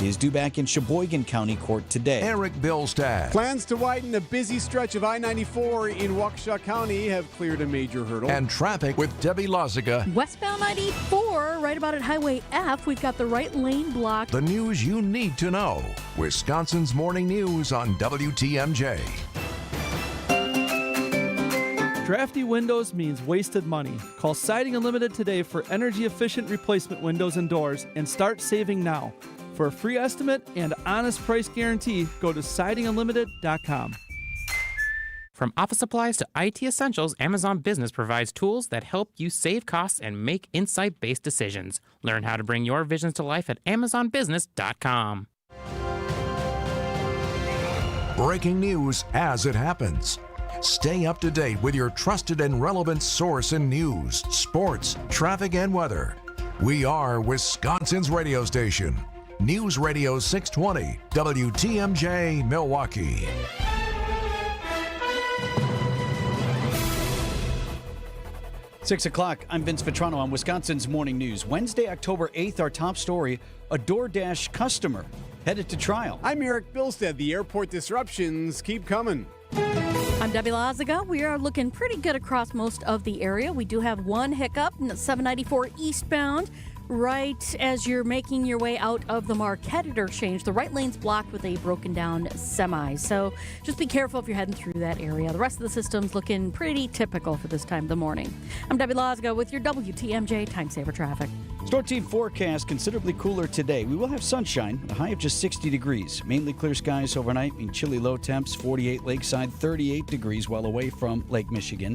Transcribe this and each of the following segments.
is due back in Sheboygan County Court today. Erik Bilstad. Plans to widen a busy stretch of I-94 in Waukesha County have cleared a major hurdle. And traffic with Debbie Lozica. Westbound 94, right about at Highway F, we've got the right lane blocked. The news you need to know. Wisconsin's Morning News on WTMJ. Drafty windows means wasted money. Call Siding Unlimited today for energy-efficient replacement windows and doors and start saving now. For a free estimate and honest price guarantee, go to sidingunlimited.com. From office supplies to IT essentials, Amazon Business provides tools that help you save costs and make insight-based decisions. Learn how to bring your visions to life at amazonbusiness.com. Breaking news as it happens. Stay up to date with your trusted and relevant source in news, sports, traffic, and weather. We are Wisconsin's radio station. News Radio 620, WTMJ, Milwaukee. Six o'clock, I'm Vince Vitrano on Wisconsin's Morning News. Wednesday, October 8th, our top story, a DoorDash customer headed to trial. I'm Erik Bilstad. The airport disruptions keep coming. I'm Debbie Lozica. We are looking pretty good across most of the area. We do have one hiccup, 794 eastbound. Right as you're making your way out of the Marquette interchange, the right lane's blocked with a broken down semi. So just be careful if you're heading through that area. The rest of the system's looking pretty typical for this time of the morning. I'm Debbie Lozica with your WTMJ Time Saver Traffic. Storm Team forecast considerably cooler today. We will have sunshine, a high of just 60 degrees. Mainly clear skies overnight, chilly low temps, 48 lakeside, 38 degrees well away from Lake Michigan.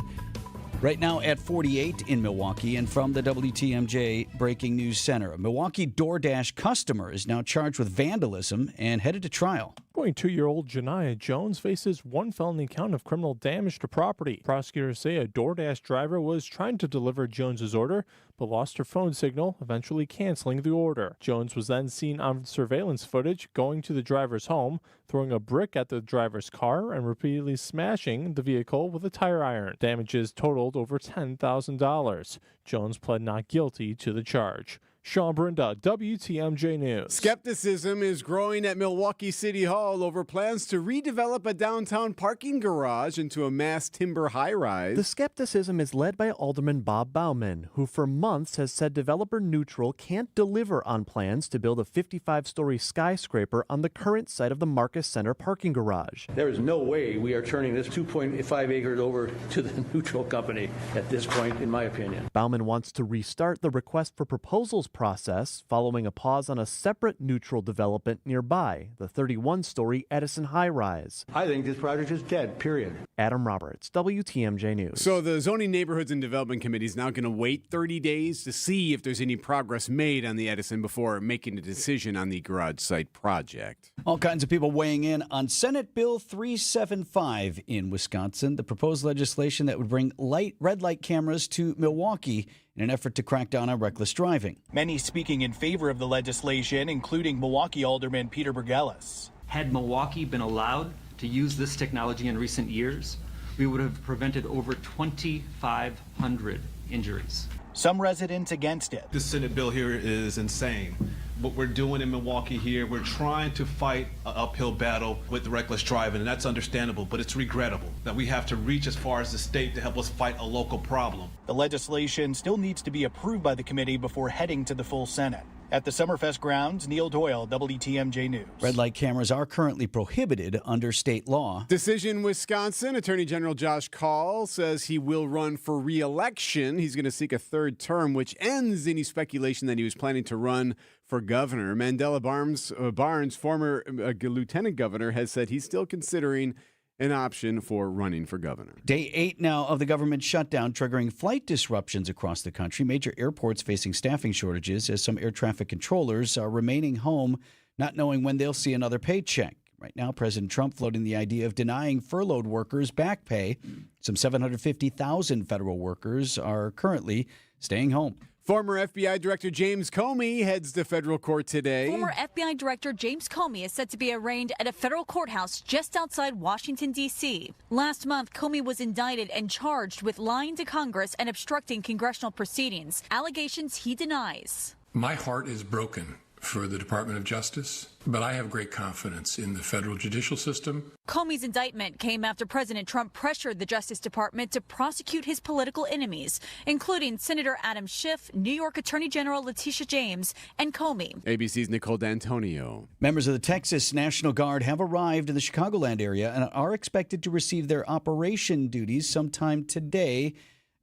Right now at 48 in Milwaukee, and from the WTMJ Breaking News Center, a Milwaukee DoorDash customer is now charged with vandalism and headed to trial. 22-year-old Janiyah Jones faces one felony count of criminal damage to property. Prosecutors say a DoorDash driver was trying to deliver Jones's order, but lost her phone signal, eventually canceling the order. Jones was then seen on surveillance footage going to the driver's home, throwing a brick at the driver's car and repeatedly smashing the vehicle with a tire iron. Damages totaled over $10,000. Jones pled not guilty to the charge. Sean Brinda, WTMJ News. Skepticism is growing at Milwaukee City Hall over plans to redevelop a downtown parking garage into a mass timber high-rise. The skepticism is led by Alderman Bob Bauman, who for months has said Developer Neutral can't deliver on plans to build a 55-story skyscraper on the current site of the Marcus Center parking garage. There is no way we are turning this 2.5 acres over to the Neutral Company at this point, in my opinion. Bauman wants to restart the request for proposals process following a pause on a separate Neutral development nearby, the 31-story Edison high-rise. I think this project is dead, period. Adam Roberts, WTMJ News. So the Zoning Neighborhoods and Development Committee is now going to wait 30 days to see if there's any progress made on the Edison before making a decision on the garage site project. All kinds of people weighing in on Senate Bill 375 in Wisconsin, the proposed legislation that would bring red light cameras to Milwaukee in an effort to crack down on reckless driving. Many speaking in favor of the legislation, including Milwaukee Alderman Peter Burgelis. Had Milwaukee been allowed to use this technology in recent years, we would have prevented over 2,500 injuries. Some residents against it. This Senate bill here is insane. What we're doing in Milwaukee here, we're trying to fight an uphill battle with reckless driving, and that's understandable, but it's regrettable that we have to reach as far as the state to help us fight a local problem. The legislation still needs to be approved by the committee before heading to the full Senate. At the Summerfest grounds, Neil Doyle, WTMJ News. Red light cameras are currently prohibited under state law. Decision Wisconsin. Attorney General Josh Kaul says he will run for re-election. He's going to seek a third term, which ends any speculation that he was planning to run for governor. Mandela Barnes, former lieutenant governor, has said he's still considering an option for running for governor. Day 8 now of the government shutdown, triggering flight disruptions across the country. Major airports facing staffing shortages as some air traffic controllers are remaining home, not knowing when they'll see another paycheck. Right now, President Trump floating the idea of denying furloughed workers back pay. Some 750,000 federal workers are currently staying home. Former FBI Director James Comey heads to federal court today. Former FBI Director James Comey is set to be arraigned at a federal courthouse just outside Washington, D.C. Last month, Comey was indicted and charged with lying to Congress and obstructing congressional proceedings, allegations he denies. My heart is broken for the Department of Justice, but I have great confidence in the federal judicial system. Comey's indictment came after President Trump pressured the Justice Department to prosecute his political enemies, including Senator Adam Schiff, New York Attorney General Letitia James, and Comey. ABC's Nicole D'Antonio. Members of the Texas National Guard have arrived in the Chicagoland area and are expected to receive their operation duties sometime today.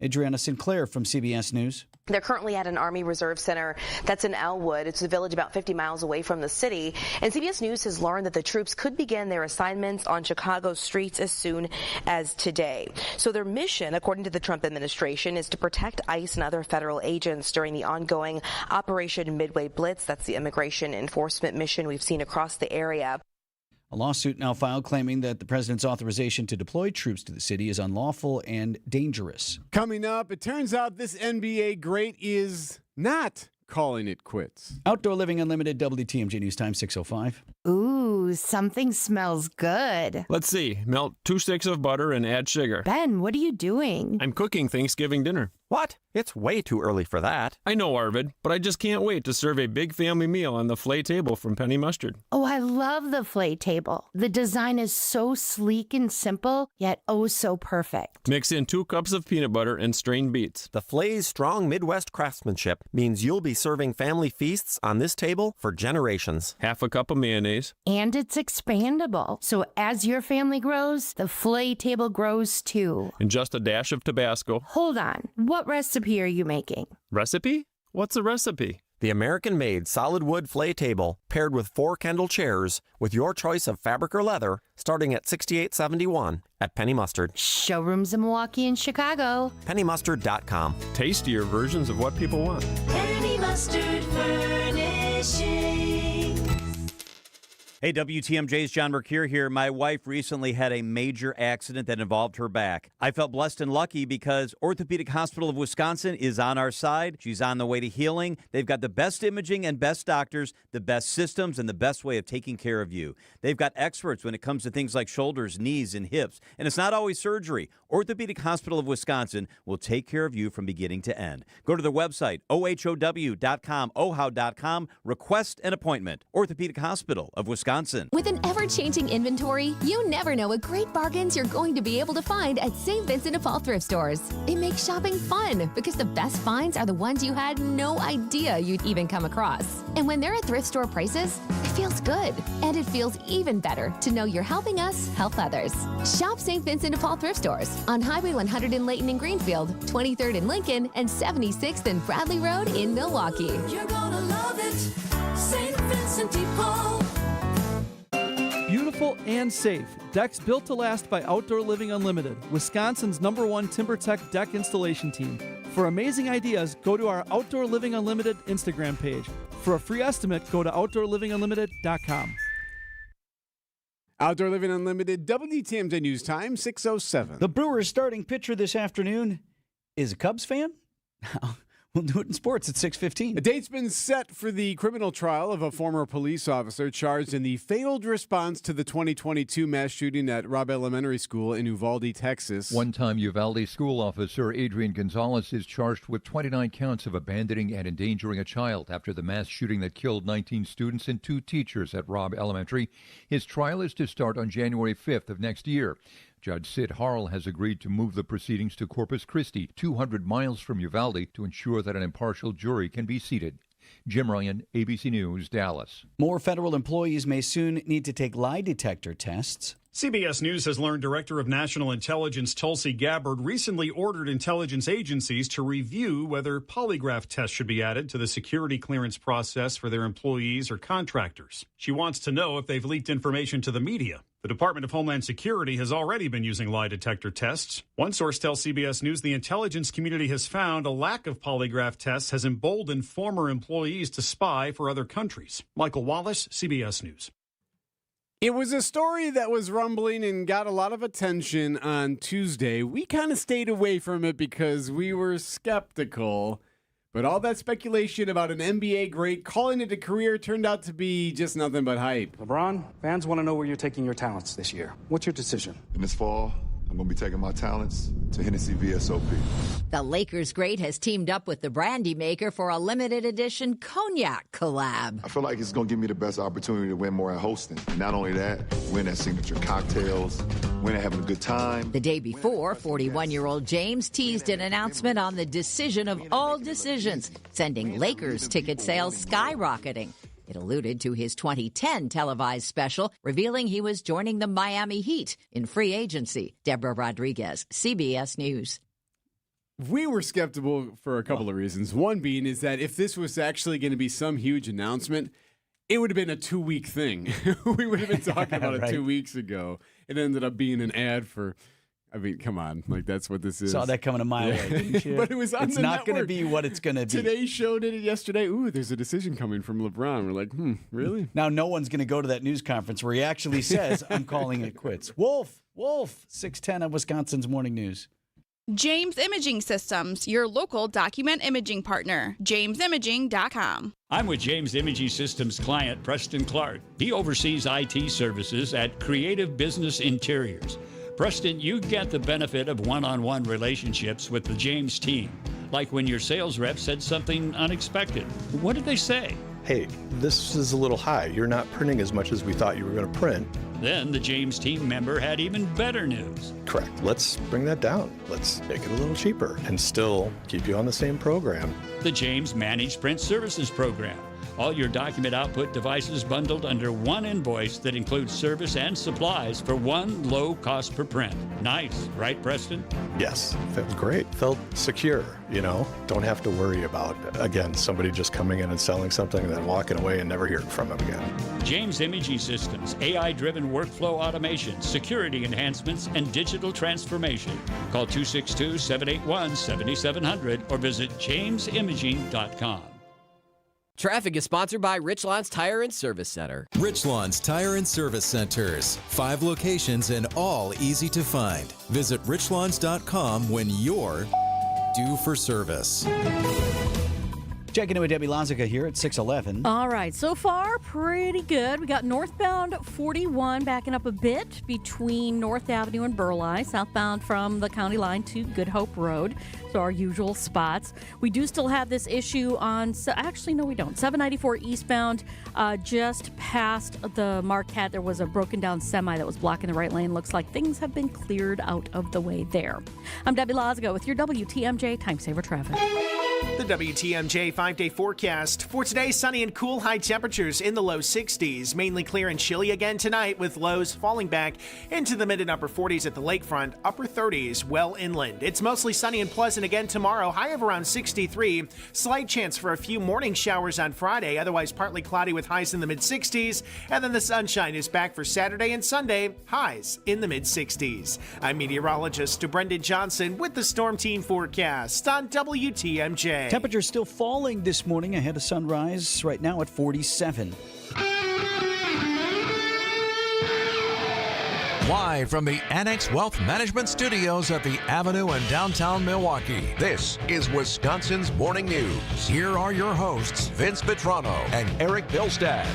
Adriana Sinclair from CBS News. They're currently at an Army Reserve Center that's in Elwood. It's a village about 50 miles away from the city. And CBS News has learned that the troops could begin their assignments on Chicago's streets as soon as today. So their mission, according to the Trump administration, is to protect ICE and other federal agents during the ongoing Operation Midway Blitz. That's the immigration enforcement mission we've seen across the area. A lawsuit now filed claiming that the president's authorization to deploy troops to the city is unlawful and dangerous. Coming up, it turns out this NBA great is not calling it quits. Outdoor Living Unlimited, WTMJ News Time, 6:05. Ooh, something smells good. Let's see. Melt 2 sticks of butter and add sugar. Ben, what are you doing? I'm cooking Thanksgiving dinner. What? It's way too early for that. I know, Arvid, but I just can't wait to serve a big family meal on the Flay table from Penny Mustard. Oh, I love the Flay table. The design is so sleek and simple, yet oh so perfect. Mix in 2 cups of peanut butter and strained beets. The Flay's strong Midwest craftsmanship means you'll be serving family feasts on this table for generations. Half a cup of mayonnaise. And it's expandable. So as your family grows, the Flay table grows too. And just a dash of Tabasco. Hold on. What recipe are you making? Recipe? What's a recipe? The American-made solid wood Flay table paired with 4 Kendall chairs with your choice of fabric or leather starting at $68.71 at Penny Mustard. Showrooms in Milwaukee and Chicago. PennyMustard.com. Tastier versions of what people want. Penny Mustard Furnishing. Hey, WTMJ's John Mercure here. My wife recently had a major accident that involved her back. I felt blessed and lucky because Orthopedic Hospital of Wisconsin is on our side. She's on the way to healing. They've got the best imaging and best doctors, the best systems, and the best way of taking care of you. They've got experts when it comes to things like shoulders, knees, and hips. And it's not always surgery. Orthopedic Hospital of Wisconsin will take care of you from beginning to end. Go to their website, OHOW.com, OHOW.com. Request an appointment. Orthopedic Hospital of Wisconsin. With an ever-changing inventory, you never know what great bargains you're going to be able to find at St. Vincent de Paul thrift stores. It makes shopping fun because the best finds are the ones you had no idea you'd even come across. And when they're at thrift store prices, it feels good. And it feels even better to know you're helping us help others. Shop St. Vincent de Paul thrift stores on Highway 100 in Layton and Greenfield, 23rd in Lincoln, and 76th and Bradley Road in Milwaukee. You're gonna love it, St. Vincent de Paul. Beautiful and safe. Decks built to last by Outdoor Living Unlimited, Wisconsin's #1 TimberTech deck installation team. For amazing ideas, go to our Outdoor Living Unlimited Instagram page. For a free estimate, go to OutdoorLivingUnlimited.com. Outdoor Living Unlimited, WTMJ News Time, 6:07. The Brewers' starting pitcher this afternoon is a Cubs fan? We'll do it in sports at 6:15. A date's been set for the criminal trial of a former police officer charged in the failed response to the 2022 mass shooting at Robb Elementary School in Uvalde, Texas. One-time Uvalde school officer Adrian Gonzalez is charged with 29 counts of abandoning and endangering a child after the mass shooting that killed 19 students and 2 teachers at Robb Elementary. His trial is to start on January 5th of next year. Judge Sid Harrell has agreed to move the proceedings to Corpus Christi, 200 miles from Uvalde, to ensure that an impartial jury can be seated. Jim Ryan, ABC News, Dallas. More federal employees may soon need to take lie detector tests. CBS News has learned Director of National Intelligence Tulsi Gabbard recently ordered intelligence agencies to review whether polygraph tests should be added to the security clearance process for their employees or contractors. She wants to know if they've leaked information to the media. The Department of Homeland Security has already been using lie detector tests. One source tells CBS News the intelligence community has found a lack of polygraph tests has emboldened former employees to spy for other countries. Michael Wallace, CBS News. It was a story that was rumbling and got a lot of attention on Tuesday. We kind of stayed away from it because we were skeptical. But all that speculation about an NBA great calling it a career turned out to be just nothing but hype. LeBron, fans want to know where you're taking your talents this year. What's your decision? In this fall, I'm going to be taking my talents to Hennessy VSOP. The Lakers great has teamed up with the brandy maker for a limited edition cognac collab. I feel like it's going to give me the best opportunity to win more at hosting. And not only that, win at signature cocktails, win at having a good time. The day before, 41-year-old James teased an announcement on the decision of all decisions, sending Lakers ticket sales skyrocketing. It alluded to his 2010 televised special, revealing he was joining the Miami Heat in free agency. Deborah Rodriguez, CBS News. We were skeptical for a couple of reasons. One being is that if this was actually going to be some huge announcement, it would have been a 2-week thing. We would have been talking about it 2 weeks ago. It ended up being an ad for... I mean, come on. Like, that's what this is. Saw that coming a mile away, didn't you? But it was on It's the not going to network. be what it's going to be. Today Show did it yesterday. Ooh, there's a decision coming from LeBron. We're like, really? Now, no one's going to go to that news conference where he actually says, I'm calling it quits. Wolf, 610 of Wisconsin's Morning News. James Imaging Systems, your local document imaging partner. JamesImaging.com. I'm with James Imaging Systems client Preston Clark. He oversees IT services at Creative Business Interiors. Preston, you get the benefit of one-on-one relationships with the James team, like when your sales rep said something unexpected. What did they say? Hey, this is a little high. You're not printing as much as we thought you were going to print. Then the James team member had even better news. Correct. Let's bring that down. Let's make it a little cheaper and still keep you on the same program. The James Managed Print Services Program. All your document output devices bundled under one invoice that includes service and supplies for one low cost per print. Nice, right, Preston? Yes, felt great. Felt secure, Don't have to worry about, again, somebody just coming in and selling something and then walking away and never hearing from them again. James Imaging Systems, AI-driven workflow automation, security enhancements, and digital transformation. Call 262-781-7700 or visit jamesimaging.com. Traffic is sponsored by Richlands Tire and Service Center. Richlands Tire and Service Centers. 5 locations and all easy to find. Visit richlands.com when you're due for service. Checking in with Debbie Lonzica here at 611. All right, so far, pretty good. We got northbound 41 backing up a bit between North Avenue and Burleigh, southbound from the county line to Good Hope Road. So our usual spots. We do still have this issue on, actually, no, we don't. 794 eastbound, just past the Marquette, there was a broken down semi that was blocking the right lane. Looks like things have been cleared out of the way there. I'm Debbie Lonzica with your WTMJ Time Saver Traffic. The WTMJ 5-day forecast. For today, sunny and cool, high temperatures in the low 60s. Mainly clear and chilly again tonight with lows falling back into the mid and upper 40s at the lakefront, upper 30s well inland. It's mostly sunny and pleasant again tomorrow, high of around 63. Slight chance for a few morning showers on Friday, otherwise partly cloudy with highs in the mid-60s. And then the sunshine is back for Saturday and Sunday, highs in the mid-60s. I'm meteorologist Brendan Johnson with the Storm Team forecast on WTMJ. Temperatures still falling this morning ahead of sunrise, right now at 47. Live from the Annex Wealth Management Studios at the Avenue in downtown Milwaukee, this is Wisconsin's Morning News. Here are your hosts, Vince Vitrano and Erik Bilstad.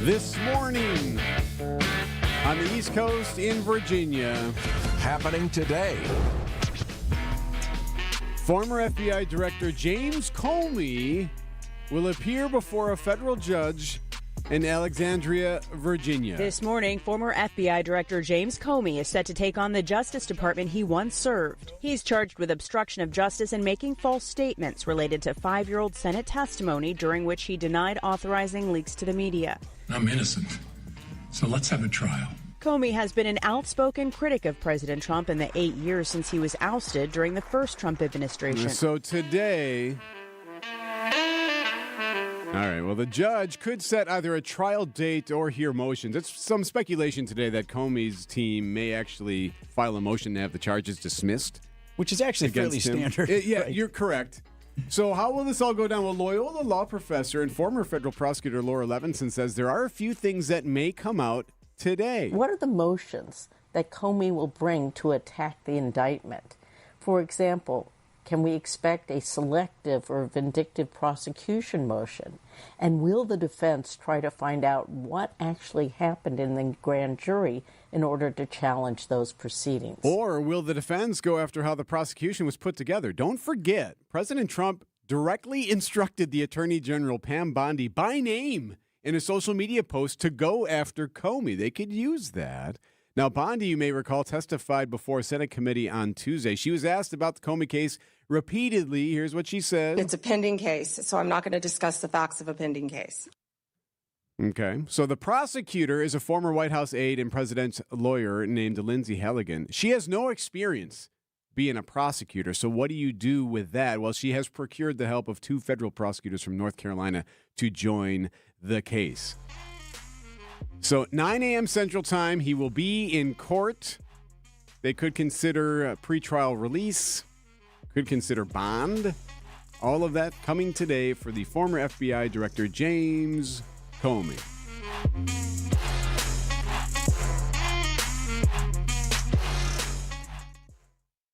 This morning on the East Coast in Virginia. Happening today. Former FBI Director James Comey will appear before a federal judge in Alexandria, Virginia. This morning, former FBI Director James Comey is set to take on the Justice Department he once served. He's charged with obstruction of justice and making false statements related to 5-year-old Senate testimony during which he denied authorizing leaks to the media. I'm innocent, so let's have a trial. Comey has been an outspoken critic of President Trump in the 8 years since he was ousted during the first Trump administration. So today... All right, well, the judge could set either a trial date or hear motions. It's some speculation today that Comey's team may actually file a motion to have the charges dismissed. Which is actually fairly standard. Yeah, right. You're correct. So how will this all go down? Well, Loyola law professor and former federal prosecutor Laura Levinson says there are a few things that may come out today. What are the motions that Comey will bring to attack the indictment? For example, Can we expect a selective or vindictive prosecution motion? And will the defense try to find out what actually happened in the grand jury in order to challenge those proceedings? Or will the defense go after how the prosecution was put together? Don't forget, President Trump directly instructed the Attorney General, Pam Bondi, by name in a social media post to go after Comey. They could use that. Now, Bondi, you may recall, testified before a Senate committee on Tuesday. She was asked about the Comey case repeatedly. Here's what she said. It's a pending case, so I'm not going to discuss the facts of a pending case. Okay. So the prosecutor is a former White House aide and president's lawyer named Lindsay Halligan. She has no experience being a prosecutor. So what do you do with that? Well, she has procured the help of 2 federal prosecutors from North Carolina to join the case. So 9 a.m. Central Time, he will be in court. They could consider a pretrial release, could consider bond. All of that coming today for the former FBI Director James Comey.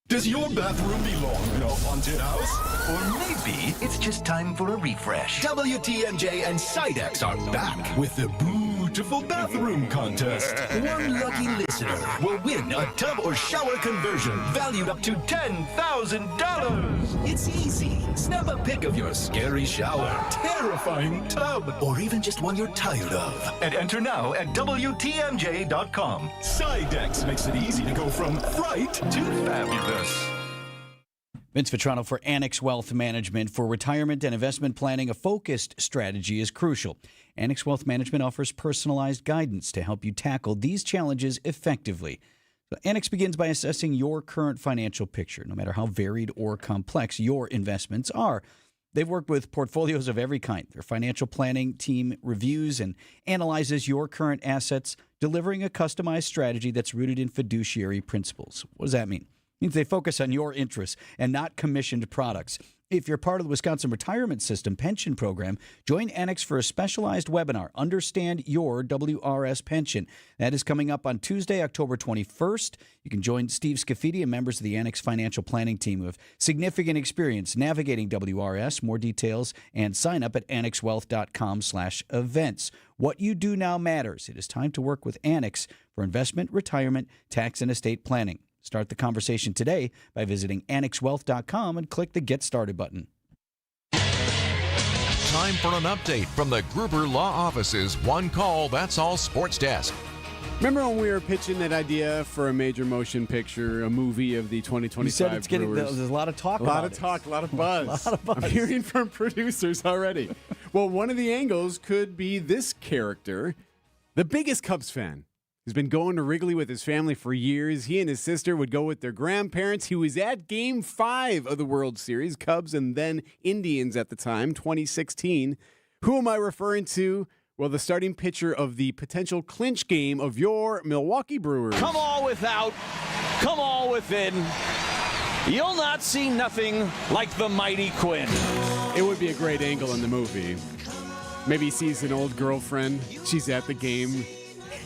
Does your bathroom belong in a haunted house? Or maybe it's just time for a refresh. WTMJ and Sidex are back with the Beautiful Bathroom Contest. One lucky listener will win a tub or shower conversion valued up to $10,000. It's easy. Snap a pic of your scary shower, terrifying tub, or even just one you're tired of. And enter now at WTMJ.com. Sidex makes it easy to go from fright to fabulous. Vince Vitrano for Annex Wealth Management. For retirement and investment planning, a focused strategy is crucial. Annex Wealth Management offers personalized guidance to help you tackle these challenges effectively. So Annex begins by assessing your current financial picture, no matter how varied or complex your investments are. They've worked with portfolios of every kind. Their financial planning team reviews and analyzes your current assets, delivering a customized strategy that's rooted in fiduciary principles. What does that mean? It means they focus on your interests and not commissioned products. If you're part of the Wisconsin Retirement System pension program, join Annex for a specialized webinar, Understand Your WRS Pension. That is coming up on Tuesday, October 21st. You can join Steve Scafidi and members of the Annex financial planning team who have significant experience navigating WRS. More details and sign up at annexwealth.com/events. What you do now matters. It is time to work with Annex for investment, retirement, tax, and estate planning. Start the conversation today by visiting annexwealth.com and click the Get Started button. Time for an update from the Gruber Law Office's One Call, That's All Sports Desk. Remember when we were pitching that idea for a major motion picture, a movie of the 2025 You said it's getting, Brewers? there's a lot of talk a about lot of it. talk, a lot of buzz. A lot of buzz. I'm hearing from producers already. Well, one of the angles could be this character, the biggest Cubs fan. He's been going to Wrigley with his family for years. He and his sister would go with their grandparents. He was at Game 5 of the World Series, Cubs and then Indians at the time, 2016. Who am I referring to? Well, the starting pitcher of the potential clinch game of your Milwaukee Brewers. Come all without, come all within. You'll not see nothing like the mighty Quinn. It would be a great angle in the movie. Maybe he sees an old girlfriend. She's at the game.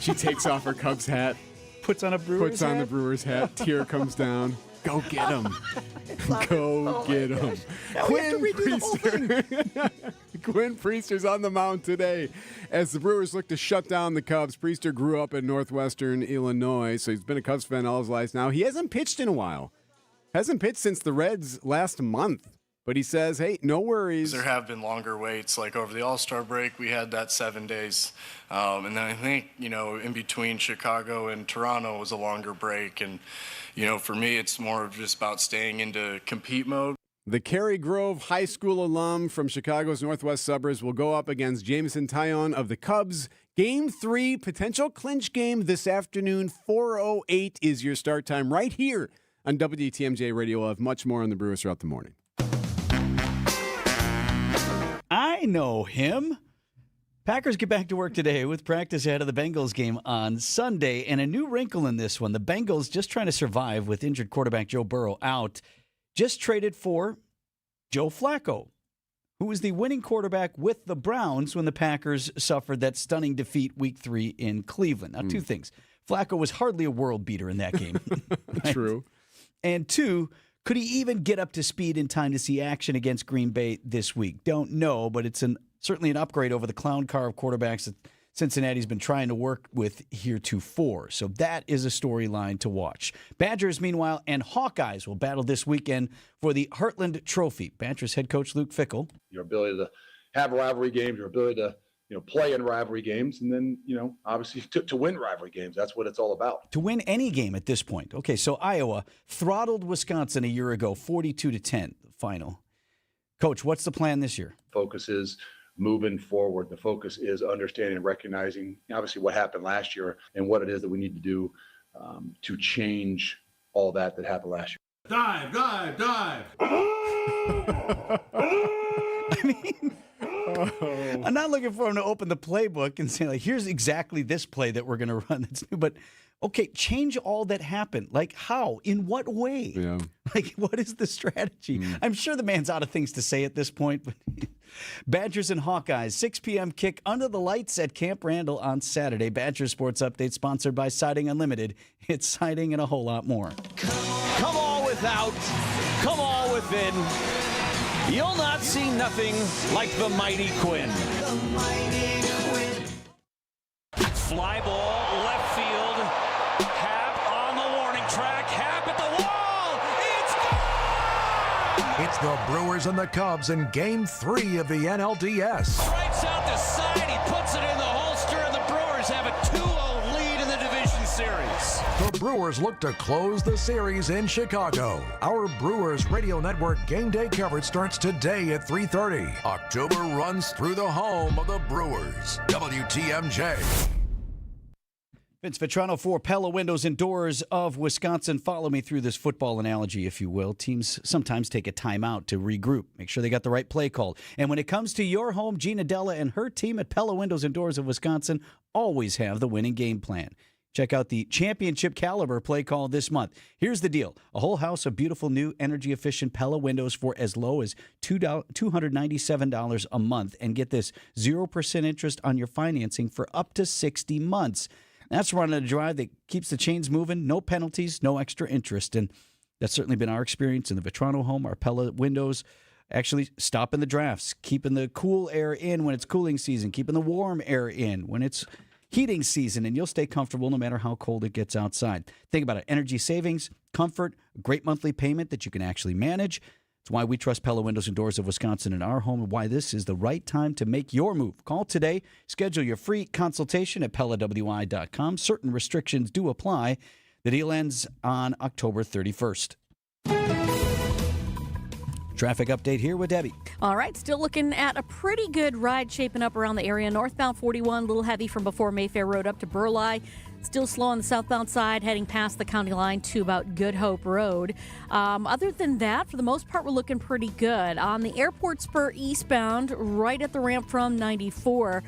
She takes off her Cubs hat. Puts on the Brewers hat. Tear comes down. Go get him. Go get him. Quinn Priester. Quinn Priester's on the mound today. As the Brewers look to shut down the Cubs, Priester grew up in northwestern Illinois, so he's been a Cubs fan all his life now. He hasn't pitched in a while. Hasn't pitched since the Reds last month. But he says, hey, no worries. There have been longer waits. Like over the All-Star break, we had that 7 days. And then I think, in between Chicago and Toronto was a longer break. And, for me, it's more of just about staying into compete mode. The Cary Grove High School alum from Chicago's northwest suburbs will go up against Jameson Taillon of the Cubs. Game 3, potential clinch game this afternoon. 4:08 is your start time right here on WTMJ Radio. We'll have much more on the Brewers throughout the morning. I know him. Packers get back to work today with practice ahead of the Bengals game on Sunday, and a new wrinkle in this one. The Bengals, just trying to survive with injured quarterback Joe Burrow out, just traded for Joe Flacco, who was the winning quarterback with the Browns when the Packers suffered that stunning defeat Week 3 in Cleveland. Now, two things. Flacco was hardly a world beater in that game. Right? True. And two, Could he even get up to speed in time to see action against Green Bay this week? Don't know, but it's certainly an upgrade over the clown car of quarterbacks that Cincinnati's been trying to work with heretofore. So that is a storyline to watch. Badgers, meanwhile, and Hawkeyes will battle this weekend for the Heartland Trophy. Badgers head coach Luke Fickell. Your ability to have rivalry games, your ability to play in rivalry games, and then, obviously to win rivalry games. That's what it's all about. To win any game at this point. Okay, so Iowa throttled Wisconsin a year ago, 42-10, the final. Coach, what's the plan this year? Focus is moving forward. The focus is understanding and recognizing, obviously, what happened last year and what it is that we need to do to change all that happened last year. Dive, dive, dive. I mean... I'm not looking for him to open the playbook and say, like, here's exactly this play that we're going to run that's new. But, okay, change all that happened. Like, how? In what way? Yeah. Like, what is the strategy? I'm sure the man's out of things to say at this point. But Badgers and Hawkeyes, 6 p.m. kick under the lights at Camp Randall on Saturday. Badgers Sports Update sponsored by Siding Unlimited. It's siding and a whole lot more. Come all without, come all within. You'll not see nothing like the mighty Quinn. Fly ball, left field. Hap on the warning track. Hap at the wall. It's gone! It's the Brewers and the Cubs in Game 3 of the NLDS. Strikes out the side. He puts it in the holster, and the Brewers have a 2-0 lead in the division series. The Brewers look to close the series in Chicago. Our Brewers Radio Network game day coverage starts today at 3:30. October runs through the home of the Brewers. WTMJ. Vince Vitrano for Pella Windows and Doors of Wisconsin. Follow me through this football analogy, if you will. Teams sometimes take a timeout to regroup, make sure they got the right play called. And when it comes to your home, Gina Della and her team at Pella Windows and Doors of Wisconsin always have the winning game plan. Check out the championship caliber play call this month. Here's the deal. A whole house of beautiful new energy-efficient Pella windows for as low as $297 a month. And get this, 0% interest on your financing for up to 60 months. That's running a drive that keeps the chains moving, no penalties, no extra interest. And that's certainly been our experience in the Vitrano home. Our Pella windows actually stopping the drafts, keeping the cool air in when it's cooling season, keeping the warm air in when it's heating season, and you'll stay comfortable no matter how cold it gets outside. Think about it. Energy savings, comfort, great monthly payment that you can actually manage. It's why we trust Pella Windows and Doors of Wisconsin in our home and why this is the right time to make your move. Call today. Schedule your free consultation at PellaWI.com. Certain restrictions do apply. The deal ends on October 31st. Traffic update here with Debbie. All right, still looking at a pretty good ride shaping up around the area. Northbound 41, a little heavy from before Mayfair Road up to Burleigh. Still slow on the southbound side, heading past the county line to about Good Hope Road. Other than that, for the most part, we're looking pretty good. On the airport spur eastbound, right at the ramp from 94,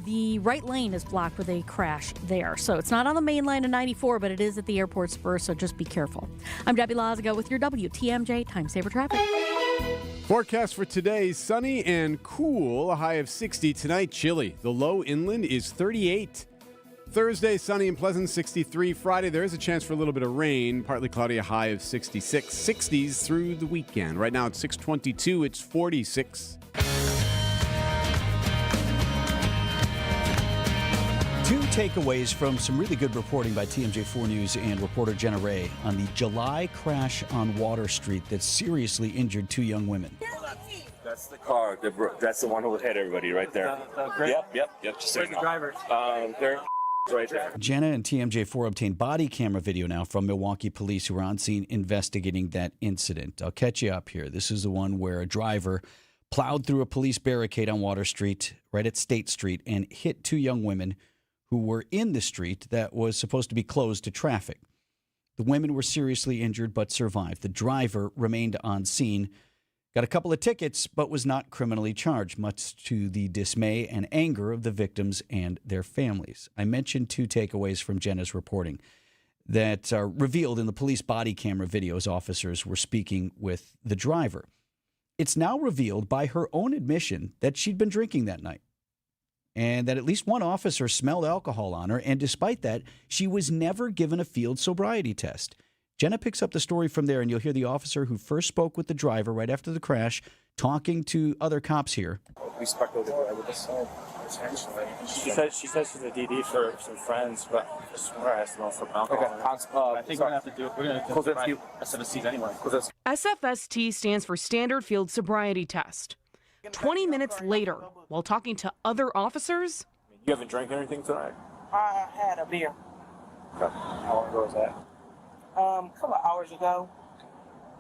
the right lane is blocked with a crash there. So it's not on the main line of 94, but it is at the airport spur, so just be careful. I'm Debbie Lazago with your WTMJ Time Saver Traffic. Forecast for today, sunny and cool, a high of 60. Tonight, chilly. The low inland is 38. Thursday, sunny and pleasant, 63. Friday, there is a chance for a little bit of rain. Partly cloudy, a high of 66. 60s through the weekend. Right now it's 6:22. It's 46. Two takeaways from some really good reporting by TMJ4 News and reporter Jenna Ray on the July crash on Water Street that seriously injured two young women. That's the car. That's the one who hit everybody right there. Yep. Just where's the driver? They're right there. Jenna and TMJ4 obtained body camera video now from Milwaukee police who are on scene investigating that incident. I'll catch you up here. This is the one where a driver plowed through a police barricade on Water Street, right at State Street, and hit two young women who were in the street that was supposed to be closed to traffic. The women were seriously injured but survived. The driver remained on scene, got a couple of tickets, but was not criminally charged, much to the dismay and anger of the victims and their families. I mentioned two takeaways from Jenna's reporting that are revealed in the police body camera videos. Officers were speaking with the driver. It's now revealed by her own admission that she'd been drinking that night, and that at least one officer smelled alcohol on her, and despite that, she was never given a field sobriety test. Jenna picks up the story from there, and you'll hear the officer who first spoke with the driver right after the crash talking to other cops here. We stuck over there with this She says she's a DD for some friends, but I swear I asked them for alcohol. I think we're going to have to do it. We're going to close a few SFSTs anyway. SFST stands for Standard Field Sobriety Test. 20 minutes later, while talking to other officers... You haven't drank anything tonight? I had a beer. Okay. How long ago was that? A couple of hours ago.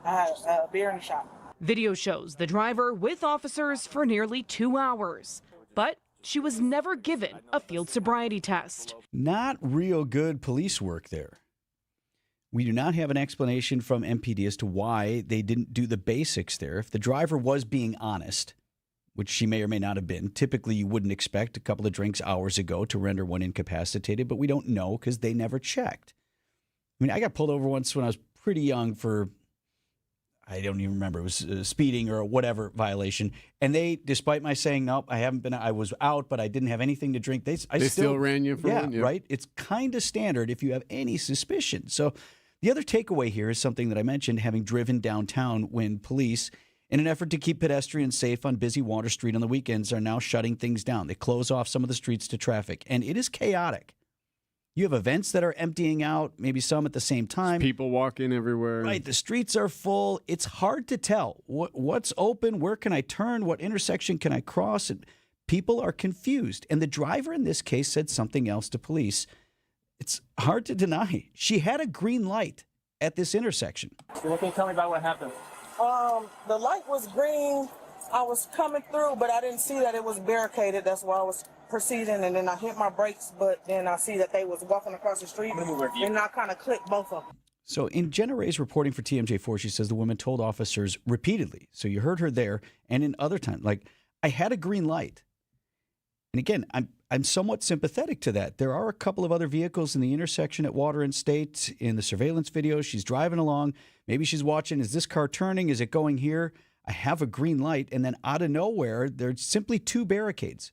I had a beer and a shot. Video shows the driver with officers for nearly 2 hours. But she was never given a field sobriety test. Not real good police work there. We do not have an explanation from MPD as to why they didn't do the basics there. If the driver was being honest, which she may or may not have been, typically you wouldn't expect a couple of drinks hours ago to render one incapacitated, but we don't know because they never checked. I mean, I got pulled over once when I was pretty young for, I don't even remember, it was speeding or whatever violation. And they, despite my saying, nope, I was out, but I didn't have anything to drink. They still ran you for one? Yeah, right? It's kind of standard if you have any suspicion. So the other takeaway here is something that I mentioned, having driven downtown when police, in an effort to keep pedestrians safe on busy Water Street on the weekends, are now shutting things down. They close off some of the streets to traffic, and it is chaotic. You have events that are emptying out, maybe some at the same time. People walking everywhere. Right. The streets are full. It's hard to tell what's open, where can I turn, what intersection can I cross. And people are confused. And the driver in this case said something else to police. It's hard to deny. She had a green light at this intersection. So what can you tell me about what happened? The light was green. I was coming through, but I didn't see that it was barricaded. That's why I was proceeding, and then I hit my brakes, but then I see that they was walking across the street, and I kind of clicked both of them. So in Jenna Ray's reporting for TMJ4, she says the woman told officers repeatedly, so you heard her there, and in other times, like, I had a green light. And again, I'm somewhat sympathetic to that. There are a couple of other vehicles in the intersection at Water and State. In the surveillance video, she's driving along. Maybe she's watching, is this car turning? Is it going here? I have a green light. And then out of nowhere, there's simply 2 barricades.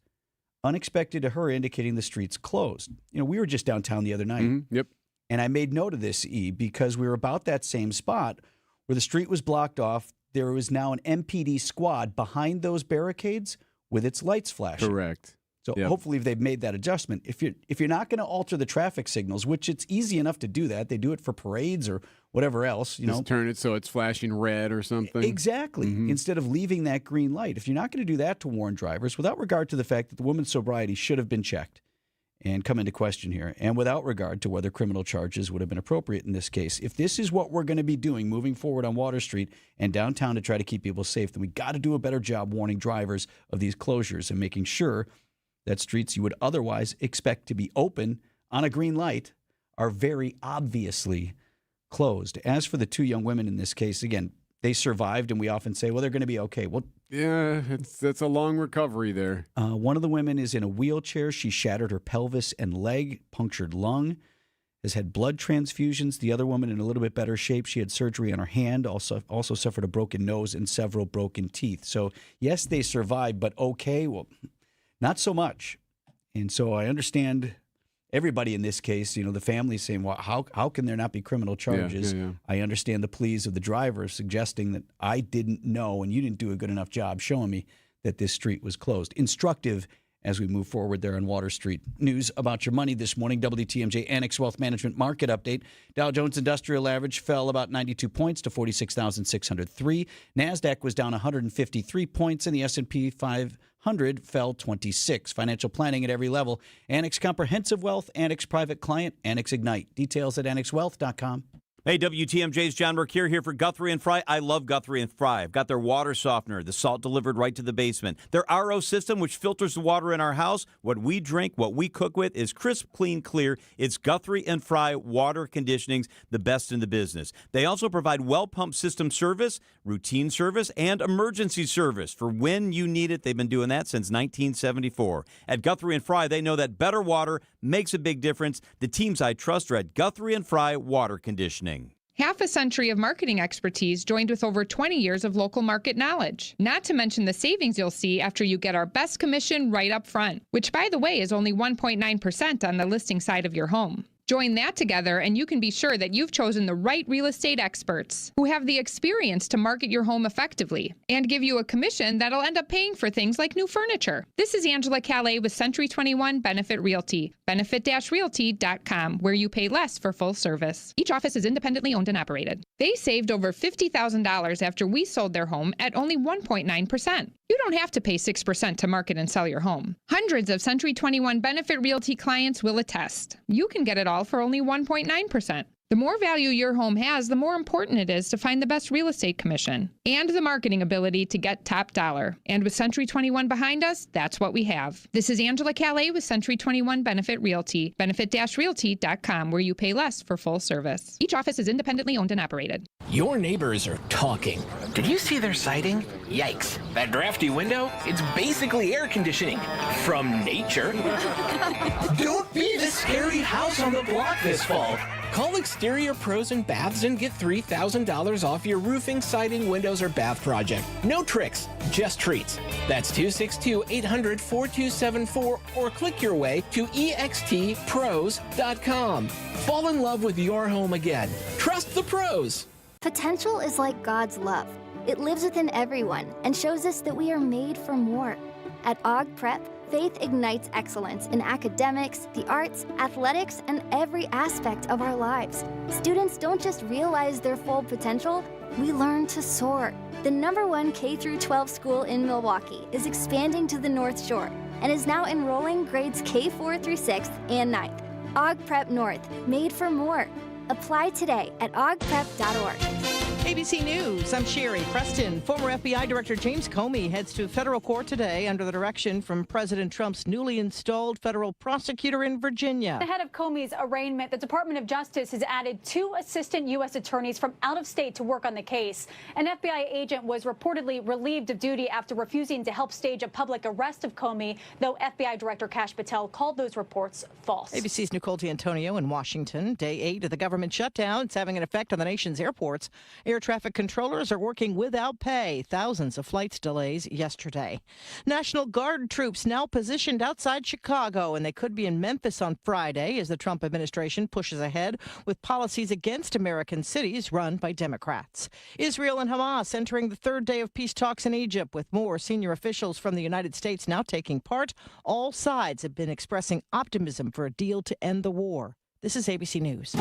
Unexpected to her, indicating the street's closed. You know, we were just downtown the other night. Mm-hmm. Yep. And I made note of this, E, because we were about that same spot where the street was blocked off. There was now an MPD squad behind those barricades with its lights flashing. Correct. So hopefully they've made that adjustment. If you're not going to alter the traffic signals, which it's easy enough to do that, they do it for parades or whatever else. You Just turn it so it's flashing red or something. Exactly. Mm-hmm. Instead of leaving that green light. If you're not going to do that to warn drivers, without regard to the fact that the woman's sobriety should have been checked and come into question here, and without regard to whether criminal charges would have been appropriate in this case, if this is what we're going to be doing moving forward on Water Street and downtown to try to keep people safe, then we got to do a better job warning drivers of these closures and making sure that streets you would otherwise expect to be open on a green light are very obviously closed. As for the 2 young women in this case, again, they survived, and we often say, well, they're going to be okay. Well, yeah, that's a long recovery there. One of the women is in a wheelchair. She shattered her pelvis and leg, punctured lung, has had blood transfusions. The other woman in a little bit better shape. She had surgery on her hand, also suffered a broken nose and several broken teeth. So, yes, they survived, but okay, well, not so much. And so I understand everybody in this case, the family saying, well, how can there not be criminal charges? Yeah. I understand the pleas of the driver suggesting that I didn't know and you didn't do a good enough job showing me that this street was closed. Instructive as we move forward there on Water Street. News about your money this morning, WTMJ Annex Wealth Management Market Update. Dow Jones Industrial Average fell about 92 points to 46,603. NASDAQ was down 153 points, and the S&P 500 fell 26. Financial planning at every level. Annex Comprehensive Wealth, Annex Private Client, Annex Ignite. Details at annexwealth.com. Hey, WTMJ's John Mercure here for Guthrie and Fry. I love Guthrie and Fry. I've got their water softener, the salt delivered right to the basement. Their RO system, which filters the water in our house. What we drink, what we cook with is crisp, clean, clear. It's Guthrie and Fry water conditionings, the best in the business. They also provide well pump system service, routine service, and emergency service. For when you need it, they've been doing that since 1974. At Guthrie and Fry, they know that better water makes a big difference. The teams I trust are at Guthrie and Fry Water Conditioning. Half a century of marketing expertise joined with over 20 years of local market knowledge. Not to mention the savings you'll see after you get our best commission right up front, which, by the way, is only 1.9% on the listing side of your home. Join that together and you can be sure that you've chosen the right real estate experts who have the experience to market your home effectively and give you a commission that'll end up paying for things like new furniture. This is Angela Calais with Century 21 Benefit Realty, benefit-realty.com, where you pay less for full service. Each office is independently owned and operated. They saved over $50,000 after we sold their home at only 1.9%. You don't have to pay 6% to market and sell your home. Hundreds of Century 21 Benefit Realty clients will attest. You can get it all for only 1.9%. The more value your home has, the more important it is to find the best real estate commission and the marketing ability to get top dollar. And with Century 21 behind us, that's what we have. This is Angela Calais with Century 21 Benefit Realty, benefit-realty.com, where you pay less for full service. Each office is independently owned and operated. Your neighbors are talking. Did you see their siding? Yikes. That drafty window? It's basically air conditioning. From nature. Don't be the scary house on the block this fall. Call Exterior Pros and Baths and get $3,000 off your roofing, siding, windows, or bath project. No tricks, just treats. That's 262-800-4274 or click your way to extpros.com. Fall in love with your home again. Trust the pros. Potential is like God's love. It lives within everyone and shows us that we are made for more. At Aug Prep, faith ignites excellence in academics, the arts, athletics, and every aspect of our lives. Students don't just realize their full potential, we learn to soar. The #1 K-12 school in Milwaukee is expanding to the North Shore and is now enrolling grades K4 through 6th and 9th. Aug Prep North, made for more. Apply today at augprep.org. ABC News, I'm Sherry Preston. Former FBI Director James Comey heads to federal court today under the direction from President Trump's newly installed federal prosecutor in Virginia. Ahead of Comey's arraignment, the Department of Justice has added 2 assistant U.S. attorneys from out of state to work on the case. An FBI agent was reportedly relieved of duty after refusing to help stage a public arrest of Comey, though FBI Director Kash Patel called those reports false. ABC's Nicole D'Antonio in Washington. Day 8 of the government shutdown. It's having an effect on the nation's airports. Air traffic controllers are working without pay. Thousands of flight delays yesterday. National Guard troops now positioned outside Chicago, and they could be in Memphis on Friday as the Trump administration pushes ahead with policies against American cities run by Democrats. Israel and Hamas entering the 3rd day of peace talks in Egypt, with more senior officials from the United States now taking part. All sides have been expressing optimism for a deal to end the war. This is ABC News.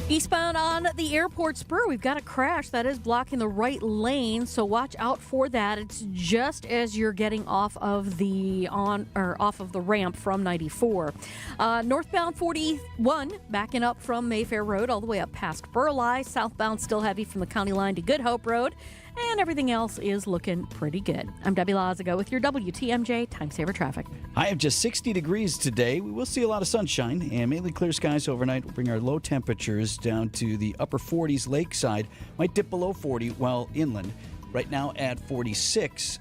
Eastbound on the airport spur, we've got a crash that is blocking the right lane, so watch out for that. It's just as you're getting off of the ramp from 94. Northbound 41 backing up from Mayfair Road all the way up past Burleigh. Southbound still heavy from the county line to Good Hope Road. And everything else is looking pretty good. I'm Debbie Lazago with your WTMJ Time Saver Traffic. High of just 60 degrees today. We will see a lot of sunshine and mainly clear skies overnight. We'll bring our low temperatures down to the upper 40s lakeside. Might dip below 40 while inland. Right now at 46.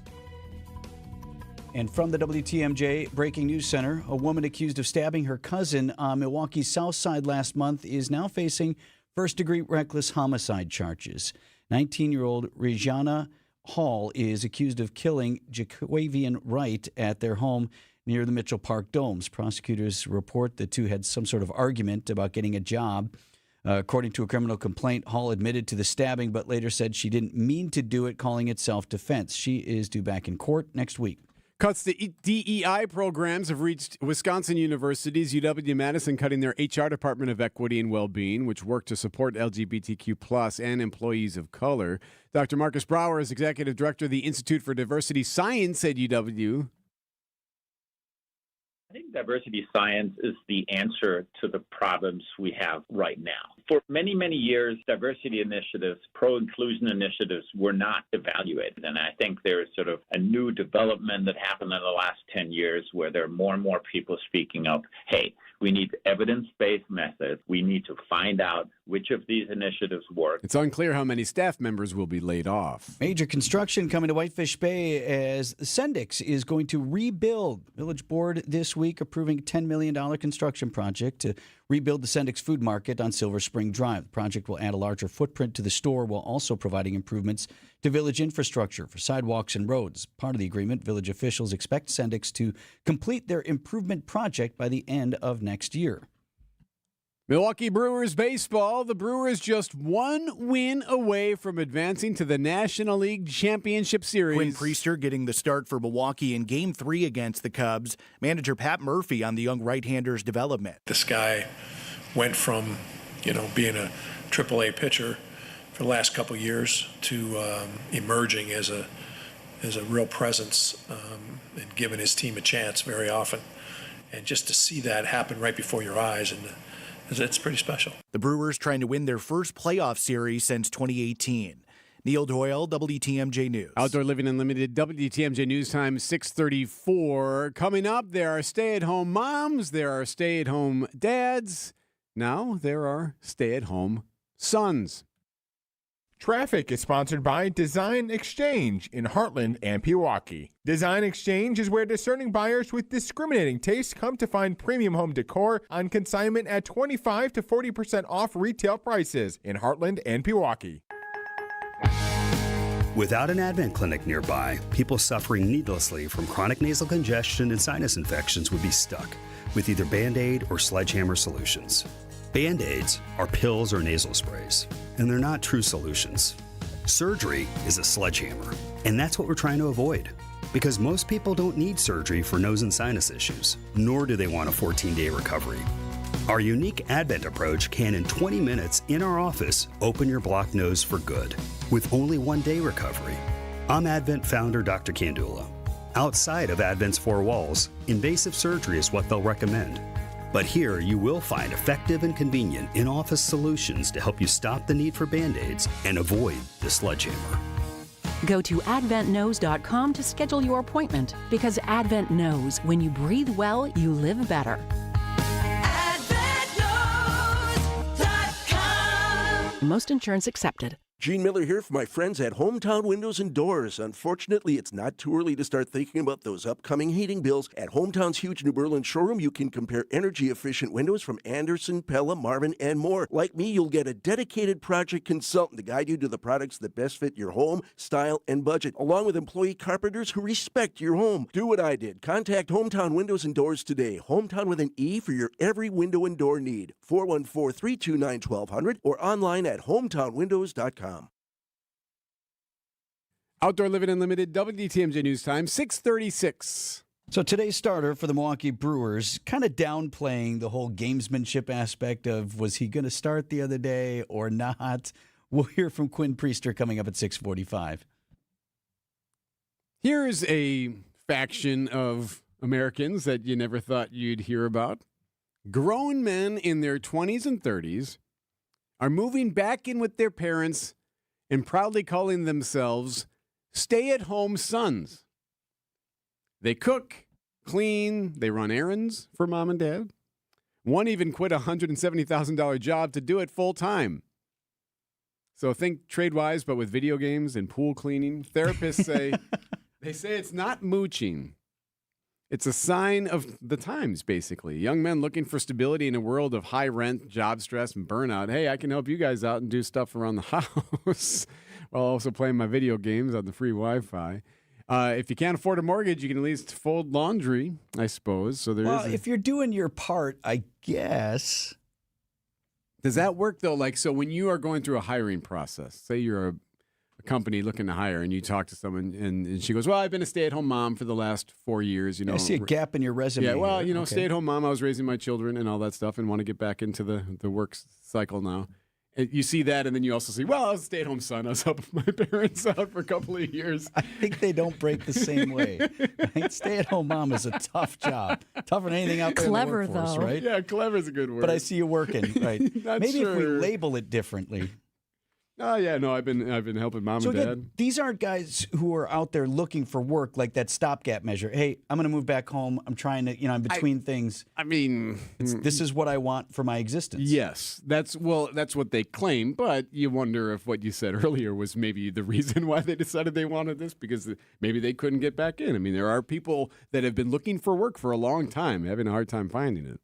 And from the WTMJ Breaking News Center, a woman accused of stabbing her cousin on Milwaukee's South Side last month is now facing first-degree reckless homicide charges. 19-year-old Regina Hall is accused of killing Jaquavian Wright at their home near the Mitchell Park Domes. Prosecutors report the two had some sort of argument about getting a job. According to a criminal complaint, Hall admitted to the stabbing but later said she didn't mean to do it, calling it self-defense. She is due back in court next week. Cuts to DEI programs have reached Wisconsin universities. UW-Madison cutting their HR Department of Equity and Wellbeing, which work to support LGBTQ+ and employees of color. Dr. Marcus Brower is executive director of the Institute for Diversity Science at UW. I think diversity science is the answer to the problems we have right now. For many, many years, diversity initiatives, pro-inclusion initiatives were not evaluated. And I think there is sort of a new development that happened in the last 10 years where there are more and more people speaking up, hey, we need evidence-based methods. We need to find out which of these initiatives work. It's unclear how many staff members will be laid off. Major construction coming to Whitefish Bay as Sendix is going to rebuild. Village Board this week approving a $10 million construction project to rebuild the Sendix Food Market on Silver Spring Drive. The project will add a larger footprint to the store while also providing improvements to village infrastructure for sidewalks and roads. Part of the agreement, village officials expect Sendix to complete their improvement project by the end of next year. Milwaukee Brewers baseball. The Brewers just one win away from advancing to the National League Championship Series. Quinn Priester getting the start for Milwaukee in Game 3 against the Cubs. Manager Pat Murphy on the young right-hander's development. This guy went from, being a AAA pitcher for the last couple years to emerging as a real presence and giving his team a chance very often. And just to see that happen right before your eyes, and it's pretty special. The Brewers trying to win their first playoff series since 2018. Neil Doyle, WTMJ News. Outdoor Living Unlimited, WTMJ News Time, 6:34. Coming up, there are stay-at-home moms, there are stay-at-home dads. Now there are stay-at-home sons. Traffic is sponsored by Design Exchange in Heartland and Pewaukee. Design Exchange is where discerning buyers with discriminating tastes come to find premium home decor on consignment at 25 to 40% off retail prices in Heartland and Pewaukee. Without an Advent clinic nearby, people suffering needlessly from chronic nasal congestion and sinus infections would be stuck with either Band-Aid or Sledgehammer solutions. Band-Aids are pills or nasal sprays, and they're not true solutions. Surgery is a sledgehammer, and that's what we're trying to avoid. Because most people don't need surgery for nose and sinus issues, nor do they want a 14-day recovery. Our unique Advent approach can, in 20 minutes in our office, open your blocked nose for good, with only 1-day recovery. I'm Advent founder Dr. Kandula. Outside of Advent's four walls, invasive surgery is what they'll recommend. But here you will find effective and convenient in-office solutions to help you stop the need for Band-Aids and avoid the sledgehammer. Go to adventknows.com to schedule your appointment, because Advent knows when you breathe well, you live better. Most insurance accepted. Gene Miller here for my friends at Hometown Windows and Doors. Unfortunately, it's not too early to start thinking about those upcoming heating bills. At Hometown's huge New Berlin showroom, you can compare energy-efficient windows from Anderson, Pella, Marvin, and more. Like me, you'll get a dedicated project consultant to guide you to the products that best fit your home, style, and budget, along with employee carpenters who respect your home. Do what I did. Contact Hometown Windows and Doors today. Hometown with an E for your every window and door need. 414-329-1200 or online at hometownwindows.com. Outdoor Living Unlimited, WTMJ News Time, 6:36. So today's starter for the Milwaukee Brewers, kind of downplaying the whole gamesmanship aspect of was he going to start the other day or not. We'll hear from Quinn Priester coming up at 6:45. Here's a faction of Americans that you never thought you'd hear about. Grown men in their 20s and 30s are moving back in with their parents and proudly calling themselves stay-at-home sons. They cook, clean, they run errands for mom and dad. One even quit a $170,000 job to do it full-time. So think TradeWise, but with video games and pool cleaning. Therapists say, they say it's not mooching. It's a sign of the times, basically. Young men looking for stability in a world of high rent, job stress, and burnout. Hey, I can help you guys out and do stuff around the house while also playing my video games on the free Wi-Fi. If you can't afford a mortgage, you can at least fold laundry, I suppose. So if you're doing your part, I guess. Does that work, though? Like, so when you are going through a hiring process, say you're a company looking to hire and you talk to someone and she goes, well, I've been a stay-at-home mom for the last 4 years. I see a gap in your resume. Yeah, well, here. Okay. Stay-at-home mom, I was raising my children and all that stuff and want to get back into the work cycle now. You see that, and then you also see, well, I was a stay-at-home son. I was helping my parents out for a couple of years. I think they don't break the same way. Right? Stay-at-home mom is a tough job. Tougher than anything out there clever, in the workforce, though. right? Yeah, clever is a good word. But I see you working, right? Maybe if we label it differently. Oh, yeah, no, I've been helping mom and dad. Again, these aren't guys who are out there looking for work like that stopgap measure. Hey, I'm going to move back home. I'm trying to, I'm between things. I mean, this is what I want for my existence. Yes, that's what they claim, but you wonder if what you said earlier was maybe the reason why they decided they wanted this, because maybe they couldn't get back in. I mean, there are people that have been looking for work for a long time, having a hard time finding it.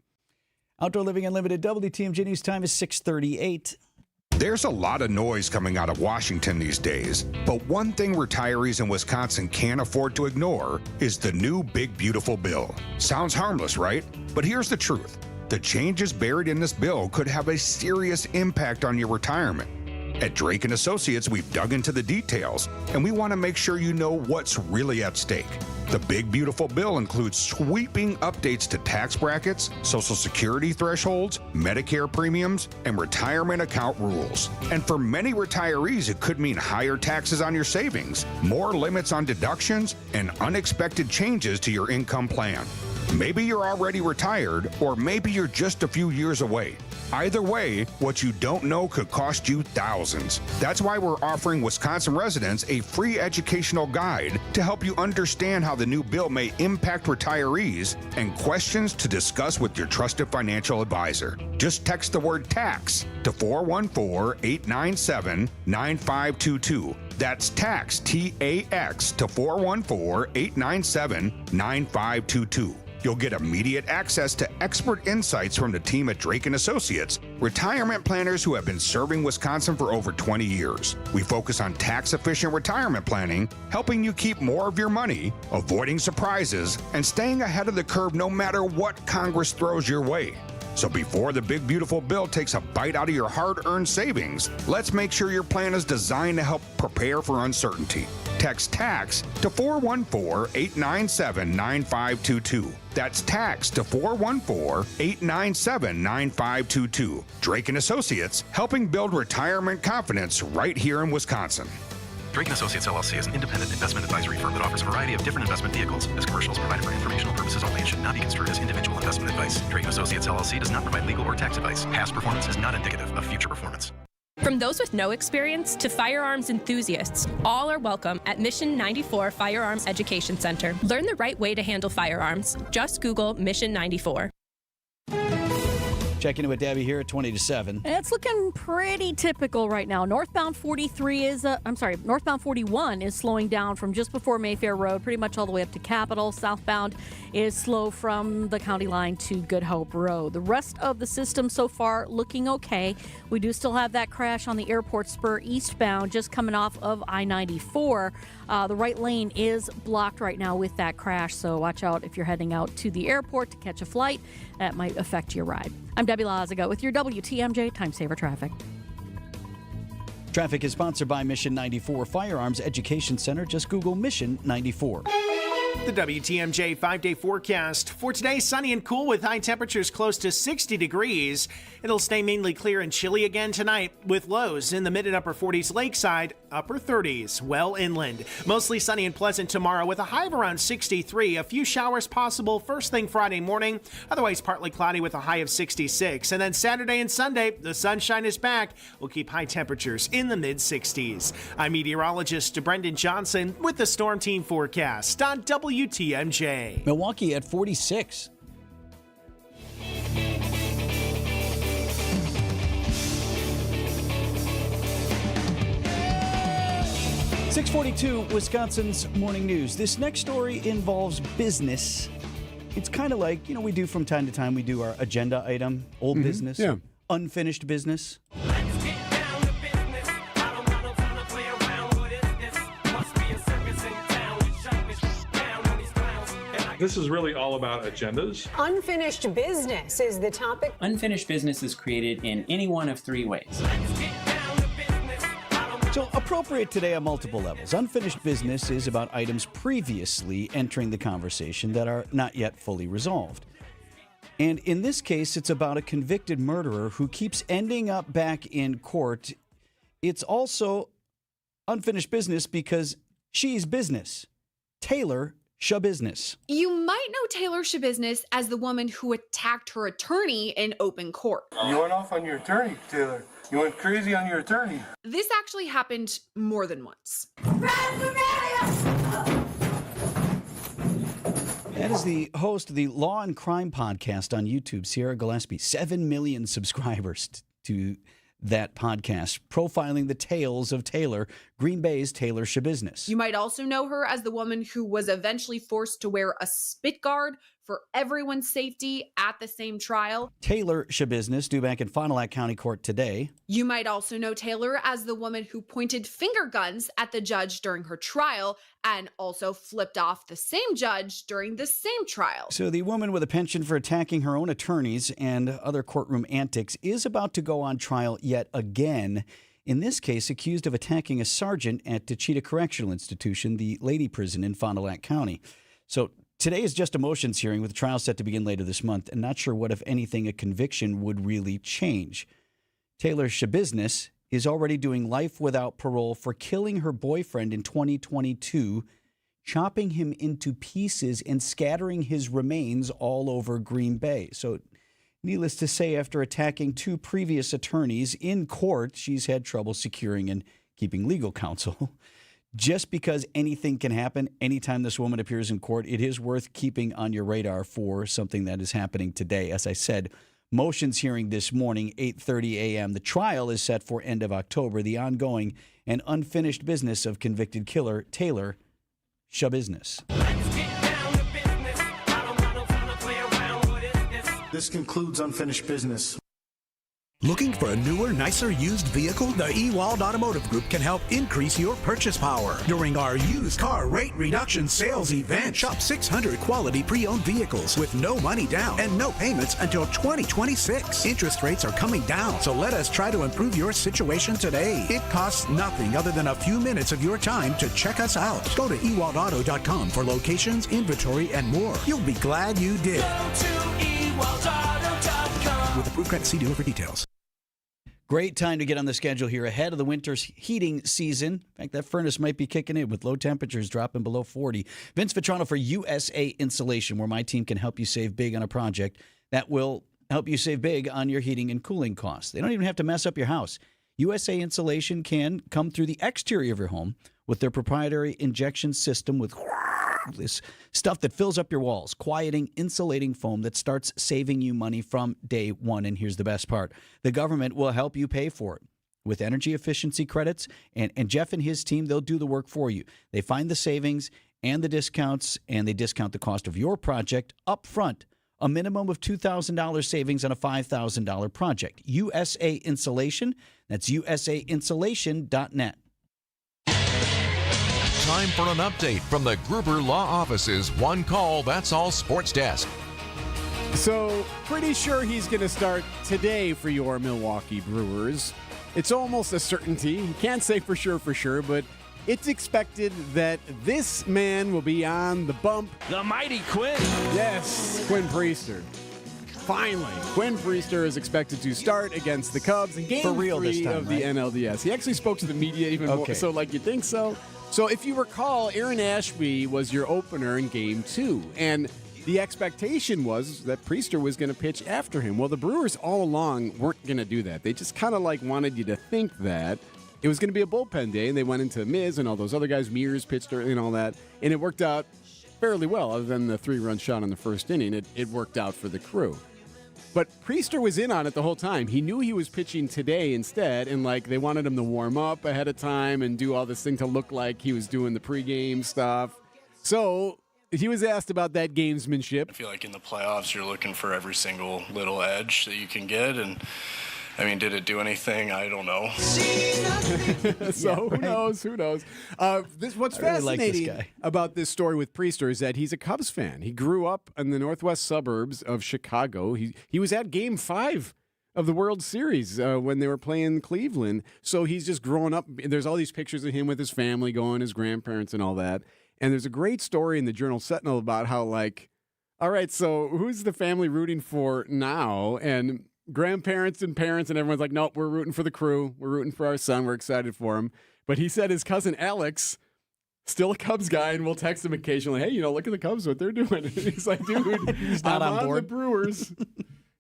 Outdoor Living Unlimited, WTMJ News Time is 6:38. There's a lot of noise coming out of Washington these days, but one thing retirees in Wisconsin can't afford to ignore is the new Big Beautiful Bill. Sounds harmless, right? But here's the truth. The changes buried in this bill could have a serious impact on your retirement. At Drake & Associates, we've dug into the details, and we want to make sure you know what's really at stake. The Big Beautiful Bill includes sweeping updates to tax brackets, Social Security thresholds, Medicare premiums, and retirement account rules. And for many retirees, it could mean higher taxes on your savings, more limits on deductions, and unexpected changes to your income plan. Maybe you're already retired, or maybe you're just a few years away. Either way, what you don't know could cost you thousands. That's why we're offering Wisconsin residents a free educational guide to help you understand how the new bill may impact retirees and questions to discuss with your trusted financial advisor. Just text the word tax to 414-897-9522. That's tax, T-A-X, to 414-897-9522. You'll get immediate access to expert insights from the team at Drake & Associates, retirement planners who have been serving Wisconsin for over 20 years. We focus on tax-efficient retirement planning, helping you keep more of your money, avoiding surprises, and staying ahead of the curve no matter what Congress throws your way. So before the Big Beautiful Bill takes a bite out of your hard-earned savings, let's make sure your plan is designed to help prepare for uncertainty. Text TAX to 414-897-9522. That's TAX to 414-897-9522. Drake & Associates, helping build retirement confidence right here in Wisconsin. Drake & Associates LLC is an independent investment advisory firm that offers a variety of different investment vehicles. This commercial is provided for informational purposes only and should not be construed as individual investment advice. Drake & Associates LLC does not provide legal or tax advice. Past performance is not indicative of future performance. From those with no experience to firearms enthusiasts, all are welcome at Mission 94 Firearms Education Center. Learn the right way to handle firearms. Just Google Mission 94. Checking in with Debbie here at 20 to 7. It's looking pretty typical right now. Northbound 41 is slowing down from just before Mayfair Road, pretty much all the way up to Capitol. Southbound is slow from the county line to Good Hope Road. The rest of the system so far looking okay. We do still have that crash on the airport spur eastbound, just coming off of I-94. The right lane is blocked right now with that crash, so watch out if you're heading out to the airport to catch a flight. That might affect your ride. I'm Debbie Lazago with your WTMJ Time Saver Traffic. Traffic is sponsored by Mission 94 Firearms Education Center. Just Google Mission 94. The WTMJ 5-day forecast. For today, sunny and cool with high temperatures close to 60 degrees. It'll stay mainly clear and chilly again tonight with lows in the mid and upper 40s lakeside, upper 30s well inland. Mostly sunny and pleasant tomorrow with a high of around 63. A few showers possible first thing Friday morning. Otherwise partly cloudy with a high of 66. And then Saturday and Sunday, the sunshine is back. We'll keep high temperatures in the mid 60s. I'm meteorologist Brendan Johnson with the Storm Team forecast on WTMJ. Milwaukee at 46. .642 Wisconsin's Morning News. This next story involves business. It's kind of like, we do from time to time, we do our agenda item, old business, unfinished business. This is really all about agendas. Unfinished business is the topic. Unfinished business is created in any one of three ways. So appropriate today on multiple levels. Unfinished business is about items previously entering the conversation that are not yet fully resolved. And in this case, it's about a convicted murderer who keeps ending up back in court. It's also unfinished business because she's business. Taylor Shabusiness. You might know Taylor Shabusiness as the woman who attacked her attorney in open court. You went off on your attorney, Taylor. You went crazy on your attorney. This actually happened more than once. That is the host of the Law and Crime podcast on YouTube, Sierra Gillespie. 7 million subscribers to that podcast, profiling the tales of Taylor Green Bay's Taylor Schabusiness. You might also know her as the woman who was eventually forced to wear a spit guard for everyone's safety at the same trial. Taylor Schabusiness due back in Fond du Lac County Court today. You might also know Taylor as the woman who pointed finger guns at the judge during her trial and also flipped off the same judge during the same trial. So the woman with a penchant for attacking her own attorneys and other courtroom antics is about to go on trial yet again. In this case, accused of attacking a sergeant at Techeetah Correctional Institution, the lady prison in Fond du Lac County. So today is just a motions hearing with the trial set to begin later this month, and not sure what, if anything, a conviction would really change. Taylor Schabusiness is already doing life without parole for killing her boyfriend in 2022, chopping him into pieces and scattering his remains all over Green Bay. So needless to say, after attacking 2 previous attorneys in court, she's had trouble securing and keeping legal counsel. Just because anything can happen anytime this woman appears in court, it is worth keeping on your radar for something that is happening today. As I said, motions hearing this morning, 8:30 a.m. The trial is set for end of October. The ongoing and unfinished business of convicted killer Taylor Schabusiness. This concludes unfinished business. Looking for a newer, nicer used vehicle? The Ewald Automotive Group can help increase your purchase power. During our used car rate reduction sales event, shop 600 quality pre-owned vehicles with no money down and no payments until 2026. Interest rates are coming down, so let us try to improve your situation today. It costs nothing other than a few minutes of your time to check us out. Go to ewaldauto.com for locations, inventory, and more. You'll be glad you did. Go to ewaldauto.com. With approved credit, see dealer for details. Great time to get on the schedule here ahead of the winter's heating season. In fact, that furnace might be kicking in with low temperatures dropping below 40. Vince Vitrano for USA Insulation, where my team can help you save big on a project that will help you save big on your heating and cooling costs. They don't even have to mess up your house. USA Insulation can come through the exterior of your home with their proprietary injection system with this stuff that fills up your walls, quieting, insulating foam that starts saving you money from day one. And here's the best part. The government will help you pay for it with energy efficiency credits. And Jeff and his team, they'll do the work for you. They find the savings and the discounts, and they discount the cost of your project up front. A minimum of $2,000 savings on a $5,000 project. USA Insulation. That's usainsulation.net. Time for an update from the Gruber Law Office's One Call, That's All Sports Desk. So, pretty sure he's going to start today for your Milwaukee Brewers. It's almost a certainty. You can't say for sure, but it's expected that this man will be on the bump. The mighty Quinn. Yes, Quinn Priester. Finally, Quinn Priester is expected to start against the Cubs in Game 3 of the NLDS. He actually spoke to the media even more, so like you think so. So if you recall, Aaron Ashby was your opener in Game 2, and the expectation was that Priester was going to pitch after him. Well, the Brewers all along weren't going to do that. They just kind of like wanted you to think that it was going to be a bullpen day, and they went into Miz and all those other guys. Mears pitched early and all that, and it worked out fairly well. Other than the 3-run shot in the first inning, it worked out for the Crew. But Priester was in on it the whole time. He knew he was pitching today instead, and like they wanted him to warm up ahead of time and do all this thing to look like he was doing the pregame stuff. So he was asked about that gamesmanship. I feel like in the playoffs, you're looking for every single little edge that you can get, and I mean, did it do anything? I don't know. So who knows? Who knows? What's fascinating about this story with Priester is that he's a Cubs fan. He grew up in the northwest suburbs of Chicago. He was at Game 5 of the World Series when they were playing Cleveland. So he's just growing up. There's all these pictures of him with his family going, his grandparents and all that. And there's a great story in the Journal Sentinel about how, like, all right, so who's the family rooting for now? And grandparents and parents and everyone's like, nope, we're rooting for the Crew. We're rooting for our son. We're excited for him. But he said his cousin Alex, still a Cubs guy, and we'll text him occasionally, hey, look at the Cubs, what they're doing. And he's like, dude, he's not I'm on board. The Brewers.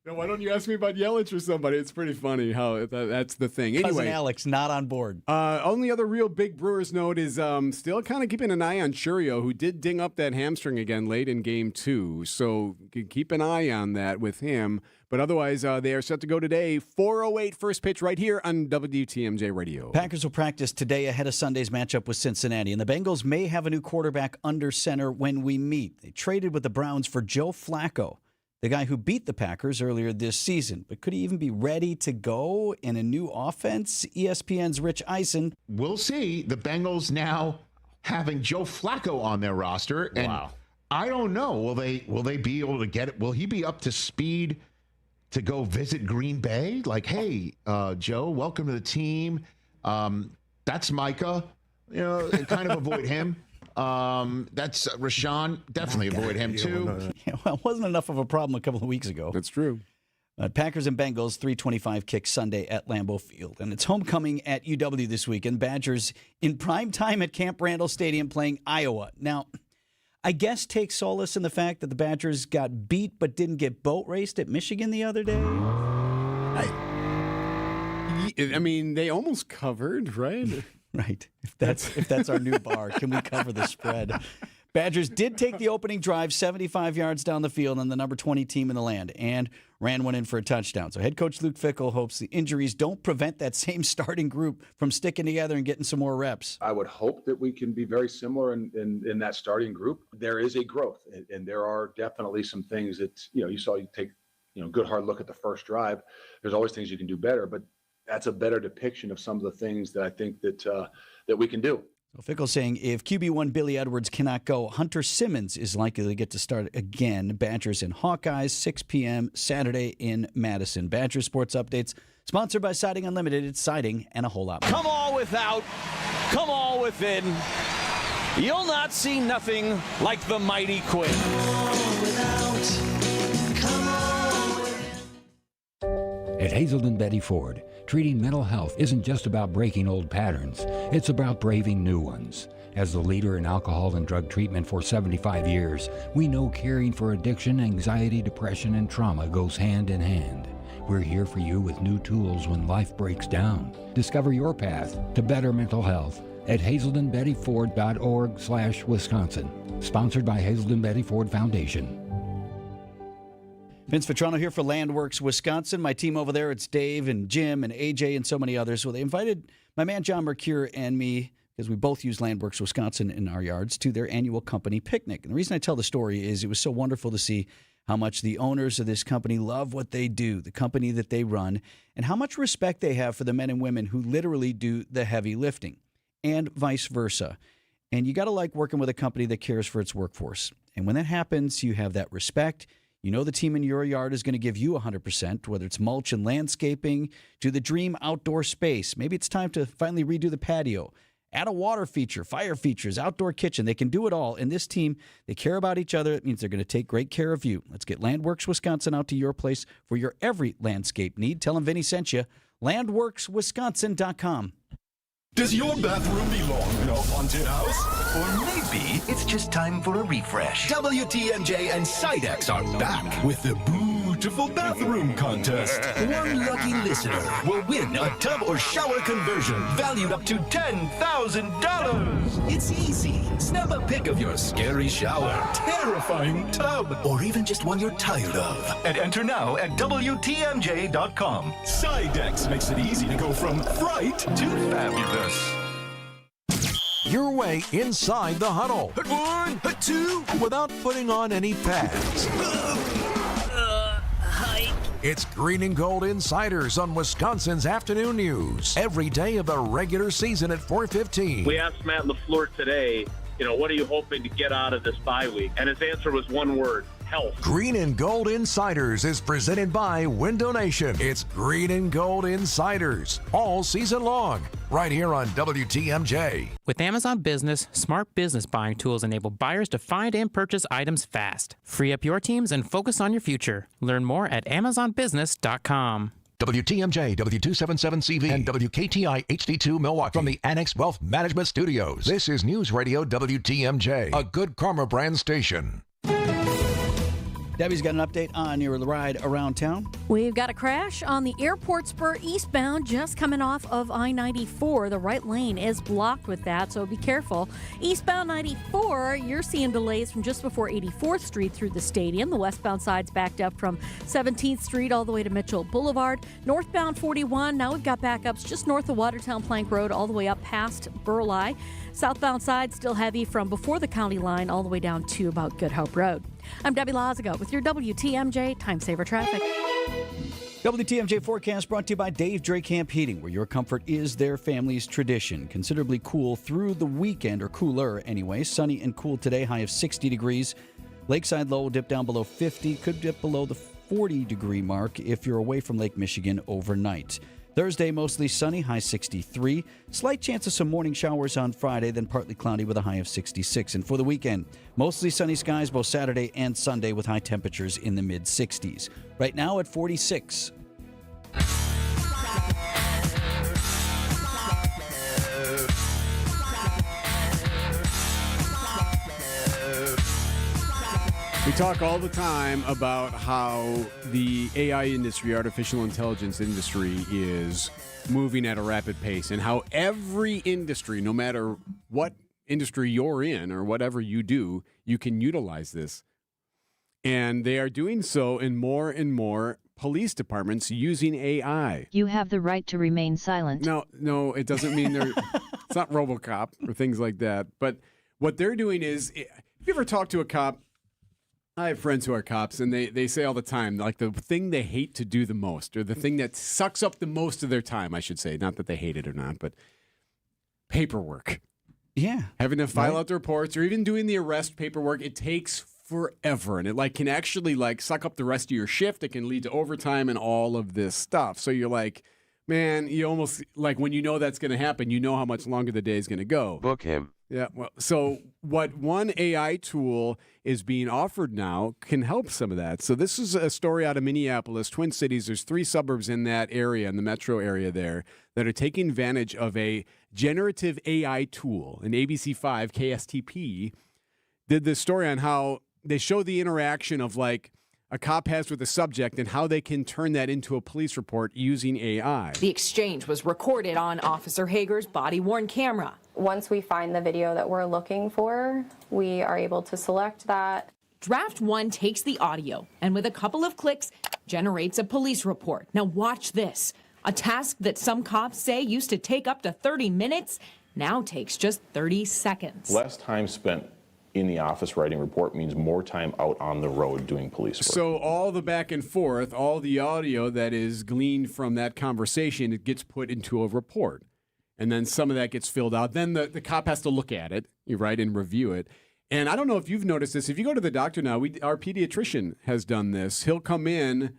No, why don't you ask me about Yelich or somebody? It's pretty funny how that's the thing. Cousin Anyway, Alex not on board. Only other real big Brewers note is still kind of keeping an eye on Churio, who did ding up that hamstring again late in Game 2. So keep an eye on that with him. But otherwise, they are set to go today. 4:08 first pitch right here on WTMJ Radio. Packers will practice today ahead of Sunday's matchup with Cincinnati, and the Bengals may have a new quarterback under center when we meet. They traded with the Browns for Joe Flacco, the guy who beat the Packers earlier this season. But could he even be ready to go in a new offense? ESPN's Rich Eisen. We'll see. The Bengals now having Joe Flacco on their roster. And Wow. I don't know. Will they be able to get it? Will he be up to speed to go visit Green Bay? Like, hey, Joe, welcome to the team. That's Micah. Kind of avoid him. That's Rashawn. Definitely avoid him too. Yeah, well, it wasn't enough of a problem a couple of weeks ago. That's true. Packers and Bengals, 3:25 kick Sunday at Lambeau Field. And it's homecoming at UW this weekend. Badgers in prime time at Camp Randall Stadium playing Iowa. Now, I guess take solace in the fact that the Badgers got beat but didn't get boat raced at Michigan the other day. I mean, they almost covered, right? Right. If that's our new bar, can we cover the spread? Badgers did take the opening drive 75 yards down the field on the number 20 team in the land and ran one in for a touchdown. So head coach Luke Fickell hopes the injuries don't prevent that same starting group from sticking together and getting some more reps. I would hope that we can be very similar in that starting group. There is a growth, and there are definitely some things that, you saw you take, good hard look at the first drive. There's always things you can do better, but that's a better depiction of some of the things that I think that we can do. So Fickell saying if QB1 Billy Edwards cannot go, Hunter Simmons is likely to get to start again. Badgers and Hawkeyes, 6 p.m. Saturday in Madison. Badger Sports Updates, sponsored by Siding Unlimited. It's siding and a whole lot more. Come all without, come all within. You'll not see nothing like the mighty Quinn. At Hazelden Betty Ford, treating mental health isn't just about breaking old patterns, it's about braving new ones. As the leader in alcohol and drug treatment for 75 years, we know caring for addiction, anxiety, depression, and trauma goes hand in hand. We're here for you with new tools when life breaks down. Discover your path to better mental health at hazeldenbettyford.org/Wisconsin. Sponsored by Hazelden Betty Ford Foundation. Vince Vitrano here for Landworks Wisconsin. My team over there, it's Dave and Jim and AJ and so many others. Well, they invited my man John Mercure and me, because we both use Landworks Wisconsin in our yards, to their annual company picnic. And the reason I tell the story is it was so wonderful to see how much the owners of this company love what they do, the company that they run, and how much respect they have for the men and women who literally do the heavy lifting, and vice versa. And you got to like working with a company that cares for its workforce. And when that happens, you have that respect. You know the team in your yard is going to give you 100%, whether it's mulch and landscaping to the dream outdoor space. Maybe it's time to finally redo the patio, add a water feature, fire features, outdoor kitchen. They can do it all. And this team, they care about each other. It means they're going to take great care of you. Let's get Landworks Wisconsin out to your place for your every landscape need. Tell them Vinny sent you. LandworksWisconsin.com. Does your bathroom belong in a haunted house? Or maybe it's just time for a refresh. WTMJ and Sidex are back with the Beautiful Bathroom Contest. One lucky listener will win a tub or shower conversion valued up to $10,000. It's easy. Snap a pic of your scary shower, terrifying tub, or even just one you're tired of. And enter now at WTMJ.com. Sidex makes it easy to go from fright to fabulous. Your way inside the huddle. Hut one, hut two, without putting on any pads. It's Green and Gold Insiders on Wisconsin's Afternoon News. Every day of the regular season at 4:15. We asked Matt LaFleur today, what are you hoping to get out of this bye week? And his answer was one word: health. Green and Gold Insiders is presented by Window Nation. It's Green and Gold Insiders all season long, right here on WTMJ. With Amazon Business, smart business buying tools enable buyers to find and purchase items fast. Free up your teams and focus on your future. Learn more at AmazonBusiness.com. WTMJ, W277CV, and WKTI HD2 Milwaukee from the Annex Wealth Management Studios. This is News Radio WTMJ, a Good Karma brand station. Debbie's got an update on your ride around town. We've got a crash on the airport spur eastbound just coming off of I-94. The right lane is blocked with that, so be careful. Eastbound 94, you're seeing delays from just before 84th Street through the stadium. The westbound side's backed up from 17th Street all the way to Mitchell Boulevard. Northbound 41, now we've got backups just north of Watertown Plank Road all the way up past Burleigh. Southbound side still heavy from before the county line all the way down to about Good Hope Road. I'm Debbie Lazago with your WTMJ Time Saver Traffic. WTMJ forecast brought to you by Dave Drake Camp Heating, where your comfort is their family's tradition. Considerably cool through the weekend, or cooler anyway. Sunny and cool today, high of 60 degrees. Lakeside low will dip down below 50, could dip below the 40-degree mark if you're away from Lake Michigan overnight. Thursday, mostly sunny, high 63. Slight chance of some morning showers on Friday, then partly cloudy with a high of 66. And for the weekend, mostly sunny skies both Saturday and Sunday with high temperatures in the mid-60s. Right now at 46. We talk all the time about how the AI industry, artificial intelligence industry, is moving at a rapid pace, and how every industry, no matter what industry you're in or whatever you do, you can utilize this. And they are doing so in more and more police departments using AI. You have the right to remain silent. No, it doesn't mean they're it's not RoboCop or things like that. But what they're doing is, if you ever talk to a cop, I have friends who are cops, and they say all the time, like, the thing they hate to do the most, or the thing that sucks up the most of their time, I should say, not that they hate it or not, but paperwork. Yeah. Having to file out the reports, or even doing the arrest paperwork, it takes forever, and it can actually suck up the rest of your shift. It can lead to overtime and all of this stuff. So you're like, man, you almost, when you know that's going to happen, you know how much longer the day is going to go. Book him. Yeah, well, so what one AI tool is being offered now can help some of that. So this is a story out of Minneapolis, Twin Cities. There's 3 suburbs in that area, in the metro area there, that are taking advantage of a generative AI tool. And ABC5, KSTP, did this story on how they show the interaction of a cop has with a subject and how they can turn that into a police report using AI. The exchange was recorded on Officer Hager's body-worn camera. Once we find the video that we're looking for, we are able to select that. Draft 1 takes the audio and with a couple of clicks generates a police report. Now watch this. A task that some cops say used to take up to 30 minutes now takes just 30 seconds. Less time spent in the office writing report means more time out on the road doing police work. So all the back and forth, all the audio that is gleaned from that conversation, it gets put into a report. And then some of that gets filled out. Then the cop has to look at it, right, and review it. And I don't know if you've noticed this. If you go to the doctor now, our pediatrician has done this. He'll come in,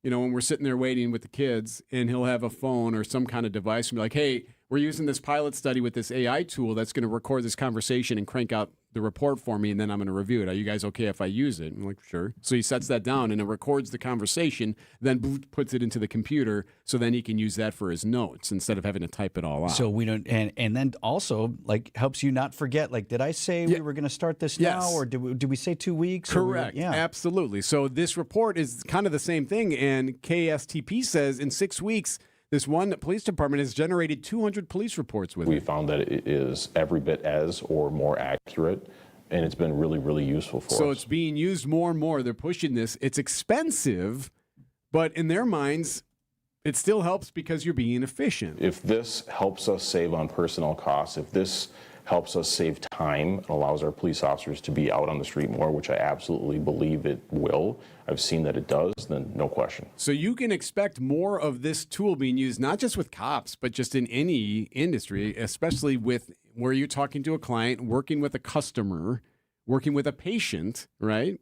when we're sitting there waiting with the kids, and he'll have a phone or some kind of device and be like, hey, we're using this pilot study with this AI tool that's going to record this conversation and crank out the report for me, and then I'm going to review it. Are you guys okay if I use it? I'm like, sure. So he sets that down, and it records the conversation, then puts it into the computer, so then he can use that for his notes instead of having to type it all out. So we don't, and then also helps you not forget. Did I say we were going to start this now, or did we say 2 weeks? Correct. Yeah, absolutely. So this report is kind of the same thing, and KSTP says in 6 weeks, this one police department has generated 200 police reports with it. We found that it is every bit as or more accurate, and it's been really, really useful for us. So it's being used more and more. They're pushing this. It's expensive, but in their minds, it still helps because you're being efficient. If this helps us save on personnel costs, if this helps us save time and allows our police officers to be out on the street more, which I absolutely believe it will. I've seen that it does, then no question. So you can expect more of this tool being used, not just with cops, but just in any industry, especially with where you're talking to a client, working with a customer, working with a patient, right?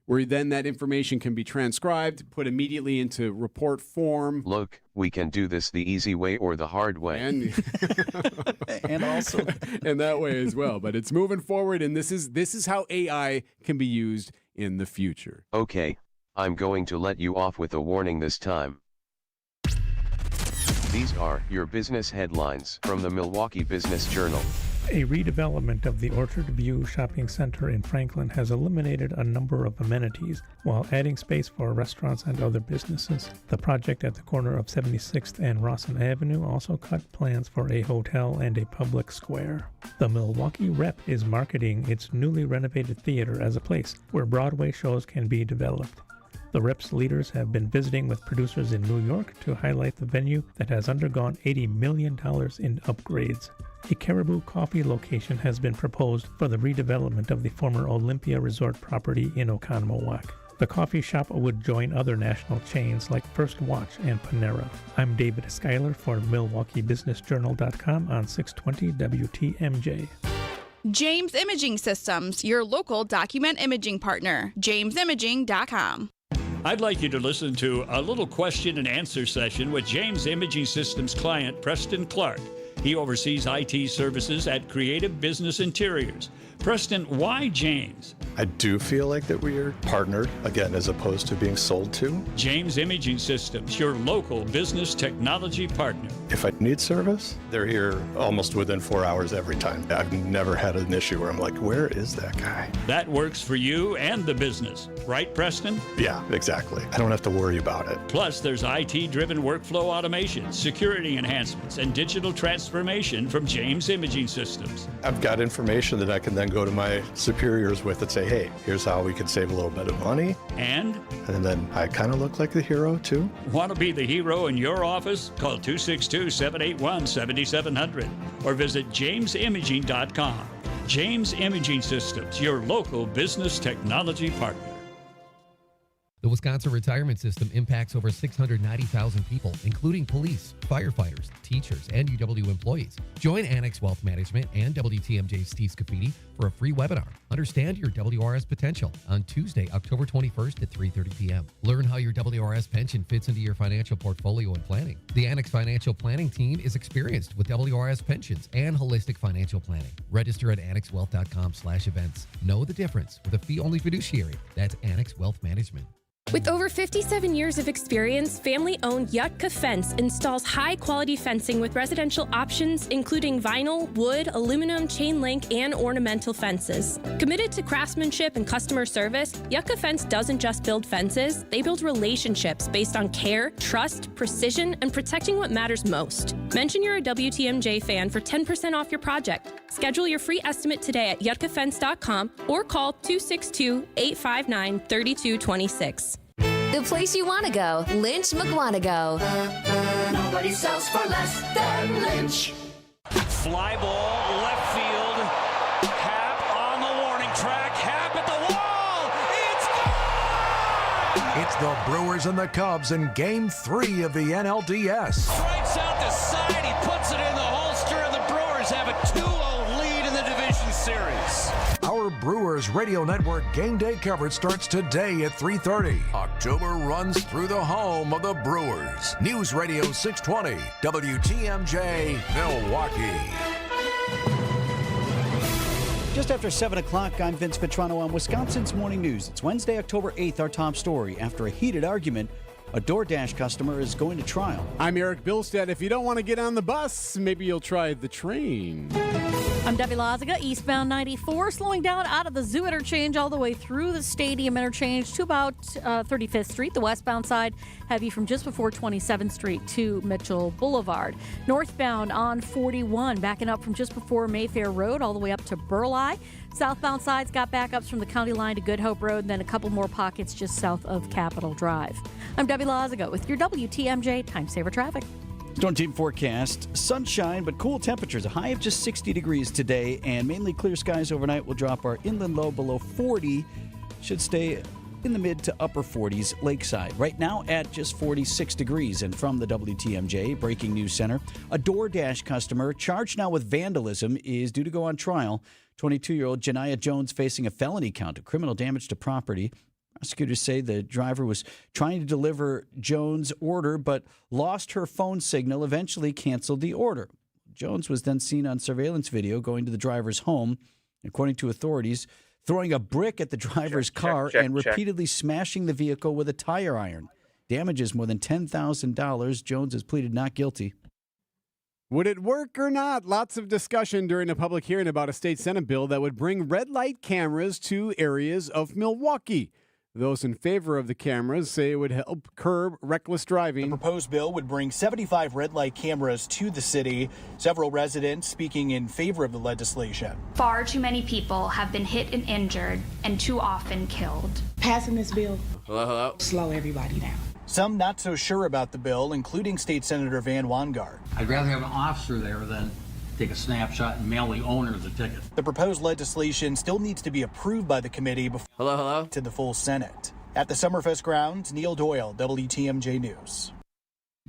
Where then that information can be transcribed, put immediately into report form. Look, we can do this the easy way or the hard way. And also and that way as well. But it's moving forward, and this is how AI can be used in the future. Okay, I'm going to let you off with a warning this time. These are your business headlines from the Milwaukee Business Journal. A redevelopment of the Orchard View Shopping Center in Franklin has eliminated a number of amenities while adding space for restaurants and other businesses. The project at the corner of 76th and Rawson Avenue also cut plans for a hotel and a public square. The Milwaukee Rep is marketing its newly renovated theater as a place where Broadway shows can be developed. The Rep's leaders have been visiting with producers in New York to highlight the venue that has undergone $80 million in upgrades. A Caribou Coffee location has been proposed for the redevelopment of the former Olympia Resort property in Oconomowoc. The coffee shop would join other national chains like First Watch and Panera. I'm David Schuyler for MilwaukeeBusinessJournal.com on 620 WTMJ. James Imaging Systems, your local document imaging partner. JamesImaging.com. I'd like you to listen to a little question and answer session with James Imaging Systems client Preston Clark. He oversees IT services at Creative Business Interiors. Preston, why James? I do feel like that we are partnered, again, as opposed to being sold to. James Imaging Systems, your local business technology partner. If I need service, they're here almost within 4 hours every time. I've never had an issue where I'm like, where is that guy? That works for you and the business, right, Preston? Yeah, exactly. I don't have to worry about it. Plus, there's IT-driven workflow automation, security enhancements, and digital transformation from James Imaging Systems. I've got information that I can then go to my superiors with and say, hey, here's how we can save a little bit of money. And then I kind of look like the hero, too. Want to be the hero in your office? Call 262-781-7700 or visit jamesimaging.com. James Imaging Systems, your local business technology partner. The Wisconsin retirement system impacts over 690,000 people, including police, firefighters, teachers, and UW employees. Join Annex Wealth Management and WTMJ's Steve Scafidi for a free webinar. Understand your WRS potential on Tuesday, October 21st at 3:30 p.m. Learn how your WRS pension fits into your financial portfolio and planning. The Annex Financial Planning team is experienced with WRS pensions and holistic financial planning. Register at annexwealth.com/events. Know the difference with a fee-only fiduciary. That's Annex Wealth Management. With over 57 years of experience, family-owned Yutka Fence installs high-quality fencing with residential options, including vinyl, wood, aluminum, chain link, and ornamental fences. Committed to craftsmanship and customer service, Yutka Fence doesn't just build fences, they build relationships based on care, trust, precision, and protecting what matters most. Mention you're a WTMJ fan for 10% off your project. Schedule your free estimate today at yutkafence.com or call 262-859-3226. The place you want to go, Lynch McWanago. Nobody sells for less than Lynch. Fly ball, left field. Hap on the warning track. Hap at the wall. It's gone! It's the Brewers and the Cubs in Game 3 of the NLDS. Strikes out the side. He puts it in the holster, and the Brewers have a 2-0 lead in the division series. Our Brewers Radio Network game day coverage starts today at 3:30. October runs through the home of the Brewers. News Radio 620, WTMJ, Milwaukee. Just after 7 o'clock, I'm Vince Vitrano on Wisconsin's Morning News. It's Wednesday, October 8th, our top story. After a heated argument, a DoorDash customer is going to trial. I'm Erik Bilstad. If you don't want to get on the bus, maybe you'll try the train. I'm Debbie Lazaga, eastbound 94, slowing down out of the Zoo interchange all the way through the Stadium interchange to about 35th Street. The westbound side, heavy from just before 27th Street to Mitchell Boulevard. Northbound on 41, backing up from just before Mayfair Road all the way up to Burleigh. Southbound sides got backups from the county line to Good Hope Road, and then a couple more pockets just south of Capitol Drive. I'm Debbie Lazaga with your WTMJ Time Saver Traffic. Storm team forecast, sunshine but cool temperatures, a high of just 60 degrees today, and mainly clear skies overnight will drop our inland low below 40. Should stay in the mid to upper 40s lakeside. Right now at just 46 degrees. And from the WTMJ Breaking News Center, a DoorDash customer charged now with vandalism is due to go on trial. 22-year-old Janiyah Jones facing a felony count of criminal damage to property. Prosecutors say the driver was trying to deliver Jones' order but lost her phone signal, eventually canceled the order. Jones was then seen on surveillance video going to the driver's home, according to authorities, throwing a brick at the driver's car and repeatedly smashing the vehicle with a tire iron. Damages more than $10,000. Jones has pleaded not guilty. Would it work or not? Lots of discussion during a public hearing about a state Senate bill that would bring red light cameras to areas of Milwaukee. Those in favor of the cameras say it would help curb reckless driving. The proposed bill would bring 75 red light cameras to the city. Several residents speaking in favor of the legislation. Far too many people have been hit and injured and too often killed. Passing this bill Hello. slow everybody down. Some not so sure about the bill, including State Senator Van Wanggaard. I'd rather have an officer there than take a snapshot and mail the owner the ticket. The proposed legislation still needs to be approved by the committee before to the full Senate. At the Summerfest grounds, Neil Doyle, WTMJ News.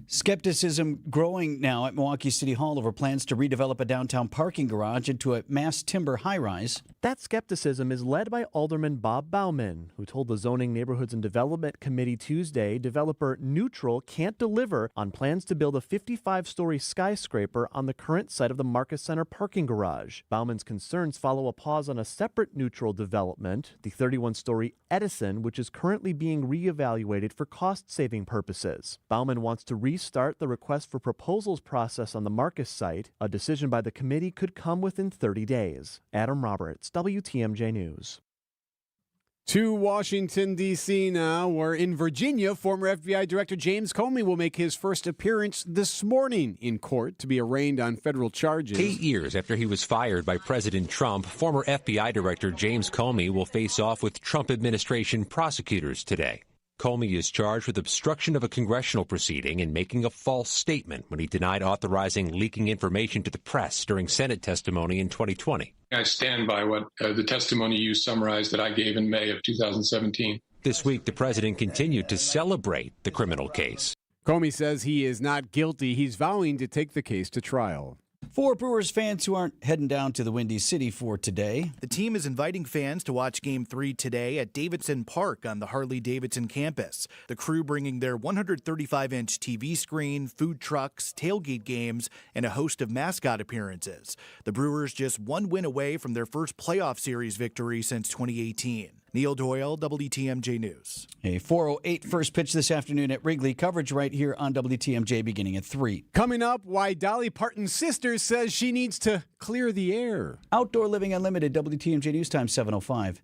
Skepticism growing now at Milwaukee City Hall over plans to redevelop a downtown parking garage into a mass timber high-rise. That skepticism is led by Alderman Bob Bauman, who told the Zoning, Neighborhoods and Development Committee Tuesday developer Neutral can't deliver on plans to build a 55-story skyscraper on the current site of the Marcus Center parking garage. Bauman's concerns follow a pause on a separate Neutral development, the 31-story Edison, which is currently being reevaluated for cost-saving purposes. Bauman wants to restart the request for proposals process on the Marcus site. A decision by the committee could come within 30 days. Adam Roberts, WTMJ News. To Washington, D.C. now, where in Virginia, former FBI Director James Comey will make his first appearance this morning in court to be arraigned on federal charges. 8 years after he was fired by President Trump, former FBI Director James Comey will face off with Trump administration prosecutors today. Comey is charged with obstruction of a congressional proceeding and making a false statement when he denied authorizing leaking information to the press during Senate testimony in 2020. I stand by what the testimony you summarized that I gave in May of 2017. This week, the president continued to celebrate the criminal case. Comey says he is not guilty. He's vowing to take the case to trial. For Brewers fans who aren't heading down to the Windy City for today, the team is inviting fans to watch Game 3 today at Davidson Park on the Harley-Davidson campus. The crew bringing their 135-inch TV screen, food trucks, tailgate games, and a host of mascot appearances. The Brewers just one win away from their first playoff series victory since 2018. Neil Doyle, WTMJ News. A 4:08 first pitch this afternoon at Wrigley. Coverage right here on WTMJ beginning at 3. Coming up, why Dolly Parton's sister says she needs to clear the air. Outdoor Living Unlimited, WTMJ News Time 7:05.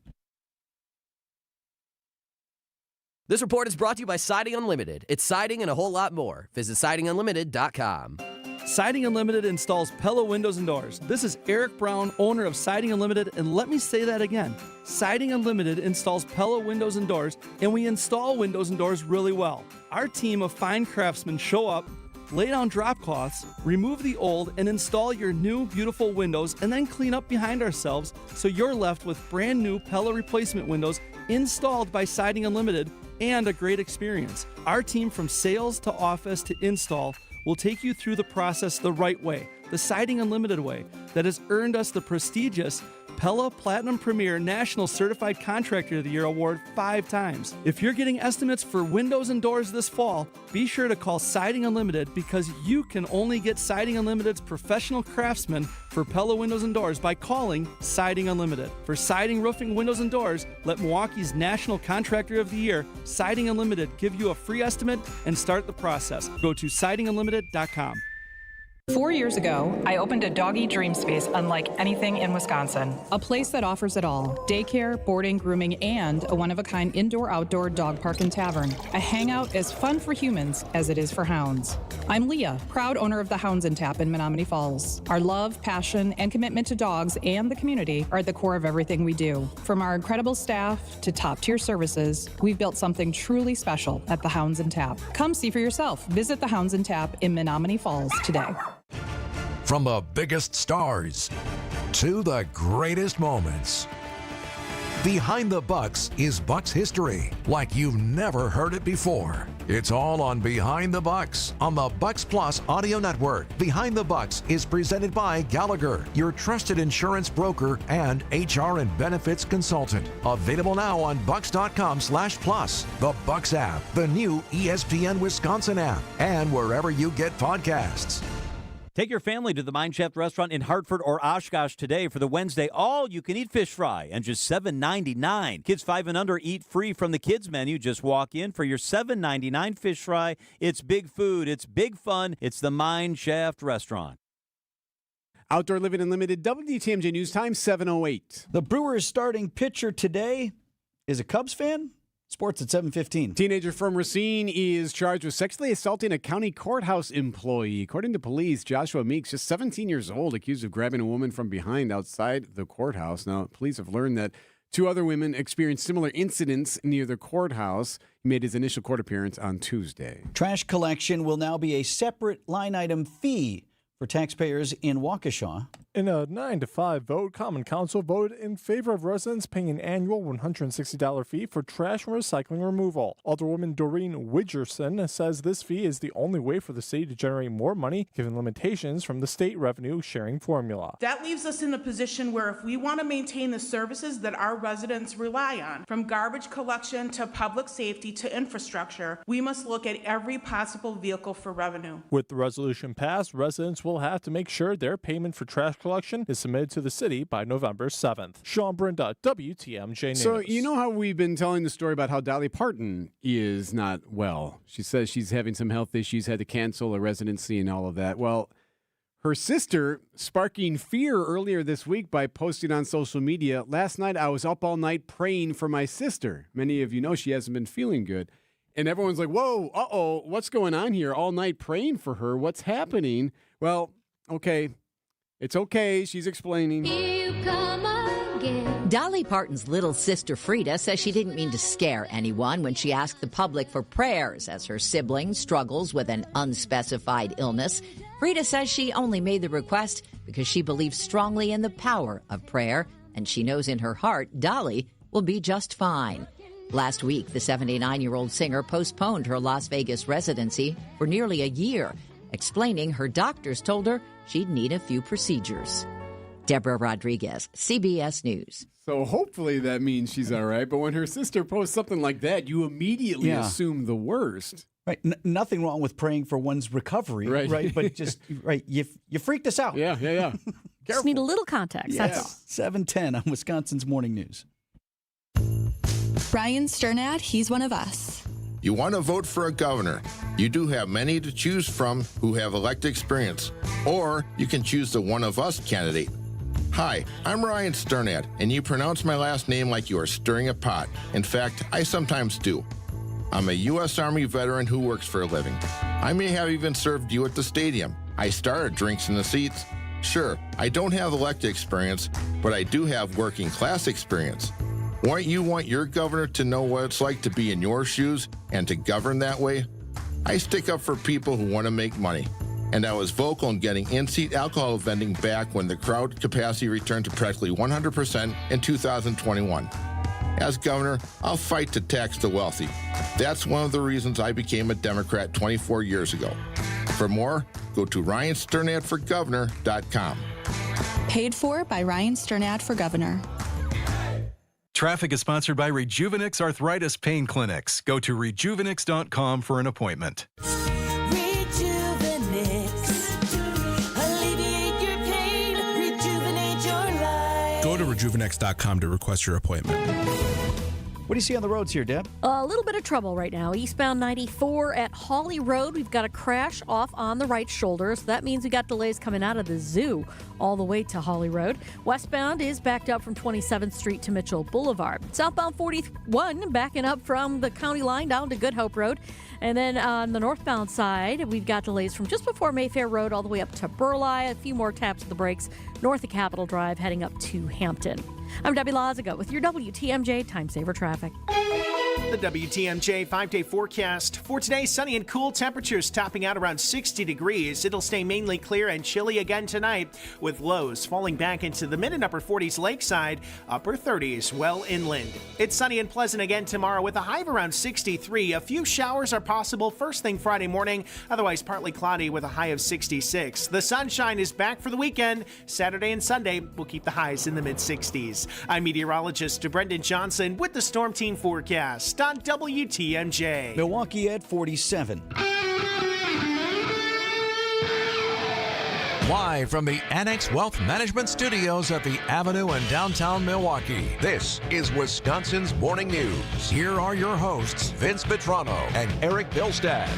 This report is brought to you by Siding Unlimited. It's siding and a whole lot more. Visit sidingunlimited.com. Siding Unlimited installs Pella windows and doors. This is Erik Brown, owner of Siding Unlimited, and let me say that again. Siding Unlimited installs Pella windows and doors, and we install windows and doors really well. Our team of fine craftsmen show up, lay down drop cloths, remove the old, and install your new beautiful windows, and then clean up behind ourselves so you're left with brand new Pella replacement windows installed by Siding Unlimited and a great experience. Our team from sales to office to install will take you through the process the right way, the Siding Unlimited way, that has earned us the prestigious Pella Platinum Premier National Certified Contractor of the Year award 5 times. If you're getting estimates for windows and doors this fall, be sure to call Siding Unlimited because you can only get Siding Unlimited's professional craftsmen for Pella windows and doors by calling Siding Unlimited. For siding, roofing, windows, and doors, let Milwaukee's National Contractor of the Year, Siding Unlimited, give you a free estimate and start the process. Go to sidingunlimited.com. 4 years ago, I opened a doggy dream space unlike anything in Wisconsin. A place that offers it all: daycare, boarding, grooming, and a one-of-a-kind indoor-outdoor dog park and tavern. A hangout as fun for humans as it is for hounds. I'm Leah, proud owner of the Hounds and Tap in Menominee Falls. Our love, passion, and commitment to dogs and the community are at the core of everything we do. From our incredible staff to top-tier services, we've built something truly special at the Hounds and Tap. Come see for yourself. Visit the Hounds and Tap in Menominee Falls today. From the biggest stars to the greatest moments. Behind the Bucks is Bucks history like you've never heard it before. It's all on Behind the Bucks on the Bucks Plus audio network. Behind the Bucks is presented by Gallagher, your trusted insurance broker and HR and benefits consultant. Available now on bucks.com/plus, the Bucks app, the new ESPN Wisconsin app, and wherever you get podcasts. Take your family to the Mine Shaft Restaurant in Hartford or Oshkosh today for the Wednesday all-you-can-eat fish fry and just $7.99. Kids 5 and under eat free from the kids menu. Just walk in for your $7.99 fish fry. It's big food. It's big fun. It's the Mine Shaft Restaurant. Outdoor Living Unlimited, WTMJ News Time, 7:08. The Brewers' starting pitcher today is a Cubs fan. Sports at 7:15. Teenager from Racine is charged with sexually assaulting a county courthouse employee. According to police, Joshua Meeks, just 17 years old, accused of grabbing a woman from behind outside the courthouse. Now, police have learned that 2 other women experienced similar incidents near the courthouse. He made his initial court appearance on Tuesday. Trash collection will now be a separate line item fee for taxpayers in Waukesha. In a 9-5 vote, Common Council voted in favor of residents paying an annual $160 fee for trash and recycling removal. Alderwoman Doreen Widgerson says this fee is the only way for the city to generate more money, given limitations from the state revenue sharing formula. That leaves us in a position where if we want to maintain the services that our residents rely on, from garbage collection to public safety to infrastructure, we must look at every possible vehicle for revenue. With the resolution passed, residents will have to make sure their payment for trash collection is submitted to the city by November 7th. Sean Brinda, WTMJ News. So you know how we've been telling the story about how Dolly Parton is not well. She says she's having some health issues, had to cancel a residency and all of that. Well, her sister sparking fear earlier this week by posting on social media, "Last night I was up all night praying for my sister." Many of you know she hasn't been feeling good. And everyone's like, whoa, uh-oh, what's going on here? All night praying for her. What's happening? Well, okay. It's okay. She's explaining. Dolly Parton's little sister Frida says she didn't mean to scare anyone when she asked the public for prayers as her sibling struggles with an unspecified illness. Frida says she only made the request because she believes strongly in the power of prayer, and she knows in her heart Dolly will be just fine. Last week, the 79-year-old singer postponed her Las Vegas residency for nearly a year, explaining her doctors told her she'd need a few procedures. Deborah Rodriguez, CBS News. So hopefully that means she's all right. But when her sister posts something like that, you immediately assume the worst. Right. Nothing wrong with praying for one's recovery. Right. But just, you freaked us out. Yeah. Just need a little context. Yeah. That's all. 7:10 on Wisconsin's Morning News. Ryan Sternad, he's one of us. You want to vote for a governor. You do have many to choose from who have elected experience. Or you can choose the one of us candidate. Hi, I'm Ryan Sternad, and you pronounce my last name like you are stirring a pot. In fact, I sometimes do. I'm a U.S. Army veteran who works for a living. I may have even served you at the stadium. I started drinks in the seats. Sure, I don't have elected experience, but I do have working class experience. Won't you want your governor to know what it's like to be in your shoes and to govern that way? I stick up for people who want to make money, and I was vocal in getting in-seat alcohol vending back when the crowd capacity returned to practically 100% in 2021. As governor, I'll fight to tax the wealthy. That's one of the reasons I became a Democrat 24 years ago. For more, go to RyanSternadForGovernor.com. Paid for by Ryan Sternad for Governor. Traffic is sponsored by Rejuvenix Arthritis Pain Clinics. Go to rejuvenix.com for an appointment. Go to rejuvenix.com to request your appointment. What do you see on the roads here, Deb? A little bit of trouble right now. Eastbound 94 at Hawley Road. We've got a crash off on the right shoulder. So that means we got delays coming out of the zoo all the way to Hawley Road. Westbound is backed up from 27th Street to Mitchell Boulevard. Southbound 41 backing up from the county line down to Good Hope Road. And then on the northbound side, we've got delays from just before Mayfair Road all the way up to Burleigh. A few more taps of the brakes north of Capitol Drive heading up to Hampton. I'm Debbie Lazago with your WTMJ Time Saver Traffic. The WTMJ 5-day forecast for today, sunny and cool, temperatures topping out around 60 degrees. It'll stay mainly clear and chilly again tonight, with lows falling back into the mid and upper 40s lakeside, upper 30s well inland. It's sunny and pleasant again tomorrow with a high of around 63. A few showers are possible first thing Friday morning, otherwise partly cloudy with a high of 66. The sunshine is back for the weekend. Saturday and Sunday will keep the highs in the mid 60s. I'm meteorologist Brendan Johnson with the Storm Team forecast on WTMJ. Milwaukee at 47. Live from the Annex Wealth Management Studios at the Avenue in downtown Milwaukee, this is Wisconsin's Morning News. Here are your hosts, Vince Vitrano and Erik Bilstad.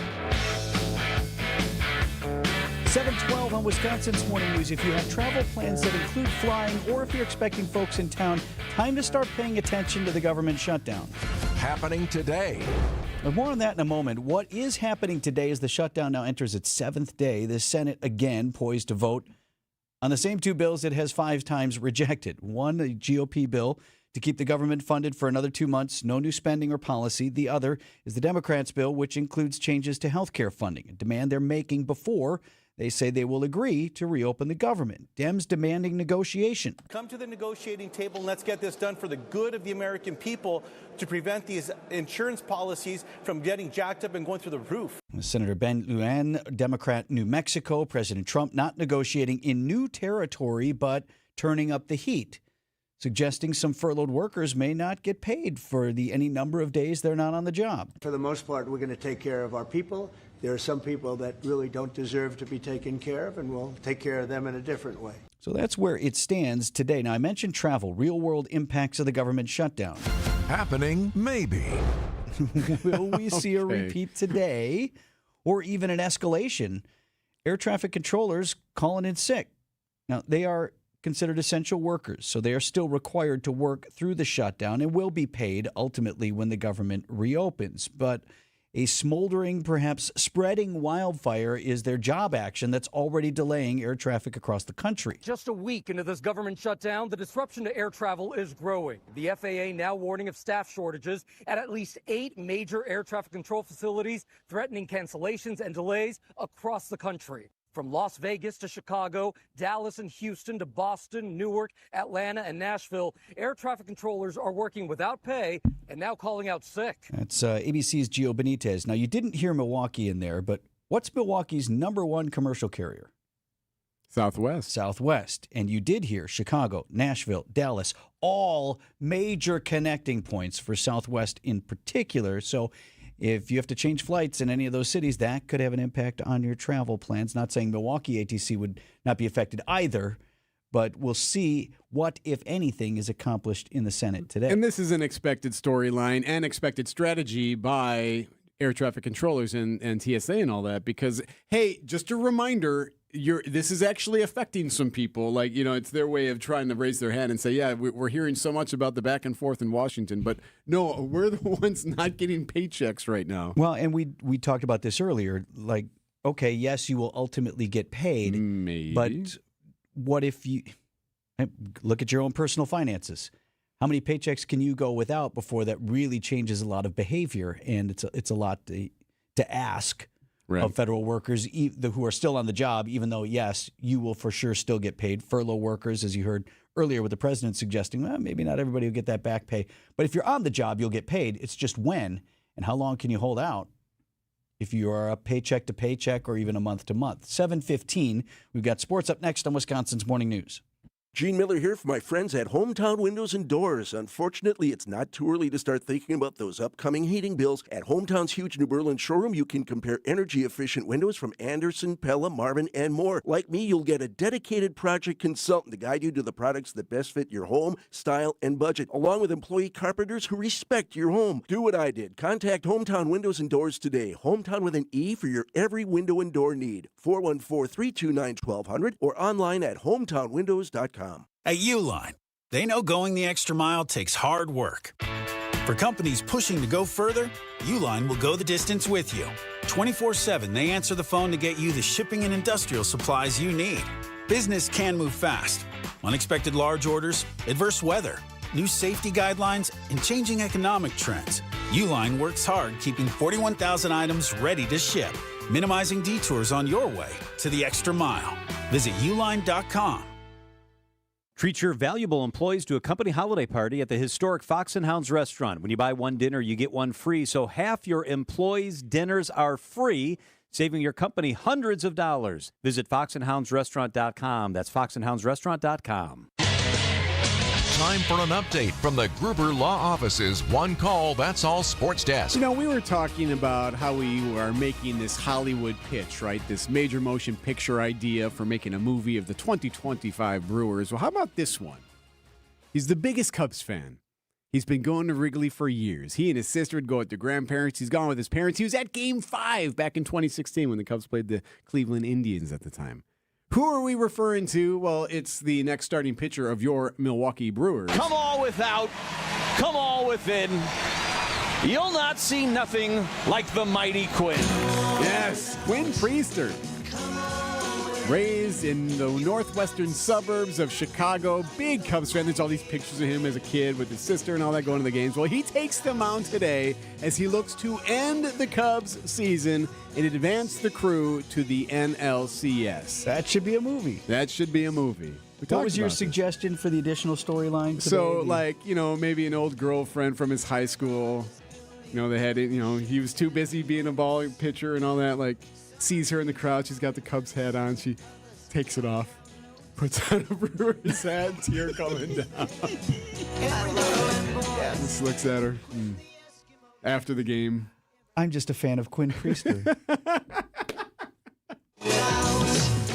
7:12 on Wisconsin's Morning News. If you have travel plans that include flying or if you're expecting folks in town, time to start paying attention to the government shutdown. Happening today. But more on that in a moment. What is happening today as the shutdown now enters its 7th day? The Senate again poised to vote on the same two bills it has 5 times rejected. One, a GOP bill to keep the government funded for another 2 months, no new spending or policy. The other is the Democrats' bill, which includes changes to health care funding, a demand they're making before they say they will agree to reopen the government. Dems demanding negotiation. Come to the negotiating table and let's get this done for the good of the American people to prevent these insurance policies from getting jacked up and going through the roof. Senator Ben Lujan, Democrat, New Mexico. President Trump not negotiating in new territory, but turning up the heat, suggesting some furloughed workers may not get paid for any number of days they're not on the job. For the most part, we're going to take care of our people. There are some people that really don't deserve to be taken care of, and we'll take care of them in a different way. So that's where it stands today. Now, I mentioned travel, real-world impacts of the government shutdown. Happening, maybe. Will we see a repeat today or even an escalation? Air traffic controllers calling in sick. Now, they are considered essential workers, so they are still required to work through the shutdown and will be paid ultimately when the government reopens. But a smoldering, perhaps spreading wildfire is their job action that's already delaying air traffic across the country. Just a week into this government shutdown, the disruption to air travel is growing. The FAA now warning of staff shortages at least 8 major air traffic control facilities, threatening cancellations and delays across the country. From Las Vegas to Chicago, Dallas and Houston to Boston, Newark, Atlanta, and Nashville, air traffic controllers are working without pay and now calling out sick. That's ABC's Gio Benitez. Now, you didn't hear Milwaukee in there, but what's Milwaukee's number one commercial carrier? Southwest. Southwest. And you did hear Chicago, Nashville, Dallas, all major connecting points for Southwest in particular. So if you have to change flights in any of those cities, that could have an impact on your travel plans. Not saying Milwaukee ATC would not be affected either, but we'll see what, if anything, is accomplished in the Senate today. And this is an expected storyline and expected strategy by air traffic controllers and TSA and all that, because, hey, just a reminder, this is actually affecting some people. Like, it's their way of trying to raise their hand and say, yeah, we're hearing so much about the back and forth in Washington, but no, we're the ones not getting paychecks right now. Well, and we talked about this earlier. Like, okay, yes, you will ultimately get paid, maybe, but what if you look at your own personal finances? How many paychecks can you go without before that really changes a lot of behavior? And it's a lot to ask. Right. Of federal workers who are still on the job, even though, yes, you will for sure still get paid. Furlough workers, as you heard earlier with the president suggesting, well, maybe not everybody will get that back pay. But if you're on the job, you'll get paid. It's just when and how long can you hold out if you are a paycheck to paycheck or even a month to month. 7:15, we've got sports up next on Wisconsin's Morning News. Gene Miller here for my friends at Hometown Windows and Doors. Unfortunately, it's not too early to start thinking about those upcoming heating bills. At Hometown's huge New Berlin showroom, you can compare energy-efficient windows from Anderson, Pella, Marvin, and more. Like me, you'll get a dedicated project consultant to guide you to the products that best fit your home, style, and budget, along with employee carpenters who respect your home. Do what I did. Contact Hometown Windows and Doors today. Hometown with an E for your every window and door need. 414-329-1200 or online at hometownwindows.com. At Uline, they know going the extra mile takes hard work. For companies pushing to go further, Uline will go the distance with you. 24/7, they answer the phone to get you the shipping and industrial supplies you need. Business can move fast. Unexpected large orders, adverse weather, new safety guidelines, and changing economic trends. Uline works hard keeping 41,000 items ready to ship, minimizing detours on your way to the extra mile. Visit uline.com. Treat your valuable employees to a company holiday party at the historic Fox & Hounds restaurant. When you buy one dinner, you get one free, so half your employees' dinners are free, saving your company hundreds of dollars. Visit foxandhoundsrestaurant.com. That's foxandhoundsrestaurant.com. Time for an update from the Gruber Law Office's One Call, That's All Sports Desk. We were talking about how we are making this Hollywood pitch, right? This major motion picture idea for making a movie of the 2025 Brewers. Well, how about this one? He's the biggest Cubs fan. He's been going to Wrigley for years. He and his sister would go with their grandparents. He's gone with his parents. He was at Game 5 back in 2016 when the Cubs played the Cleveland Indians at the time. Who are we referring to? Well, it's the next starting pitcher of your Milwaukee Brewers. Come all without, come all within. You'll not see nothing like the mighty Quinn. Yes, Quinn Priester. Raised in the northwestern suburbs of Chicago. Big Cubs fan. There's all these pictures of him as a kid with his sister and all that going to the games. Well, he takes the mound today as he looks to end the Cubs season and advance the crew to the NLCS. That should be a movie. That should be a movie. What was your suggestion for the additional storyline today? So, maybe an old girlfriend from his high school. They had it, he was too busy being a ball pitcher and all that, sees her in the crowd. She's got the Cubs hat on. She takes it off, puts on a Brewers hat, tear coming down. Just looks at her after the game. I'm just a fan of Quinn Priester.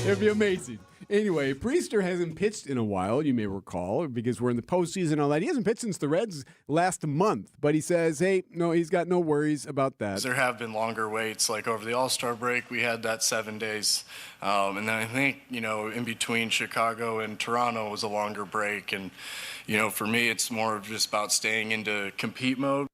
It'd be amazing. Anyway, Priester hasn't pitched in a while, you may recall, because we're in the postseason and all that. He hasn't pitched since the Reds last month, but he says, he's got no worries about that. There have been longer waits, like over the All-Star break, we had that 7 days. And then I think, in between Chicago and Toronto was a longer break. And, for me, it's more of just about staying into compete mode.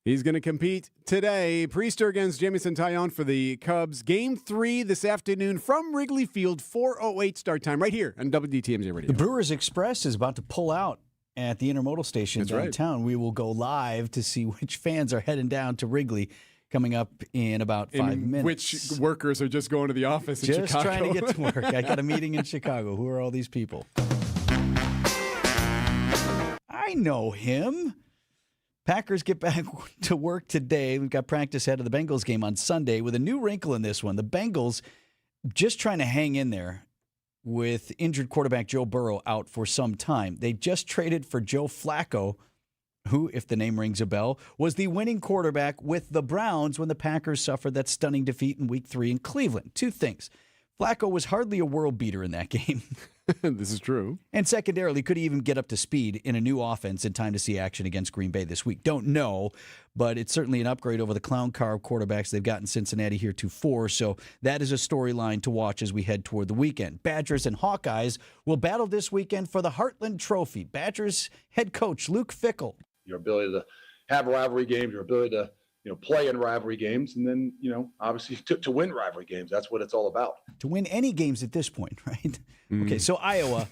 He's going to compete today. Priester against Jamison Taillon for the Cubs. Game 3 this afternoon from Wrigley Field, 4:08 start time, right here on WDTMJ Radio. The Brewers Express is about to pull out at the intermodal station downtown. Right. We will go live to see which fans are heading down to Wrigley coming up in about 5 minutes. Which workers are just going to the office in Chicago. Just trying to get to work. I got a meeting in Chicago. Who are all these people? I know him. Packers get back to work today. We've got practice ahead of the Bengals game on Sunday with a new wrinkle in this one. The Bengals just trying to hang in there with injured quarterback Joe Burrow out for some time. They just traded for Joe Flacco, who, if the name rings a bell, was the winning quarterback with the Browns when the Packers suffered that stunning defeat in Week 3 in Cleveland. Two things. Flacco was hardly a world beater in that game. This is true. And secondarily, could he even get up to speed in a new offense in time to see action against Green Bay this week? Don't know, but it's certainly an upgrade over the clown car of quarterbacks they've got in Cincinnati heretofore. So that is a storyline to watch as we head toward the weekend. Badgers and Hawkeyes will battle this weekend for the Heartland Trophy. Badgers head coach Luke Fickell. Your ability to have rivalry games, your ability to play in rivalry games, and then, obviously to win rivalry games. That's what it's all about. To win any games at this point, right? Okay, so Iowa,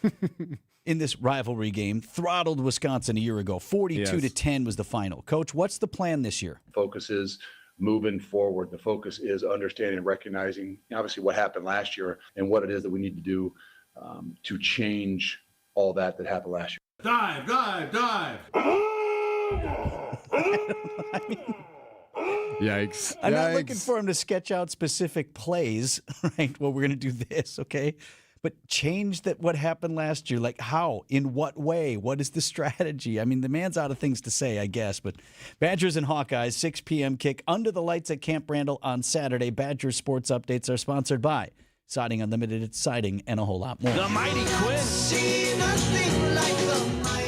in this rivalry game, throttled Wisconsin a year ago. 42-10 was the final. Coach, what's the plan this year? Focus is moving forward. The focus is understanding and recognizing, obviously, what happened last year and what it is that we need to do to change all that happened last year. Dive, dive, dive! Yikes. I'm not looking for him to sketch out specific plays, right? Well, we're going to do this, okay? But change what happened last year. Like how? In what way? What is the strategy? I mean, the man's out of things to say, I guess. But Badgers and Hawkeyes, 6 p.m. kick under the lights at Camp Randall on Saturday. Badgers sports updates are sponsored by Siding Unlimited, Siding, and a whole lot more. The mighty Quinn. See nothing like the mighty.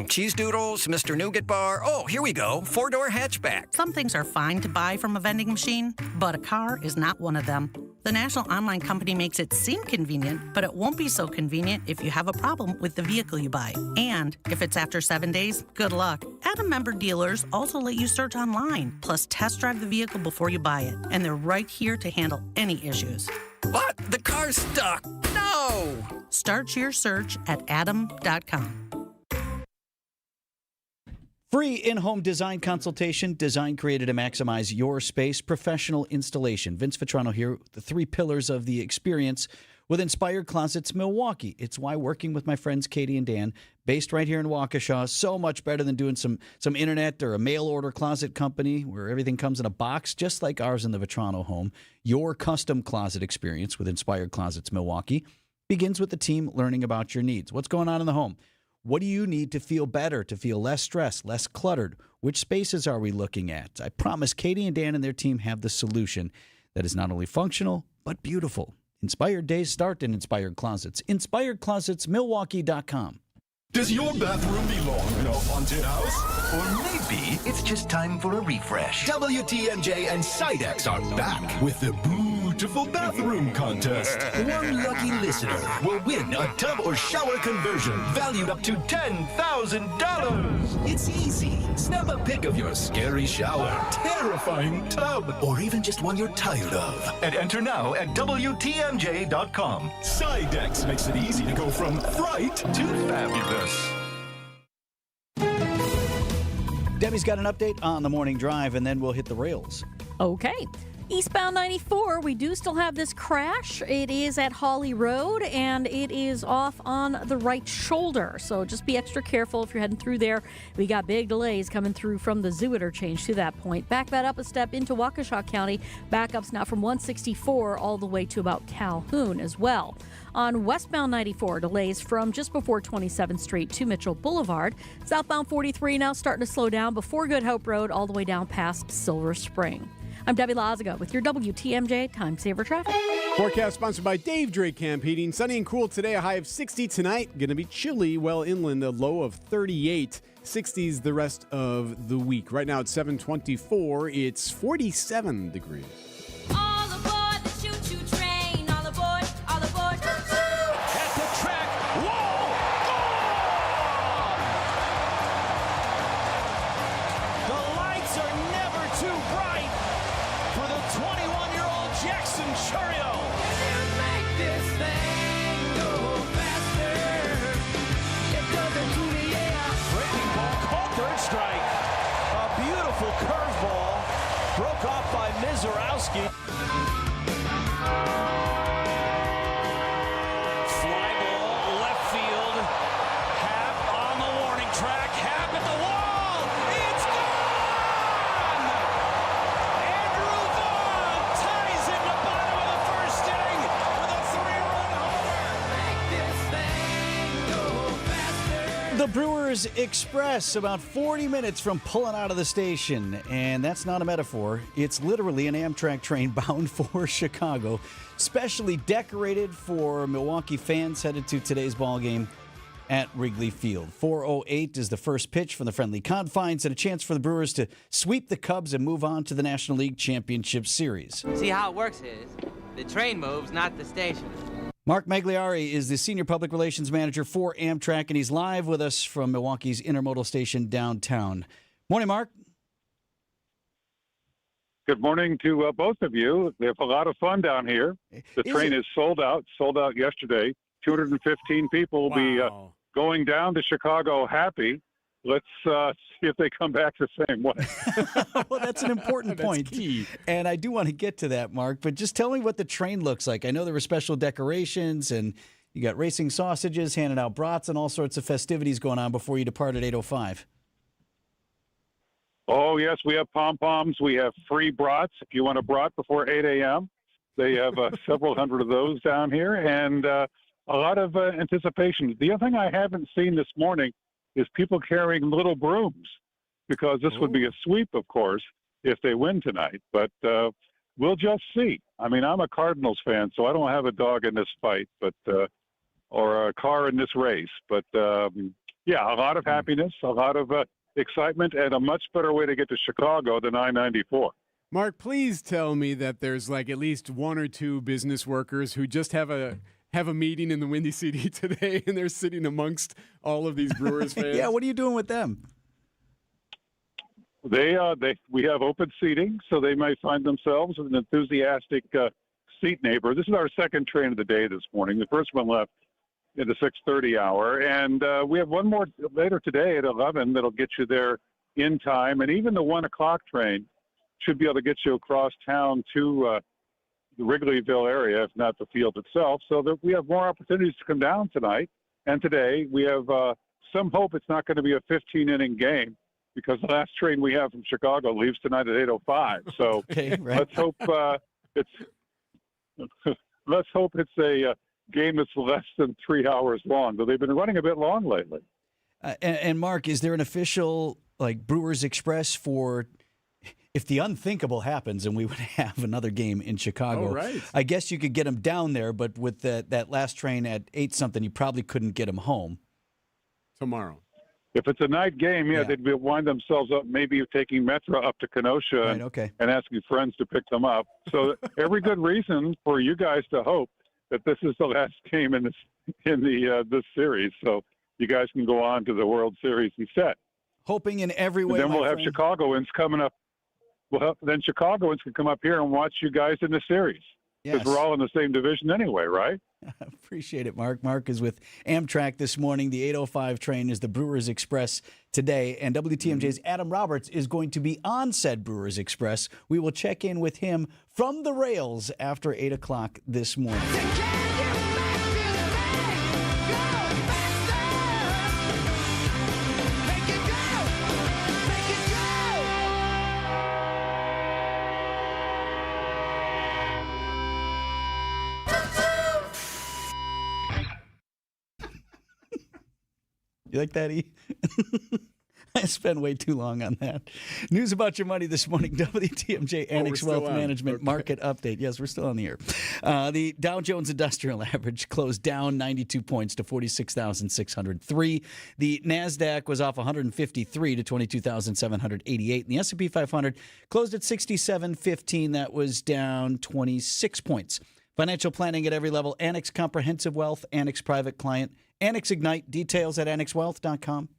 Cheese doodles, Mr. Nougat Bar. Oh, here we go. 4-door hatchback. Some things are fine to buy from a vending machine, but a car is not one of them. The national online company makes it seem convenient, but it won't be so convenient if you have a problem with the vehicle you buy. And if it's after 7 days, good luck. Adam member dealers also let you search online, plus test drive the vehicle before you buy it. And they're right here to handle any issues. But the car's stuck. No! Start your search at adam.com. Free in-home design consultation, design created to maximize your space, professional installation. Vince Vitrano here, the 3 pillars of the experience with Inspired Closets Milwaukee. It's why working with my friends Katie and Dan, based right here in Waukesha, so much better than doing some internet or a mail order closet company where everything comes in a box, just like ours in the Vitrano home. Your custom closet experience with Inspired Closets Milwaukee begins with the team learning about your needs. What's going on in the home? What do you need to feel better, to feel less stressed, less cluttered? Which spaces are we looking at? I promise Katie and Dan and their team have the solution that is not only functional, but beautiful. Inspired days start in Inspired Closets. InspiredClosetsMilwaukee.com. Does your bathroom belong in a haunted house? Or maybe it's just time for a refresh. WTMJ and Sidex are back with the Beautiful Bathroom Contest. One lucky listener will win a tub or shower conversion valued up to $10,000. It's easy. Snap a pic of your scary shower, terrifying tub, or even just one you're tired of. And enter now at WTMJ.com. Sidex makes it easy to go from fright to fabulous. Debbie's got an update on the morning drive, and then we'll hit the rails. Okay. Eastbound 94, we do still have this crash. It is at Hawley Road, and it is off on the right shoulder. So just be extra careful if you're heading through there. We got big delays coming through from the zoo interchange to that point. Back that up a step into Waukesha County. Backups now from 164 all the way to about Calhoun as well. On westbound 94, delays from just before 27th Street to Mitchell Boulevard. Southbound 43 now starting to slow down before Good Hope Road all the way down past Silver Spring. I'm Debbie Lazaga with your WTMJ Time Saver Traffic. Forecast sponsored by Dave Drake Camp Heating. Sunny and cool today, a high of 60 tonight. Going to be chilly well inland, a low of 38. 60s the rest of the week. Right now it's 7:24. It's 47 degrees. All aboard the choo-choo train. All aboard, choo-choo. At the track. Whoa! Gone! The lights are never too bright for the 21-year-old Jackson Churio. Make this thing go faster. It doesn't do the air. Breaking ball caught third strike. A beautiful curveball broke off by Mizorowski. Fly ball left field. Happ on the warning track. Happ at the wall. It's gone! Andrew Vaughn ties it in the bottom of the first inning with a 3-run homer. The Brewers Express, about 40 minutes from pulling out of the station. And that's not a metaphor. It's literally an Amtrak train bound for Chicago, specially decorated for Milwaukee fans headed to today's ball game at Wrigley Field. 4:08 is the first pitch from the friendly confines and a chance for the Brewers to sweep the Cubs and move on to the National League Championship Series. See, how it works is the train moves, not the station. Mark Magliari is the Senior Public Relations Manager for Amtrak, and he's live with us from Milwaukee's intermodal station downtown. Morning, Mark. Good morning to both of you. We have a lot of fun down here. The train is sold out yesterday. 215 people will be going down to Chicago happy. Let's see if they come back the same way. Well, that's an important point. Key. And I do want to get to that, Mark, but just tell me what the train looks like. I know there were special decorations, and you got racing sausages, handing out brats, and all sorts of festivities going on before you depart at 8:05. Oh, yes, we have pom-poms. We have free brats if you want a brat before 8 a.m. They have several hundred of those down here, and a lot of anticipation. The other thing I haven't seen this morning is people carrying little brooms, because this would be a sweep, of course, if they win tonight. But we'll just see. I mean, I'm a Cardinals fan, so I don't have a dog in this fight, but or a car in this race. But, yeah, a lot of happiness, a lot of excitement, and a much better way to get to Chicago than I-94. Mark, please tell me that there's like at least one or two business workers who just have a meeting in the Windy City today, and they're sitting amongst all of these Brewers fans. Yeah, what are you doing with them? We have open seating, so they may find themselves an enthusiastic seat neighbor. This is our second train of the day this morning. The first one left in the 6:30 hour, and we have one more later today at 11 that'll get you there in time, and even the 1 o'clock train should be able to get you across town to the Wrigleyville area, if not the field itself, so that we have more opportunities to come down tonight. And today we have some hope it's not going to be a 15-inning game, because the last train we have from Chicago leaves tonight at 8:05. So let's hope it's a game that's less than 3 hours long. But they've been running a bit long lately. And Mark, is there an official Brewers Express for if the unthinkable happens and we would have another game in Chicago? Oh, right. I guess you could get them down there, but with that last train at 8 something, you probably couldn't get them home. tomorrow. If it's a night game, they'd wind themselves up maybe taking Metro up to Kenosha and asking friends to pick them up. So every good reason for you guys to hope that this is the last game in this series. So you guys can go on to the World Series instead. Hoping in every way. And then we'll have Chicagoans coming up. Well, then Chicagoans can come up here and watch you guys in the series because we're all in the same division anyway, right? Appreciate it, Mark. Mark is with Amtrak this morning. The 8:05 train is the Brewers Express today, and WTMJ's Adam Roberts is going to be on said Brewers Express. We will check in with him from the rails after 8 o'clock this morning. You like that, E? I spent way too long on that. News about your money this morning. WTMJ Annex Wealth Management Market Update. Yes, we're still on the air. The Dow Jones Industrial Average closed down 92 points to 46,603. The NASDAQ was off 153 to 22,788. And the S&P 500 closed at 6715. That was down 26 points. Financial planning at every level. Annex Comprehensive Wealth, Annex Private Client, Annex Ignite. Details at annexwealth.com.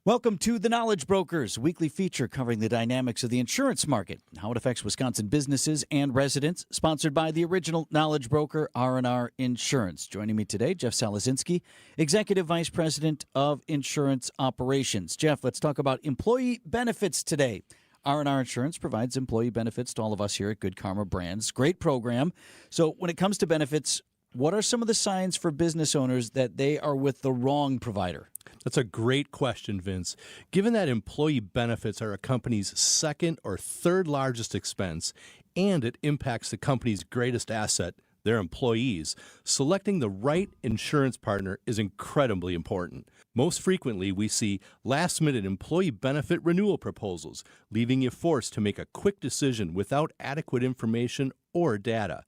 Welcome to The Knowledge Brokers, weekly feature covering the dynamics of the insurance market, how it affects Wisconsin businesses and residents, sponsored by the original Knowledge Broker, R&R Insurance. Joining me today, Jeff Salazinski, Executive Vice President of Insurance Operations. Jeff, let's talk about employee benefits today. R&R Insurance provides employee benefits to all of us here at Good Karma Brands. Great program. So when it comes to benefits, what are some of the signs for business owners that they are with the wrong provider? That's a great question, Vince. Given that employee benefits are a company's second or third largest expense, and it impacts the company's greatest asset, their employees, selecting the right insurance partner is incredibly important. Most frequently, we see last-minute employee benefit renewal proposals, leaving you forced to make a quick decision without adequate information or data.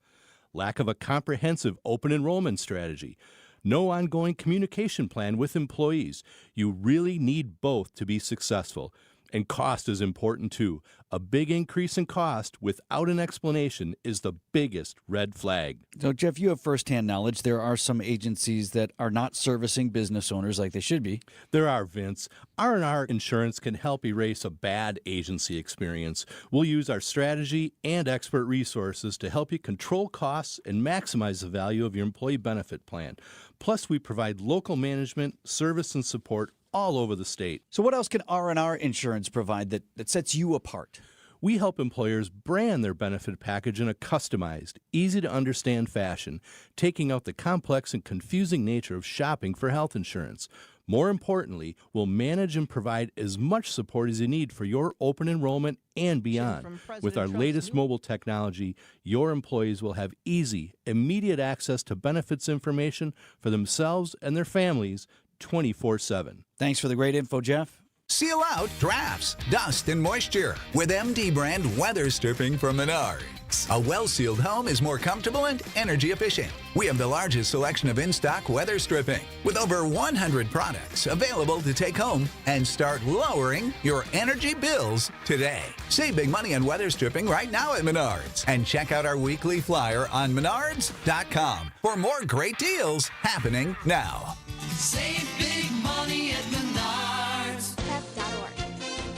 Lack of a comprehensive open enrollment strategy. No ongoing communication plan with employees. You really need both to be successful. And cost is important too. A big increase in cost without an explanation is the biggest red flag. So, Jeff, you have firsthand knowledge. There are some agencies that are not servicing business owners like they should be. There are, Vince. R&R Insurance can help erase a bad agency experience. We'll use our strategy and expert resources to help you control costs and maximize the value of your employee benefit plan. Plus, we provide local management, service, and support all over the state. So what else can R&R Insurance provide that sets you apart? We help employers brand their benefit package in a customized, easy-to-understand fashion, taking out the complex and confusing nature of shopping for health insurance. More importantly, we'll manage and provide as much support as you need for your open enrollment and beyond. With our latest mobile technology, your employees will have easy, immediate access to benefits information for themselves and their families 24/7. Thanks for the great info, Jeff. Seal out drafts, dust, and moisture with MD brand weather stripping from Menards. A well-sealed home is more comfortable and energy efficient. We have the largest selection of in-stock weather stripping with over 100 products available to take home and start lowering your energy bills today. Save big money on weather stripping right now at Menards and check out our weekly flyer on menards.com for more great deals happening now. Save big money at Menards.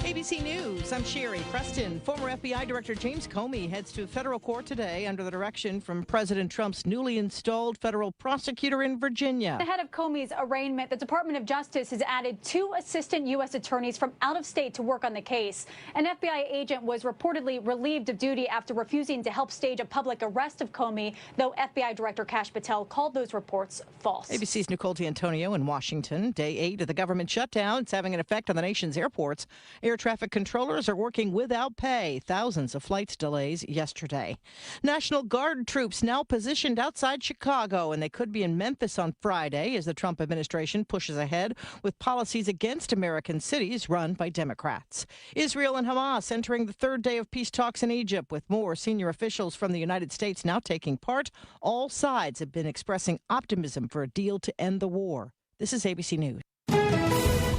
ABC News, I'm Sherry Preston. Former FBI Director James Comey heads to federal court today under the direction from President Trump's newly installed federal prosecutor in Virginia. Ahead of Comey's arraignment, the Department of Justice has added 2 assistant U.S. attorneys from out of state to work on the case. An FBI agent was reportedly relieved of duty after refusing to help stage a public arrest of Comey, though FBI Director Kash Patel called those reports false. ABC's Nicole D'Antonio in Washington. Day 8 of the government shutdown. It's having an effect on the nation's airports. Air traffic controllers are working without pay. Thousands of flights delays yesterday. National Guard troops now positioned outside Chicago, and they could be in Memphis on Friday as the Trump administration pushes ahead with policies against American cities run by Democrats. Israel and Hamas entering the third day of peace talks in Egypt, with more senior officials from the United States now taking part. All sides have been expressing optimism for a deal to end the war. This is ABC News.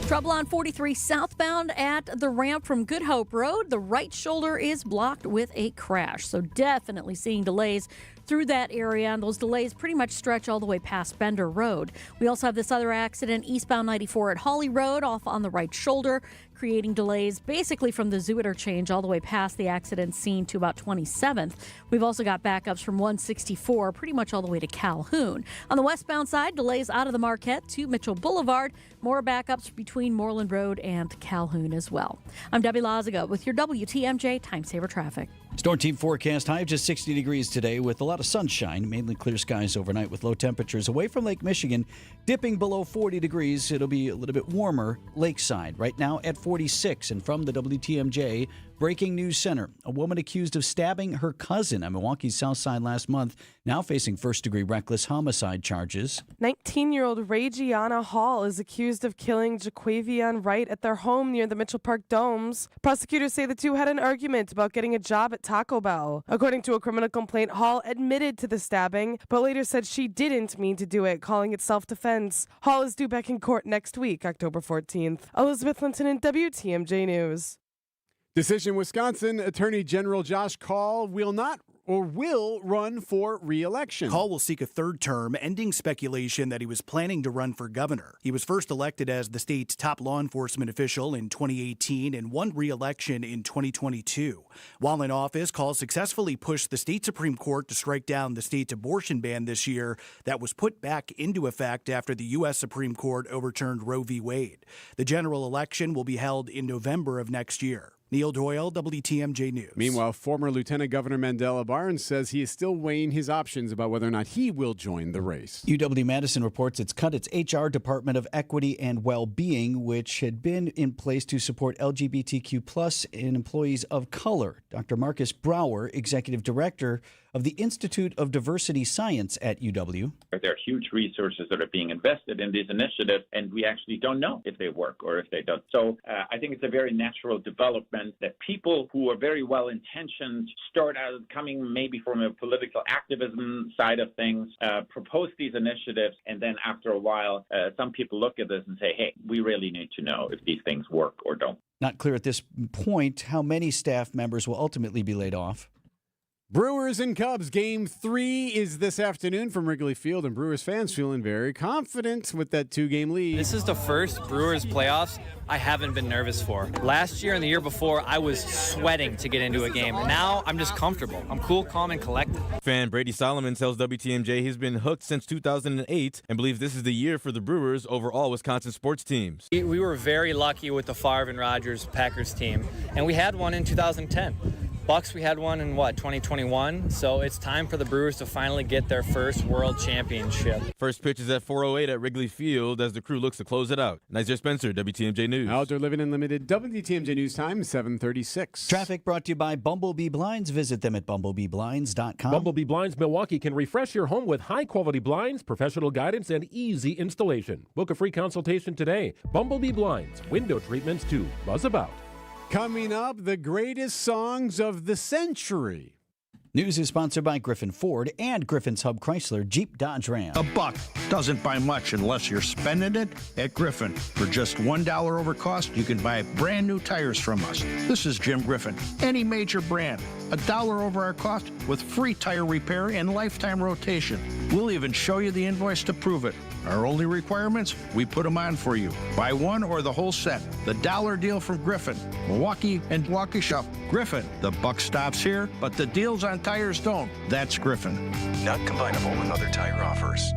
Trouble on 43 southbound at the ramp from Good Hope Road. The right shoulder is blocked with a crash. So definitely seeing delays through that area, and those delays pretty much stretch all the way past Bender Road. We also have this other accident eastbound 94 at Holly Road off on the right shoulder, creating delays basically from the Zoo interchange all the way past the accident scene to about 27th. We've also got backups from 164 pretty much all the way to Calhoun. On the westbound side, delays out of the Marquette to Mitchell Boulevard. More backups between Moreland Road and Calhoun as well. I'm Debbie Lazaga with your WTMJ Time Saver Traffic. Storm Team forecast high of just 60 degrees today with a lot of sunshine, mainly clear skies overnight with low temperatures away from Lake Michigan, dipping below 40 degrees. It'll be a little bit warmer lakeside. Right now at 46. And from the WTMJ Breaking News Center, a woman accused of stabbing her cousin on Milwaukee's South Side last month, now facing first-degree reckless homicide charges. 19-year-old Regiana Hall is accused of killing Jaquavion Wright at their home near the Mitchell Park Domes. Prosecutors say the two had an argument about getting a job at Taco Bell. According to a criminal complaint, Hall admitted to the stabbing, but later said she didn't mean to do it, calling it self-defense. Hall is due back in court next week, October 14th. Elizabeth Linton in WTMJ News. Decision Wisconsin Attorney General Josh Kaul will run for re-election. Kaul will seek a third term, ending speculation that he was planning to run for governor. He was first elected as the state's top law enforcement official in 2018 and won re-election in 2022. While in office, Kaul successfully pushed the state Supreme Court to strike down the state's abortion ban this year that was put back into effect after the U.S. Supreme Court overturned Roe v. Wade. The general election will be held in November of next year. Neil Doyle, WTMJ News. Meanwhile, former Lieutenant Governor Mandela Barnes says he is still weighing his options about whether or not he will join the race. UW-Madison reports it's cut its HR Department of Equity and Well-Being, which had been in place to support LGBTQ+ and employees of color. Dr. Marcus Brower, Executive Director of the Institute of Diversity Science at UW. There are huge resources that are being invested in these initiatives, and we actually don't know if they work or if they don't. So I think it's a very natural development that people who are very well-intentioned start out coming maybe from a political activism side of things, propose these initiatives, and then after a while, some people look at this and say, hey, we really need to know if these things work or don't. Not clear at this point how many staff members will ultimately be laid off. Brewers and Cubs Game 3 is this afternoon from Wrigley Field, and Brewers fans feeling very confident with that 2-game lead. This is the first Brewers playoffs I haven't been nervous for. Last year and the year before, I was sweating to get into a game. Now I'm just comfortable. I'm cool, calm, and collected. Fan Brady Solomon tells WTMJ he's been hooked since 2008 and believes this is the year for the Brewers over all Wisconsin sports teams. We were very lucky with the Favre and Rodgers Packers team, and we had one in 2010. Bucks, we had one in, 2021? So it's time for the Brewers to finally get their first world championship. First pitch is at 4:08 at Wrigley Field as the crew looks to close it out. Nizer Spencer, WTMJ News. Outdoor Living Unlimited, WTMJ News Time, 7:36. Traffic brought to you by Bumblebee Blinds. Visit them at bumblebeblinds.com. Bumblebee Blinds Milwaukee can refresh your home with high-quality blinds, professional guidance, and easy installation. Book a free consultation today. Bumblebee Blinds, window treatments to buzz about. Coming up, the greatest songs of the century. News is sponsored by Griffin Ford and Griffin's Hub Chrysler Jeep Dodge Ram. $1 doesn't buy much unless you're spending it at Griffin. For just $1 over cost, you can buy brand new tires from us. This is Jim Griffin. Any major brand, $1 over our cost with free tire repair and lifetime rotation. We'll even show you the invoice to prove it. Our only requirements, we put them on for you. Buy one or the whole set. The dollar deal from Griffin. Milwaukee and Waukesha. Griffin. The buck stops here, but the deals on tires don't. That's Griffin. Not combinable with other tire offers.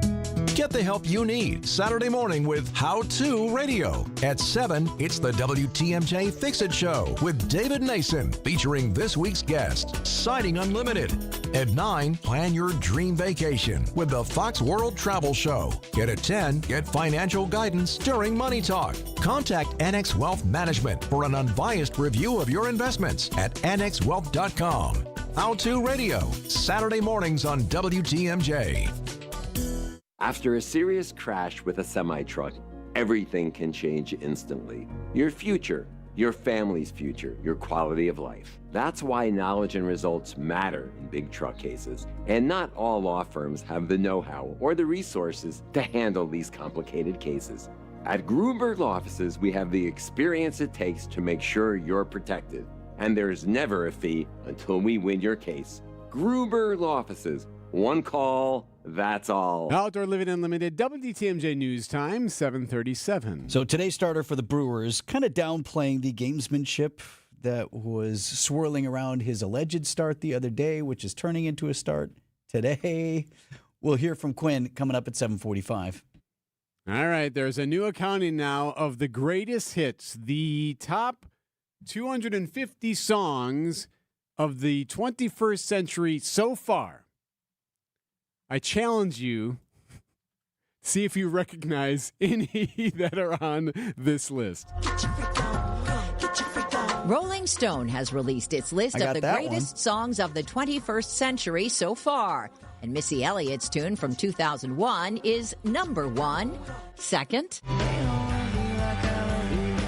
Get the help you need Saturday morning with How To Radio. At 7, it's the WTMJ Fix-It Show with David Nason, featuring this week's guest, Siding Unlimited. At 9, plan your dream vacation with the Fox World Travel Show. At 10, get financial guidance during Money Talk. Contact Annex Wealth Management for an unbiased review of your investments at annexwealth.com. How To Radio, Saturday mornings on WTMJ. After a serious crash with a semi-truck, everything can change instantly. Your future, your family's future, your quality of life. That's why knowledge and results matter in big truck cases. And not all law firms have the know-how or the resources to handle these complicated cases. At Gruber's offices, we have the experience it takes to make sure you're protected. And there's never a fee until we win your case. Gruber's offices. One call, that's all. Outdoor Living Unlimited, WTMJ News Time, 7:37. So today's starter for the Brewers, kind of downplaying the gamesmanship that was swirling around his alleged start the other day, which is turning into a start today. We'll hear from Quinn coming up at 7:45. All right, there's a new accounting now of the greatest hits, the top 250 songs of the 21st century so far. I challenge you, see if you recognize any that are on this list. Rolling Stone has released its list of the greatest songs of the 21st century so far. And Missy Elliott's tune from 2001 is number 1. Second,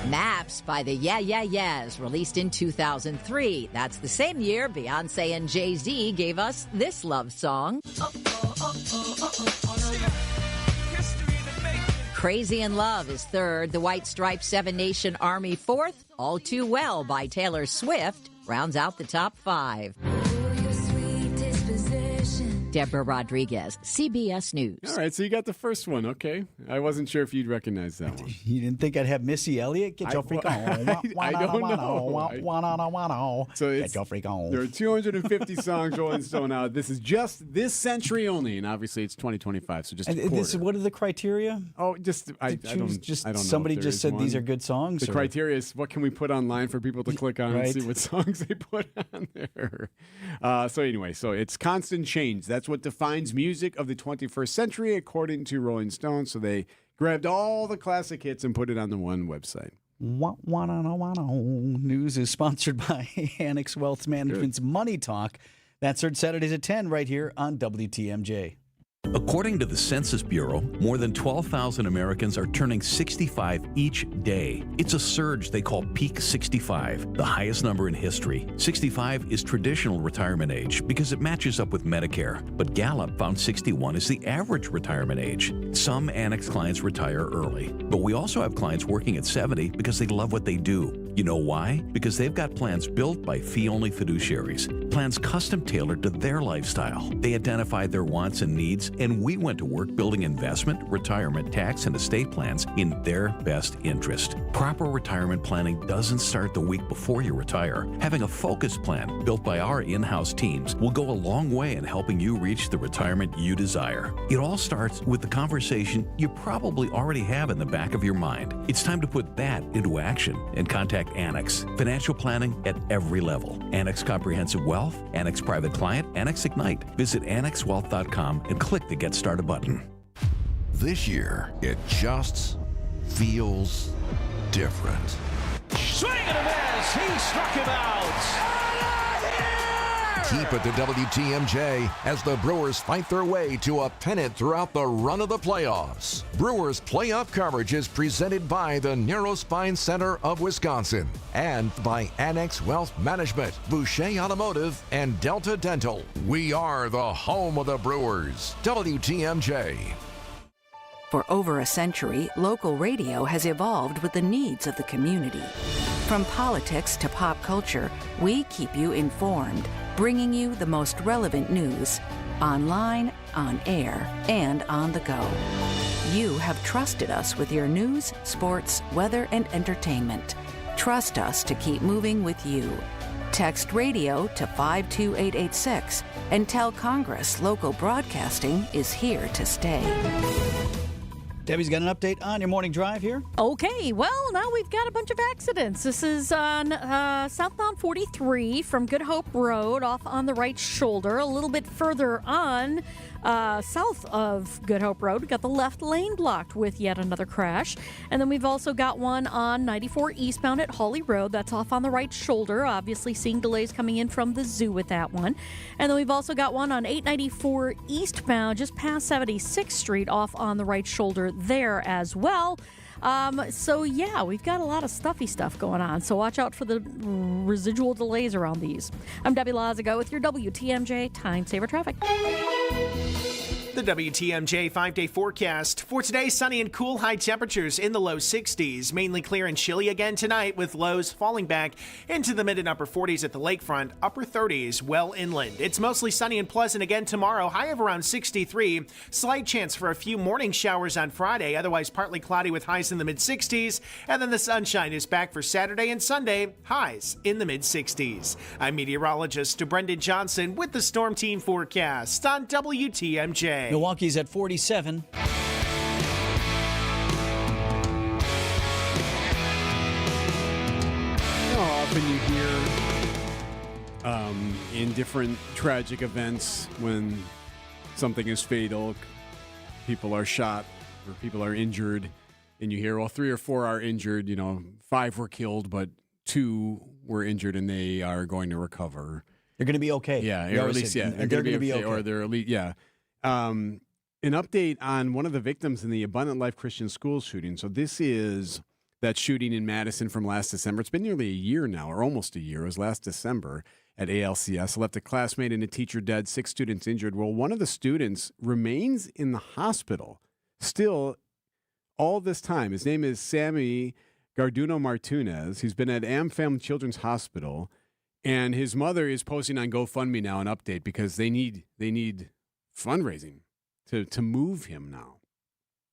Maps by the Yeah Yeah Yeahs, released in 2003. That's the same year Beyonce and Jay-Z gave us this love song. Crazy in Love is third. The White Stripes' Seven Nation Army fourth. All Too Well by Taylor Swift rounds out the top 5. Deborah Rodriguez, CBS News. All right, so you got the first one, okay. I wasn't sure if you'd recognize that one. You didn't think I'd have Missy Elliott? Get your freak on. I don't know. So Get your freak on. There are 250 songs Rolling Stone out. This is just this century only, and obviously it's 2025, so just a quarter. What are the criteria? Oh, I don't know. Somebody just said these are good songs? The criteria is what can we put online for people to click on and see what songs they put on there. So anyway, so it's constant change. That's what defines music of the 21st century, according to Rolling Stone. So they grabbed all the classic hits and put it on the one website. News is sponsored by Annex Wealth Management's Money Talk. That's heard Saturdays at 10 right here on WTMJ. According to the Census Bureau, more than 12,000 Americans are turning 65 each day. It's a surge they call Peak 65, the highest number in history. 65 is traditional retirement age because it matches up with Medicare, but Gallup found 61 is the average retirement age. Some Annex clients retire early, but we also have clients working at 70 because they love what they do. You know why? Because they've got plans built by fee-only fiduciaries, plans custom-tailored to their lifestyle. They identified their wants and needs, and we went to work building investment, retirement, tax, and estate plans in their best interest. Proper retirement planning doesn't start the week before you retire. Having a focused plan built by our in-house teams will go a long way in helping you reach the retirement you desire. It all starts with the conversation you probably already have in the back of your mind. It's time to put that into action and contact Annex. Financial planning at every level. Annex Comprehensive Wealth, Annex Private Client, Annex Ignite. Visit annexwealth.com and click the Get Started button. This year, it just feels different. Swing and a miss. He struck him out. Keep it to WTMJ as the Brewers fight their way to a pennant throughout the run of the playoffs. Brewers playoff coverage is presented by the Narrow Spine Center of Wisconsin and by Annex Wealth Management, Boucher Automotive, and Delta Dental. We are the home of the Brewers. WTMJ. For over a century, local radio has evolved with the needs of the community. From politics to pop culture, we keep you informed, bringing you the most relevant news, online, on air, and on the go. You have trusted us with your news, sports, weather, and entertainment. Trust us to keep moving with you. Text radio to 52886 and tell Congress local broadcasting is here to stay. Debbie's got an update on your morning drive here. Okay, well, now we've got a bunch of accidents. This is on southbound 43 from Good Hope Road off on the right shoulder. A little bit further on, south of Good Hope Road, we've got the left lane blocked with yet another crash. And then we've also got one on 94 eastbound at Hawley Road. That's off on the right shoulder. Obviously seeing delays coming in from the zoo with that one. And then we've also got one on 894 eastbound just past 76th Street off on the right shoulder there as well. So yeah, we've got a lot of stuffy stuff going on, so watch out for the residual delays around these. I'm Debbie Lazago with your WTMJ Time Saver Traffic. The WTMJ 5-day forecast. For today, sunny and cool, high temperatures in the low 60s. Mainly clear and chilly again tonight, with lows falling back into the mid and upper 40s at the lakefront, upper 30s well inland. It's mostly sunny and pleasant again tomorrow, high of around 63. Slight chance for a few morning showers on Friday, otherwise partly cloudy with highs in the mid 60s. And then the sunshine is back for Saturday and Sunday, highs in the mid 60s. I'm meteorologist Brendan Johnson with the Storm Team forecast on WTMJ. Milwaukee's at 47. How often you hear in different tragic events when something is fatal, people are shot or people are injured, and you hear, well, 3 or 4 are injured, 5 were killed, but 2 were injured and they are going to recover. They're going to be okay. Yeah, or at least, they're going to be okay. Or they're elite, yeah. An update on one of the victims in the Abundant Life Christian School shooting. So this is that shooting in Madison from last December. It's been nearly a year now, or almost a year. It was last December at ALCS. Left a classmate and a teacher dead, 6 students injured. Well, one of the students remains in the hospital still all this time. His name is Sammy Garduno Martinez. He's been at AmFam Children's Hospital, and his mother is posting on GoFundMe now an update because they need fundraising to move him now.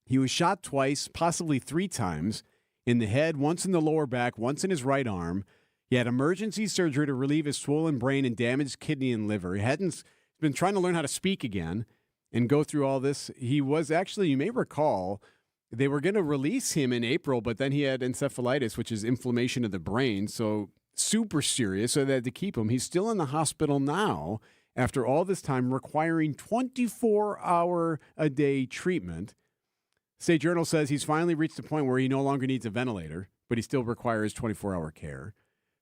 He was shot twice, possibly 3 times, in the head, once in the lower back, once in his right arm. He had emergency surgery to relieve his swollen brain and damaged kidney and liver. He's been trying to learn how to speak again and go through all this. He was actually, you may recall, they were going to release him in April, but then he had encephalitis, which is inflammation of the brain, so super serious, so they had to keep him. He's still in the hospital now after all this time, requiring 24-hour-a-day treatment. State Journal says he's finally reached the point where he no longer needs a ventilator, but he still requires 24-hour care.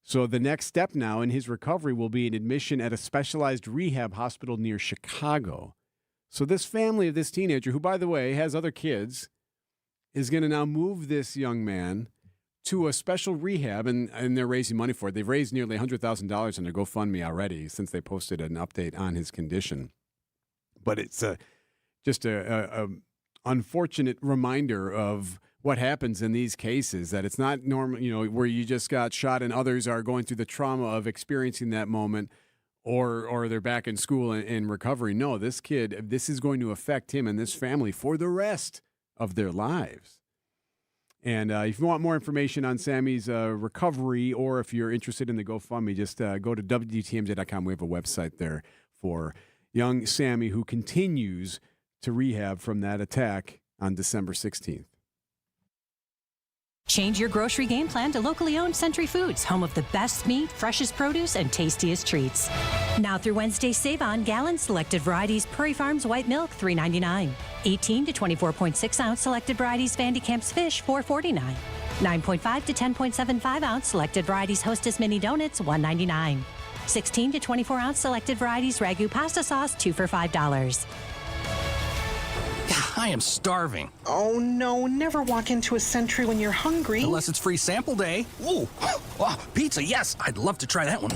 So the next step now in his recovery will be an admission at a specialized rehab hospital near Chicago. So this family of this teenager, who, by the way, has other kids, is going to now move this young man to a special rehab, and they're raising money for it. They've raised nearly $100,000 on their GoFundMe already since they posted an update on his condition. But it's just a unfortunate reminder of what happens in these cases, that it's not normal, where you just got shot and others are going through the trauma of experiencing that moment, or they're back in school and recovery. No, this kid, this is going to affect him and this family for the rest of their lives. And if you want more information on Sammy's recovery, or if you're interested in the GoFundMe, just go to WTMJ.com. We have a website there for young Sammy, who continues to rehab from that attack on December 16th. Change your grocery game plan to locally owned Century Foods, home of the best meat, freshest produce, and tastiest treats. Now through Wednesday, save on gallon selected varieties Prairie Farms white milk, $3.99. 18 to 24.6 ounce selected varieties Vandy Camp's fish, $4.49. 9.5 to 10.75 ounce selected varieties Hostess mini donuts, $1.99. 16 to 24 ounce selected varieties Ragu pasta sauce, 2 for $5. I am starving. Oh, no. Never walk into a Century when you're hungry. Unless it's free sample day. Ooh, wow, pizza, yes. I'd love to try that one.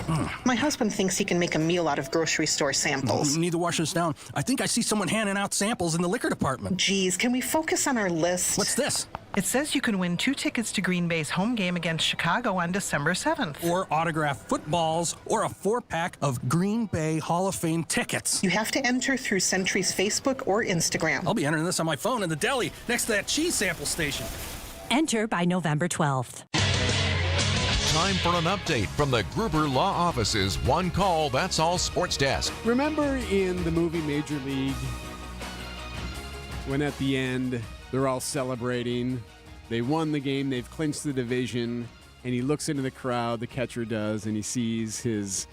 My husband thinks he can make a meal out of grocery store samples. Need to wash this down. I think I see someone handing out samples in the liquor department. Geez, can we focus on our list? What's this? It says you can win 2 tickets to Green Bay's home game against Chicago on December 7th. Or autographed footballs, or a 4-pack of Green Bay Hall of Fame tickets. You have to enter through Century's Facebook or Instagram. I'll be entering this on my phone in the deli next to that cheese sample station. Enter by November 12th. Time for an update from the Gruber Law Office's One Call, That's All Sports Desk. Remember in the movie Major League, when at the end they're all celebrating, they won the game, they've clinched the division, and he looks into the crowd, the catcher does, and he sees his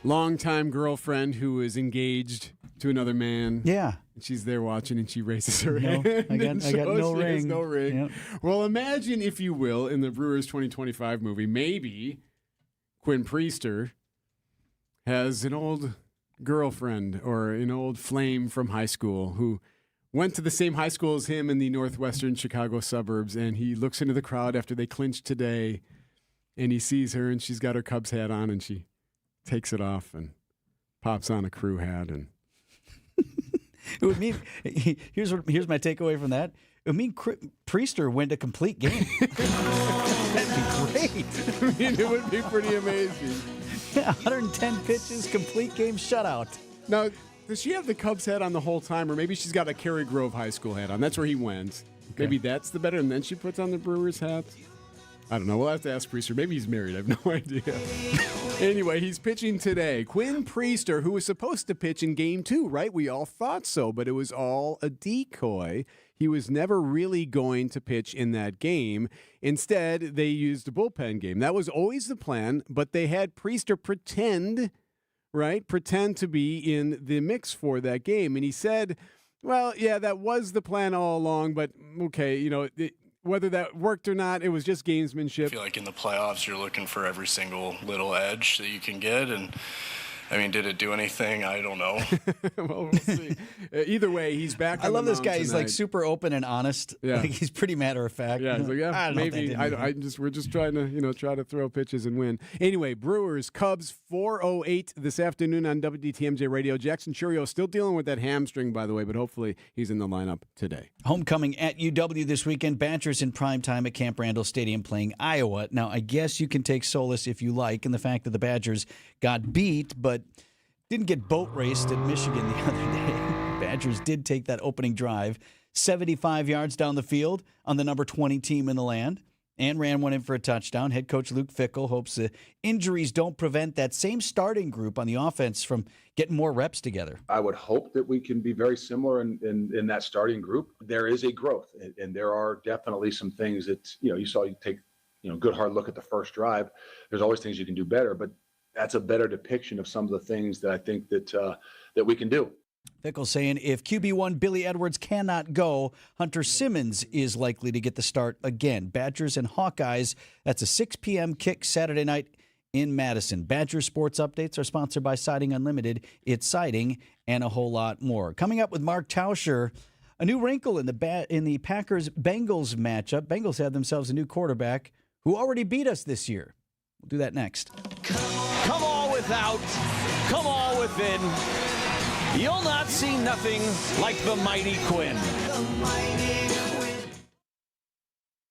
longtime girlfriend who is engaged to another man. Yeah. And she's there watching, and she raises her No, hand. I got no she has ring. no ring. Yep. Well, imagine, if you will, in the Brewers 2025 movie, maybe Quinn Priester has an old girlfriend or an old flame from high school who went to the same high school as him in the northwestern Chicago suburbs, and he looks into the crowd after they clinched today, and he sees her, and she's got her Cubs hat on, and she takes it off and pops on a crew hat. And It would mean, here's my takeaway from that. It would mean Priester win a complete game. That'd be great. I mean, it would be pretty amazing. 110 pitches, complete game shutout. Now, does she have the Cubs hat on the whole time, or maybe she's got a Cary Grove High School hat on? That's where he went. Okay. Maybe that's the better, and then she puts on the Brewers hat. I don't know. We'll have to ask Priester. Maybe he's married. I have no idea. Anyway, he's pitching today. Quinn Priester, who was supposed to pitch in Game 2, right? We all thought so, but it was all a decoy. He was never really going to pitch in that game. Instead, they used a bullpen game. That was always the plan, but they had Priester pretend to be in the mix for that game. And he said, well, yeah, that was the plan all along, but okay, whether that worked or not, it was just gamesmanship. I feel like in the playoffs, you're looking for every single little edge that you can get, and I mean, did it do anything? I don't know. Well, we'll see. Either way, he's back. I love this guy. Tonight. He's like super open and honest. Yeah, like, he's pretty matter of fact. Yeah, he's like, yeah, maybe. We're just trying to try to throw pitches and win. Anyway, Brewers Cubs 4:08 this afternoon on WTMJ Radio. Jackson Churio still dealing with that hamstring, by the way, but hopefully he's in the lineup today. Homecoming at UW this weekend. Badgers in prime time at Camp Randall Stadium playing Iowa. Now, I guess you can take solace if you like in the fact that the Badgers got beat, but didn't get boat raced at Michigan the other day. Badgers did take that opening drive 75 yards down the field on the number 20 team in the land and ran one in for a touchdown. Head coach Luke Fickell hopes the injuries don't prevent that same starting group on the offense from getting more reps together. I would hope that we can be very similar in that starting group. There is a growth, and there are definitely some things that, you take, good hard look at the first drive. There's always things you can do better, but that's a better depiction of some of the things that I think that we can do. Fickell saying if QB1 Billy Edwards cannot go, Hunter Simmons is likely to get the start again. Badgers and Hawkeyes, that's a 6 p.m. kick Saturday night in Madison. Badger Sports Updates are sponsored by Siding Unlimited. It's siding and a whole lot more. Coming up with Mark Tauscher, a new wrinkle in the Packers-Bengals matchup. Bengals have themselves a new quarterback who already beat us this year. We'll do that next. Come all without, come all within. You'll not see nothing like the mighty Quinn.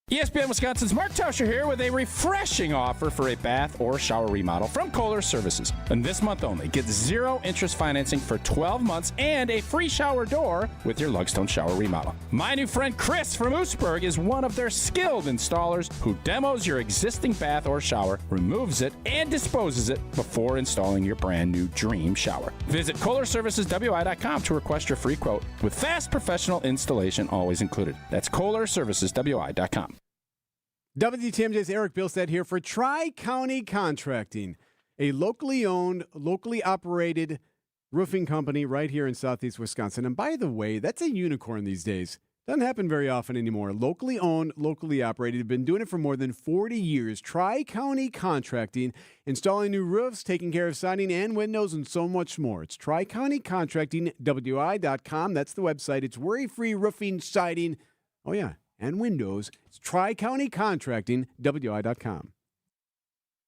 ESPN Wisconsin's Mark Tauscher here with a refreshing offer for a bath or shower remodel from Kohler Services. And this month only, get 0 interest financing for 12 months and a free shower door with your Lugstone shower remodel. My new friend Chris from Oostburg is one of their skilled installers who demos your existing bath or shower, removes it, and disposes it before installing your brand new dream shower. Visit KohlerServicesWI.com to request your free quote with fast professional installation always included. That's KohlerServicesWI.com. WTMJ's Erik Bilstad here for Tri-County Contracting, a locally owned, locally operated roofing company right here in Southeast Wisconsin. And by the way, that's a unicorn these days. Doesn't happen very often anymore. Locally owned, locally operated. They've been doing it for more than 40 years. Tri-County Contracting, installing new roofs, taking care of siding and windows, and so much more. It's Tri-County Contracting, WI.com. That's the website. It's worry-free roofing, siding. Oh, yeah. And windows. It's Tri-County Contracting, WI.com.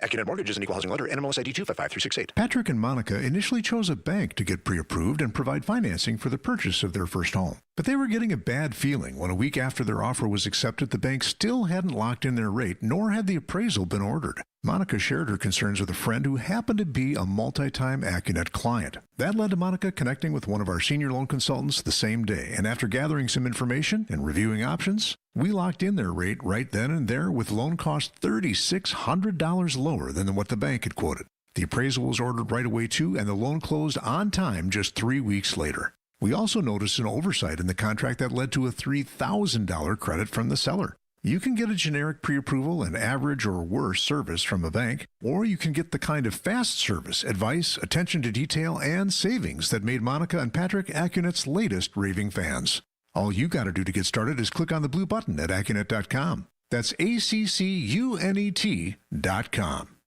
AccuNet Mortgage is an equal housing lender. NMLS ID 255368. Patrick and Monica initially chose a bank to get pre-approved and provide financing for the purchase of their first home. But they were getting a bad feeling when a week after their offer was accepted, the bank still hadn't locked in their rate, nor had the appraisal been ordered. Monica shared her concerns with a friend who happened to be a multi-time AccuNet client. That led to Monica connecting with one of our senior loan consultants the same day, and after gathering some information and reviewing options, we locked in their rate right then and there with loan costs $3,600 lower than what the bank had quoted. The appraisal was ordered right away too, and the loan closed on time just 3 weeks later. We also noticed an oversight in the contract that led to a $3,000 credit from the seller. You can get a generic pre-approval and average or worse service from a bank, or you can get the kind of fast service, advice, attention to detail, and savings that made Monica and Patrick AccuNet's latest raving fans. All you got to do to get started is click on the blue button at AccuNet.com. That's ACCUNET.com.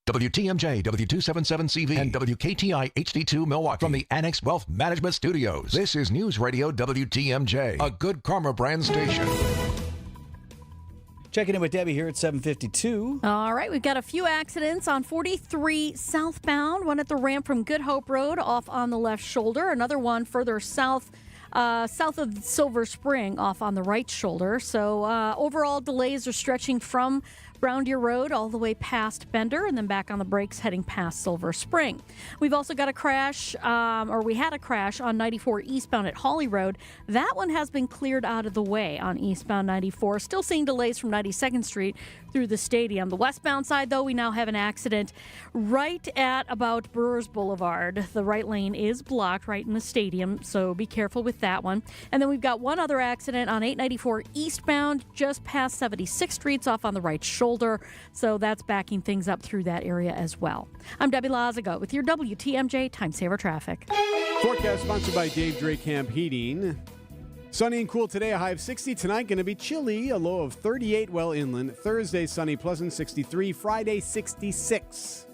WTMJ, W277CV, and WKTI HD2 Milwaukee from the Annex Wealth Management Studios. This is News Radio WTMJ, a Good Karma brand station. Checking in with Debbie here at 7:52. All right, we've got a few accidents on 43 southbound. One at the ramp from Good Hope Road off on the left shoulder. Another one further south south of Silver Spring off on the right shoulder. So overall delays are stretching from Brown Deer Road all the way past Bender and then back on the brakes heading past Silver Spring. We've also got a crash, we had a crash on 94 eastbound at Hawley Road. That one has been cleared out of the way on eastbound 94. Still seeing delays from 92nd Street through the stadium. The westbound side, though, we now have an accident right at about Brewers Boulevard. The right lane is blocked right in the stadium, so be careful with that one. And then we've got one other accident on 894 eastbound, just past 76th Street, off on the right shoulder. So that's backing things up through that area as well. I'm Debbie Lazago with your WTMJ Time Saver Traffic. Forecast sponsored by Dave Drake Camp Heating. Sunny and cool today, a high of 60. Tonight going to be chilly, a low of 38 well inland. Thursday, sunny, pleasant, 63. Friday, 66.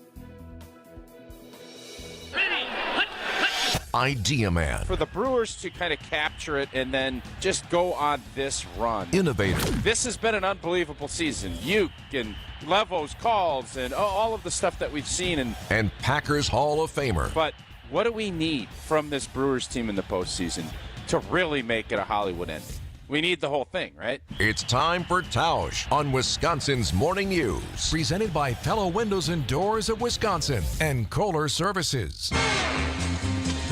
Idea Man. For the Brewers to kind of capture it and then just go on this run. Innovator. This has been an unbelievable season. Uke and Levo's calls and all of the stuff that we've seen. And Packers Hall of Famer. But what do we need from this Brewers team in the postseason to really make it a Hollywood ending? We need the whole thing, right? It's time for Tausch on Wisconsin's Morning News. Presented by Pella Windows and Doors of Wisconsin and Kohler Services.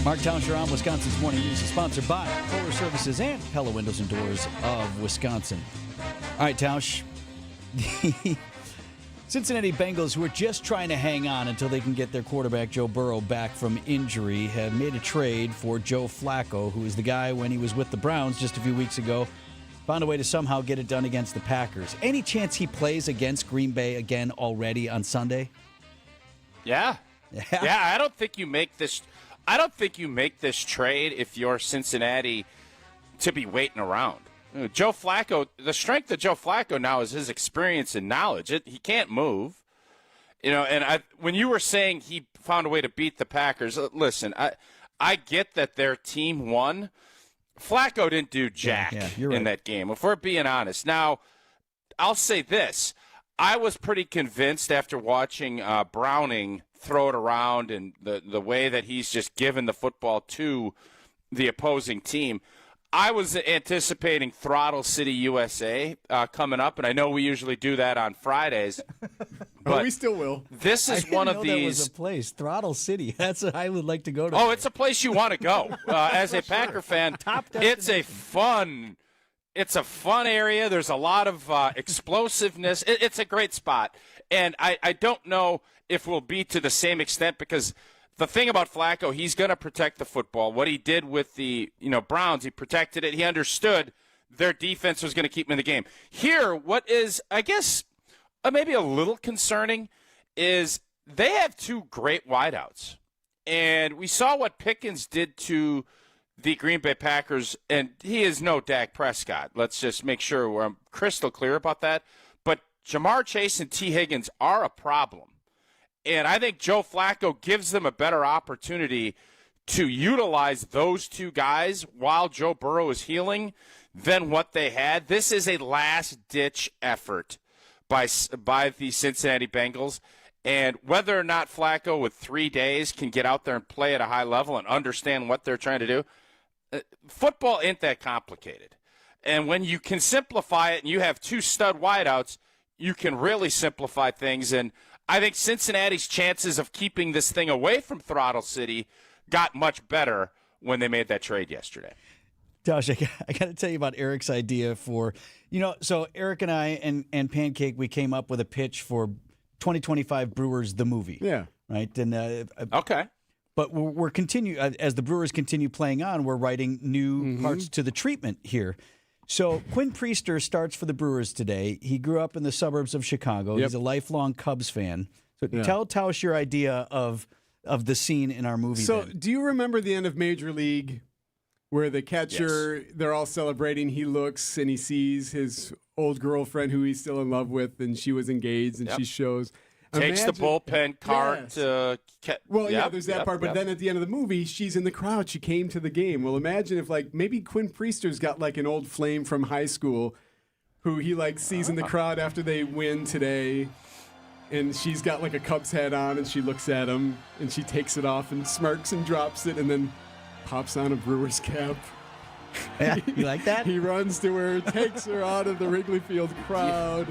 Mark Tauscher on Wisconsin's Morning News is sponsored by Kohler Services and Pella Windows and Doors of Wisconsin. All right, Tausch. The Cincinnati Bengals, who are just trying to hang on until they can get their quarterback Joe Burrow back from injury, have made a trade for Joe Flacco, who is the guy when he was with the Browns just a few weeks ago, found a way to somehow get it done against the Packers. Any chance he plays against Green Bay again already on Sunday? Yeah. I don't think you make this trade if you're Cincinnati to be waiting around. Joe Flacco, the strength of Joe Flacco now is his experience and knowledge. He can't move. And when you were saying he found a way to beat the Packers, listen, I get that their team won. Flacco didn't do jack in that game, if we're being honest. Now, I'll say this. I was pretty convinced after watching Browning throw it around and the way that he's just given the football to the opposing team. I was anticipating Throttle City, USA coming up, and I know we usually do that on Fridays. But we still will. I This is didn't one know of these. That was a place, Throttle City. That's what I would like to go to. Oh, it's a place you want to go as a Packer fan. It's a fun area. There's a lot of explosiveness. It's a great spot, and I don't know if we'll be to the same extent because. The thing about Flacco, he's going to protect the football. What he did with the Browns, he protected it. He understood their defense was going to keep him in the game. Here, what is, I guess, maybe a little concerning is they have two great wideouts. And we saw what Pickens did to the Green Bay Packers, and he is no Dak Prescott. Let's just make sure we're crystal clear about that. But Jamar Chase and T. Higgins are a problem. And I think Joe Flacco gives them a better opportunity to utilize those two guys while Joe Burrow is healing than what they had. This is a last-ditch effort by the Cincinnati Bengals. And whether or not Flacco with 3 days can get out there and play at a high level and understand what they're trying to do, football ain't that complicated. And when you can simplify it and you have two stud wideouts, you can really simplify things. And I think Cincinnati's chances of keeping this thing away from Throttle City got much better when they made that trade yesterday. Josh, I got to tell you about Eric's idea for, so Eric and I and Pancake, we came up with a pitch for 2025 Brewers, the movie. Yeah. Right? And okay. But we're as the Brewers continue playing on, we're writing new parts to the treatment here. So Quinn Priester starts for the Brewers today. He grew up in the suburbs of Chicago. Yep. He's a lifelong Cubs fan. So tell us your idea of the scene in our movie. So do you remember the end of Major League where the catcher, they're all celebrating, he looks and he sees his old girlfriend who he's still in love with and she was engaged and she shows. Takes the bullpen cart to... there's that part. But then at the end of the movie, she's in the crowd. She came to the game. Well, imagine if, maybe Quinn Priester's got, an old flame from high school who he, sees in the crowd after they win today. And she's got, a Cubs hat on, and she looks at him, and she takes it off and smirks and drops it, and then pops on a Brewers cap. Yeah, you like that? He runs to her, takes her out of the Wrigley Field crowd.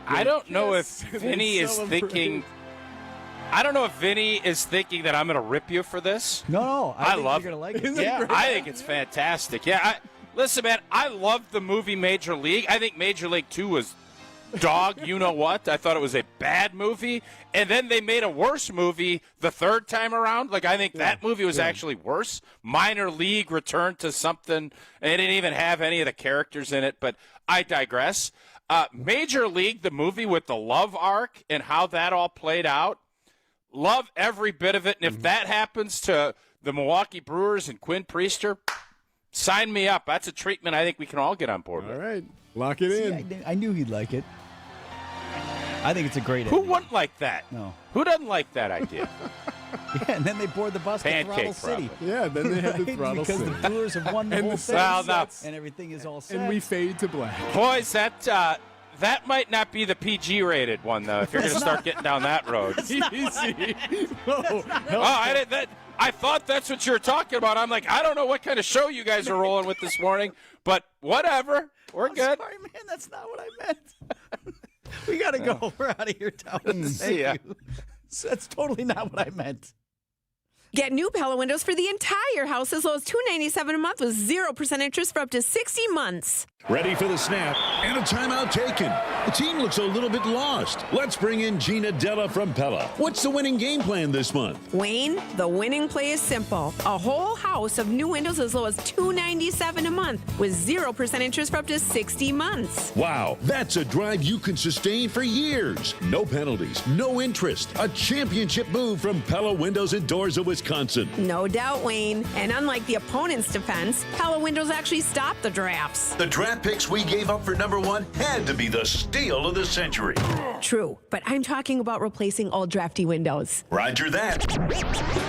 I don't know if Vinny is thinking. I don't know if Vinny is thinking that I'm going to rip you for this. No, I think love you're going to like it. Yeah, I think it's fantastic. Yeah, listen, man, I loved the movie Major League. I think Major League 2 was dog, you know what? I thought it was a bad movie. And then they made a worse movie the third time around. Like, I think that movie was actually worse. Minor League returned to something. They didn't even have any of the characters in it, but I digress. Major League, the movie with the love arc and how that all played out, love every bit of it. And if that happens to the Milwaukee Brewers and Quinn Priester, sign me up. That's a treatment I think we can all get on board with. All right. Lock it in. I knew he'd like it. I think it's a great Who idea. wouldn't like that? No. Who doesn't like that idea? Yeah, and then they board the bus to Throttle City. Yeah, then they have the Throttle because City. the Brewers have won the whole thing. And everything is all set. And we fade to black. Boys, that might not be the PG-rated one, though, if you're going to start getting down that road. Easy. I thought that's what you were talking about. I'm like, I don't know what kind of show you guys are rolling with this morning, but whatever. We're good. Sorry, man. That's not what I meant. We got to go. We're out of here, Tom. See ya. That's totally not what I meant. Get new Pella windows for the entire house as low as $297 a month with 0% interest for up to 60 months. Ready for the snap and a timeout taken. The team looks a little bit lost. Let's bring in Gina Della from Pella. What's the winning game plan this month? Wayne, the winning play is simple. A whole house of new windows as low as $297 a month with 0% interest for up to 60 months. Wow, that's a drive you can sustain for years. No penalties, no interest. A championship move from Pella Windows and Doors of Wisconsin. No doubt, Wayne. And unlike the opponent's defense, Pella Windows actually stopped the drafts. The draft picks we gave up for number one had to be the steal of the century. True, but I'm talking about replacing old drafty windows. Roger that.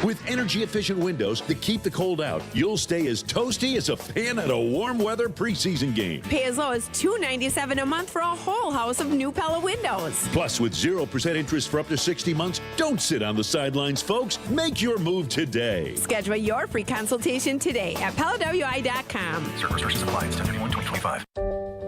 With energy-efficient windows that keep the cold out, you'll stay as toasty as a fan at a warm weather preseason game. Pay as low as $297 a month for a whole house of new Pella windows. Plus, with 0% interest for up to 60 months, don't sit on the sidelines, folks. Make your move today. Schedule your free consultation today at PellaWI.com. Certain restrictions apply. 10/31/2025.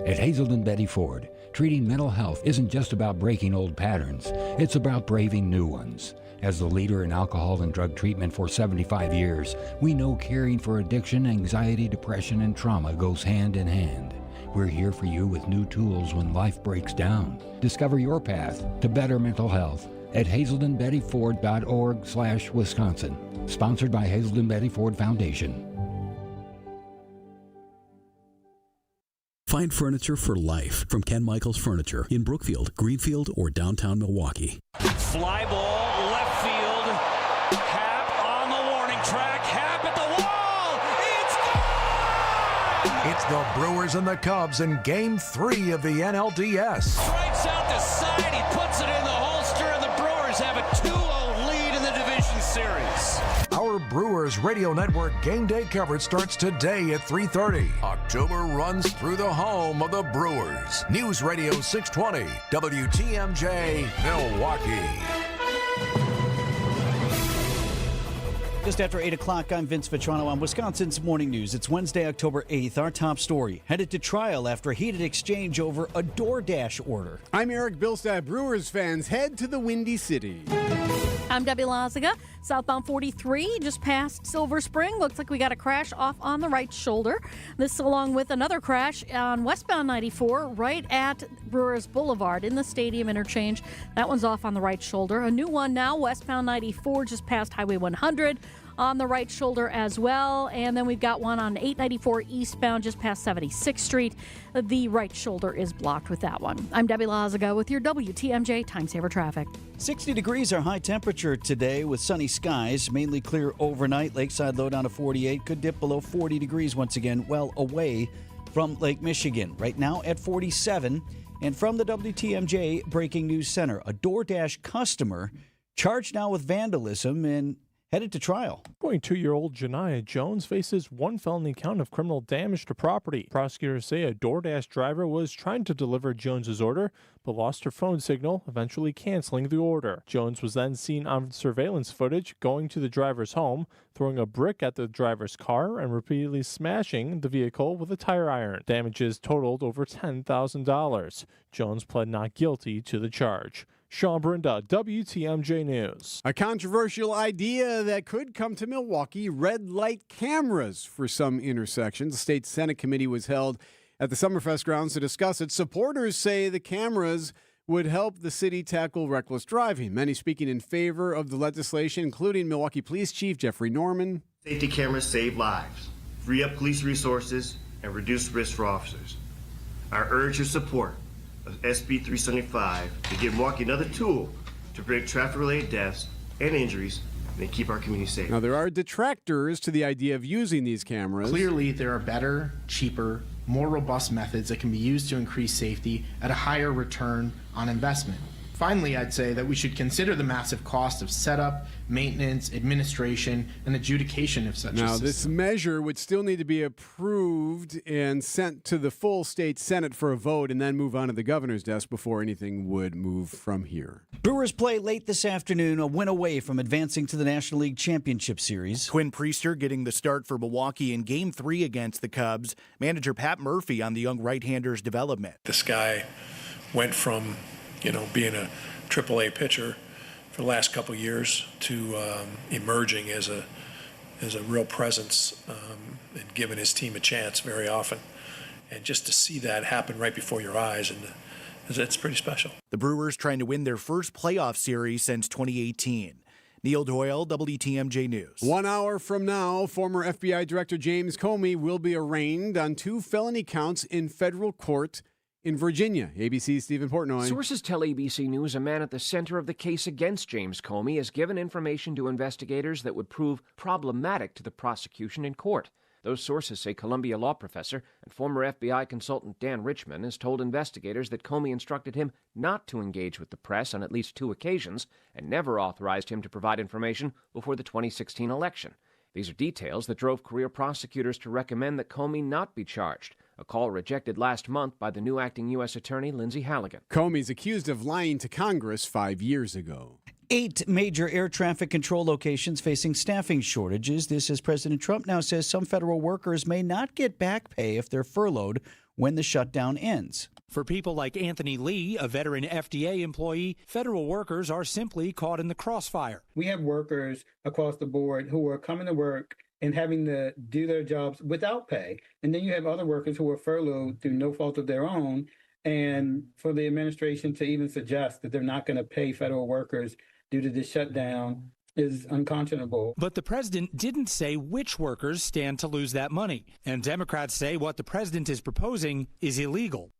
At Hazelden Betty Ford, treating mental health isn't just about breaking old patterns. It's about braving new ones. As the leader in alcohol and drug treatment for 75 years, we know caring for addiction, anxiety, depression, and trauma goes hand in hand. We're here for you with new tools when life breaks down. Discover your path to better mental health at hazeldenbettyford.org/Wisconsin. Sponsored by Hazelden Betty Ford Foundation. Find furniture for life from Ken Michaels Furniture in Brookfield, Greenfield, or downtown Milwaukee. Fly ball, left field. Hap on the warning track. Hap at the wall. It's gone! It's the Brewers and the Cubs in Game 3 of the NLDS. Strikes out to side. He puts it in the holster, and the Brewers have a 2-0 lead in the division series. Our Brewers Radio Network game day coverage starts today at 3:30. October runs through the home of the Brewers. News Radio 620, WTMJ, Milwaukee. Just after 8 o'clock, I'm Vince Vitrano on Wisconsin's Morning News. It's Wednesday, October 8th. Our top story, headed to trial after a heated exchange over a DoorDash order. I'm Erik. Bilstad. Brewers fans head to the Windy City. I'm Debbie Lazaga. Southbound 43 just past Silver Spring. Looks like we got a crash off on the right shoulder. This along with another crash on westbound 94 right at Brewers Boulevard in the stadium interchange. That one's off on the right shoulder. A new one now, westbound 94 just past Highway 100 on the right shoulder as well. And then we've got one on 894 eastbound just past 76th Street. The right shoulder is blocked with that one. I'm Debbie Lazaga with your WTMJ Time Saver Traffic. 60 degrees our high temperature today with sunny skies, mainly clear overnight. Lakeside low down to 48, could dip below 40 degrees once again, well away from Lake Michigan. Right now at 47. And from the WTMJ Breaking News Center, a DoorDash customer charged now with vandalism and headed to trial. 22-year-old Janiyah Jones faces one felony count of criminal damage to property. Prosecutors say a DoorDash driver was trying to deliver Jones's order, but lost her phone signal, eventually canceling the order. Jones was then seen on surveillance footage going to the driver's home, throwing a brick at the driver's car, and repeatedly smashing the vehicle with a tire iron. Damages totaled over $10,000. Jones pled not guilty to the charge. Sean Brinda, WTMJ News. A controversial idea that could come to Milwaukee, red light cameras for some intersections. The state Senate committee was held at the Summerfest grounds to discuss it. Supporters say the cameras would help the city tackle reckless driving. Many speaking in favor of the legislation, including Milwaukee Police Chief Jeffrey Norman. Safety cameras save lives, free up police resources, and reduce risk for officers. I urge your support of SB 375 to give Milwaukee another tool to prevent traffic-related deaths and injuries and keep our community safe. Now, there are detractors to the idea of using these cameras. Clearly, there are better, cheaper, more robust methods that can be used to increase safety at a higher return on investment. Finally, I'd say that we should consider the massive cost of setup, maintenance, administration, and adjudication of such a system. Now, this measure would still need to be approved and sent to the full state Senate for a vote and then move on to the governor's desk before anything would move from here. Brewers play late this afternoon, a win away from advancing to the National League Championship Series. Quinn Priester getting the start for Milwaukee in Game 3 against the Cubs. Manager Pat Murphy on the young right-hander's development. This guy went from being a AAA pitcher for the last couple of years to emerging as a real presence and giving his team a chance very often. And just to see that happen right before your eyes, and it's pretty special. The Brewers trying to win their first playoff series since 2018. Neil Doyle, WTMJ News. 1 hour from now, former FBI Director James Comey will be arraigned on 2 felony counts in federal court in Virginia. ABC's Stephen Portnoy. Sources tell ABC News a man at the center of the case against James Comey has given information to investigators that would prove problematic to the prosecution in court. Those sources say Columbia law professor and former FBI consultant Dan Richman has told investigators that Comey instructed him not to engage with the press on at least 2 occasions and never authorized him to provide information before the 2016 election. These are details that drove career prosecutors to recommend that Comey not be charged, a call rejected last month by the new acting U.S. Attorney Lindsay Halligan. Comey's accused of lying to Congress 5 years ago. 8 major air traffic control locations facing staffing shortages. This as President Trump now says some federal workers may not get back pay if they're furloughed when the shutdown ends. For people like Anthony Lee, a veteran FDA employee, federal workers are simply caught in the crossfire. We have workers across the board who are coming to work and having to do their jobs without pay. And then you have other workers who are furloughed through no fault of their own. And for the administration to even suggest that they're not going to pay federal workers due to this shutdown is unconscionable. But the president didn't say which workers stand to lose that money. And Democrats say what the president is proposing is illegal.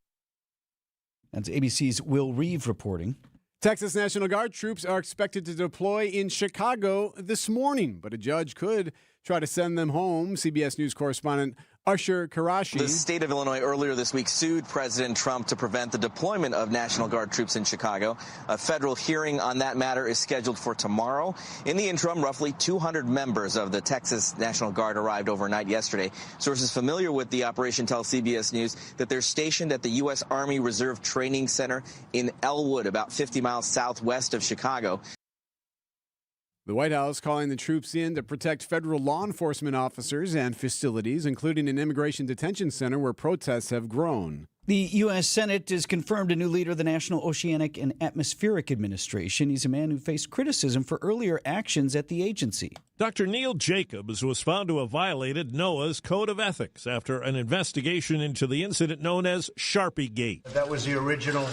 That's ABC's Will Reeve reporting. Texas National Guard troops are expected to deploy in Chicago this morning, but a judge could try to send them home. CBS News correspondent Usher Karashi. The state of Illinois earlier this week sued President Trump to prevent the deployment of National Guard troops in Chicago. A federal hearing on that matter is scheduled for tomorrow. In the interim, roughly 200 members of the Texas National Guard arrived overnight yesterday. Sources familiar with the operation tell CBS News that they're stationed at the U.S. Army Reserve Training Center in Elwood, about 50 miles southwest of Chicago. The White House calling the troops in to protect federal law enforcement officers and facilities, including an immigration detention center where protests have grown. The U.S. Senate has confirmed a new leader of the National Oceanic and Atmospheric Administration. He's a man who faced criticism for earlier actions at the agency. Dr. Neil Jacobs was found to have violated NOAA's Code of Ethics after an investigation into the incident known as Sharpie Gate. That was the original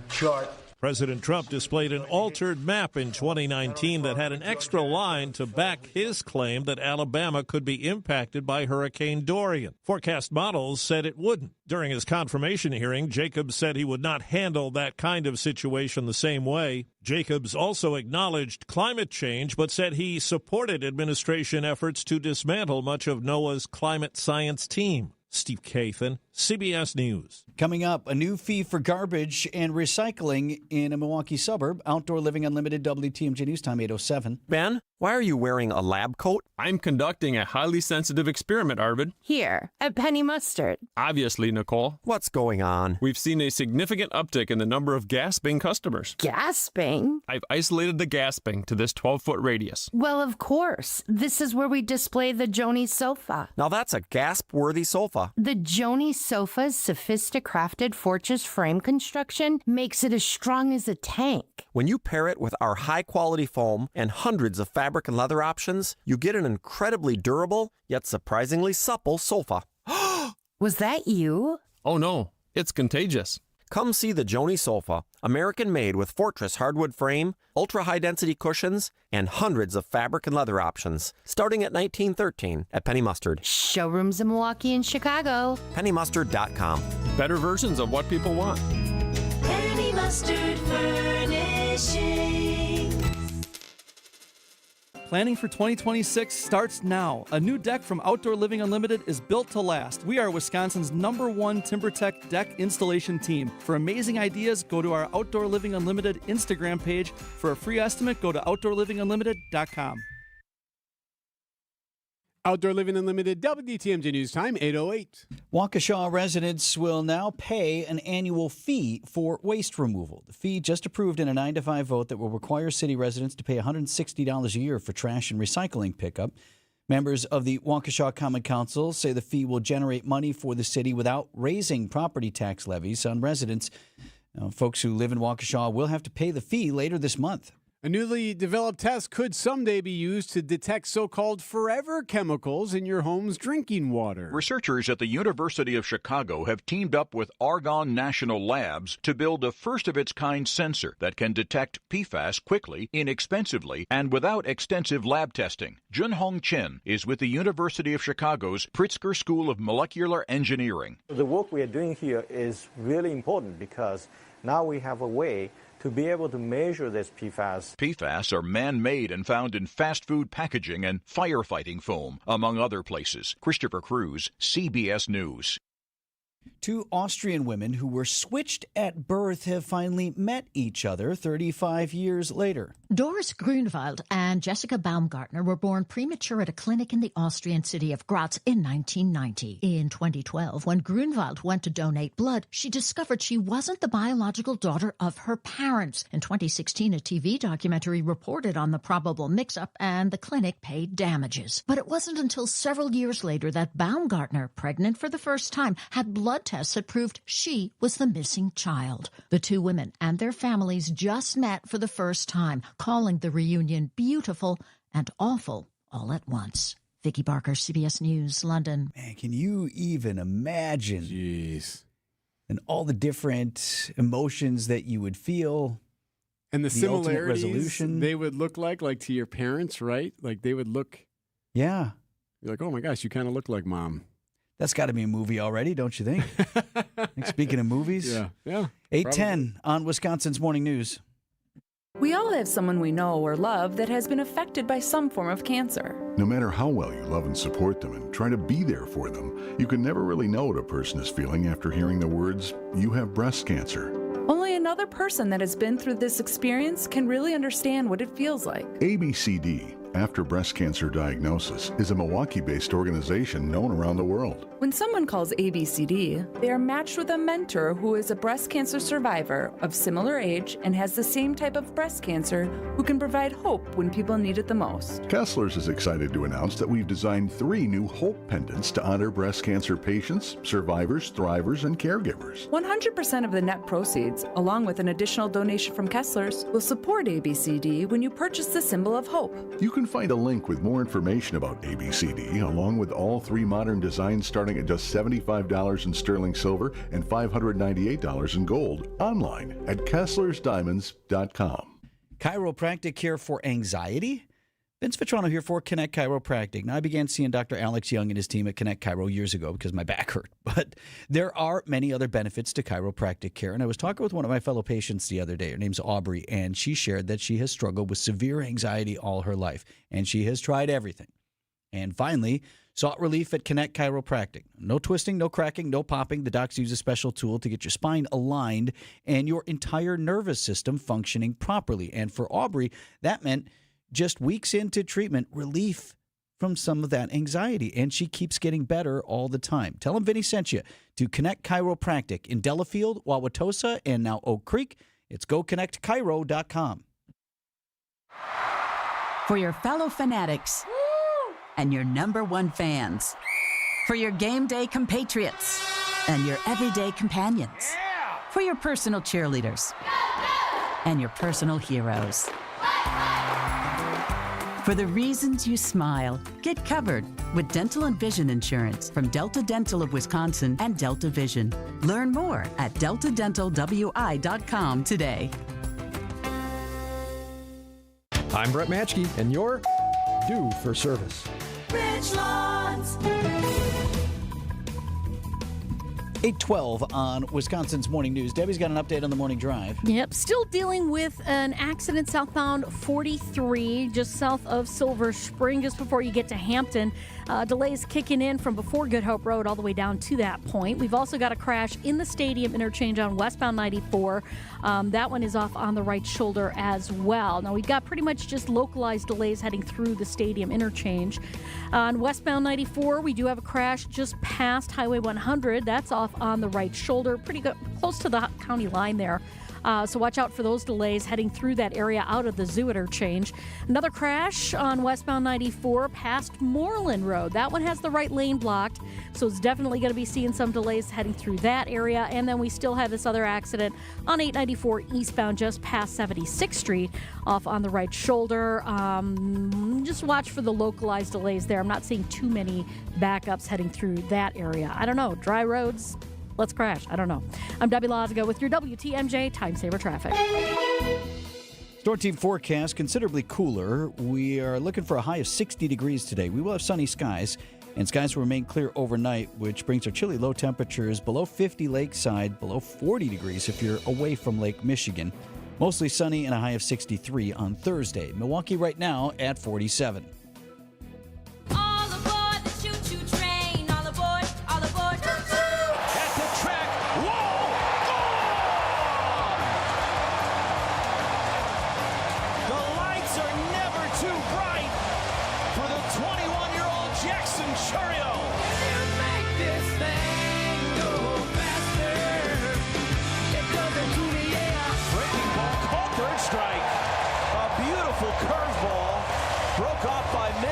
chart. President Trump displayed an altered map in 2019 that had an extra line to back his claim that Alabama could be impacted by Hurricane Dorian. Forecast models said it wouldn't. During his confirmation hearing, Jacobs said he would not handle that kind of situation the same way. Jacobs also acknowledged climate change, but said he supported administration efforts to dismantle much of NOAA's climate science team. Steve Kathan, CBS News. Coming up, a new fee for garbage and recycling in a Milwaukee suburb. Outdoor Living Unlimited, WTMJ News Time, 8:07. Ben, why are you wearing a lab coat? I'm conducting a highly sensitive experiment, Arvid. Here, at Penny Mustard. Obviously, Nicole. What's going on? We've seen a significant uptick in the number of gasping customers. Gasping? I've isolated the gasping to this 12-foot radius. Well, of course. This is where we display the Joni sofa. Now that's a gasp-worthy sofa. The Joni sofa's sophistic-crafted fortress frame construction makes it as strong as a tank. When you pair it with our high-quality foam and hundreds of fabric and leather options, you get an incredibly durable, yet surprisingly supple sofa. Was that you? Oh no, it's contagious. Come see the Joni sofa, American-made with fortress hardwood frame, ultra-high-density cushions, and hundreds of fabric and leather options, starting at $19.13 at Penny Mustard. Showrooms in Milwaukee and Chicago. PennyMustard.com. Better versions of what people want. Penny Mustard Furnishings. Planning for 2026 starts now. A new deck from Outdoor Living Unlimited is built to last. We are Wisconsin's #1 TimberTech deck installation team. For amazing ideas, go to our Outdoor Living Unlimited Instagram page. For a free estimate, go to OutdoorLivingUnlimited.com. Outdoor Living Unlimited, WTMJ News Time, 8:08. Waukesha residents will now pay an annual fee for waste removal. The fee just approved in a 9-5 vote that will require city residents to pay $160 a year for trash and recycling pickup. Members of the Waukesha Common Council say the fee will generate money for the city without raising property tax levies on residents. Folks who live in Waukesha will have to pay the fee later this month. A newly developed test could someday be used to detect so-called forever chemicals in your home's drinking water. Researchers at the University of Chicago have teamed up with Argonne National Labs to build a first-of-its-kind sensor that can detect PFAS quickly, inexpensively, and without extensive lab testing. Junhong Chen is with the University of Chicago's Pritzker School of Molecular Engineering. The work we are doing here is really important because now we have a way to be able to measure this PFAS. PFAS are man-made and found in fast food packaging and firefighting foam, among other places. Christopher Cruz, CBS News. Two Austrian women who were switched at birth have finally met each other 35 years later. Doris Grunewald and Jessica Baumgartner were born premature at a clinic in the Austrian city of Graz in 1990. In 2012, when Grunewald went to donate blood, she discovered she wasn't the biological daughter of her parents. In 2016, a TV documentary reported on the probable mix-up, and the clinic paid damages. But it wasn't until several years later that Baumgartner, pregnant for the first time, had blood tests that proved she was the missing child. The two women and their families just met for the first time, calling the reunion beautiful and awful all at once. Vicki Barker, CBS News, London. Man, can you even imagine? Jeez. And all the different emotions that you would feel. And the similarities resolution. They would look like to your parents, right? Like they would look. Yeah. You're like, oh my gosh, you kind of look like mom. That's got to be a movie already, don't you think? Speaking of movies. Yeah. 8:10 on Wisconsin's Morning News. We all have someone we know or love that has been affected by some form of cancer. No matter how well you love and support them and try to be there for them, you can never really know what a person is feeling after hearing the words, "You have breast cancer." Only another person that has been through this experience can really understand what it feels like. ABCD, After Breast Cancer Diagnosis, is a Milwaukee-based organization known around the world. When someone calls ABCD, they are matched with a mentor who is a breast cancer survivor of similar age and has the same type of breast cancer who can provide hope when people need it the most. Kessler's is excited to announce that we've designed 3 new Hope pendants to honor breast cancer patients, survivors, thrivers, and caregivers. 100% of the net proceeds, along with an additional donation from Kessler's, will support ABCD when you purchase the symbol of hope. You can find a link with more information about ABCD, along with all 3 modern designs starting at just $75 in sterling silver and $598 in gold, online at KesslersDiamonds.com. Chiropractic care for anxiety? Vince Vitrano here for Connect Chiropractic. Now, I began seeing Dr. Alex Young and his team at Connect Chiro years ago because my back hurt. But there are many other benefits to chiropractic care. And I was talking with one of my fellow patients the other day. Her name's Aubrey, and she shared that she has struggled with severe anxiety all her life. And she has tried everything. And finally, sought relief at Connect Chiropractic. No twisting, no cracking, no popping. The docs use a special tool to get your spine aligned and your entire nervous system functioning properly. And for Aubrey, that meant just weeks into treatment, relief from some of that anxiety. And she keeps getting better all the time. Tell them Vinny sent you to Connect Chiropractic in Delafield, Wauwatosa, and now Oak Creek. It's goconnectchiro.com. For your fellow fanatics and your number one fans. For your game day compatriots and your everyday companions. For your personal cheerleaders and your personal heroes. For the reasons you smile, get covered with dental and vision insurance from Delta Dental of Wisconsin and Delta Vision. Learn more at deltadentalwi.com today. I'm Brett Matschke, and you're due for service. Rich Lawns. 8:12 on Wisconsin's Morning News. Debbie's got an update on the morning drive. Yep, still dealing with an accident southbound 43, just south of Silver Spring, just before you get to Hampton. Delays kicking in from before Good Hope Road all the way down to that point. We've also got a crash in the Stadium interchange on westbound 94. That one is off on the right shoulder as well. Now, we've got pretty much just localized delays heading through the Stadium interchange. On westbound 94, we do have a crash just past Highway 100. That's off on the right shoulder, pretty good, close to the county line there. So watch out for those delays heading through that area out of the Zoo interchange. Another crash on westbound 94 past Moreland Road. That one has the right lane blocked, so it's definitely going to be seeing some delays heading through that area. And then we still have this other accident on 894 eastbound just past 76th Street off on the right shoulder. Just watch for the localized delays there. I'm not seeing too many backups heading through that area. I don't know. Dry roads. Let's crash. I don't know. I'm Debbie Lazago with your WTMJ Time Saver Traffic. Storm team forecast considerably cooler. We are looking for a high of 60 degrees today. We will have sunny skies, and skies will remain clear overnight, which brings our chilly low temperatures below 50 lakeside, below 40 degrees if you're away from Lake Michigan. Mostly sunny and a high of 63 on Thursday. Milwaukee right now at 47.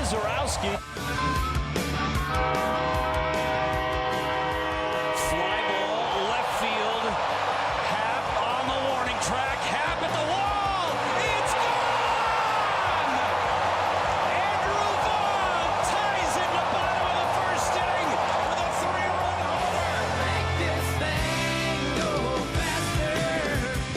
Zarowski. Fly ball, left field. Happ on the warning track. Happ at the wall. It's gone! Andrew Vaughn ties it in the bottom of the first inning with a 3-run homer. Make this thing go faster.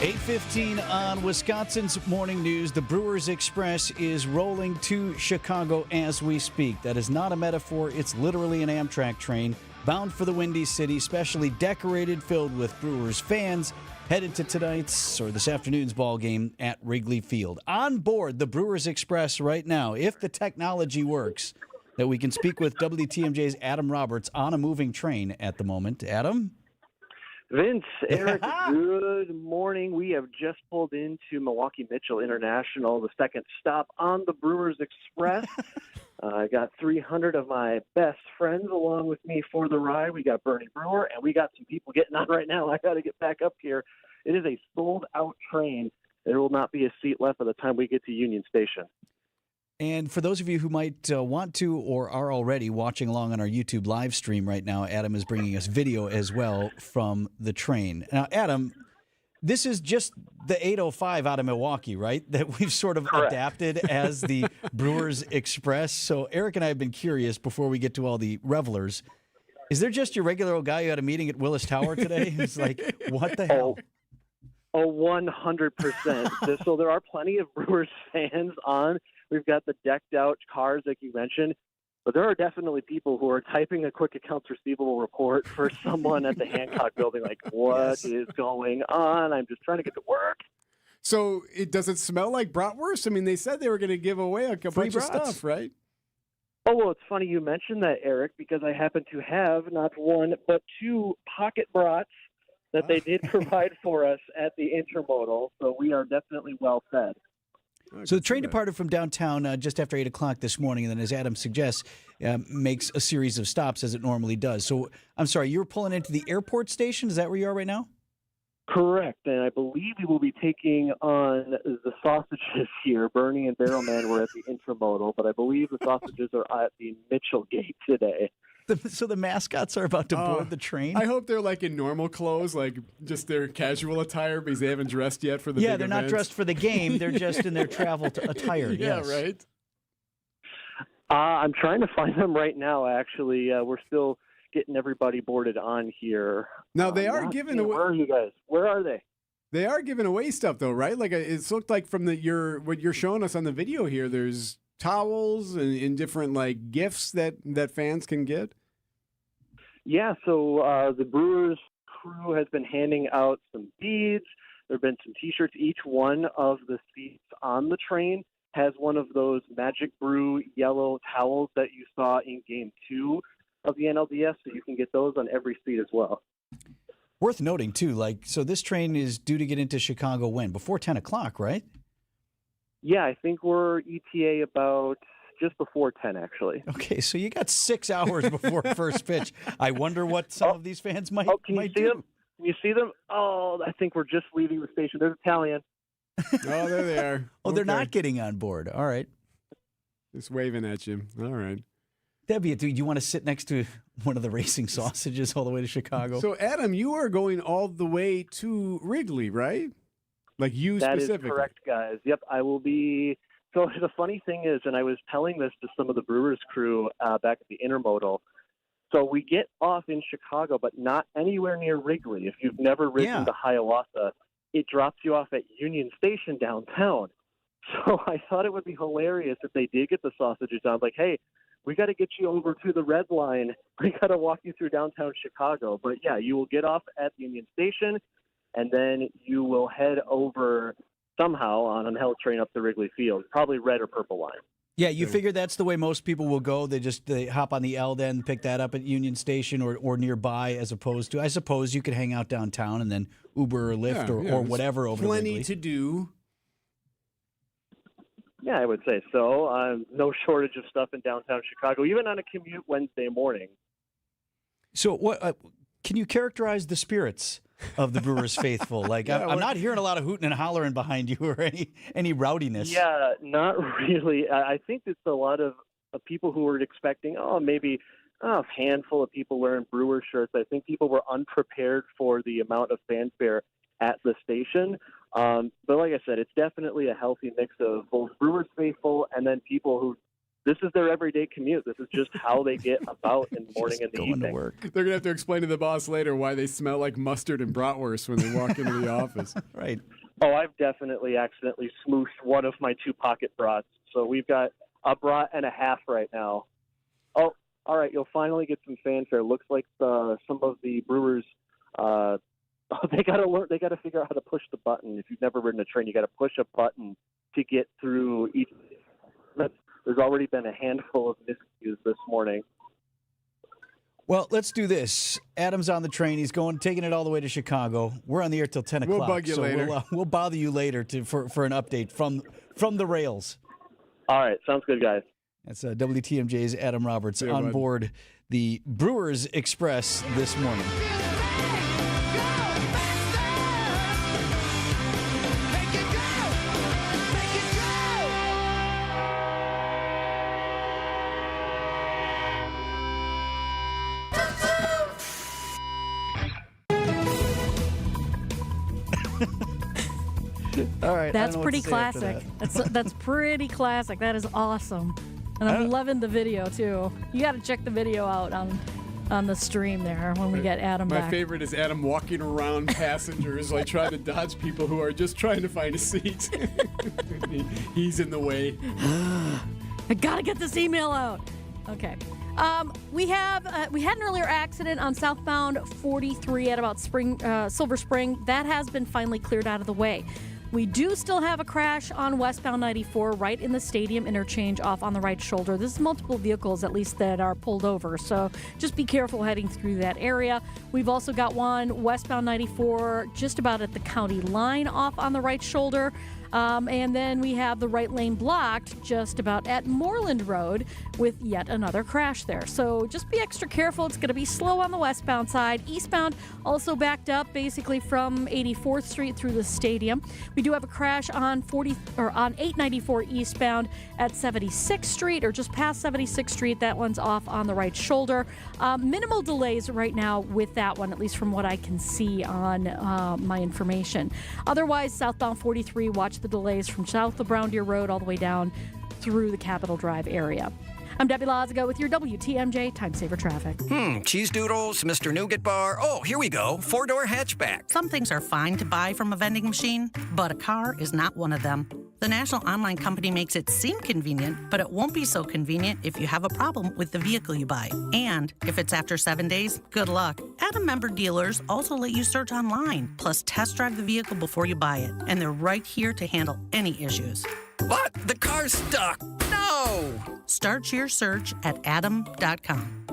8:15 on Wisconsin's Morning News. The Brewers Express is rolling to Chicago as we speak. That is not a metaphor. It's literally an Amtrak train bound for the Windy City, specially decorated, filled with Brewers fans, headed to tonight's or this afternoon's ball game at Wrigley Field. On board the Brewers Express right now, if the technology works, that we can speak with WTMJ's Adam Roberts on a moving train at the moment. Adam? Vince, Eric, good morning. We have just pulled into Milwaukee Mitchell International, the second stop on the Brewers Express. I got 300 of my best friends along with me for the ride. We got Bernie Brewer, and we got some people getting on right now. I got to get back up here. It is a sold-out train. There will not be a seat left by the time we get to Union Station. And for those of you who might want to or are already watching along on our YouTube live stream right now, Adam is bringing us video as well from the train. Now, Adam, this is just the 805 out of Milwaukee, right, that we've sort of adapted as the Brewers Express. So Eric and I have been curious before we get to all the revelers. Is there just your regular old guy who had a meeting at Willis Tower today? It's like, what the hell? Oh, 100%. So there are plenty of Brewers fans on. We've got the decked out cars, like you mentioned, but there are definitely people who are typing a quick accounts receivable report for someone at the Hancock building, like, what is going on? I'm just trying to get to work. So does it smell like bratwurst? I mean, they said they were going to give away a bunch of stuff, right? Oh, well, it's funny you mentioned that, Eric, because I happen to have not one but two pocket brats that they did provide for us at the intermodal, so we are definitely well fed. So the train departed from downtown just after 8 o'clock this morning, and then, as Adam suggests, makes a series of stops as it normally does. So, I'm sorry, you were pulling into the airport station? Is that where you are right now? Correct, and I believe we will be taking on the sausages here. Bernie and Barrelman were at the intermodal, but I believe the sausages are at the Mitchell Gate today. So the mascots are about to board the train? I hope they're like in normal clothes, like just their casual attire, because they haven't dressed yet for the big they're not events. dressed for the game. They're just in their travel attire. Yeah, yes. right. I'm trying to find them right now, actually. We're still getting everybody boarded on here. Now, they are giving away... Where are you guys? Where are they? They are giving away stuff, though, right? Like, it's looked like from what you're showing us on the video here, there's towels and different, like, gifts that fans can get. Yeah, so the Brewers crew has been handing out some beads. There have been some T-shirts. Each one of the seats on the train has one of those Magic Brew yellow towels that you saw in Game 2 of the NLDS, so you can get those on every seat as well. Worth noting, too, so this train is due to get into Chicago when? Before 10 o'clock, right? Yeah, I think we're ETA about just before 10, actually. Okay, so you got 6 hours before first pitch. I wonder what some of these fans might can you see do. them? Can you see them? Oh, I think we're just leaving the station. There's Italian. Oh, there they are. Oh, they're not getting on board. All right. Just waving at you. All right. Debbie, do you want to sit next to one of the racing sausages all the way to Chicago? So, Adam, you are going all the way to Wrigley, right? Like you specifically. That is correct, guys. Yep, I will be. So the funny thing is, and I was telling this to some of the Brewers crew back at the Intermodal, so we get off in Chicago, but not anywhere near Wrigley. If you've never ridden to Hiawatha, it drops you off at Union Station downtown. So I thought it would be hilarious if they did get the sausages on. Like, hey, we got to get you over to the Red Line. We got to walk you through downtown Chicago. But, yeah, you will get off at Union Station, and then you will head over somehow on an L train up to Wrigley Field, probably red or purple line. Yeah, you figure that's the way most people will go. They hop on the L, then pick that up at Union Station or nearby, as opposed to, I suppose you could hang out downtown and then Uber or Lyft or whatever over to Wrigley. Plenty to do. Yeah, I would say so. No shortage of stuff in downtown Chicago, even on a commute Wednesday morning. So what can you characterize the spirits of the Brewers faithful? Like, I'm not hearing a lot of hooting and hollering behind you or any rowdiness. Yeah, not really. I think it's a lot of people who were expecting, maybe a handful of people wearing Brewer shirts. I think people were unprepared for the amount of fanfare at the station. But like I said, it's definitely a healthy mix of both Brewers faithful and then people who this is their everyday commute. This is just how they get about in the morning and the evening. To work. They're going to have to explain to the boss later why they smell like mustard and bratwurst when they walk into the office. Right. Oh, I've definitely accidentally smooshed one of my two pocket brats. So we've got a brat and a half right now. Oh, all right. You'll finally get some fanfare. Looks like some of the Brewers they got to learn. They got to figure out how to push the button. If you've never ridden a train, you got to push a button to get through each. There's already been a handful of miscues this morning. Well, let's do this. Adam's on the train. He's taking it all the way to Chicago. We're on the air till 10 o'clock. We'll bug you later. We'll bother you later for an update from the rails. All right, sounds good, guys. That's WTMJ's Adam Roberts on board the Brewers Express this morning. All right, that's pretty classic. That's pretty classic. That is awesome, and I'm loving the video too. You got to check the video out on the stream there when we get Adam back. My favorite is Adam walking around passengers, like trying to dodge people who are just trying to find a seat. He's in the way. I gotta get this email out. Okay. We had an earlier accident on southbound 43 at about Silver Spring. That has been finally cleared out of the way. We do still have a crash on westbound 94 right in the stadium interchange off on the right shoulder. This is multiple vehicles, at least, that are pulled over. So just be careful heading through that area. We've also got one westbound 94 just about at the county line off on the right shoulder. And then we have the right lane blocked just about at Moreland Road with yet another crash there. So just be extra careful. It's going to be slow on the westbound side. Eastbound also backed up basically from 84th Street through the stadium. We do have a crash on 894 eastbound at 76th Street or just past 76th Street. That one's off on the right shoulder. Minimal delays right now with that one, at least from what I can see on my information. Otherwise, southbound 43, watch the delays from south of Brown Deer Road all the way down through the Capitol Drive area. I'm Debbie Lazago with your WTMJ Time Saver Traffic. Cheese doodles, Mr. Nougat Bar. Oh, here we go. 4-door hatchback. Some things are fine to buy from a vending machine, but a car is not one of them. The national online company makes it seem convenient, but it won't be so convenient if you have a problem with the vehicle you buy. And if it's after 7 days, good luck. Adam member dealers also let you search online, plus test drive the vehicle before you buy it. And they're right here to handle any issues. But the car's stuck. No! Start your search at adam.com.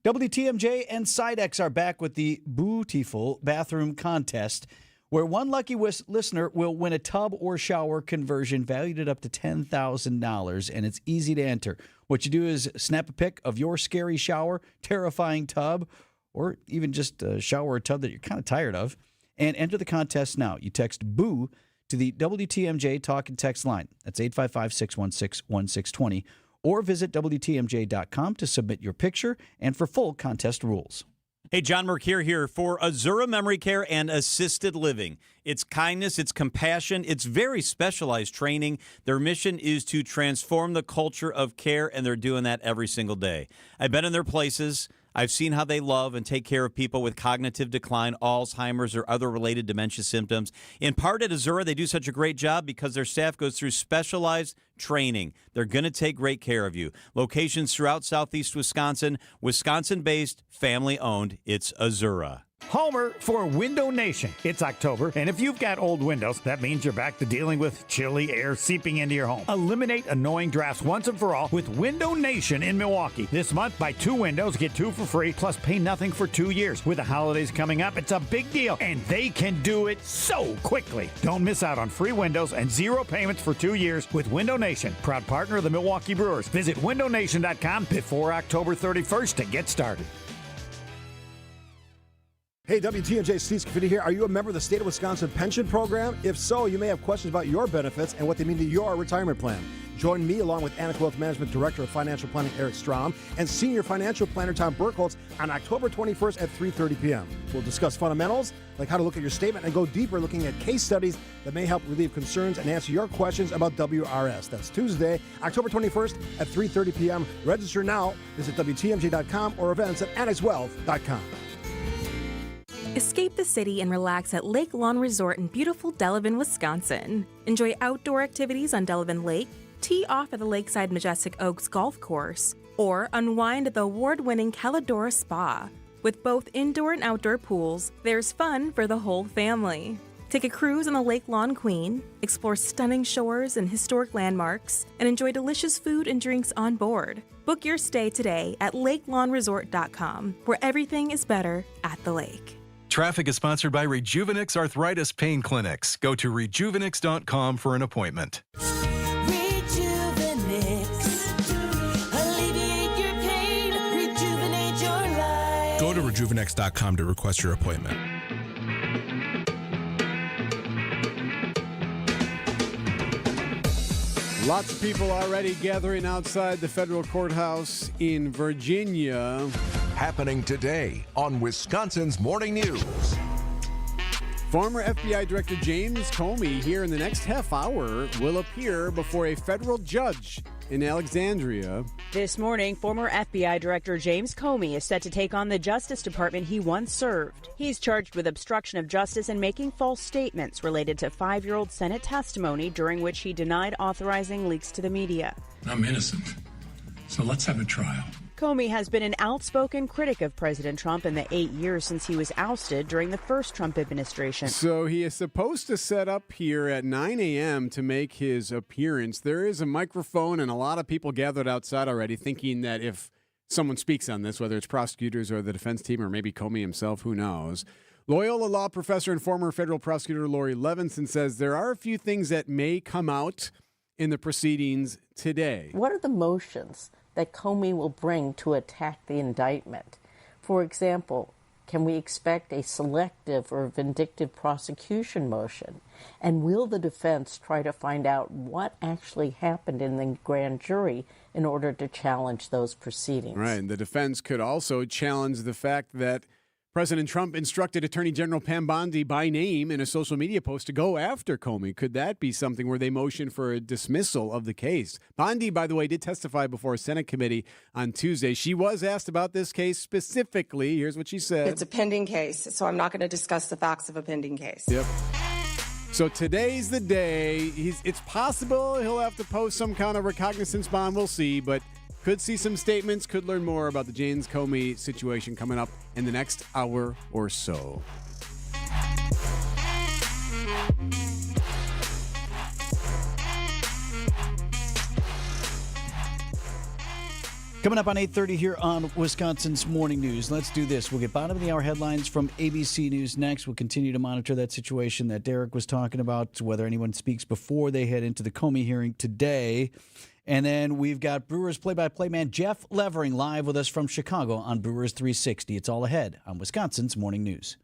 WTMJ and Sidex are back with the Bootiful Bathroom Contest, where one lucky listener will win a tub or shower conversion valued at up to $10,000, and it's easy to enter. What you do is snap a pic of your scary shower, terrifying tub, or even just a shower or tub that you're kind of tired of, and enter the contest now. You text BOO to the WTMJ talk and text line. That's 855-616-1620. Or visit WTMJ.com to submit your picture and for full contest rules. Hey, John Mercure here for Azura Memory Care and Assisted Living. It's kindness, it's compassion, it's very specialized training. Their mission is to transform the culture of care, and they're doing that every single day. I've been in their places. I've seen how they love and take care of people with cognitive decline, Alzheimer's, or other related dementia symptoms. In part at Azura, they do such a great job because their staff goes through specialized training. They're going to take great care of you. Locations throughout southeast Wisconsin, Wisconsin-based, family-owned. It's Azura. Homer for Window Nation. It's October, and if you've got old windows, that means you're back to dealing with chilly air seeping into your home. Eliminate annoying drafts once and for all with Window Nation in Milwaukee. This month, buy 2 windows, get 2 for free, plus pay nothing for 2 years. With the holidays coming up, it's a big deal, and they can do it so quickly. Don't miss out on free windows and 0 payments for 2 years with Window Nation, proud partner of the Milwaukee Brewers. Visit windownation.com before October 31st to get started. Hey, WTMJ, Steve Scafidi here. Are you a member of the State of Wisconsin Pension Program? If so, you may have questions about your benefits and what they mean to your retirement plan. Join me along with Anik Wealth Management Director of Financial Planning Erik Strom and Senior Financial Planner Tom Burkholz on October 21st at 3:30 p.m. We'll discuss fundamentals, like how to look at your statement, and go deeper looking at case studies that may help relieve concerns and answer your questions about WRS. That's Tuesday, October 21st at 3:30 p.m. Register now. Visit WTMJ.com or events at AnixWealth.com. Escape the city and relax at Lake Lawn Resort in beautiful Delavan, Wisconsin. Enjoy outdoor activities on Delavan Lake, tee off at the Lakeside Majestic Oaks Golf Course, or unwind at the award-winning Caladora Spa. With both indoor and outdoor pools, there's fun for the whole family. Take a cruise on the Lake Lawn Queen, explore stunning shores and historic landmarks, and enjoy delicious food and drinks on board. Book your stay today at LakeLawnResort.com, where everything is better at the lake. Traffic is sponsored by Rejuvenix Arthritis Pain Clinics. Go to rejuvenix.com for an appointment. Alleviate your pain, rejuvenate your life. Go to rejuvenix.com to request your appointment. Lots of people already gathering outside the federal courthouse in Virginia. Happening today on Wisconsin's Morning News. Former FBI Director James Comey here in the next half hour will appear before a federal judge in Alexandria. This morning, former FBI Director James Comey is set to take on the Justice Department he once served. He's charged with obstruction of justice and making false statements related to 5-year-old Senate testimony during which he denied authorizing leaks to the media. I'm innocent, so let's have a trial. Comey has been an outspoken critic of President Trump in the 8 years since he was ousted during the first Trump administration. So he is supposed to set up here at 9 a.m. to make his appearance. There is a microphone and a lot of people gathered outside already thinking that if someone speaks on this, whether it's prosecutors or the defense team or maybe Comey himself, who knows. Loyola law professor and former federal prosecutor Lori Levinson says there are a few things that may come out in the proceedings today. What are the motions that Comey will bring to attack the indictment? For example, can we expect a selective or vindictive prosecution motion? And will the defense try to find out what actually happened in the grand jury in order to challenge those proceedings? Right. And the defense could also challenge the fact that President Trump instructed Attorney General Pam Bondi by name in a social media post to go after Comey. Could that be something where they motion for a dismissal of the case? Bondi, by the way, did testify before a Senate committee on Tuesday. She was asked about this case specifically. Here's what she said. It's a pending case, so I'm not going to discuss the facts of a pending case. Yep. So today's the day. It's possible he'll have to post some kind of recognizance bond. We'll see, but could see some statements, could learn more about the James Comey situation coming up in the next hour or so. Coming up on 8:30 here on Wisconsin's Morning News. Let's do this. We'll get bottom of the hour headlines from ABC News next. We'll continue to monitor that situation that Derek was talking about, whether anyone speaks before they head into the Comey hearing today. And then we've got Brewers play-by-play man Jeff Levering live with us from Chicago on Brewers 360. It's all ahead on Wisconsin's Morning News.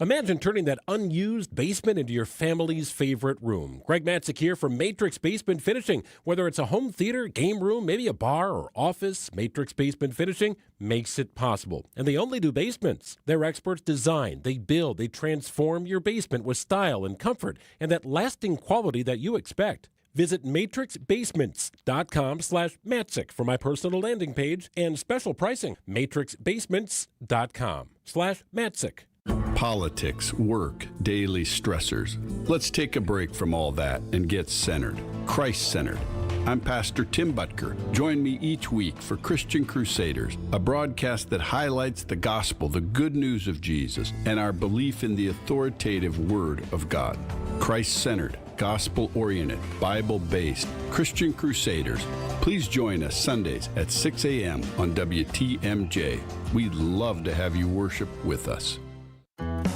Imagine turning that unused basement into your family's favorite room. Greg Matzik here from Matrix Basement Finishing. Whether it's a home theater, game room, maybe a bar or office, Matrix Basement Finishing makes it possible. And they only do basements. Their experts design, they build, they transform your basement with style and comfort and that lasting quality that you expect. Visit matrixbasements.com/Matzik for my personal landing page and special pricing. matrixbasements.com/Matzik. Politics, work, daily stressors. Let's take a break from all that and get centered, Christ-centered. I'm Pastor Tim Butker. Join me each week for Christian Crusaders, a broadcast that highlights the gospel, the good news of Jesus, and our belief in the authoritative Word of God. Christ-centered, gospel-oriented, Bible-based Christian Crusaders. Please join us Sundays at 6 a.m. on WTMJ. We'd love to have you worship with us.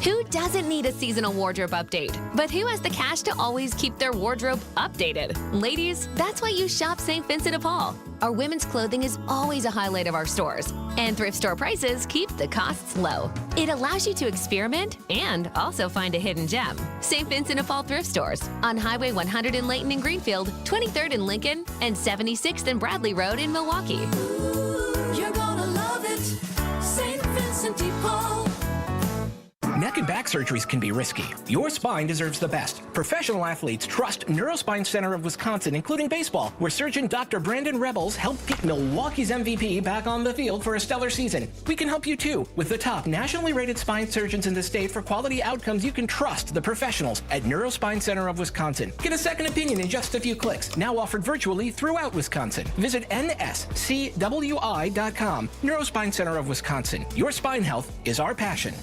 Who doesn't need a seasonal wardrobe update? But who has the cash to always keep their wardrobe updated? Ladies, that's why you shop St. Vincent de Paul. Our women's clothing is always a highlight of our stores, and thrift store prices keep the costs low. It allows you to experiment and also find a hidden gem. St. Vincent de Paul thrift stores on Highway 100 in Layton and Greenfield, 23rd in Lincoln, and 76th and Bradley Road in Milwaukee. Ooh, you're gonna love it, St. Vincent de Paul. Neck and back surgeries can be risky. Your spine deserves the best. Professional athletes trust Neurospine Center of Wisconsin, including baseball, where surgeon Dr. Brandon Rebels helped get Milwaukee's MVP back on the field for a stellar season. We can help you too, with the top nationally rated spine surgeons in the state for quality outcomes. You can trust the professionals at Neurospine Center of Wisconsin. Get a second opinion in just a few clicks. Now offered virtually throughout Wisconsin. Visit nscwi.com. Neurospine Center of Wisconsin. Your spine health is our passion.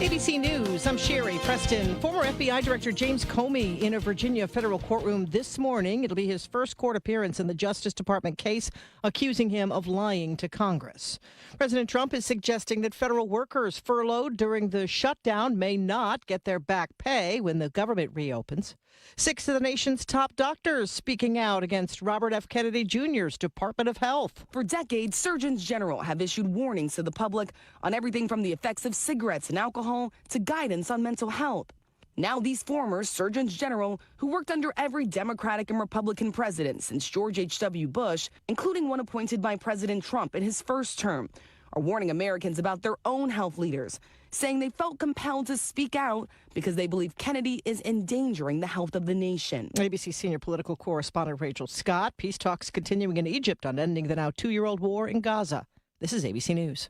ABC News, I'm Sherry Preston. Former FBI Director James Comey in a Virginia federal courtroom this morning. It'll be his first court appearance in the Justice Department case accusing him of lying to Congress. President Trump is suggesting that federal workers furloughed during the shutdown may not get their back pay when the government reopens. 6 of the nation's top doctors speaking out against Robert F. Kennedy Jr.'s Department of Health. For decades, surgeons general have issued warnings to the public on everything from the effects of cigarettes and alcohol to guidance on mental health. Now these former surgeons general, who worked under every Democratic and Republican president since George H.W. Bush, including one appointed by President Trump in his first term, are warning Americans about their own health leaders, saying they felt compelled to speak out because they believe Kennedy is endangering the health of the nation. ABC senior political correspondent Rachel Scott. Peace talks continuing in Egypt on ending the now 2-year-old war in Gaza. This is ABC News.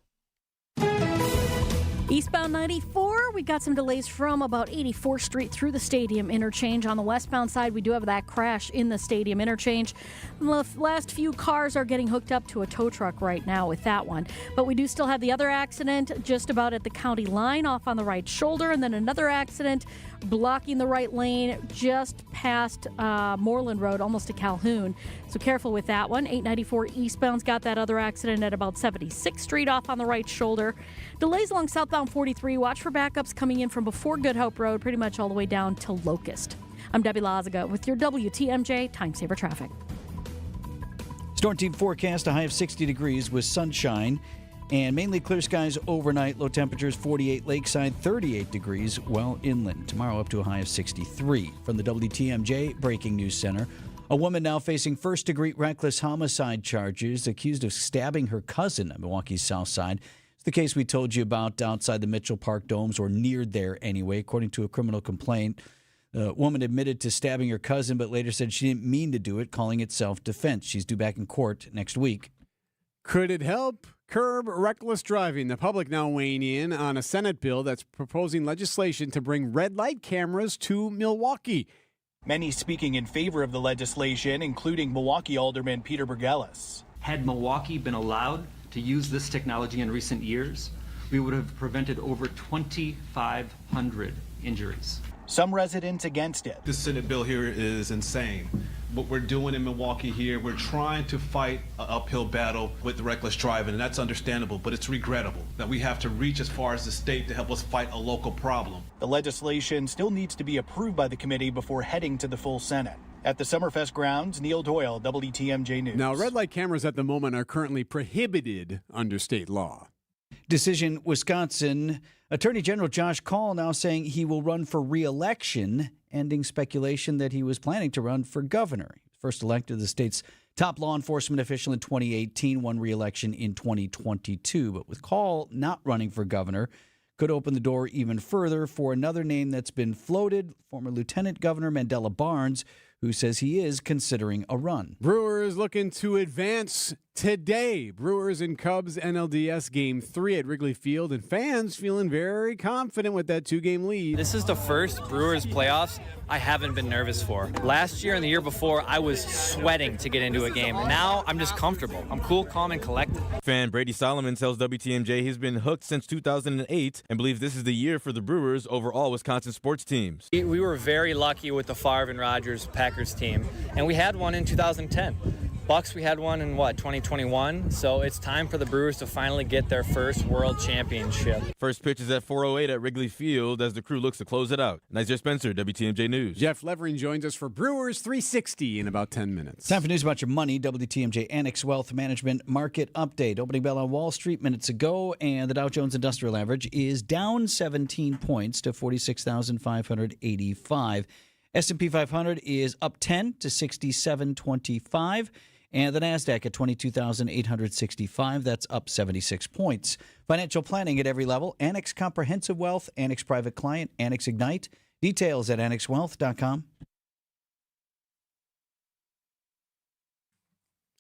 Eastbound 94 We've got some delays from about 84th Street through the Stadium interchange. On the westbound side, we do have that crash in the Stadium interchange. The last few cars are getting hooked up to a tow truck right now with that one. But we do still have the other accident just about at the county line off on the right shoulder, and then another accident blocking the right lane just past Moreland Road, almost to Calhoun. So careful with that one. 894 eastbound's got that other accident at about 76th Street off on the right shoulder. Delays along southbound 43. Watch for backups coming in from before Good Hope Road, pretty much all the way down to Locust. I'm Debbie Lazaga with your WTMJ Time Saver Traffic. Storm team forecast a high of 60 degrees with sunshine and mainly clear skies overnight. Low temperatures 48 lakeside, 38 degrees well inland. Tomorrow up to a high of 63. From the WTMJ Breaking News Center, a woman now facing first-degree reckless homicide charges, accused of stabbing her cousin on Milwaukee's south side. It's the case we told you about outside the Mitchell Park Domes, or near there anyway. According to a criminal complaint, the woman admitted to stabbing her cousin, but later said she didn't mean to do it, calling it self-defense. She's due back in court next week. Could it help curb reckless driving? The public now weighing in on a Senate bill that's proposing legislation to bring red light cameras to Milwaukee. Many speaking in favor of the legislation, including Milwaukee Alderman Peter Burgellis. Had Milwaukee been allowed to use this technology in recent years, we would have prevented over 2,500 injuries. Some residents against it. This Senate bill here is insane. What we're doing in Milwaukee here, we're trying to fight an uphill battle with the reckless driving, and that's understandable, but it's regrettable that we have to reach as far as the state to help us fight a local problem. The legislation still needs to be approved by the committee before heading to the full Senate. At the Summerfest grounds, Neil Doyle, WTMJ News. Now, red light cameras at the moment are currently prohibited under state law. Decision, Wisconsin. Attorney General Josh Kaul now saying he will run for re-election, ending speculation that he was planning to run for governor. He was first elected the state's top law enforcement official in 2018, won re-election in 2022. But with Kaul not running for governor, could open the door even further for another name that's been floated, former Lieutenant Governor Mandela Barnes, who says he is considering a run. Brewers looking to advance today. Brewers and Cubs NLDS Game 3 at Wrigley Field, and fans feeling very confident with that 2-game lead. This is the first Brewers playoffs I haven't been nervous for. Last year and the year before, I was sweating to get into a game. Now I'm just comfortable. I'm cool, calm, and collected. Fan Brady Solomon tells WTMJ he's been hooked since 2008 and believes this is the year for the Brewers over all Wisconsin sports teams. We were very lucky with the Favre and Rodgers Packers team, and we had one in 2010. Bucks, we had one in, 2021? So it's time for the Brewers to finally get their first world championship. First pitch is at 4:08 at Wrigley Field as the crew looks to close it out. Nizer Spencer, WTMJ News. Jeff Levering joins us for Brewers 360 in about 10 minutes. Time for news about your money. WTMJ Annex Wealth Management Market Update. Opening bell on Wall Street minutes ago, and the Dow Jones Industrial Average is down 17 points to 46,585. S&P 500 is up 10 to 67.25. And the NASDAQ at 22,865. That's up 76 points. Financial planning at every level. Annex Comprehensive Wealth, Annex Private Client, Annex Ignite. Details at annexwealth.com.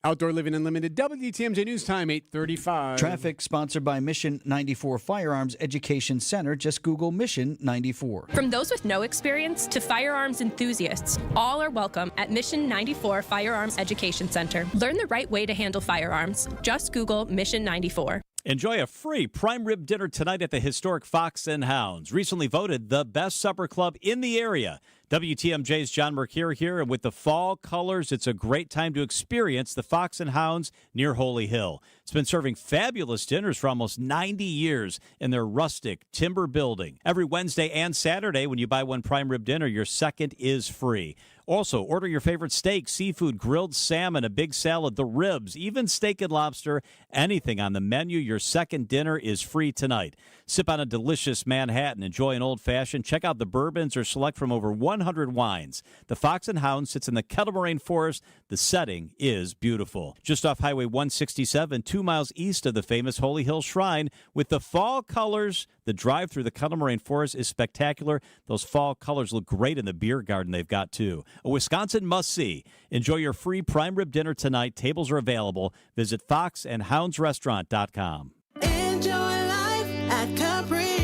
Outdoor Living Unlimited, WTMJ News Time, 8:35. Traffic sponsored by Mission 94 Firearms Education Center. Just Google Mission 94. From those with no experience to firearms enthusiasts, all are welcome at Mission 94 Firearms Education Center. Learn the right way to handle firearms. Just Google Mission 94. Enjoy a free prime rib dinner tonight at the historic Fox and Hounds, recently voted the best supper club in the area. WTMJ's John Mercure here, and with the fall colors, it's a great time to experience the Fox and Hounds near Holy Hill. It's been serving fabulous dinners for almost 90 years in their rustic timber building. Every Wednesday and Saturday, when you buy one prime rib dinner, your second is free. Also, order your favorite steak, seafood, grilled salmon, a big salad, the ribs, even steak and lobster, anything on the menu. Your second dinner is free tonight. Sip on a delicious Manhattan, enjoy an old-fashioned, check out the bourbons, or select from over 100 wines. The Fox and Hound sits in the Kettle Moraine Forest. The setting is beautiful. Just off Highway 167, 2 miles east of the famous Holy Hill Shrine. With the fall colors, the drive through the Kettle Moraine Forest is spectacular. Those fall colors look great in the beer garden they've got, too. A Wisconsin must-see. Enjoy your free prime rib dinner tonight. Tables are available. Visit foxandhoundsrestaurant.com. Enjoy life at Capri.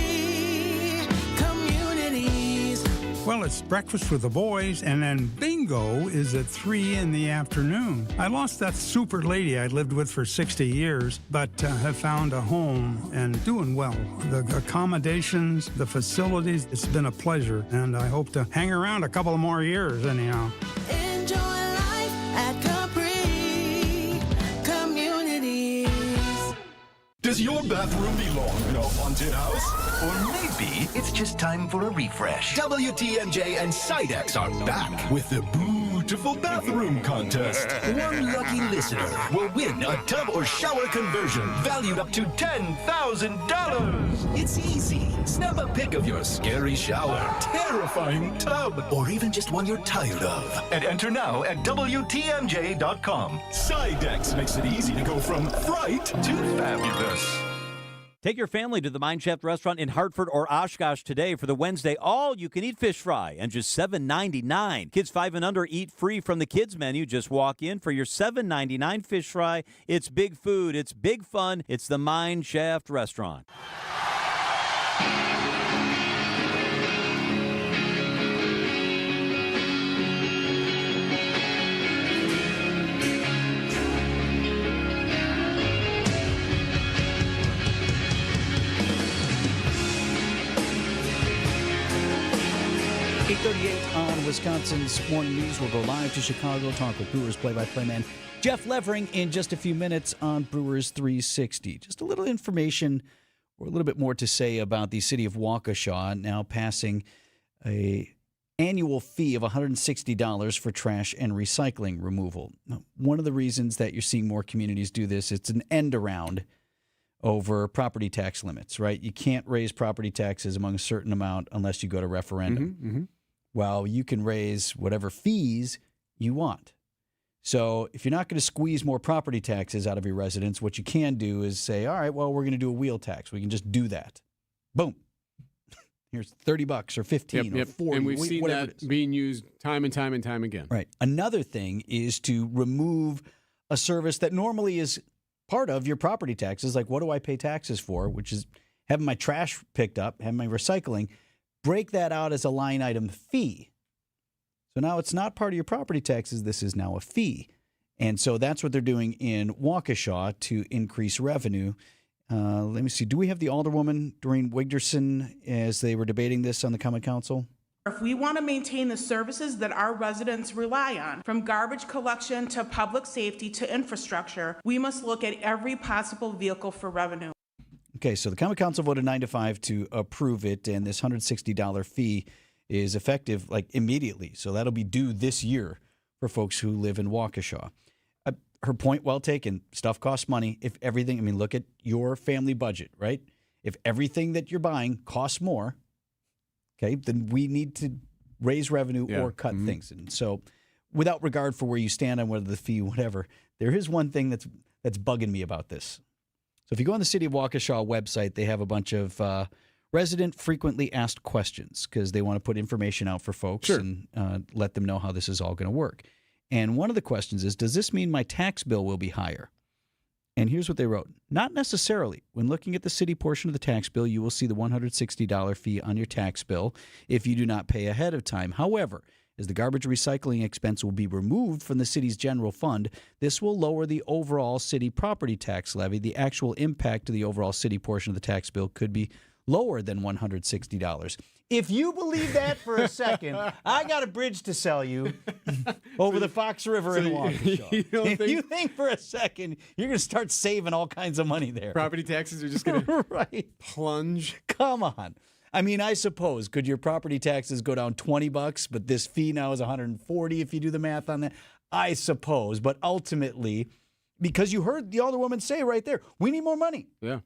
Well, it's breakfast with the boys, and then bingo is at 3 in the afternoon. I lost that super lady I lived with for 60 years, but have found a home and doing well. The accommodations, the facilities, it's been a pleasure, and I hope to hang around a couple of more years anyhow. Enjoy life at Capri Communities. Does your bathroom belong in a haunted house? Or maybe it's just time for a refresh. WTMJ and Sidex are back with the Beautiful Bathroom Contest. One lucky listener will win a tub or shower conversion valued up to $10,000. It's easy. Snap a pic of your scary shower, terrifying tub, or even just one you're tired of. And enter now at WTMJ.com. Sidex makes it easy to go from fright to fabulous. Take your family to the Mineshaft restaurant in Hartford or Oshkosh today for the Wednesday all-you-can-eat fish fry and just $7.99. Kids 5 and under eat free from the kids menu. Just walk in for your $7.99 fish fry. It's big food. It's big fun. It's the Mineshaft restaurant. 8:38 on Wisconsin's Morning News. We'll go live to Chicago, talk with Brewers play-by-play man Jeff Levering in just a few minutes on Brewers 360. Just a little information or a little bit more to say about the city of Waukesha now passing a annual fee of $160 for trash and recycling removal. Now, one of the reasons that you're seeing more communities do this, it's an end around over property tax limits, right? You can't raise property taxes among a certain amount unless you go to referendum. Well, you can raise whatever fees you want. So if you're not going to squeeze more property taxes out of your residents, what you can do is say, all right, well, we're going to do a wheel tax. We can just do that. Boom. Here's $30 or $15 or $40. And we've seen that being used time and time and time again. Right. Another thing is to remove a service that normally is part of your property taxes. Like, what do I pay taxes for? Which is having my trash picked up, having my recycling. Break that out as a line item fee. So now it's not part of your property taxes. This is now a fee. And so that's what they're doing in Waukesha to increase revenue. Let me see. Do we have the Alderwoman, Doreen Wigderson, as they were debating this on the Common Council? If we want to maintain the services that our residents rely on, from garbage collection to public safety to infrastructure, we must look at every possible vehicle for revenue. Okay, so the Common Council voted 9-5 to approve it, and this $160 fee is effective like immediately. So that'll be due this year for folks who live in Waukesha. Her point well taken. Stuff costs money. If everything, I mean, look at your family budget, right? If everything that you're buying costs more, okay, then we need to raise revenue or cut things. And so without regard for where you stand on whether the fee, whatever, there is one thing that's bugging me about this. So if you go on the City of Waukesha website, they have a bunch of resident frequently asked questions because they want to put information out for folks and let them know how this is all going to work. And one of the questions is, does this mean my tax bill will be higher? And here's what they wrote. Not necessarily. When looking at the city portion of the tax bill, you will see the $160 fee on your tax bill if you do not pay ahead of time. However, as the garbage recycling expense will be removed from the city's general fund, this will lower the overall city property tax levy. The actual impact to the overall city portion of the tax bill could be lower than $160. If you believe that for a second, I got a bridge to sell you over the Fox River in Waukesha. If you think for a second you're going to start saving all kinds of money there. Property taxes are just going to plunge. Come on. I mean, I suppose, could your property taxes go down $20, but this fee now is $140 if you do the math on that? I suppose. But ultimately, because you heard the Alderwoman say right there, we need more money. Yeah.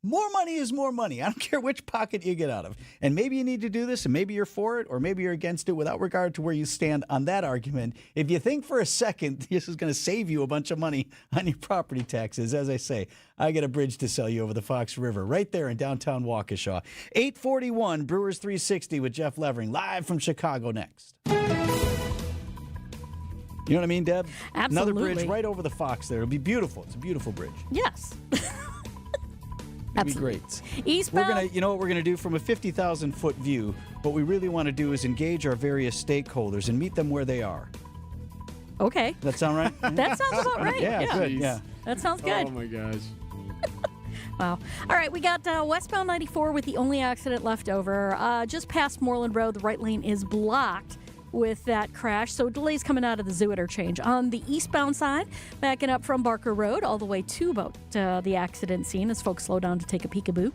More money is more money. I don't care which pocket you get out of. And maybe you need to do this, and maybe you're for it, or maybe you're against it without regard to where you stand on that argument. If you think for a second this is going to save you a bunch of money on your property taxes, as I say, I got a bridge to sell you over the Fox River right there in downtown Waukesha. 841 Brewers 360 with Jeff Levering, live from Chicago next. You know what I mean, Deb? Absolutely. Another bridge right over the Fox there. It'll be beautiful. It's a beautiful bridge. Yes. It'd be great. Eastbound. We're gonna, you know what we're gonna do from a 50,000-foot view. What we really want to do is engage our various stakeholders and meet them where they are. Okay. That sound right? That sounds about right. Yeah, good. Yeah. That sounds good. Oh my gosh. Wow. All right, we got westbound 94 with the only accident left over. Just past Moreland Road, the right lane is blocked with that crash, so delays coming out of the Zoo interchange. On the eastbound side, backing up from Barker Road all the way to about the accident scene as folks slow down to take a peekaboo.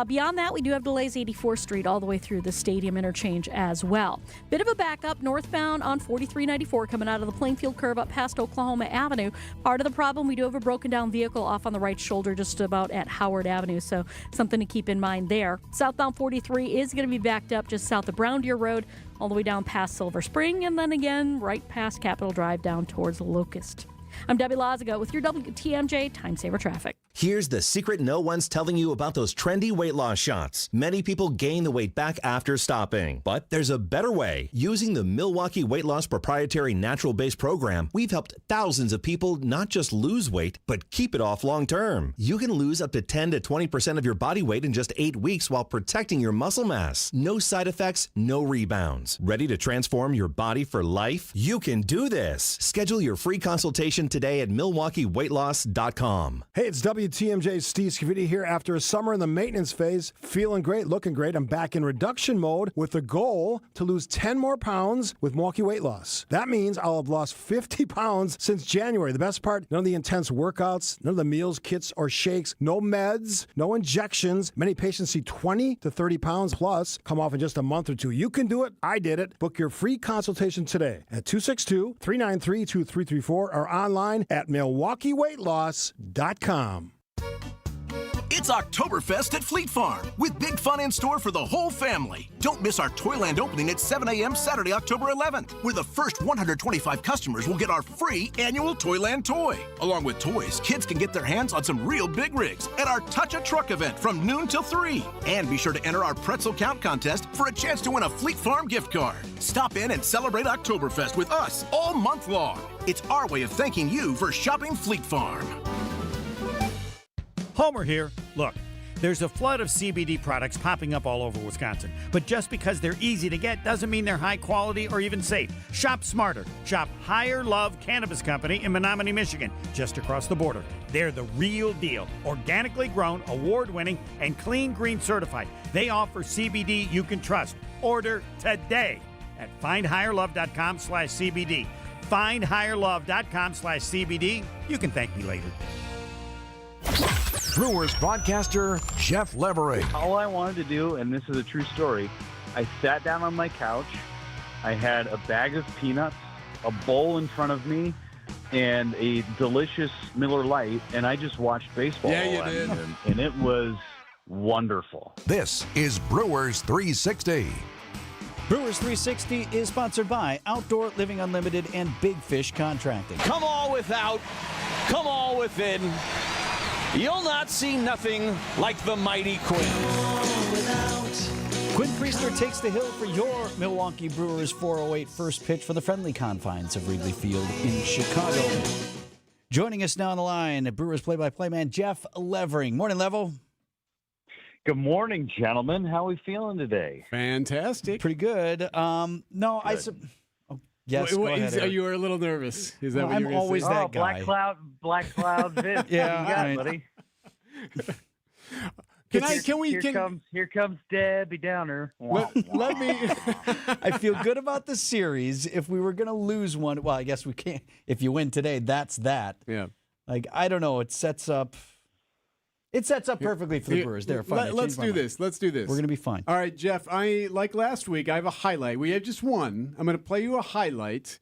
Beyond that, we do have delays 84th Street all the way through the Stadium interchange as well. Bit of a backup northbound on 4394 coming out of the Plainfield curve up past Oklahoma Avenue. Part of the problem, we do have a broken down vehicle off on the right shoulder just about at Howard Avenue, so something to keep in mind there. Southbound 43 is going to be backed up just south of Brown Deer Road all the way down past Silver Spring, and then again right past Capitol Drive down towards Locust. I'm Debbie Lazago with your WTMJ Time Saver Traffic. Here's the secret no one's telling you about those trendy weight loss shots. Many people gain the weight back after stopping, but there's a better way. Using the Milwaukee Weight Loss proprietary natural-based program, we've helped thousands of people not just lose weight, but keep it off long-term. You can lose up to 10 to 20% of your body weight in just 8 weeks while protecting your muscle mass. No side effects, no rebounds. Ready to transform your body for life? You can do this. Schedule your free consultation today at MilwaukeeWeightLoss.com. Hey, it's WTMJ's Steve Scavidi here. After a summer in the maintenance phase, feeling great, looking great, I'm back in reduction mode with the goal to lose 10 more pounds with Milwaukee Weight Loss. That means I'll have lost 50 pounds since January. The best part, none of the intense workouts, none of the meals, kits, or shakes, no meds, no injections. Many patients see 20 to 30 pounds plus come off in just a month or two. You can do it. I did it. Book your free consultation today at 262-393-2334 or online at MilwaukeeWeightLoss.com. It's Oktoberfest at Fleet Farm with big fun in store for the whole family. Don't miss our Toyland opening at 7 a.m. Saturday, October 11th, where the first 125 customers will get our free annual Toyland toy. Along with toys, kids can get their hands on some real big rigs at our Touch a Truck event from noon till 3. And be sure to enter our pretzel count contest for a chance to win a Fleet Farm gift card. Stop in and celebrate Oktoberfest with us all month long. It's our way of thanking you for shopping Fleet Farm. Homer here. Look, there's a flood of CBD products popping up all over Wisconsin. But just because they're easy to get doesn't mean they're high quality or even safe. Shop smarter. Shop Higher Love Cannabis Company in Menominee, Michigan, just across the border. They're the real deal. Organically grown, award-winning, and clean green certified. They offer CBD you can trust. Order today at findhigherlove.com/CBD. Findhigherlove.com/CBD. You can thank me later. Brewers broadcaster Jeff Levering. All I wanted to do, and this is a true story, I sat down on my couch, I had a bag of peanuts, a bowl in front of me, and a delicious Miller Lite, and I just watched baseball. Yeah, you did. And it was wonderful. This is Brewers 360. Brewers 360 is sponsored by Outdoor Living Unlimited and Big Fish Contracting. Come all without, come all within. You'll not see nothing like the mighty Quinn. Quinn Priestner takes the hill for your Milwaukee Brewers 408 first pitch for the friendly confines of Wrigley Field in Chicago. Joining us now on the line, Brewers play-by-play man Jeff Levering. Morning, Level. Good morning, gentlemen. How are we feeling today? Fantastic. Pretty good. Yes, go ahead, Erik. You were a little nervous. Is that what you're I'm always say? that guy. Black cloud Vince. Yeah, what you got, right. buddy? Here comes Debbie Downer. Let me. I feel good about the series. If we were going to lose one, well, I guess we can't. If you win today, that's that. Yeah. Like, I don't know. It sets up perfectly for the Brewers. They're fine. Let's do this. Let's do this. We're going to be fine. All right, Jeff. Like last week, I have a highlight. We have just one. I'm going to play you a highlight,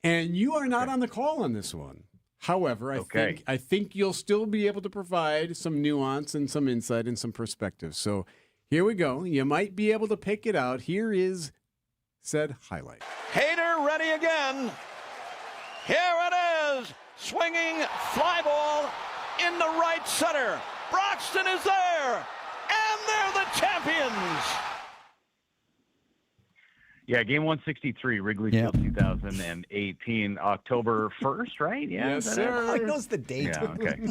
and you are not on the call on this one. However, I think you'll still be able to provide some nuance and some insight and some perspective. So here we go. You might be able to pick it out. Here is said highlight. Hader ready again. Here it is. Swinging fly ball in the right center. Broxton is there, and they're the champions. Yeah, game 163, Wrigley Field 2018, October 1st, right? Yeah, yes, sir. He knows the date. Yeah, okay.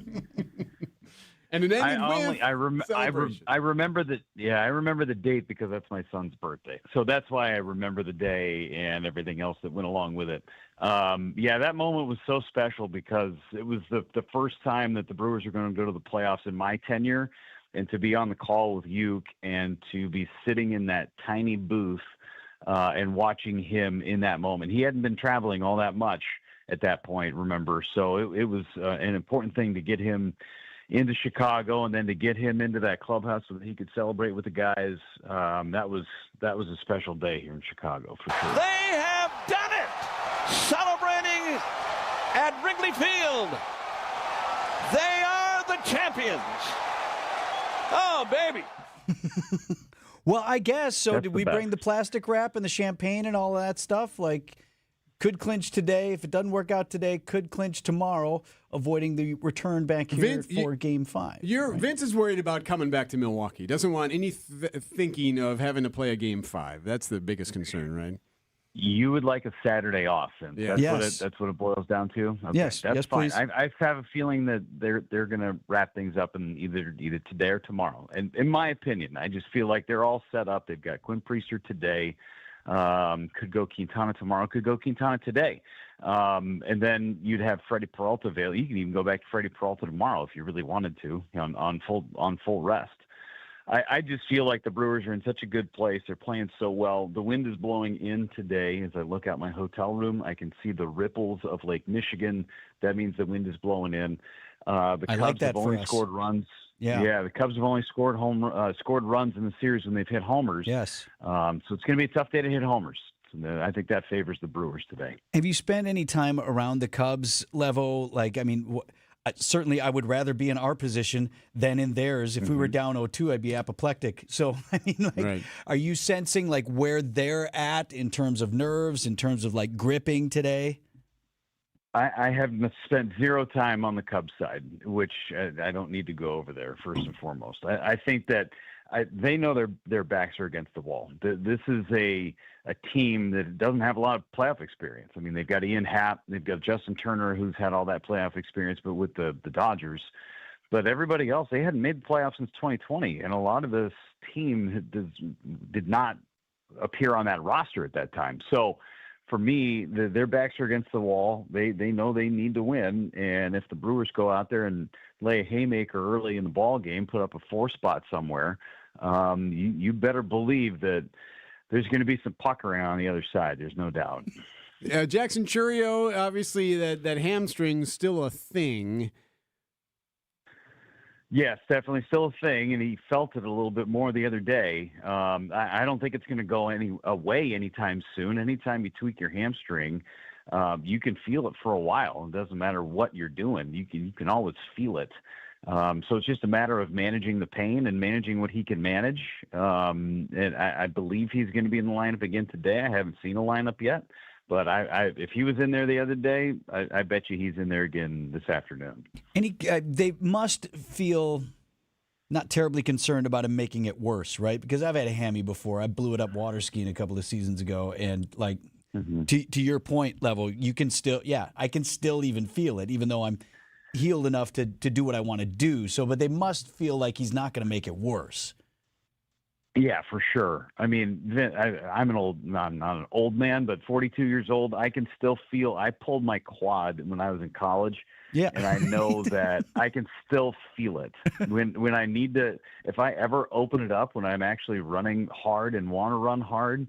And it ended I remember I remember the date because that's my son's birthday. So that's why I remember the day and everything else that went along with it. That moment was so special because it was the first time that the Brewers are going to go to the playoffs in my tenure, and to be on the call with Uke and to be sitting in that tiny booth and watching him in that moment. He hadn't been traveling all that much at that point, remember? So it was an important thing to get him into Chicago and then to get him into that clubhouse so that he could celebrate with the guys. That was a special day here in Chicago for sure. They have done it! Celebrating at Wrigley Field. They are the champions. Oh, baby. Well, I guess so. That's Did the we bring best. the plastic wrap and the champagne and all that stuff? Like, could clinch today. If it doesn't work out today, could clinch tomorrow, avoiding the return back here for Game 5. Vince is worried about coming back to Milwaukee. Doesn't want any thinking of having to play a Game 5. That's the biggest concern, right? You would like a Saturday off, and Yeah. that's what it boils down to. Okay, Yes, that's yes, fine. please. I have a feeling that they're going to wrap things up in either today or tomorrow. And in my opinion, I just feel like they're all set up. They've got Quinn Priester today. Could go Quintana tomorrow. Could go Quintana today. And then you'd have Freddie Peralta available. You can even go back to Freddie Peralta tomorrow if you really wanted to, on full rest. I just feel like the Brewers are in such a good place. They're playing so well. The wind is blowing in today. As I look out my hotel room, I can see the ripples of Lake Michigan. That means the wind is blowing in. The Cubs have only scored runs. Yeah, the Cubs have only scored runs in the series when they've hit homers. Yes. So it's going to be a tough day to hit homers. I think that favors the Brewers today. Have you spent any time around the Cubs level? Like, I mean, certainly I would rather be in our position than in theirs. If we were down 0-2, I'd be apoplectic. So, I mean, Are you sensing like where they're at in terms of nerves, in terms of like gripping today? I have spent zero time on the Cubs side, which I don't need to go over there first and foremost. I think that they know their backs are against the wall. This is a team that doesn't have a lot of playoff experience. I mean, they've got Ian Happ, they've got Justin Turner, who's had all that playoff experience, but with the Dodgers. But everybody else, they hadn't made the playoffs since 2020, and a lot of this team did not appear on that roster at that time. So for me, their backs are against the wall. They know they need to win, and if the Brewers go out there and lay a haymaker early in the ball game, put up a 4 spot somewhere, you better believe that there's going to be some puckering on the other side. There's no doubt. Jackson Chourio, obviously that hamstring's still a thing. Yes, definitely still a thing, and he felt it a little bit more the other day. I don't think it's going to go away anytime soon. Anytime you tweak your hamstring, you can feel it for a while. It doesn't matter what you're doing. You can always feel it. So it's just a matter of managing the pain and managing what he can manage. And I believe he's going to be in the lineup again today. I haven't seen a lineup yet. But if he was in there the other day, I bet you he's in there again this afternoon. And they must feel not terribly concerned about him making it worse, right? Because I've had a hammy before. I blew it up water skiing a couple of seasons ago, and like to your point level, you can still, I can still even feel it, even though I'm healed enough to do what I want to do. So, but they must feel like he's not going to make it worse. Yeah, for sure. I mean, I'm not an old man, but 42 years old. I can still feel. I pulled my quad when I was in college, and I know that I can still feel it when I need to. If I ever open it up when I'm actually running hard and want to run hard,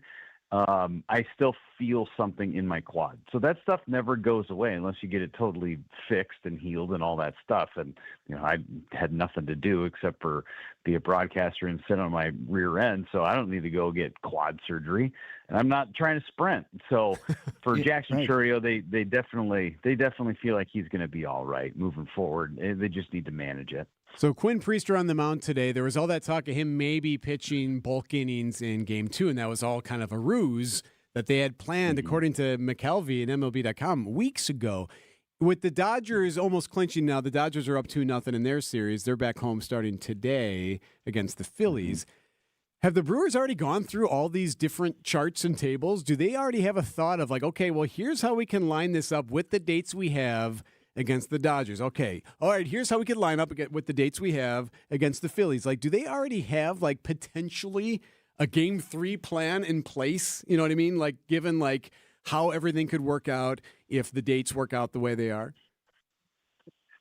I still feel something in my quad. So that stuff never goes away unless you get it totally fixed and healed and all that stuff. And, I had nothing to do except for be a broadcaster and sit on my rear end. So I don't need to go get quad surgery, and I'm not trying to sprint. So for Jackson Chourio, they definitely feel like he's going to be all right moving forward. They just need to manage it. So Quinn Priester on the mound today, there was all that talk of him maybe pitching bulk innings in Game 2, and that was all kind of a ruse that they had planned, according to McKelvey and MLB.com weeks ago. With the Dodgers almost clinching now, the Dodgers are up 2-0 in their series. They're back home starting today against the Phillies. Have the Brewers already gone through all these different charts and tables? Do they already have a thought of like, okay, well, here's how we can line this up with the dates we have against the Dodgers. Okay, all right, here's how we could line up with the dates we have against the Phillies. Like, do they already have, like, potentially a Game 3 plan in place? You know what I mean? Like, given, like, how everything could work out if the dates work out the way they are?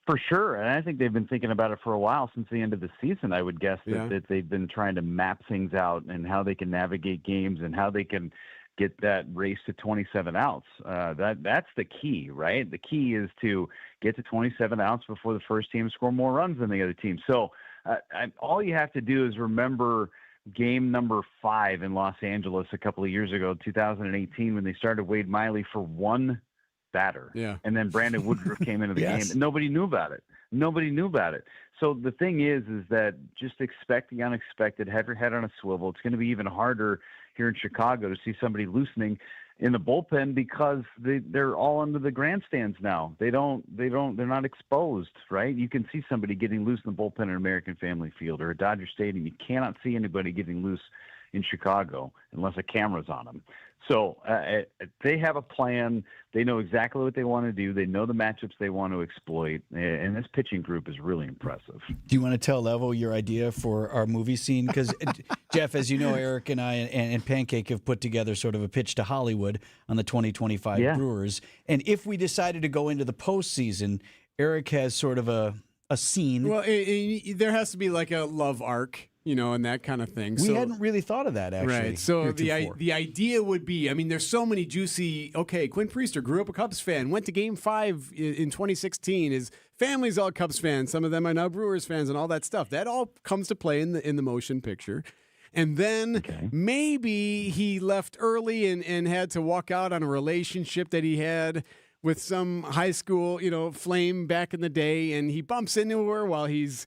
For sure, and I think they've been thinking about it for a while, since the end of the season. I would guess that they've been trying to map things out and how they can navigate games and how they can get that race to 27 outs. That's the key, right? The key is to get to 27 outs before the first team score more runs than the other team. So all you have to do is remember game number 5 in Los Angeles a couple of years ago, 2018, when they started Wade Miley for one batter. Yeah. And then Brandon Woodruff came into the Yes. game. And nobody knew about it. So the thing is that just expect the unexpected, have your head on a swivel. It's going to be even harder here in Chicago to see somebody loosening in the bullpen because they're all under the grandstands now. They're not exposed, right? You can see somebody getting loose in the bullpen at American Family Field or at Dodger Stadium. You cannot see anybody getting loose in Chicago unless a camera's on them. So they have a plan. They know exactly what they want to do. They know the matchups they want to exploit. And this pitching group is really impressive. Do you want to tell Levo your idea for our movie scene? Because, Jeff, as you know, Eric and I and Pancake have put together sort of a pitch to Hollywood on the 2025 Brewers. And if we decided to go into the postseason, Eric has sort of a scene. Well, there has to be like a love arc, you know, and that kind of thing. We hadn't really thought of that, actually. Right. So the idea would be, I mean, there's so many juicy, okay, Quinn Priester grew up a Cubs fan, went to Game 5 in 2016. His family's all Cubs fans. Some of them are now Brewers fans and all that stuff. That all comes to play in the motion picture. And then maybe he left early and had to walk out on a relationship that he had with some high school, you know, flame back in the day, and he bumps into her while he's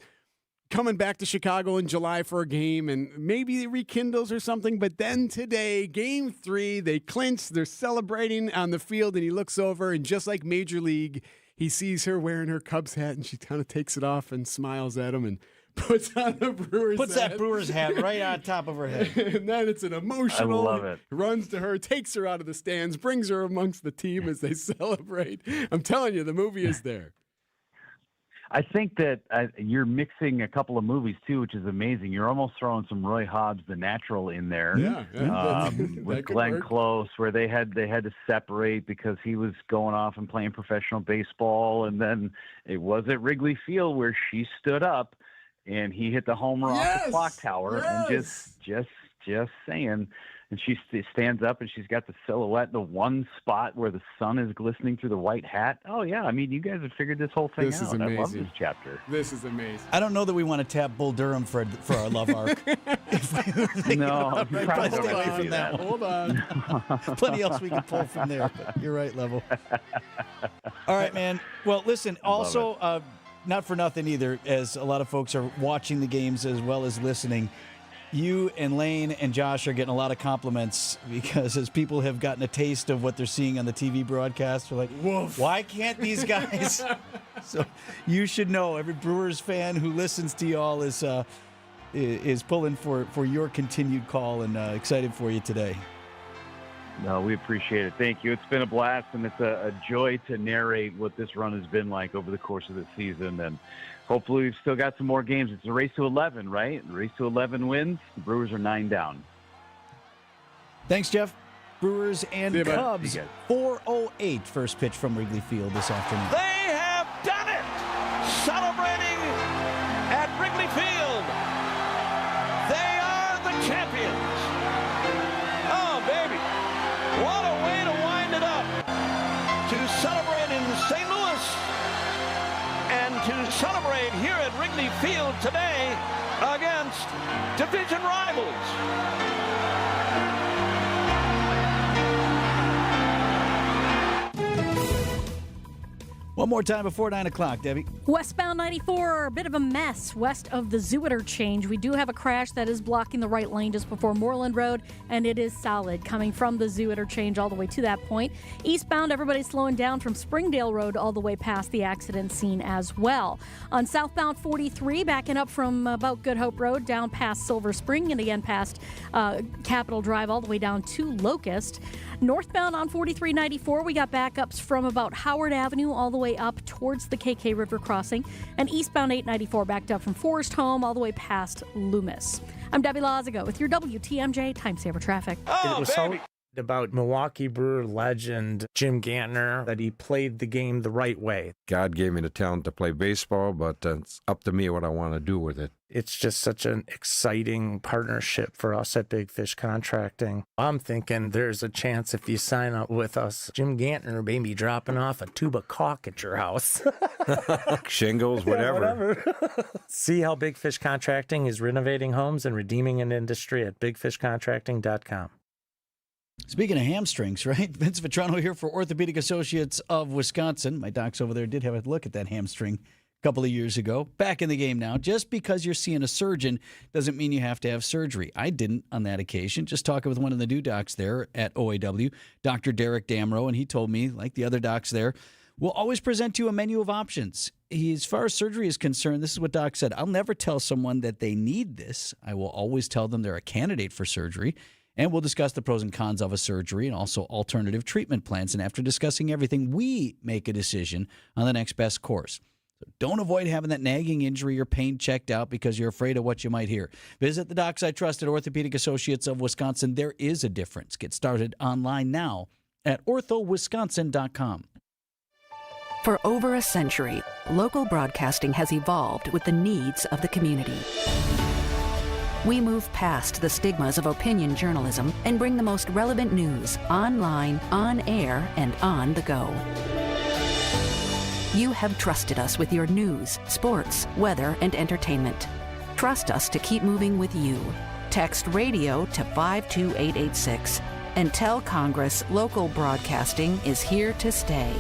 coming back to Chicago in July for a game, and maybe it rekindles or something. But then today, Game 3, they clinch, they're celebrating on the field, and he looks over, and just like Major League, he sees her wearing her Cubs hat, and she kind of takes it off and smiles at him and puts on the Brewers hat. That Brewers hat right on top of her head. And then it's an emotional. I love it. Runs to her, takes her out of the stands, brings her amongst the team as they celebrate. I'm telling you, the movie is there. I think that you're mixing a couple of movies too, which is amazing. You're almost throwing some Roy Hobbs, The Natural, in there. With Glenn Close, where they had to separate because he was going off and playing professional baseball, and then it was at Wrigley Field where she stood up and he hit the homer off the clock tower, and just saying. And she stands up, and she's got the silhouette, the one spot where the sun is glistening through the white hat. Oh, yeah. I mean, you guys have figured this whole thing out. This is amazing. I love this chapter. This is amazing. I don't know that we want to tap Bull Durham for our love arc. No, you probably don't want to do that. Hold on. Plenty else we can pull from there. But you're right, Level. All right, man. Well, listen, also, not for nothing either, as a lot of folks are watching the games as well as listening, you and Lane and Josh are getting a lot of compliments because as people have gotten a taste of what they're seeing on the TV broadcast, they're like, woof, why can't these guys? So you should know, every Brewers fan who listens to y'all is pulling for your continued call and excited for you today. No, we appreciate it. Thank you. It's been a blast, and it's a joy to narrate what this run has been like over the course of the season. And hopefully we've still got some more games. It's a race to 11, right? A race to 11 wins. The Brewers are 9 down. Thanks, Jeff. Brewers and Cubs, 4:08 first pitch from Wrigley Field this afternoon. They have done it! Celebrating at Wrigley Field. They are the champions. Oh, baby. What a way to wind it up. To celebrate in St. Louis and to celebrate here at Wrigley Field today against division rivals. One more time before 9 o'clock, Debbie. Westbound 94, a bit of a mess west of the zoo interchange. We do have a crash that is blocking the right lane just before Moreland Road, and it is solid coming from the zoo interchange all the way to that point. Eastbound, everybody's slowing down from Springdale Road all the way past the accident scene as well. On southbound 43, backing up from about Good Hope Road down past Silver Spring and again past Capitol Drive all the way down to Locust. Northbound on 4394, we got backups from about Howard Avenue all the way way up towards the KK River crossing, and eastbound 894 backed up from Forest Home all the way past Loomis. I'm Debbie Lazago with your WTMJ Time Saver Traffic. It was so about Milwaukee Brewer legend Jim Gantner that he played the game the right way. God gave me the talent to play baseball, but it's up to me what I want to do with it. It's just such an exciting partnership for us at Big Fish Contracting. I'm thinking there's a chance if you sign up with us, Jim Gantner may be dropping off a tube of caulk at your house. Shingles, whatever. See how Big Fish Contracting is renovating homes and redeeming an industry at bigfishcontracting.com. Speaking of hamstrings, right? Vince Vitrano here for Orthopedic Associates of Wisconsin. My docs over there did have a look at that hamstring a couple of years ago. Back in the game now. Just because you're seeing a surgeon doesn't mean you have to have surgery. I didn't on that occasion. Just talking with one of the new docs there at OAW, Dr. Derek Damrow, and he told me, like the other docs there, we'll always present you a menu of options. As far as surgery is concerned, this is what Doc said. I'll never tell someone that they need this. I will always tell them they're a candidate for surgery. And we'll discuss the pros and cons of a surgery and also alternative treatment plans. And after discussing everything, we make a decision on the next best course. So don't avoid having that nagging injury or pain checked out because you're afraid of what you might hear. Visit the docs I trust at Orthopedic Associates of Wisconsin. There is a difference. Get started online now at orthowisconsin.com. For over a century, local broadcasting has evolved with the needs of the community. We move past the stigmas of opinion journalism and bring the most relevant news online, on air, and on the go. You have trusted us with your news, sports, weather, and entertainment. Trust us to keep moving with you. Text radio to 52886 and tell Congress local broadcasting is here to stay.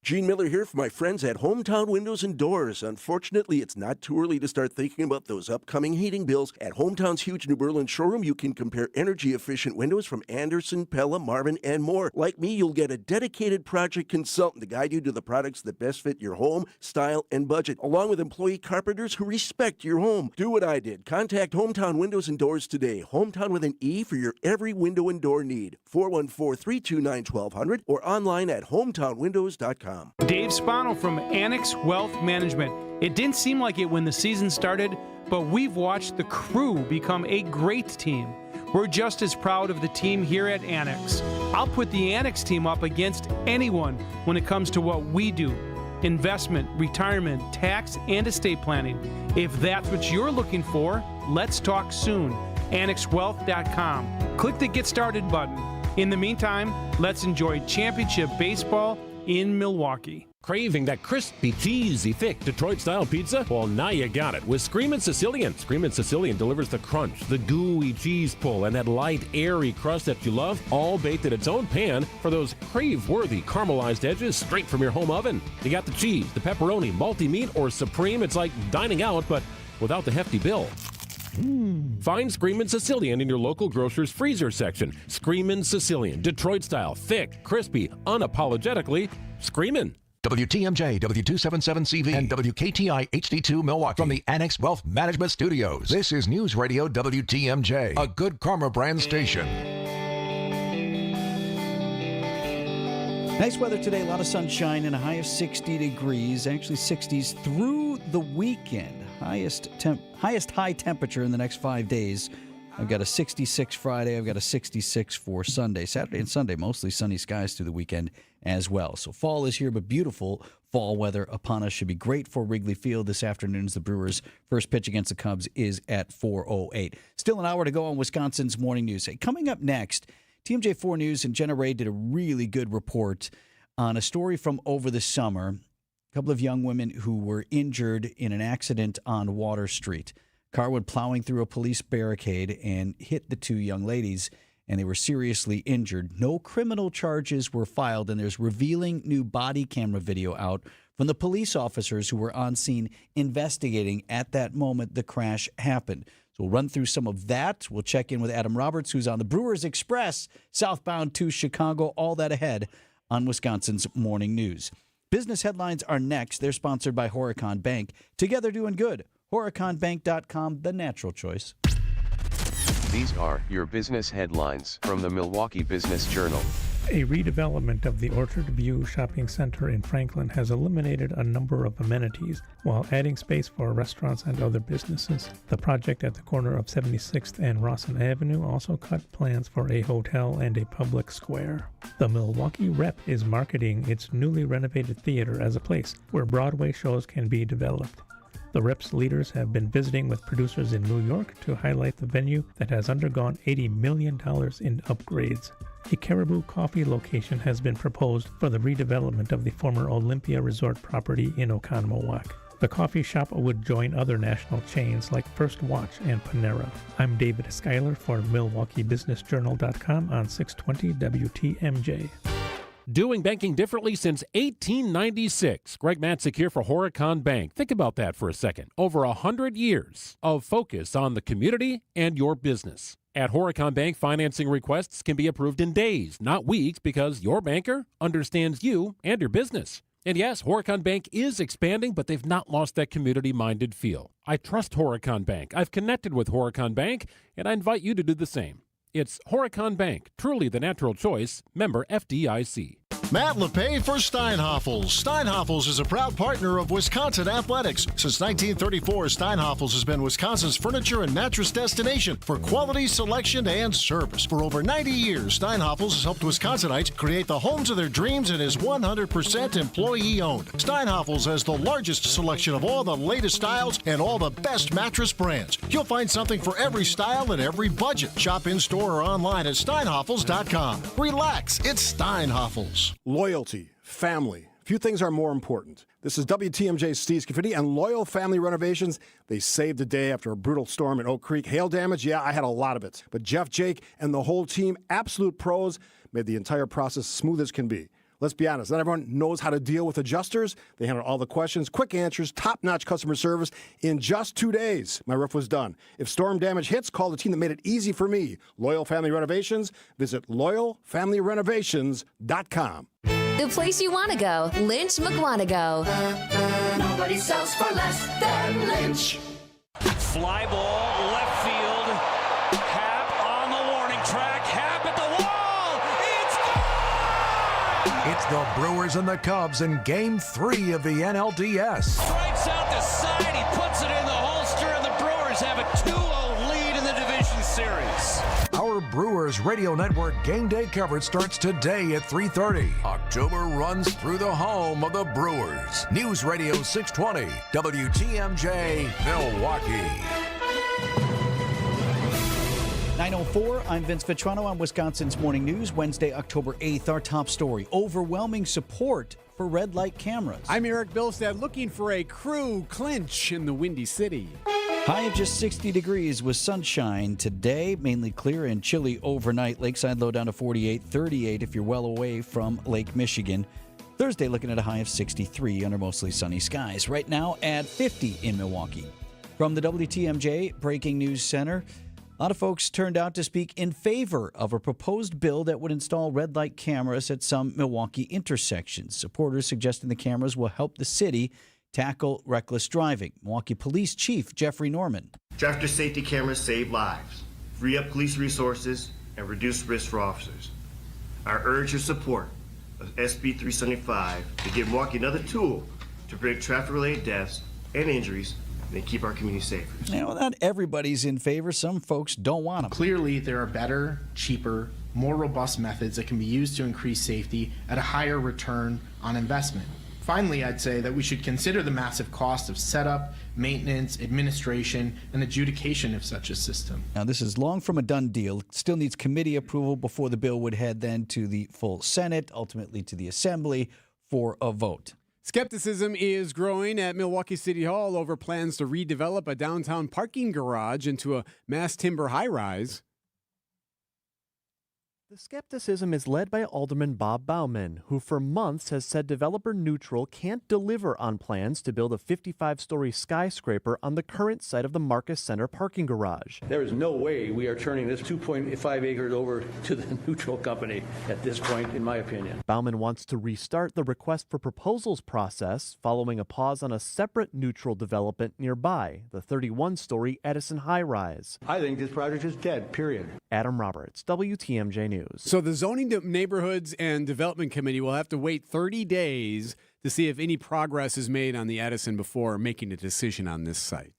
Gene Miller here for my friends at Hometown Windows and Doors. Unfortunately, it's not too early to start thinking about those upcoming heating bills. At Hometown's huge New Berlin showroom, you can compare energy-efficient windows from Anderson, Pella, Marvin, and more. Like me, you'll get a dedicated project consultant to guide you to the products that best fit your home, style, and budget, along with employee carpenters who respect your home. Do what I did. Contact Hometown Windows and Doors today. Hometown with an E for your every window and door need. 414-329-1200 or online at hometownwindows.com. Dave Spano from Annex Wealth Management. It didn't seem like it when the season started, but we've watched the crew become a great team. We're just as proud of the team here at Annex. I'll put the Annex team up against anyone when it comes to what we do. Investment, retirement, tax, and estate planning. If that's what you're looking for, let's talk soon. AnnexWealth.com. Click the Get Started button. In the meantime, let's enjoy championship baseball in Milwaukee. Craving that crispy, cheesy, thick Detroit-style pizza? Well, now you got it with Screamin' Sicilian. Screamin' Sicilian delivers the crunch, the gooey cheese pull, and that light, airy crust that you love, all baked in its own pan for those crave-worthy caramelized edges straight from your home oven. You got the cheese, the pepperoni, multi-meat, or supreme. It's like dining out, but without the hefty bill. Find Screamin' Sicilian in your local grocer's freezer section. Screamin' Sicilian, Detroit-style, thick, crispy, unapologetically Screamin'. WTMJ, W277CV, and WKTI HD2 Milwaukee from the Annex Wealth Management Studios. This is News Radio WTMJ, a Good Karma brand station. Nice weather today, a lot of sunshine and a high of 60 degrees, actually 60s through the weekend. Highest high temperature in the next 5 days. I've got a 66 Friday. I've got a 66 for Sunday. Saturday and Sunday, mostly sunny skies through the weekend as well. So fall is here, but beautiful fall weather upon us. Should be great for Wrigley Field this afternoon as the Brewers' first pitch against the Cubs is at 4:08. Still an hour to go on Wisconsin's Morning News. Hey, coming up next, TMJ4 News and Jenna Ray did a really good report on a story from over the summer. A couple of young women who were injured in an accident on Water Street. Car went plowing through a police barricade and hit the two young ladies, and they were seriously injured. No criminal charges were filed, and there's revealing new body camera video out from the police officers who were on scene investigating at that moment the crash happened. So we'll run through some of that. We'll check in with Adam Roberts, who's on the Brewers Express southbound to Chicago. All that ahead on Wisconsin's Morning News. Business headlines are next. They're sponsored by Horicon Bank. Together doing good. HoriconBank.com, the natural choice. These are your business headlines from the Milwaukee Business Journal. A redevelopment of the Orchard View Shopping Center in Franklin has eliminated a number of amenities while adding space for restaurants and other businesses. The project at the corner of 76th and Rawson Avenue also cut plans for a hotel and a public square. The Milwaukee Rep is marketing its newly renovated theater as a place where Broadway shows can be developed. The Rep's leaders have been visiting with producers in New York to highlight the venue that has undergone $80 million in upgrades. A Caribou Coffee location has been proposed for the redevelopment of the former Olympia Resort property in Oconomowoc. The coffee shop would join other national chains like First Watch and Panera. I'm David Schuyler for MilwaukeeBusinessJournal.com on 620 WTMJ. Doing banking differently since 1896. Greg Matzik here for Horicon Bank. Think about that for a second. Over 100 years of focus on the community and your business. At Horicon Bank, financing requests can be approved in days, not weeks, because your banker understands you and your business. And yes, Horicon Bank is expanding, but they've not lost that community-minded feel. I trust Horicon Bank. I've connected with Horicon Bank, and I invite you to do the same. It's Horicon Bank, truly the natural choice, member FDIC. Matt LePay for Steinhoffels. Steinhoffels is a proud partner of Wisconsin Athletics. Since 1934, Steinhoffels has been Wisconsin's furniture and mattress destination for quality, selection, and service. For over 90 years, Steinhoffels has helped Wisconsinites create the homes of their dreams and is 100% employee-owned. Steinhoffels has the largest selection of all the latest styles and all the best mattress brands. You'll find something for every style and every budget. Shop in-store or online at steinhoffels.com. Relax, it's Steinhoffels. Loyalty, family. Few things are more important. This is WTMJ's Steve Scafidi and Loyal Family Renovations. They saved the day after a brutal storm in Oak Creek. Hail damage, yeah, I had a lot of it. But Jeff, Jake, and the whole team, absolute pros, made the entire process smooth as can be. Let's be honest, not everyone knows how to deal with adjusters. They handle all the questions, quick answers, top-notch customer service in just 2 days. My roof was done. If storm damage hits, call the team that made it easy for me. Loyal Family Renovations. Visit loyalfamilyrenovations.com. The place you want to go, Lynch McWanago. Nobody sells for less than Lynch. Fly ball, left field. Hap on the warning track. Hap at the wall. It's the Brewers and the Cubs in Game 3 of the NLDS. Strikes out the side. He puts it in the holster, and the Brewers have a 2-0 lead in the division series. Our Brewers Radio Network game day coverage starts today at 3:30. October runs through the home of the Brewers. News Radio 620, WTMJ, Milwaukee. 9:04, I'm Vince Vitrano on Wisconsin's Morning News, Wednesday, October 8th. Our top story, overwhelming support for red light cameras. I'm Erik Bilstad, looking for a crew clinch in the Windy City. High of just 60 degrees with sunshine today, mainly clear and chilly overnight. Lakeside low down to 48, 38 if you're well away from Lake Michigan. Thursday looking at a high of 63 under mostly sunny skies. Right now at 50 in Milwaukee. From the WTMJ Breaking News Center, a lot of folks turned out to speak in favor of a proposed bill that would install red light cameras at some Milwaukee intersections. Supporters suggesting the cameras will help the city tackle reckless driving. Milwaukee Police Chief Jeffrey Norman. Traffic safety cameras save lives, free up police resources, and reduce risk for officers. I urge your support of SB 375 to give Milwaukee another tool to prevent traffic-related deaths and injuries and keep our community safer. Now, not everybody's in favor. Some folks don't want them. Clearly, there are better, cheaper, more robust methods that can be used to increase safety at a higher return on investment. Finally, I'd say that we should consider the massive cost of setup, maintenance, administration, and adjudication of such a system. Now, this is long from a done deal. It still needs committee approval before the bill would head then to the full Senate, ultimately to the Assembly for a vote. Skepticism is growing at Milwaukee City Hall over plans to redevelop a downtown parking garage into a mass timber high-rise. The skepticism is led by Alderman Bob Bauman, who for months has said developer Neutral can't deliver on plans to build a 55-story skyscraper on the current site of the Marcus Center parking garage. There is no way we are turning this 2.5 acres over to the Neutral company at this point, in my opinion. Bauman wants to restart the request for proposals process following a pause on a separate Neutral development nearby, the 31-story Edison high-rise. I think this project is dead, period. Adam Roberts, WTMJ News. News. So the Zoning Neighborhoods and Development Committee will have to wait 30 days to see if any progress is made on the Edison before making a decision on this site.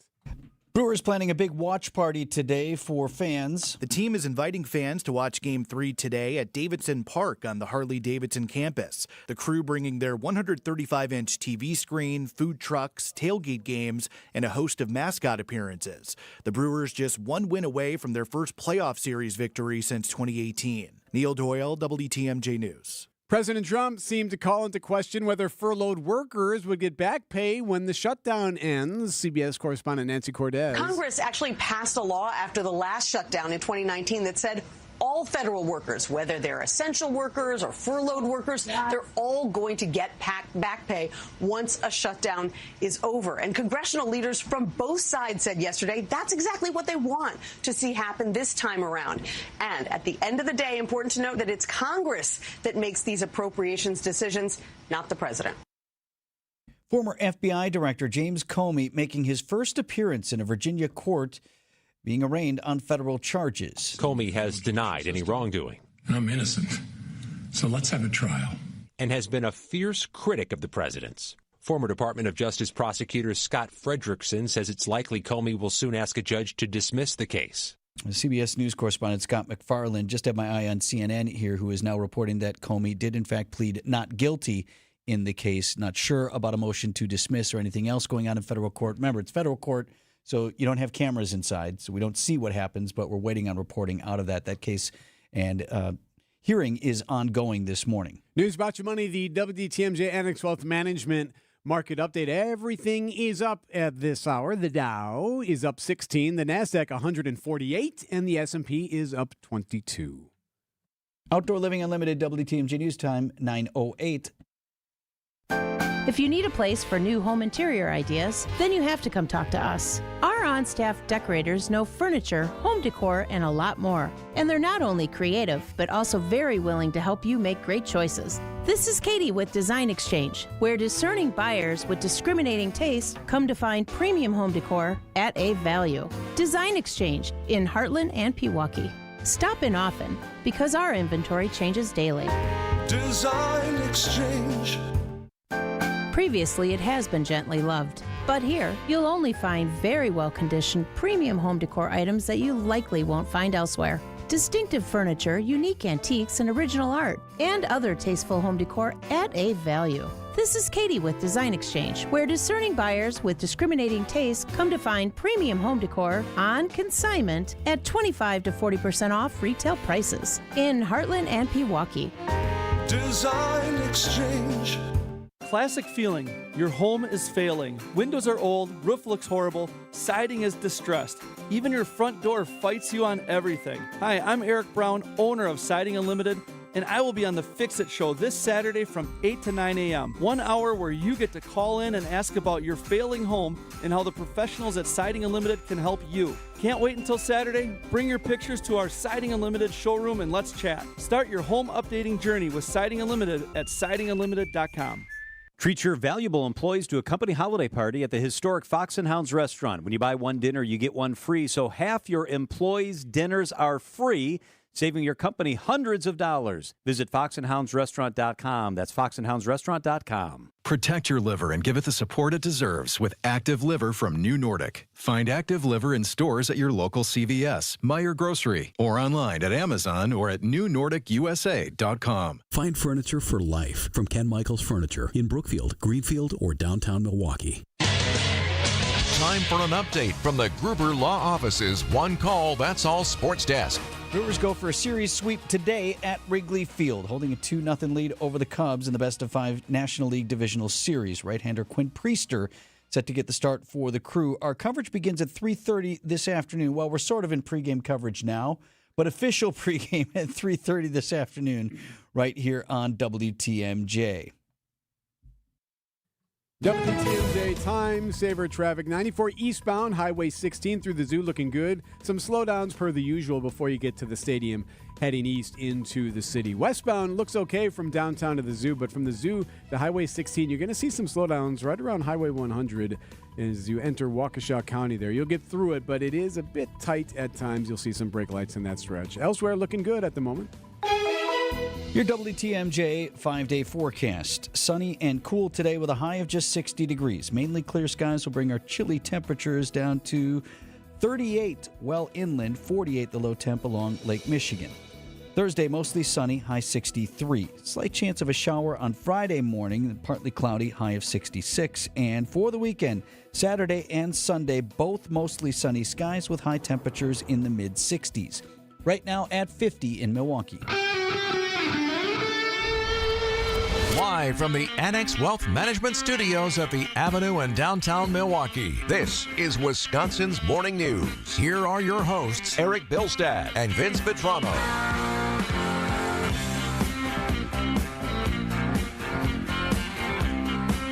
Brewers planning a big watch party today for fans. The team is inviting fans to watch Game 3 today at Davidson Park on the Harley-Davidson campus. The crew bringing their 135-inch TV screen, food trucks, tailgate games, and a host of mascot appearances. The Brewers just one win away from their first playoff series victory since 2018. Neil Doyle, WTMJ News. President Trump seemed to call into question whether furloughed workers would get back pay when the shutdown ends. CBS correspondent Nancy Cordes. Congress actually passed a law after the last shutdown in 2019 that said all federal workers, whether they're essential workers or furloughed workers, they're all going to get back pay once a shutdown is over. And congressional leaders from both sides said yesterday that's exactly what they want to see happen this time around. And at the end of the day, important to note that it's Congress that makes these appropriations decisions, not the president. Former FBI Director James Comey making his first appearance in a Virginia court, being arraigned on federal charges. Comey has denied any wrongdoing. I'm innocent, so let's have a trial. And has been a fierce critic of the president's. Former Department of Justice prosecutor Scott Frederickson says it's likely Comey will soon ask a judge to dismiss the case. CBS News correspondent Scott McFarland just had my eye on CNN here, who is now reporting that Comey did in fact plead not guilty in the case. Not sure about a motion to dismiss or anything else going on in federal court. Remember, it's federal court, so you don't have cameras inside, so we don't see what happens, but we're waiting on reporting out of that case. And hearing is ongoing this morning. News about your money, the WTMJ Annex Wealth Management market update. Everything is up at this hour. The Dow is up 16, the NASDAQ 148, and the S&P is up 22. Outdoor Living Unlimited, WTMJ News Time, 9:08. If you need a place for new home interior ideas, then you have to come talk to us. Our on-staff decorators know furniture, home decor, and a lot more. And they're not only creative, but also very willing to help you make great choices. This is Katie with Design Exchange, where discerning buyers with discriminating taste come to find premium home decor at a value. Design Exchange in Heartland and Pewaukee. Stop in often, because our inventory changes daily. Design Exchange. Previously, it has been gently loved. But here, you'll only find very well-conditioned premium home decor items that you likely won't find elsewhere. Distinctive furniture, unique antiques, and original art, and other tasteful home decor at a value. This is Katie with Design Exchange, where discerning buyers with discriminating taste come to find premium home decor on consignment at 25 to 40% off retail prices in Heartland and Pewaukee. Design Exchange. Classic feeling. Your home is failing. Windows are old, roof looks horrible, siding is distressed. Even your front door fights you on everything. Hi, I'm Erik Brown, owner of Siding Unlimited, and I will be on the Fix It Show this Saturday from 8 to 9 a.m. 1 hour where you get to call in and ask about your failing home and how the professionals at Siding Unlimited can help you. Can't wait until Saturday? Bring your pictures to our Siding Unlimited showroom and let's chat. Start your home updating journey with Siding Unlimited at sidingunlimited.com. Treat your valuable employees to a company holiday party at the historic Fox & Hounds restaurant. When you buy one dinner, you get one free, so half your employees' dinners are free, saving your company hundreds of dollars. Visit foxandhoundsrestaurant.com. That's foxandhoundsrestaurant.com. Protect your liver and give it the support it deserves with Active Liver from New Nordic. Find Active Liver in stores at your local CVS, Meijer Grocery, or online at Amazon or at newnordicusa.com. Find furniture for life from Ken Michaels Furniture in Brookfield, Greenfield, or downtown Milwaukee. Time for an update from the Gruber Law Office's One Call, That's All Sports Desk. Brewers go for a series sweep today at Wrigley Field, holding a 2-0 lead over the Cubs in the best-of-5 National League Divisional Series. Right-hander Quinn Priester set to get the start for the Crew. Our coverage begins at 3:30 this afternoon. Well, we're sort of in pregame coverage now, but official pregame at 3:30 this afternoon right here on WTMJ. WTMJ time saver traffic. 94 eastbound, Highway 16 through the zoo looking good. Some slowdowns per the usual before you get to the stadium heading east into the city. Westbound looks okay from downtown to the zoo, but from the zoo to Highway 16, you're going to see some slowdowns right around Highway 100 as you enter Waukesha County there. You'll get through it, but it is a bit tight at times. You'll see some brake lights in that stretch. Elsewhere, looking good at the moment. Your WTMJ 5-day forecast. Sunny and cool today with a high of just 60 degrees. Mainly clear skies will bring our chilly temperatures down to 38 well inland, 48 the low temp along Lake Michigan. Thursday, mostly sunny, high 63. Slight chance of a shower on Friday morning, partly cloudy, high of 66. And for the weekend, Saturday and Sunday, both mostly sunny skies with high temperatures in the mid-60s. Right now at 50 in Milwaukee. Live from the Annex Wealth Management Studios at the Avenue in downtown Milwaukee, this is Wisconsin's Morning News. Here are your hosts, Erik Bilstad and Vince Vitrano.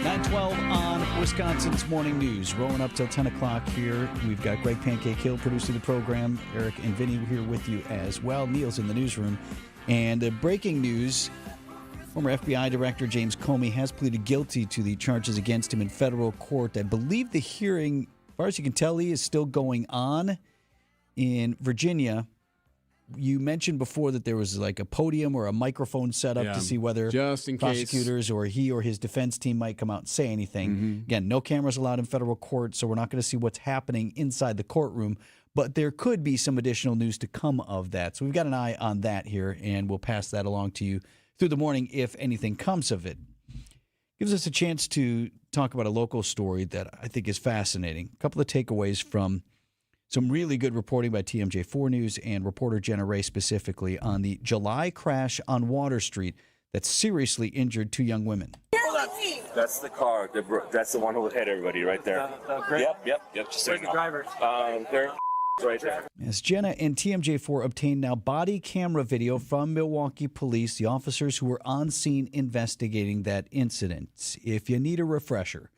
9:12 on Wisconsin's Morning News. Rolling up till 10 o'clock here. We've got Greg Pancake Hill producing the program. Erik and Vinny here with you as well. Neil's in the newsroom. And breaking news, former FBI Director James Comey has pleaded guilty to the charges against him in federal court. I believe the hearing, as far as you can tell, is still going on in Virginia. You mentioned before that there was like a podium or a microphone set up to see whether just in prosecutors or he or his defense team might come out and say anything. Again, no cameras allowed in federal court, so we're not going to see what's happening inside the courtroom. But there could be some additional news to come of that. So we've got an eye on that here, and we'll pass that along to you through the morning if anything comes of it. Gives us a chance to talk about a local story that I think is fascinating. A couple of takeaways from some really good reporting by TMJ4 News and reporter Jenna Ray specifically on the July crash on Water Street that seriously injured two young women. That's the car. That's the one who hit everybody right there. Yep. Just where's the driver? They're right there. As Jenna and TMJ4 obtained now body camera video from Milwaukee police, the officers who were on scene investigating that incident. If you need a refresher,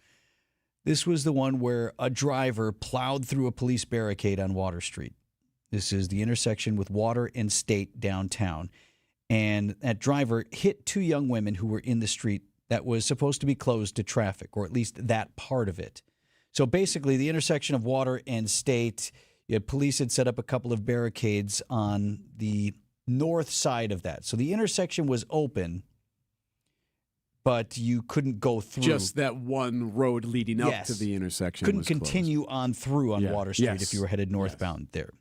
this was the one where a driver plowed through a police barricade on Water Street. This is the intersection with Water and State downtown. And that driver hit two young women who were in the street that was supposed to be closed to traffic, or at least that part of it. So basically, the intersection of Water and State, police had set up a couple of barricades on the north side of that. So the intersection was open, but you couldn't go through. Just that one road leading up to the intersection couldn't was closed. continue on through on Water Street if you were headed northbound there.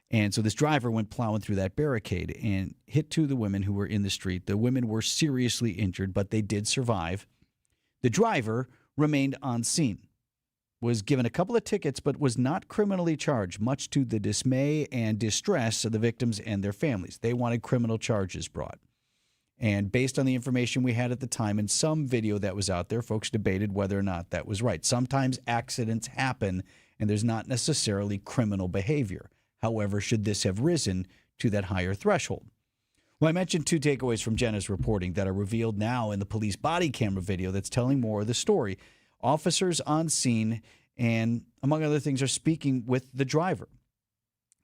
And so this driver went plowing through that barricade and hit two of the women who were in the street. The women were seriously injured, but they did survive. The driver remained on scene, was given a couple of tickets, but was not criminally charged, much to the dismay and distress of the victims and their families. They wanted criminal charges brought. And based on the information we had at the time and some video that was out there, folks debated whether or not that was right. Sometimes accidents happen and there's not necessarily criminal behavior. However, should this have risen to that higher threshold? Well, I mentioned two takeaways from Jenna's reporting that are revealed now in the police body camera video that's telling more of the story. Officers on scene and, among other things, are speaking with the driver,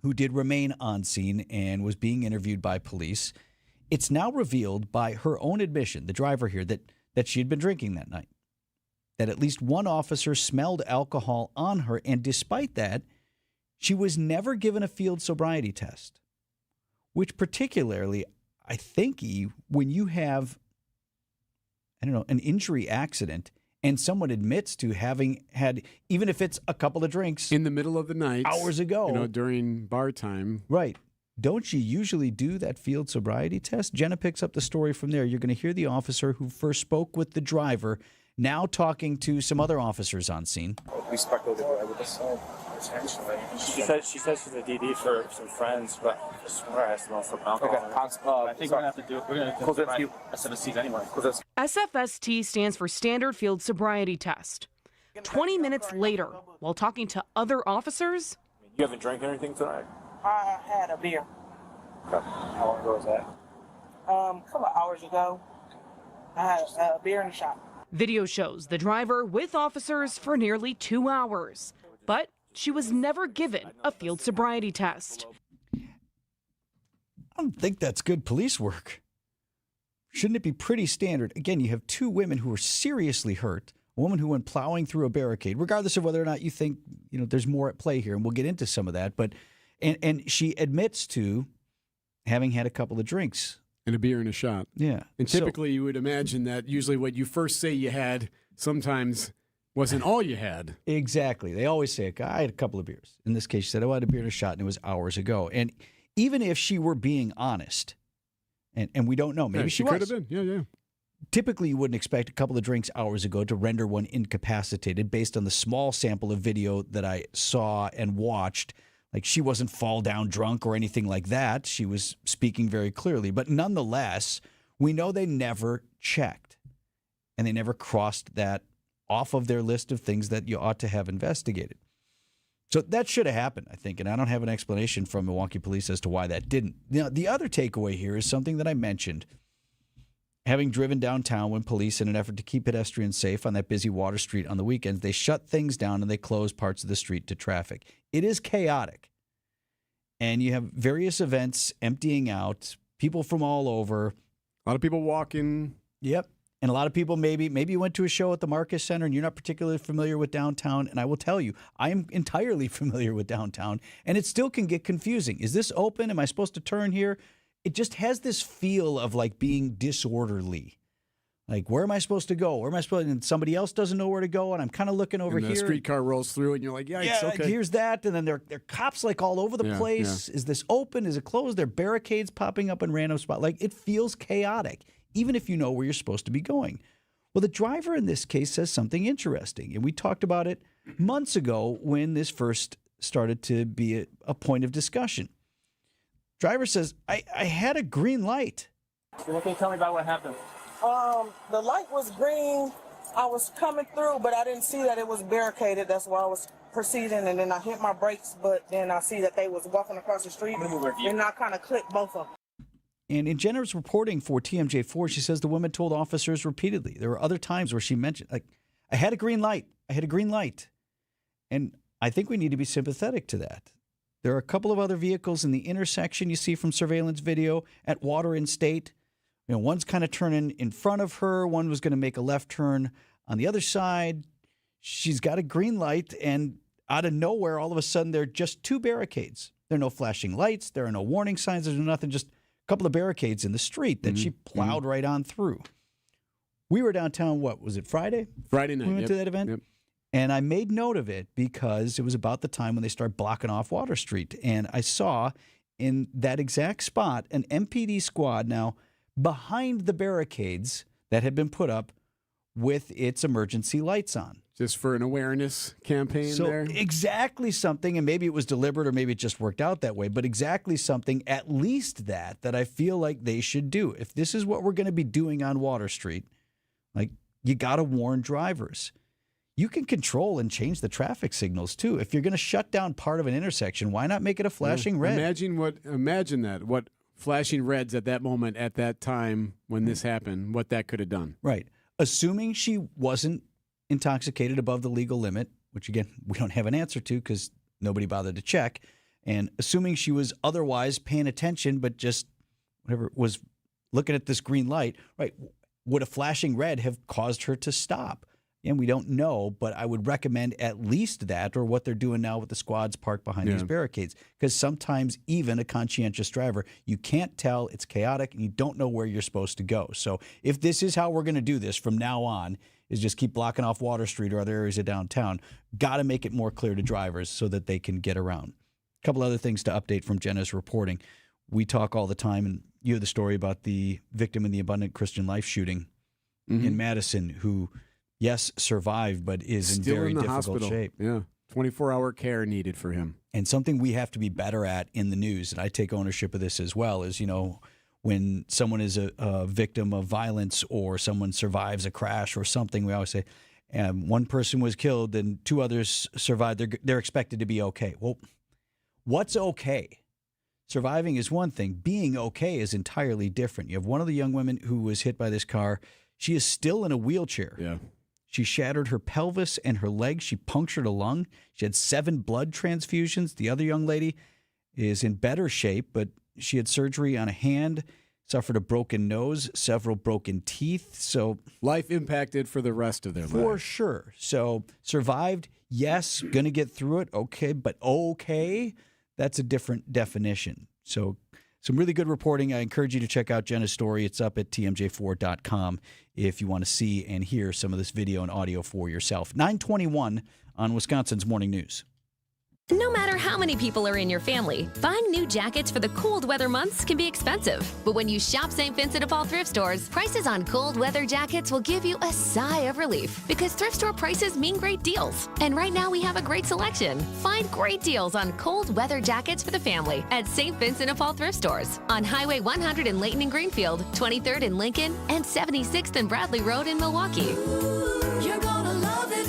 who did remain on scene and was being interviewed by police. It's now revealed by her own admission, the driver here, that she had been drinking that night, that at least one officer smelled alcohol on her, and despite that, she was never given a field sobriety test, which particularly, I think, when you have, an injury accident and someone admits to having had, even if it's a couple of drinks in the middle of the night, hours ago, during bar time. Right. Don't you usually do that field sobriety test? Jenna picks up the story from there. You're going to hear the officer who first spoke with the driver now talking to some other officers on scene. We sparked over there with us. She says she's a DD for some friends, but I swear I smell some alcohol. Okay, I think we're going to have to do it. We're going to do SFSTs anyway. SFST stands for Standard Field Sobriety Test. 20 minutes later, while talking to other officers, you haven't drank anything tonight? I had a beer. How long ago was that? A couple of hours ago. I had a beer and a shot. Video shows the driver with officers for nearly 2 hours, but she was never given a field sobriety test. I don't think that's good police work. Shouldn't it be pretty standard? Again, you have two women who were seriously hurt, a woman who went plowing through a barricade, regardless of whether or not you think, there's more at play here, and we'll get into some of that, but and she admits to having had a couple of drinks And a beer and a shot. Yeah. And typically you would imagine that usually what you first say you had sometimes wasn't all you had. Exactly. They always say, I had a couple of beers. In this case, she said, I had a beer and a shot, and it was hours ago. And even if she were being honest, and we don't know, maybe she could was. have been. Yeah. Typically, you wouldn't expect a couple of drinks hours ago to render one incapacitated based on the small sample of video that I saw and watched. Like, she wasn't fall down drunk or anything like that. She was speaking very clearly. But nonetheless, we know they never checked, and they never crossed that off of their list of things that you ought to have investigated. So that should have happened, I think, and I don't have an explanation from Milwaukee police as to why that didn't. Now, the other takeaway here is something that I mentioned. Having driven downtown when police, in an effort to keep pedestrians safe on that busy Water Street on the weekends, they shut things down and they close parts of the street to traffic. It is chaotic. And you have various events emptying out, people from all over. A lot of people walking. Yep. And a lot of people, maybe you went to a show at the Marcus Center and you're not particularly familiar with downtown. And I will tell you, I am entirely familiar with downtown. And it still can get confusing. Is this open? Am I supposed to turn here? It just has this feel of like being disorderly. Like, where am I supposed to go? Where am I supposed to? And somebody else doesn't know where to go. And I'm kind of looking over and the here. streetcar rolls through and you're like, yeah, okay. Here's that. And then there are cops like all over the place. Yeah. Is this open? Is it closed? There are barricades popping up in random spots. Like, it feels chaotic, even if you know where you're supposed to be going. Well, the driver in this case says something interesting. And we talked about it months ago when this first started to be a point of discussion. Driver says, I had a green light. What can you tell me about what happened? The light was green. I was coming through, but I didn't see that it was barricaded. That's why I was proceeding, and then I hit my brakes, but then I see that they was walking across the street, and I kind of clipped both of them. And in Jenner's reporting for TMJ4, she says the woman told officers repeatedly. There were other times where she mentioned, like, I had a green light. I had a green light. And I think we need to be sympathetic to that. There are a couple of other vehicles in the intersection you see from surveillance video at Water and State. You know, one's kind of turning in front of her. One was going to make a left turn on the other side. She's got a green light, and out of nowhere, all of a sudden, there are just two barricades. There are no flashing lights. There are no warning signs. There's nothing, just a couple of barricades in the street that she plowed right on through. We were downtown, what, was it Friday? Friday night. We went to that event? Yep. And I made note of it because it was about the time when they started blocking off Water Street. And I saw in that exact spot an MPD squad now behind the barricades that had been put up with its emergency lights on. Just for an awareness campaign there? Exactly something, and maybe it was deliberate or maybe it just worked out that way, but exactly something, at least that I feel like they should do. If this is what we're going to be doing on Water Street, like, you got to warn drivers. You can control and change the traffic signals, too. If you're going to shut down part of an intersection, why not make it a flashing red? Imagine that. What flashing reds at that moment, at that time when this happened, what that could have done. Right. Assuming she wasn't intoxicated above the legal limit, which, again, we don't have an answer to because nobody bothered to check, and assuming she was otherwise paying attention but just whatever was looking at this green light, right, would a flashing red have caused her to stop? And we don't know, but I would recommend at least that, or what they're doing now with the squads parked behind these barricades. Because sometimes even a conscientious driver, you can't tell, it's chaotic, and you don't know where you're supposed to go. So if this is how we're going to do this from now on, is just keep blocking off Water Street or other areas of downtown, got to make it more clear to drivers so that they can get around. A couple other things to update from Jenna's reporting. We talk all the time, and you have the story about the victim in the Abundant Christian Life shooting in Madison who... yes, survived, but is still in very in the difficult hospital. shape. Yeah, 24-hour care needed for him. And something we have to be better at in the news, and I take ownership of this as well, is, you know, when someone is a victim of violence or someone survives a crash or something, we always say, one person was killed and two others survived. They're expected to be okay. Well, what's okay? Surviving is one thing. Being okay is entirely different. You have one of the young women who was hit by this car. She is still in a wheelchair. Yeah. She shattered her pelvis and her leg. She punctured a lung. She had 7 blood transfusions. The other young lady is in better shape, but she had surgery on a hand, suffered a broken nose, several broken teeth. So life impacted for the rest of their life. For sure. So survived, yes, going to get through it, okay, but okay, that's a different definition. So some really good reporting. I encourage you to check out Jenna's story. It's up at tmj4.com if you want to see and hear some of this video and audio for yourself. 9:21 on Wisconsin's Morning News. No matter how many people are in your family, buying new jackets for the cold weather months can be expensive. But when you shop St. Vincent de Paul thrift stores, prices on cold weather jackets will give you a sigh of relief because thrift store prices mean great deals. And right now we have a great selection. Find great deals on cold weather jackets for the family at St. Vincent de Paul thrift stores on Highway 100 in Layton and Greenfield, 23rd in Lincoln, and 76th and Bradley Road in Milwaukee. You're gonna love it,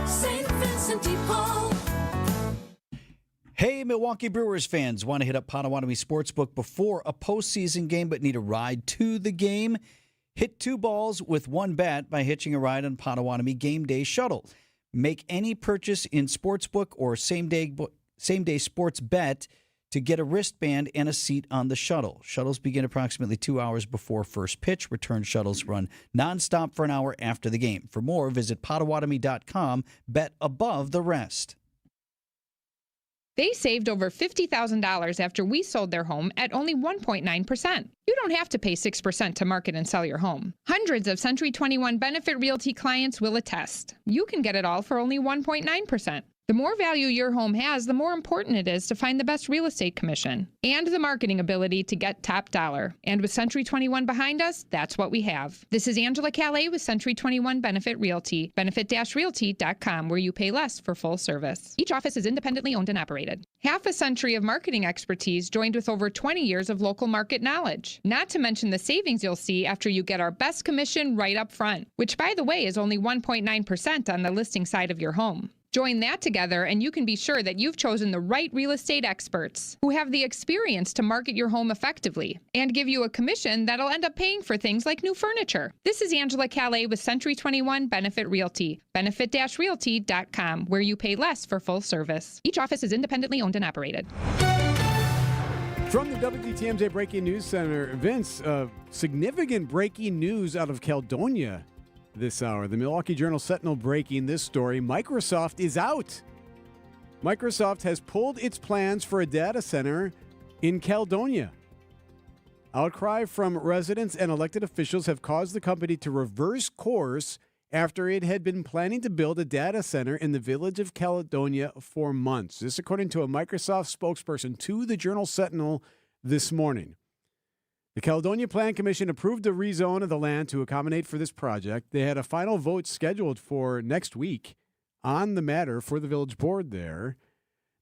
St. Vincent de Paul. Hey, Milwaukee Brewers fans, want to hit up Potawatomi Sportsbook before a postseason game but need a ride to the game? Hit 2 balls with 1 bat by hitching a ride on Potawatomi Game Day Shuttle. Make any purchase in Sportsbook or same-day sports bet to get a wristband and a seat on the shuttle. Shuttles begin approximately 2 hours before first pitch. Return shuttles run nonstop for an hour after the game. For more, visit Potawatomi.com. Bet above the rest. They saved over $50,000 after we sold their home at only 1.9%. You don't have to pay 6% to market and sell your home. Hundreds of Century 21 Benefit Realty clients will attest. You can get it all for only 1.9%. The more value your home has, the more important it is to find the best real estate commission and the marketing ability to get top dollar. And with Century 21 behind us, that's what we have. This is Angela Calais with Century 21 Benefit Realty, benefit-realty.com, where you pay less for full service. Each office is independently owned and operated. Half a century of marketing expertise joined with over 20 years of local market knowledge. Not to mention the savings you'll see after you get our best commission right up front, which, by the way, is only 1.9% on the listing side of your home. Join that together and you can be sure that you've chosen the right real estate experts who have the experience to market your home effectively and give you a commission that'll end up paying for things like new furniture. This is Angela Calais with Century 21 Benefit Realty, benefit-realty.com, where you pay less for full service. Each office is independently owned and operated. From the WTMJ Breaking News Center, Vince, significant breaking news out of Caledonia this hour. The Milwaukee Journal-Sentinel breaking this story. Microsoft is out. Microsoft has pulled its plans for a data center in Caledonia. Outcry from residents and elected officials have caused the company to reverse course after it had been planning to build a data center in the village of Caledonia for months. This according to a Microsoft spokesperson to the Journal-Sentinel this morning. The Caledonia Plan Commission approved the rezone of the land to accommodate for this project. They had a final vote scheduled for next week on the matter for the village board there.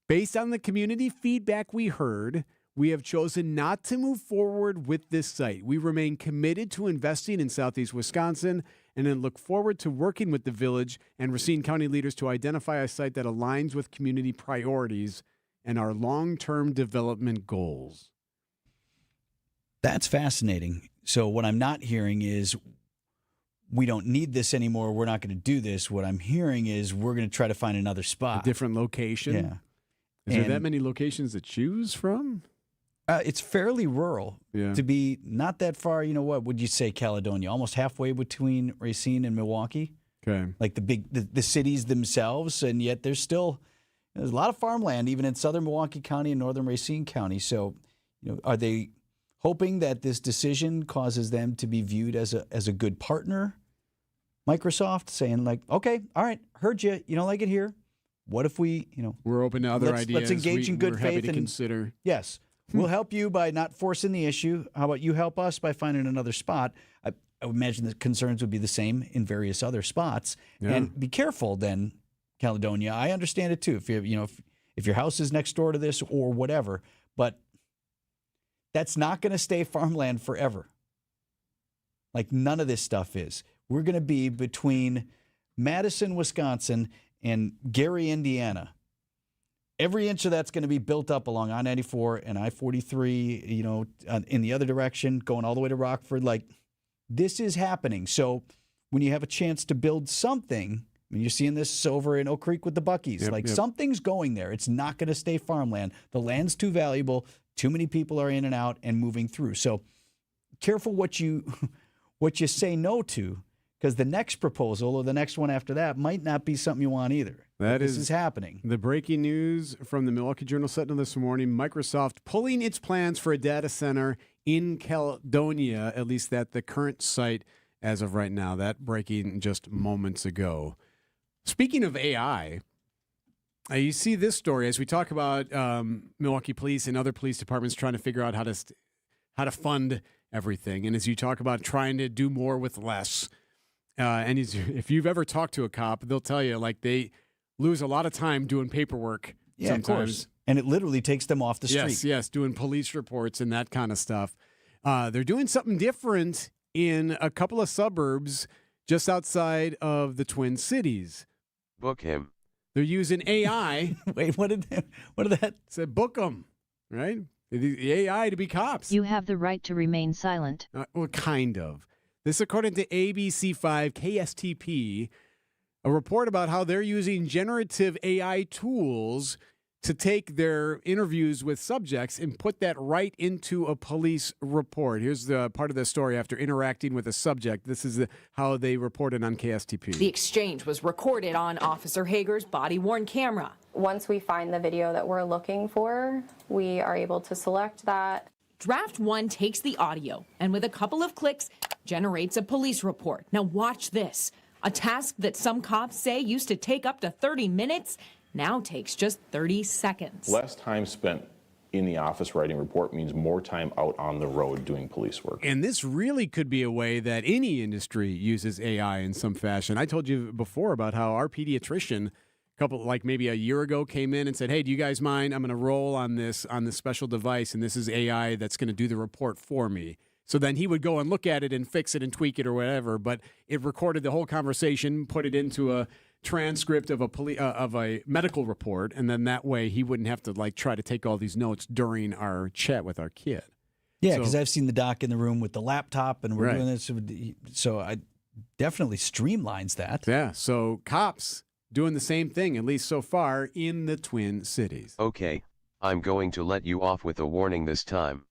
Based on the community feedback we heard, we have chosen not to move forward with this site. We remain committed to investing in southeast Wisconsin and then look forward to working with the village and Racine County leaders to identify a site that aligns with community priorities and our long-term development goals. That's fascinating. So what I'm not hearing is we don't need this anymore. We're not going to do this. What I'm hearing is we're going to try to find another spot. A different location? Yeah. Is there that many locations to choose from? It's fairly rural to be not that far. You know, what would you say, Caledonia? Almost halfway between Racine and Milwaukee. Okay. Like the cities themselves, and yet there's a lot of farmland even in southern Milwaukee County and northern Racine County. So, are they hoping that this decision causes them to be viewed as a good partner? Microsoft saying like, okay, all right, heard you. You don't like it here. What if we, we're open to other ideas. Let's engage in good we're faith happy to and consider. Yes, we'll help you by not forcing the issue. How about you help us by finding another spot? I would imagine the concerns would be the same in various other spots. Yeah. And be careful, then, Caledonia. I understand it too. If your house is next door to this or whatever, but that's not going to stay farmland forever. Like none of this stuff is. We're going to be between Madison, Wisconsin, and Gary, Indiana. Every inch of that's going to be built up along I-94 and I-43, in the other direction, going all the way to Rockford. Like, this is happening. So when you have a chance to build something, you're seeing this over in Oak Creek with the Buckies. Something's going there. It's not going to stay farmland. The land's too valuable. Too many people are in and out and moving through. So careful what you say no to, because the next proposal or the next one after that might not be something you want either. This is happening. The breaking news from the Milwaukee Journal-Sentinel this morning, Microsoft pulling its plans for a data center in Caledonia, at least at the current site as of right now. That breaking just moments ago. Speaking of AI, you see this story as we talk about Milwaukee Police and other police departments trying to figure out how to fund everything. And as you talk about trying to do more with less, and if you've ever talked to a cop, they'll tell you like they lose a lot of time doing paperwork. Yeah, sometimes. of course. And it literally takes them off the street. Yes, doing police reports and that kind of stuff. They're doing something different in a couple of suburbs just outside of the Twin Cities. Book him. They're using AI. Wait, what did that say? Book them, right? The AI to be cops. You have the right to remain silent. Well, kind of. This according to ABC5 KSTP, a report about how they're using generative AI tools to take their interviews with subjects and put that right into a police report. Here's the part of the story after interacting with a subject. This is how they reported on KSTP. The exchange was recorded on Officer Hager's body-worn camera. Once we find the video that we're looking for, we are able to select that. Draft 1 takes the audio and with a couple of clicks generates a police report. Now watch this. A task that some cops say used to take up to 30 minutes now takes just 30 seconds. Less time spent in the office writing a report means more time out on the road doing police work. And this really could be a way that any industry uses AI in some fashion. I told you before about how our pediatrician maybe a year ago came in and said, hey, do you guys mind? I'm going to roll on this special device, and this is AI that's going to do the report for me. So then he would go and look at it and fix it and tweak it or whatever, but it recorded the whole conversation, put it into a transcript of a medical report, and then that way he wouldn't have to try to take all these notes during our chat with our kid. Yeah, because I've seen the doc in the room with the laptop, and we're doing this. So I definitely streamlines that. Yeah, so cops doing the same thing, at least so far, in the Twin Cities. Okay, I'm going to let you off with a warning this time.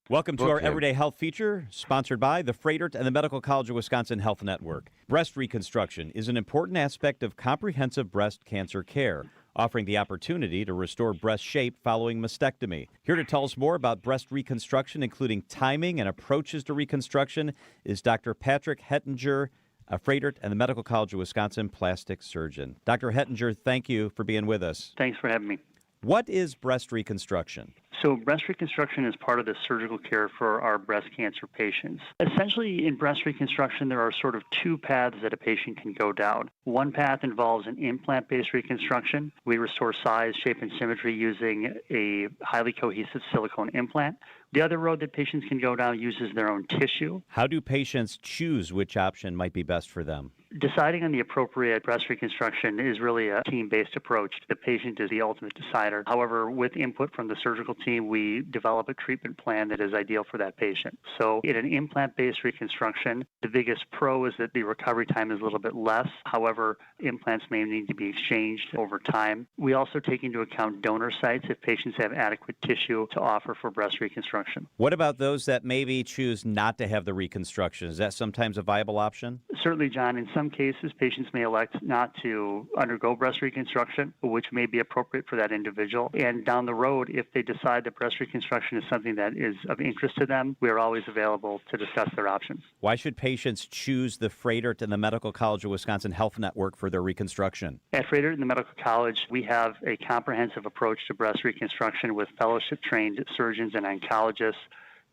Welcome to our Everyday Health feature, sponsored by the Freighter and the Medical College of Wisconsin Health Network. Breast reconstruction is an important aspect of comprehensive breast cancer care, offering the opportunity to restore breast shape following mastectomy. Here to tell us more about breast reconstruction, including timing and approaches to reconstruction, is Dr. Patrick Hettinger, a Freighter and the Medical College of Wisconsin plastic surgeon. Dr. Hettinger, thank you for being with us. Thanks for having me. What is breast reconstruction? So breast reconstruction is part of the surgical care for our breast cancer patients. Essentially, in breast reconstruction, there are sort of two paths that a patient can go down. One path involves an implant-based reconstruction. We restore size, shape, and symmetry using a highly cohesive silicone implant. The other road that patients can go down uses their own tissue. How do patients choose which option might be best for them? Deciding on the appropriate breast reconstruction is really a team-based approach. The patient is the ultimate decider. However, with input from the surgical team, we develop a treatment plan that is ideal for that patient. So in an implant-based reconstruction, the biggest pro is that the recovery time is a little bit less. However, implants may need to be exchanged over time. We also take into account donor sites if patients have adequate tissue to offer for breast reconstruction. What about those that maybe choose not to have the reconstruction? Is that sometimes a viable option? Certainly, John. In some cases, patients may elect not to undergo breast reconstruction, which may be appropriate for that individual. And down the road, if they decide that breast reconstruction is something that is of interest to them, we are always available to discuss their options. Why should patients choose the Freighter and the Medical College of Wisconsin Health Network for their reconstruction? At Freighter and the Medical College, we have a comprehensive approach to breast reconstruction with fellowship-trained surgeons and oncologists.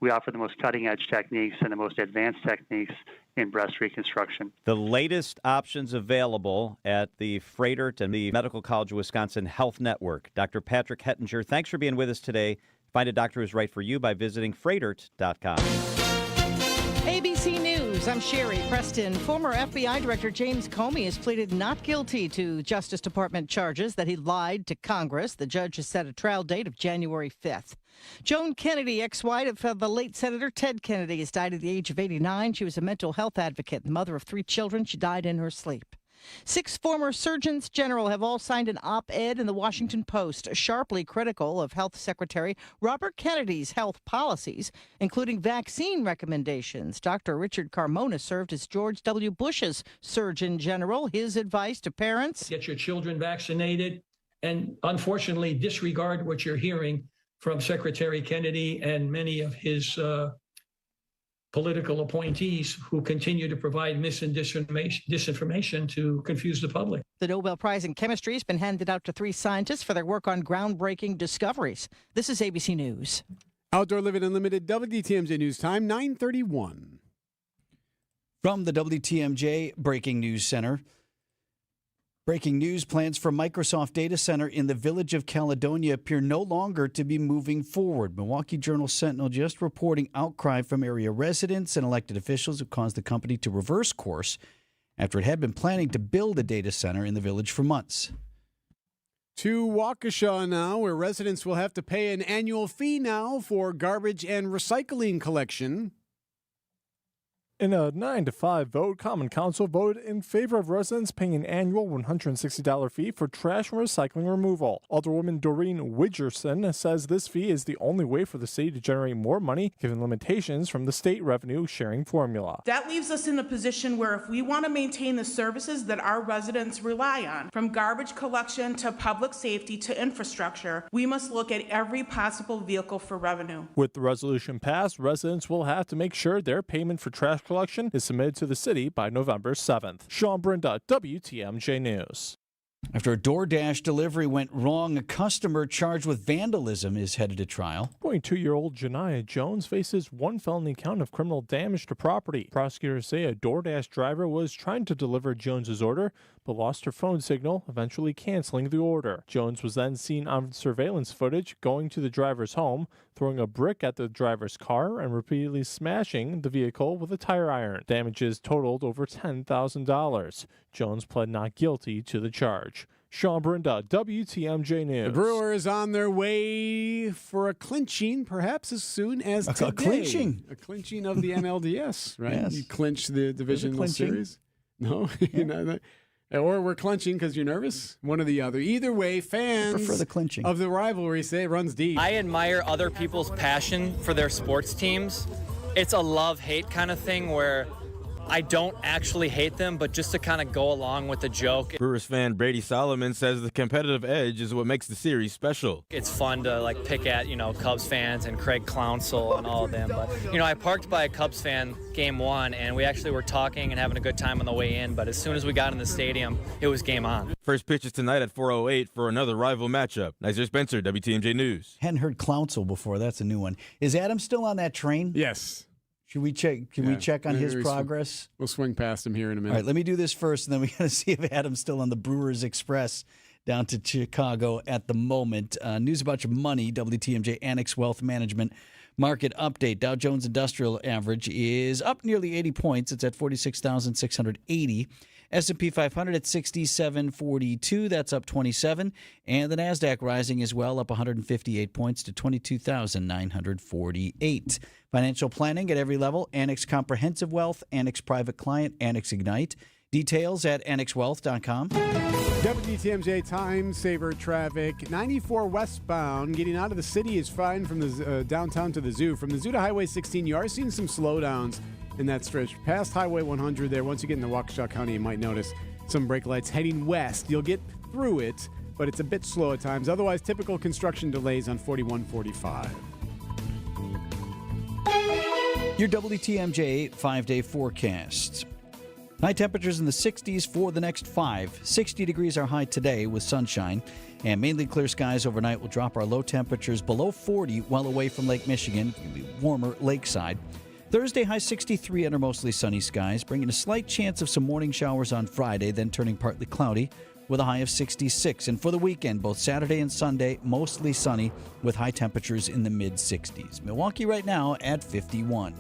We offer the most cutting-edge techniques and the most advanced techniques in breast reconstruction. The latest options available at the Freighter and the Medical College of Wisconsin Health Network. Dr. Patrick Hettinger, thanks for being with us today. Find a doctor who's right for you by visiting Freighter.com. ABC News, I'm Sherry Preston. Former FBI Director James Comey has pleaded not guilty to Justice Department charges that he lied to Congress. The judge has set a trial date of January 5th. Joan Kennedy, ex-wife of the late Senator Ted Kennedy, has died at the age of 89. She was a mental health advocate and mother of 3 children. She died in her sleep. 6 former surgeons general have all signed an op-ed in the Washington Post, sharply critical of Health Secretary Robert Kennedy's health policies, including vaccine recommendations. Dr. Richard Carmona served as George W. Bush's Surgeon General. His advice to parents: get your children vaccinated, and unfortunately disregard what you're hearing from Secretary Kennedy and many of his political appointees who continue to provide mis and disinformation to confuse the public. The Nobel Prize in Chemistry has been handed out to 3 scientists for their work on groundbreaking discoveries. This is ABC News. Outdoor Living Unlimited, WTMJ News Time, 9:31. From the WTMJ Breaking News Center. Breaking news: plans for Microsoft data center in the village of Caledonia appear no longer to be moving forward. Milwaukee Journal-Sentinel just reporting outcry from area residents and elected officials have caused the company to reverse course after it had been planning to build a data center in the village for months. To Waukesha now, where residents will have to pay an annual fee now for garbage and recycling collection. In a 9-5 vote, Common Council voted in favor of residents paying an annual $160 fee for trash and recycling removal. Alderwoman Doreen Widgerson says this fee is the only way for the city to generate more money, given limitations from the state revenue sharing formula. That leaves us in a position where if we want to maintain the services that our residents rely on, from garbage collection to public safety to infrastructure, we must look at every possible vehicle for revenue. With the resolution passed, residents will have to make sure their payment for trash collection is submitted to the city by November 7th. Sean Brinda, WTMJ News. After a DoorDash delivery went wrong, a customer charged with vandalism is headed to trial. 22-year-old Janiyah Jones faces 1 felony count of criminal damage to property. Prosecutors say a DoorDash driver was trying to deliver Jones's order, but lost her phone signal, eventually canceling the order. Jones was then seen on surveillance footage going to the driver's home, throwing a brick at the driver's car, and repeatedly smashing the vehicle with a tire iron. Damages totaled over $10,000. Jones pled not guilty to the charge. Sean Brinda, WTMJ News. The Brewers on their way for a clinching, perhaps as soon as today. A clinching? A clinching of the NLDS, right? Yes. You clinch the divisional series? No? You know that? Or we're clinching because you're nervous? One or the other. Either way, fans prefer the clinching of the rivalry say it runs deep. I admire other people's passion for their sports teams. It's a love-hate kind of thing where I don't actually hate them, but just to kind of go along with the joke. Brewers fan Brady Solomon says the competitive edge is what makes the series special. It's fun to pick at, Cubs fans and Craig Clounsell and all of them. But, I parked by a Cubs fan game 1, and we actually were talking and having a good time on the way in. But as soon as we got in the stadium, it was game on. First pitch is tonight at 4:08 for another rival matchup. Nizer Spencer, WTMJ News. Hadn't heard Clounsell before. That's a new one. Is Adam still on that train? Yes. Should we check? Can we check on his progress? We'll swing past him here in a minute. All right, let me do this first, and then we got to see if Adam's still on the Brewers Express down to Chicago at the moment. News about your money, WTMJ Annex Wealth Management Market Update. Dow Jones Industrial Average is up nearly 80 points. It's at 46,680. S&P 500 at 6742. That's up 27. And the NASDAQ rising as well, up 158 points to 22,948. Financial planning at every level. Annex Comprehensive Wealth, Annex Private Client, Annex Ignite. Details at annexwealth.com. WTMJ time saver traffic. 94 westbound. Getting out of the city is fine from the downtown to the zoo. From the zoo to Highway 16, you are seeing some slowdowns in that stretch. Past Highway 100 there, once you get into Waukesha County, you might notice some brake lights heading west. You'll get through it, but it's a bit slow at times. Otherwise, typical construction delays on 4145. Your WTMJ 5-day forecast. High temperatures in the 60s for the next 5. 60 degrees are high today with sunshine, and mainly clear skies overnight will drop our low temperatures below 40 while away from Lake Michigan. It'll be warmer lakeside. Thursday, high 63 under mostly sunny skies, bringing a slight chance of some morning showers on Friday, then turning partly cloudy with a high of 66. And for the weekend, both Saturday and Sunday, mostly sunny with high temperatures in the mid-60s. Milwaukee right now at 51.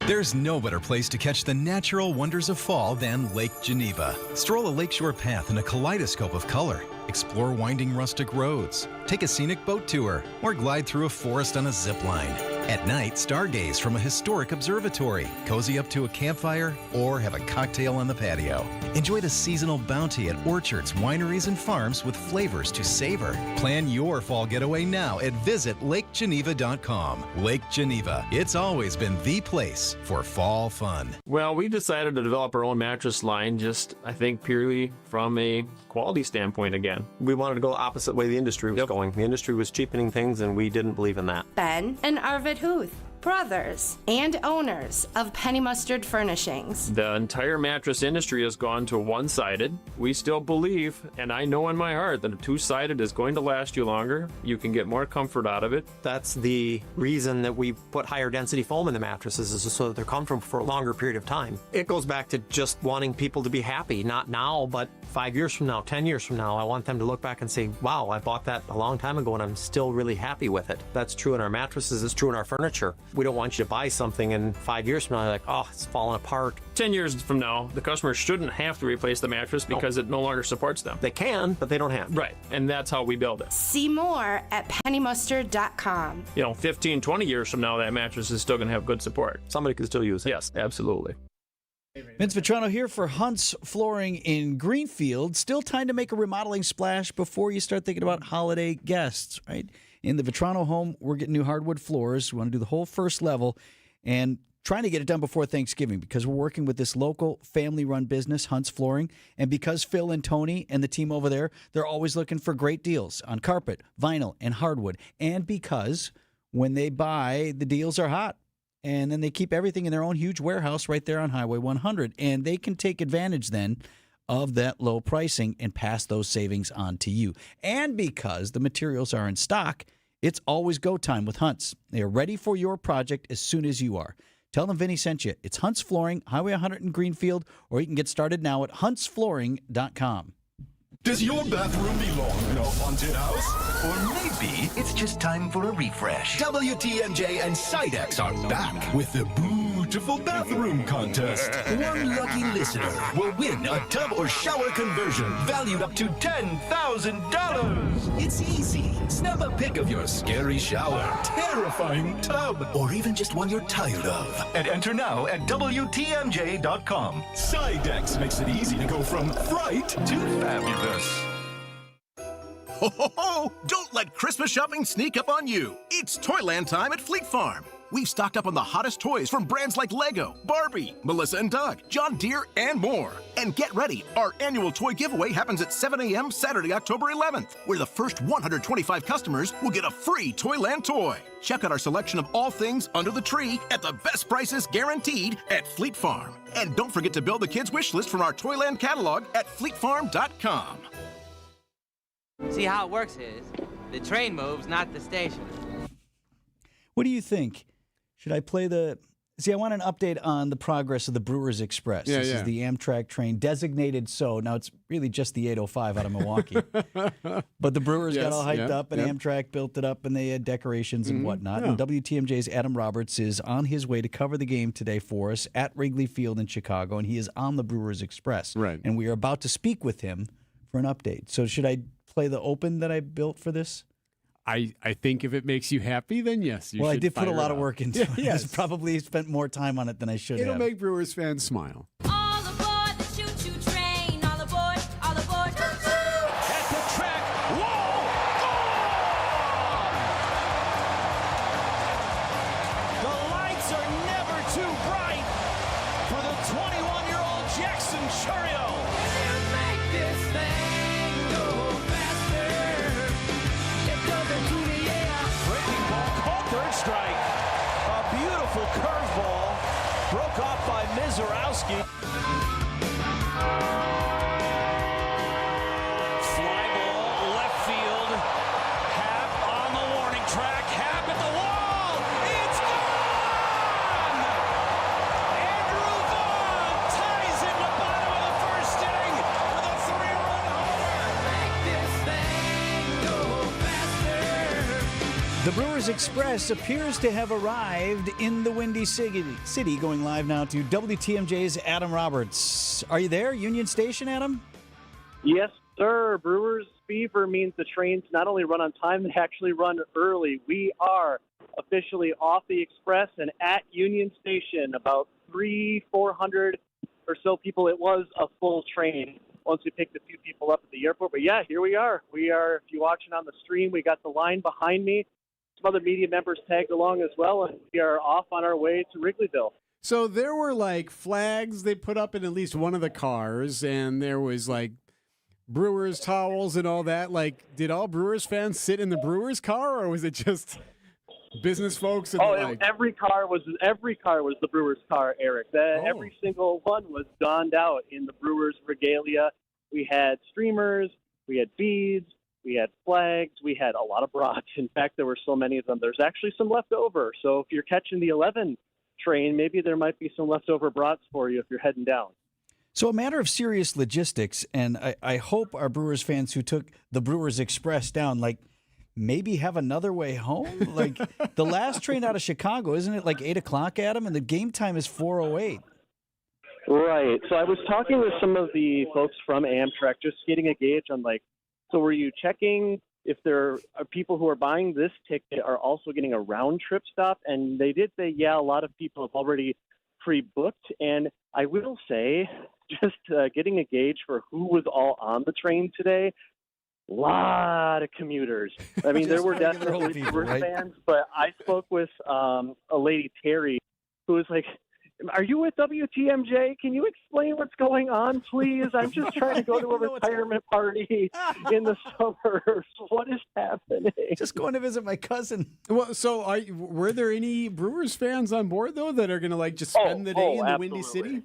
There's no better place to catch the natural wonders of fall than Lake Geneva. Stroll a lakeshore path in a kaleidoscope of color. Explore winding rustic roads. Take a scenic boat tour or glide through a forest on a zip line. At night, stargaze from a historic observatory, cozy up to a campfire, or have a cocktail on the patio. Enjoy the seasonal bounty at orchards, wineries, and farms with flavors to savor. Plan your fall getaway now at visitlakegeneva.com. Lake Geneva. It's always been the place for fall fun. Well, we decided to develop our own mattress line just, I think, purely from a quality standpoint again. We wanted to go the opposite way the industry was going. The industry was cheapening things, and we didn't believe in that. Ben and Arvid Huth, brothers and owners of Penny Mustard Furnishings. The entire mattress industry has gone to one-sided. We still believe, and I know in my heart, that a two-sided is going to last you longer. You can get more comfort out of it. That's the reason that we put higher density foam in the mattresses, is so that they're comfortable for a longer period of time. It goes back to just wanting people to be happy, not now, but 5 years from now, 10 years from now. I want them to look back and say, wow, I bought that a long time ago and I'm still really happy with it. That's true in our mattresses, it's true in our furniture. We don't want you to buy something and 5 years from now you're like, oh, it's falling apart. 10 years from now, the customer shouldn't have to replace the mattress because it no longer supports them. They can, but they don't have. Right, and that's how we build it. See more at pennymustard.com. 15, 20 years from now, that mattress is still going to have good support. Somebody can still use it. Yes, absolutely. Vince Vitrano here for Hunt's Flooring in Greenfield. Still time to make a remodeling splash before you start thinking about holiday guests, right? In the Vitrano home, we're getting new hardwood floors. We want to do the whole first level and trying to get it done before Thanksgiving because we're working with this local family-run business, Hunt's Flooring, and because Phil and Tony and the team over there, they're always looking for great deals on carpet, vinyl, and hardwood, and because when they buy, the deals are hot. And then they keep everything in their own huge warehouse right there on Highway 100. And they can take advantage then of that low pricing and pass those savings on to you. And because the materials are in stock, it's always go time with Hunt's. They are ready for your project as soon as you are. Tell them Vinny sent you. It's Hunt's Flooring, Highway 100 in Greenfield, or you can get started now at huntsflooring.com. Does your bathroom belong in a haunted house? Or maybe it's just time for a refresh. WTMJ and Sidex are back with the Beautiful Bathroom Contest. One lucky listener will win a tub or shower conversion valued up to $10,000. It's easy. Snap a pic of your scary shower, terrifying tub, or even just one you're tired of. And enter now at WTMJ.com. Sidex makes it easy to go from fright to fabulous. Ho, ho, ho! Don't let Christmas shopping sneak up on you. It's Toyland time at Fleet Farm. We've stocked up on the hottest toys from brands like Lego, Barbie, Melissa & Doug, John Deere, and more. And get ready, our annual toy giveaway happens at 7 a.m. Saturday, October 11th, where the first 125 customers will get a free Toyland toy. Check out our selection of all things under the tree at the best prices guaranteed at Fleet Farm. And don't forget to build the kids' wish list from our Toyland catalog at fleetfarm.com. See, how it works is the train moves, not the station. What do you think? Should I play the... See, I want an update on the progress of the Brewers Express. This is the Amtrak train, designated so. Now, it's really just the 805 out of Milwaukee. But the Brewers got all hyped up, and Amtrak built it up, and they had decorations and whatnot. And WTMJ's Adam Roberts is on his way to cover the game today for us at Wrigley Field in Chicago, and he is on the Brewers Express. Right. And we are about to speak with him for an update. So should I play the open that I built for this? I think if it makes you happy, then yes. You well, should I did put a lot of fire it work up. into it. Yes. I probably spent more time on it than I should It'll have. make Brewers fans smile. All aboard the choo-choo train. All aboard, choo-choo. At the track, whoa! Gone! The lights are never too bright for the 21-year-old Jackson Churio. Make this thing go faster. It doesn't do the air. Breaking ball called third strike. A beautiful curveball broke off by Mizorowski. Fly ball left field. Happ on the warning track. Happ at the wall. It's gone! Andrew Vaughn ties in the bottom of the first inning with a 3-run homer. Make this thing go faster. The Brewers Express appears to have arrived in the Windy City, going live now to WTMJ's Adam Roberts. Are you there, Union Station, Adam? Yes, sir. Brewers fever means the trains not only run on time, they actually run early. We are officially off the Express and at Union Station. About 400 or so people. It was a full train once we picked a few people up at the airport. But yeah, here we are. If you're watching on the stream, we got the line behind me. Some other media members tagged along as well, and we are off on our way to Wrigleyville. So there were like flags they put up in at least one of the cars, and there was like Brewers towels and all that. Like, did all Brewers fans sit in the Brewers car, or was it just business folks? And every car was the Brewers car, Eric. Every single one was donned out in the Brewers regalia. We had streamers, we had beads, we had flags, we had a lot of brats. In fact, there were so many of them. There's actually some left over. So if you're catching the 11 train, maybe there might be some leftover brats for you if you're heading down. So a matter of serious logistics, and I hope our Brewers fans who took the Brewers Express down, like, maybe have another way home? Like, the last train out of Chicago, isn't it like 8 o'clock, Adam? And the game time is 4:08. Right. So I was talking with some of the folks from Amtrak, just getting a gauge on, like, so were you checking if there are people who are buying this ticket are also getting a round trip stop? And they did say, yeah, a lot of people have already pre-booked. And I will say, just getting a gauge for who was all on the train today, a lot of commuters. I mean, there were definitely Brewers fans, but I spoke with a lady, Terry, who was like, are you with WTMJ? Can you explain what's going on, please? I'm just trying to go to a retirement party in the suburbs. What is happening? Just going to visit my cousin. Well, so were there any Brewers fans on board, though, that are going to, like, just spend the day in the Windy City?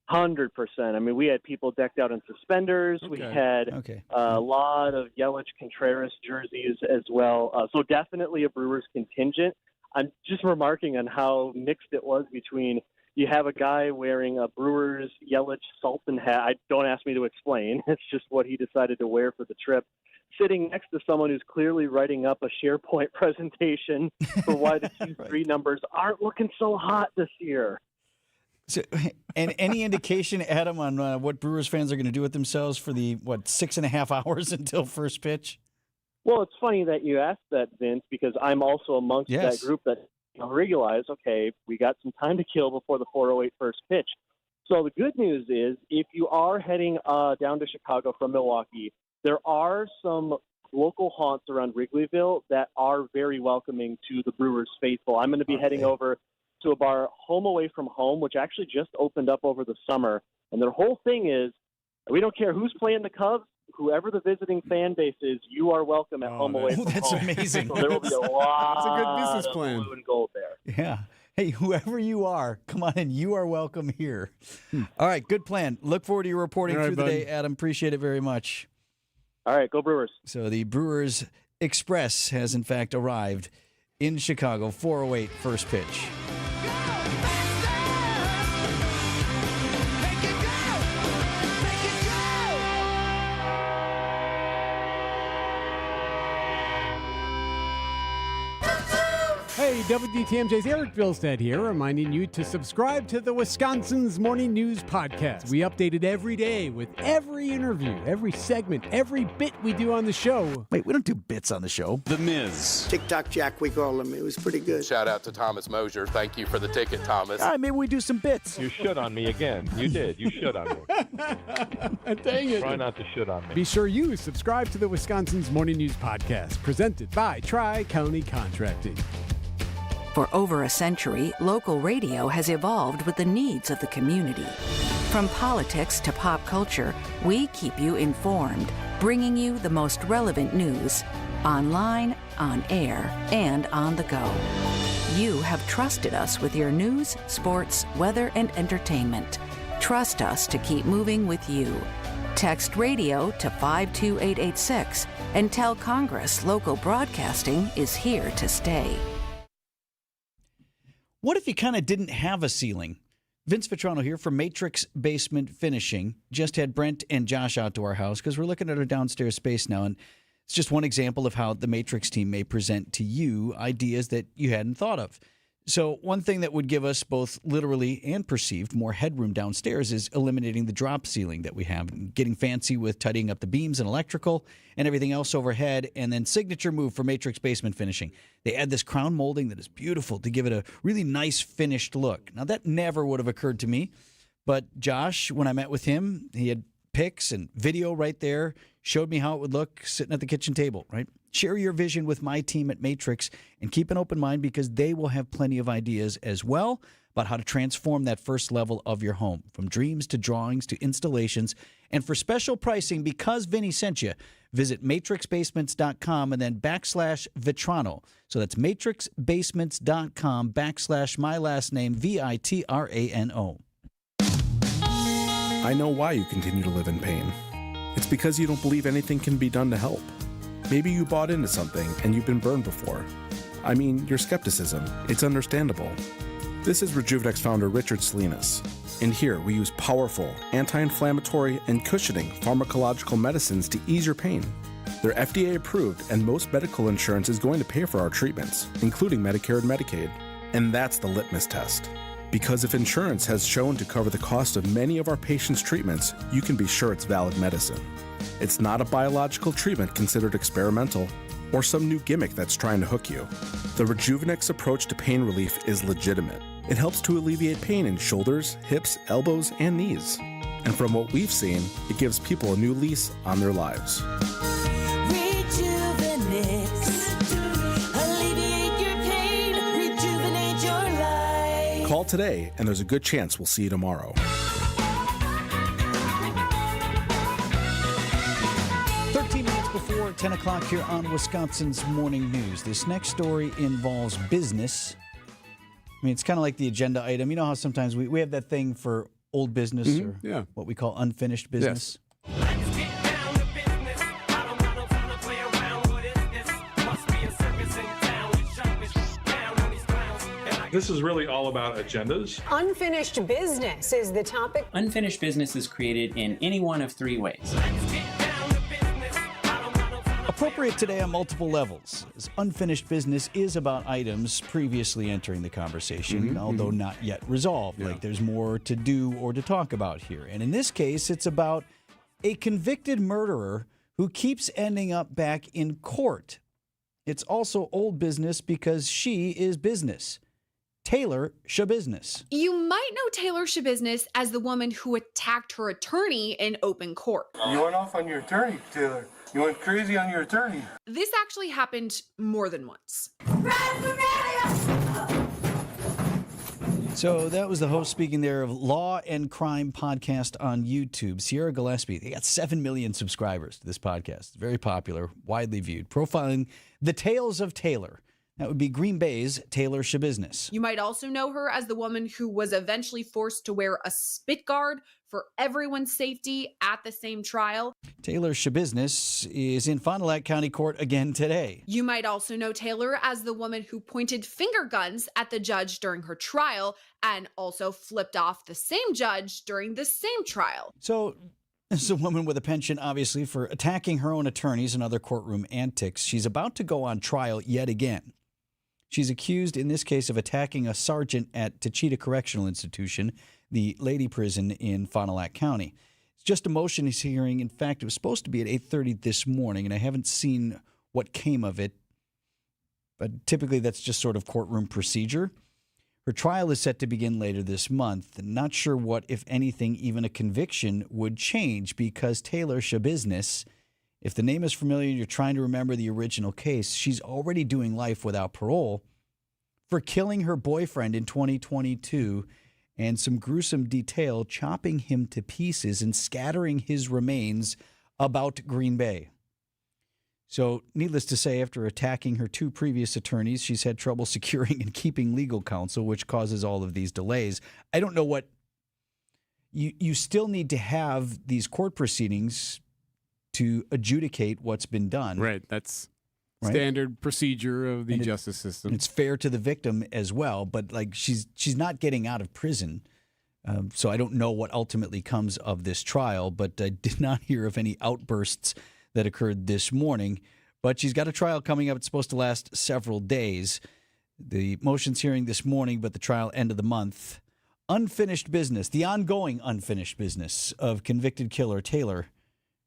100%. I mean, we had people decked out in suspenders. Okay. We had a lot of Yelich Contreras jerseys as well. So definitely a Brewers contingent. I'm just remarking on how mixed it was between you have a guy wearing a Brewers Yelich Sultan hat. Don't ask me to explain. It's just what he decided to wear for the trip. Sitting next to someone who's clearly writing up a SharePoint presentation for why the Q3 numbers aren't looking so hot this year. So, and any indication, Adam, on what Brewers fans are going to do with themselves for the, 6.5 hours until first pitch? Well, it's funny that you asked that, Vince, because I'm also amongst that group that realize, okay, we got some time to kill before the 4:08 first pitch. So the good news is if you are heading down to Chicago from Milwaukee, there are some local haunts around Wrigleyville that are very welcoming to the Brewers faithful. I'm going to be heading over to a bar, Home Away from Home, which actually just opened up over the summer. And their whole thing is, we don't care who's playing the Cubs, whoever the visiting fan base is, you are welcome at Home Away from that's Home. amazing. So there will be a lot That's a good business plan. of blue and gold there. Yeah. Hey, whoever you are, come on in. You are welcome here. All right, good plan. Look forward to your reporting through the day, Adam. Appreciate it very much. All right, go Brewers. So the Brewers Express has, in fact, arrived in Chicago, 4:08 first pitch. Hey, WTMJ's Erik Bilstad here, reminding you to subscribe to the Wisconsin's Morning News Podcast. We update it every day with every interview, every segment, every bit we do on the show. Wait, we don't do bits on the show. The Miz. TikTok Jack, we call him. It was pretty good. Shout out to Thomas Mosier. Thank you for the ticket, Thomas. All right, maybe we do some bits. You should on me again. You did. You should on me. Dang it. Try not to should on me. Be sure you subscribe to the Wisconsin's Morning News Podcast, presented by Tri-County Contracting. For over a century, local radio has evolved with the needs of the community. From politics to pop culture, we keep you informed, bringing you the most relevant news, online, on air, and on the go. You have trusted us with your news, sports, weather, and entertainment. Trust us to keep moving with you. Text radio to 52886 and tell Congress local broadcasting is here to stay. What if you kind of didn't have a ceiling? Vince Vitrano here from Matrix Basement Finishing. Just had Brent and Josh out to our house because we're looking at our downstairs space now. And it's just one example of how the Matrix team may present to you ideas that you hadn't thought of. So one thing that would give us both literally and perceived more headroom downstairs is eliminating the drop ceiling that we have, getting fancy with tidying up the beams and electrical and everything else overhead, and then signature move for Matrix Basement Finishing. They add this crown molding that is beautiful to give it a really nice finished look. Now, that never would have occurred to me, but Josh, when I met with him, he had pics and video right there, showed me how it would look sitting at the kitchen table, right? Share your vision with my team at Matrix and keep an open mind because they will have plenty of ideas as well about how to transform that first level of your home, from dreams to drawings to installations. And for special pricing, because Vinny sent you, visit matrixbasements.com and then /Vitrano. So that's matrixbasements.com / my last name, Vitrano. I know why you continue to live in pain. It's because you don't believe anything can be done to help. Maybe you bought into something and you've been burned before. I mean, your skepticism, it's understandable. This is Rejuvenex founder Richard Salinas. And here we use powerful, anti-inflammatory, and cushioning pharmacological medicines to ease your pain. They're FDA approved and most medical insurance is going to pay for our treatments, including Medicare and Medicaid. And that's the litmus test. Because if insurance has shown to cover the cost of many of our patients' treatments, you can be sure it's valid medicine. It's not a biological treatment considered experimental or some new gimmick that's trying to hook you. The Rejuvenex approach to pain relief is legitimate. It helps to alleviate pain in shoulders, hips, elbows, and knees. And from what we've seen, it gives people a new lease on their lives. Alleviate your pain, rejuvenate your life. Call today, and there's a good chance we'll see you tomorrow. 13 minutes before 10 o'clock here on Wisconsin's Morning News. This next story involves business. I mean, it's kind of like the agenda item. You know how sometimes we have that thing for old business or what we call unfinished business? This is really all about agendas. Unfinished business is the topic. Unfinished business is created in any one of three ways. Appropriate today on multiple levels. As unfinished business is about items previously entering the conversation, although not yet resolved. Like there's more to do or to talk about here. And in this case, it's about a convicted murderer who keeps ending up back in court. It's also old business because she is business. Taylor Shabusiness. You might know Taylor Shabusiness as the woman who attacked her attorney in open court. You went off on your attorney, Taylor. You went crazy on your attorney. This actually happened more than once. So that was the host speaking there of Law and Crime podcast on YouTube. Sierra Gillespie. They got 7 million subscribers to this podcast. Very popular, widely viewed. Profiling the tales of Taylor. That would be Green Bay's Taylor Shabusiness. You might also know her as the woman who was eventually forced to wear a spit guard for everyone's safety at the same trial. Taylor Shabusiness is in Fond du Lac County Court again today. You might also know Taylor as the woman who pointed finger guns at the judge during her trial and also flipped off the same judge during the same trial. So this is a woman with a penchant, obviously, for attacking her own attorneys and other courtroom antics. She's about to go on trial yet again. She's accused in this case of attacking a sergeant at Tachita Correctional Institution, the lady prison in Fond du Lac County. It's just a motion hearing. In fact, it was supposed to be at 8:30 this morning, and I haven't seen what came of it. But typically that's just sort of courtroom procedure. Her trial is set to begin later this month. Not sure what, if anything, even a conviction would change because Taylor Shabusiness, if the name is familiar and you're trying to remember the original case, she's already doing life without parole for killing her boyfriend in 2022 and some gruesome detail, chopping him to pieces and scattering his remains about Green Bay. So, needless to say, after attacking her 2 previous attorneys, she's had trouble securing and keeping legal counsel, which causes all of these delays. I don't know what... You still need to have these court proceedings to adjudicate what's been done. Right. That's standard procedure of the justice system. It's fair to the victim as well, but like she's not getting out of prison. So I don't know what ultimately comes of this trial, but I did not hear of any outbursts that occurred this morning. But she's got a trial coming up. It's supposed to last several days. The motion's hearing this morning, but the trial end of the month. Unfinished business, the ongoing unfinished business of convicted killer Taylor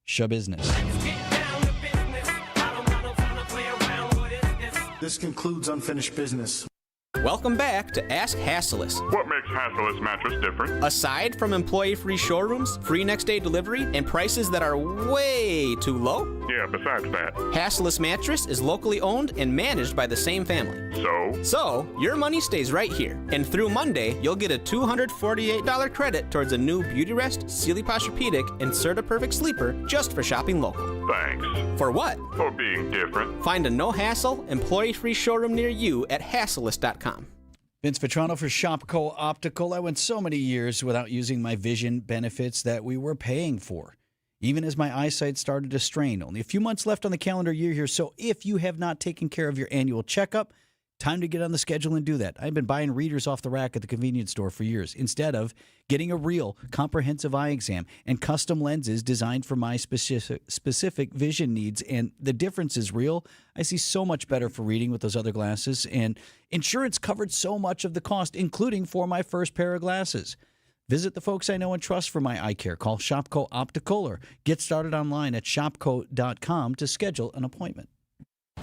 Schabusiness. This concludes unfinished business. Welcome back to Ask Hasselus. What makes Hasselus mattress different? Aside from employee-free showrooms, free next-day delivery, and prices that are way too low, yeah, besides that, Hasselus Mattress is locally owned and managed by the same family. So, your money stays right here. And through Monday, you'll get a $248 credit towards a new Beauty Rest, Sealy Posturepedic, and Serta Perfect Sleeper just for shopping local. Thanks. For what? For being different. Find a no-hassle, employee-free showroom near you at Hasselus.com. Vince Vitrano for Shopco Optical. I went so many years without using my vision benefits that we were paying for, even as my eyesight started to strain. Only a few months left on the calendar year here, so if you have not taken care of your annual checkup, time to get on the schedule and do that. I've been buying readers off the rack at the convenience store for years instead of getting a real comprehensive eye exam and custom lenses designed for my specific vision needs. And the difference is real. I see so much better for reading with those other glasses, and insurance covered so much of the cost, including for my first pair of glasses. Visit the folks I know and trust for my eye care. Call Shopco Optical or get started online at shopco.com to schedule an appointment.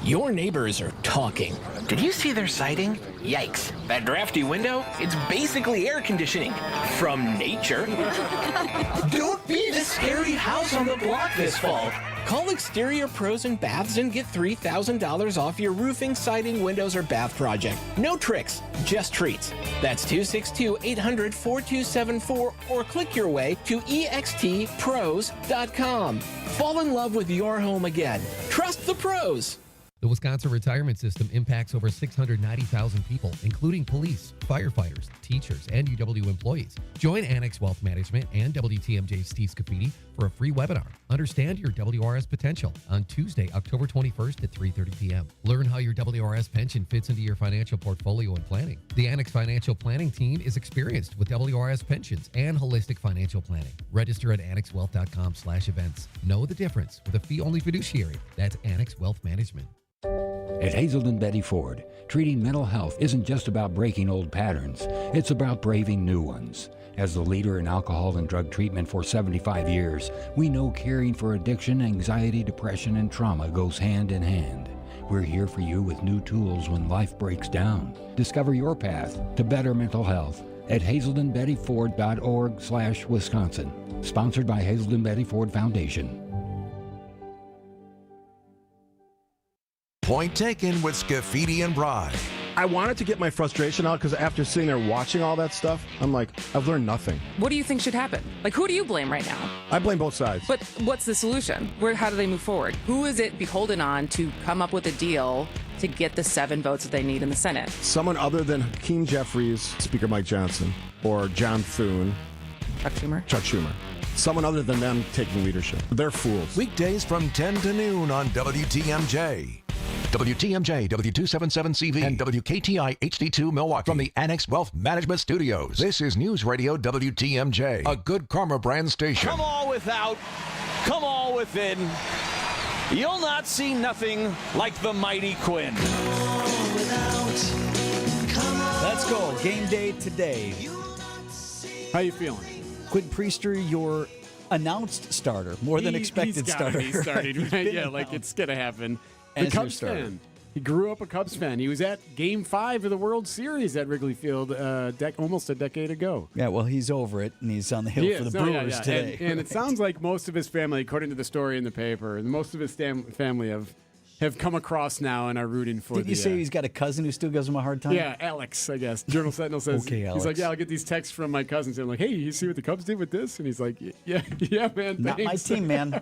Your neighbors are talking. Did you see their siding? Yikes. That drafty window? It's basically air conditioning. From nature. Don't be the scary house on the block this fall. Call Exterior Pros and Baths and get $3,000 off your roofing, siding, windows, or bath project. No tricks, just treats. That's 262-800-4274 or click your way to extpros.com. Fall in love with your home again. Trust the pros. The Wisconsin retirement system impacts over 690,000 people, including police, firefighters, teachers, and UW employees. Join Annex Wealth Management and WTMJ's Steve Scafidi for a free webinar. Understand your WRS potential on Tuesday, October 21st at 3:30 p.m. Learn how your WRS pension fits into your financial portfolio and planning. The Annex Financial Planning team is experienced with WRS pensions and holistic financial planning. Register at annexwealth.com/events. Know the difference with a fee-only fiduciary. That's Annex Wealth Management. At Hazelden Betty Ford, treating mental health isn't just about breaking old patterns, it's about braving new ones. As the leader in alcohol and drug treatment for 75 years, we know caring for addiction, anxiety, depression, and trauma goes hand in hand. We're here for you with new tools when life breaks down. Discover your path to better mental health at hazeldenbettyford.org/Wisconsin. Sponsored by Hazelden Betty Ford Foundation. Point taken with Scafidi and Bry. I wanted to get my frustration out because after sitting there watching all that stuff, I'm like, I've learned nothing. What do you think should happen? Like, who do you blame right now? I blame both sides. But what's the solution? How do they move forward? Who is it beholden on to come up with a deal to get the 7 votes that they need in the Senate? Someone other than Hakeem Jeffries, Speaker Mike Johnson, or John Thune. Chuck Schumer. Someone other than them taking leadership. They're fools. Weekdays from 10 to noon on WTMJ. WTMJ, W277CV, and WKTI HD2 Milwaukee. From the Annex Wealth Management Studios. This is News Radio WTMJ, a Good Karma brand station. Come all without, come all within. You'll not see nothing like the mighty Quinn. Let's go. Game day today. How you feeling? Quinn Priester, your announced starter, more than expected starter. He's starting, right? Yeah, like it's going to happen. The Cubs fan. He grew up a Cubs fan. He was at Game 5 of the World Series at Wrigley Field almost a decade ago. Yeah, well, he's over it, and he's on the hill for the Brewers today. And it sounds like most of his family, according to the story in the paper, and most of his family have come across now and are rooting for Did you say he's got a cousin who still gives him a hard time? Yeah, Alex, I guess. Journal Sentinel says, okay, Alex. He's like, yeah, I'll get these texts from my cousins. And I'm like, hey, you see what the Cubs did with this? And he's like, yeah, man, Not my team, man.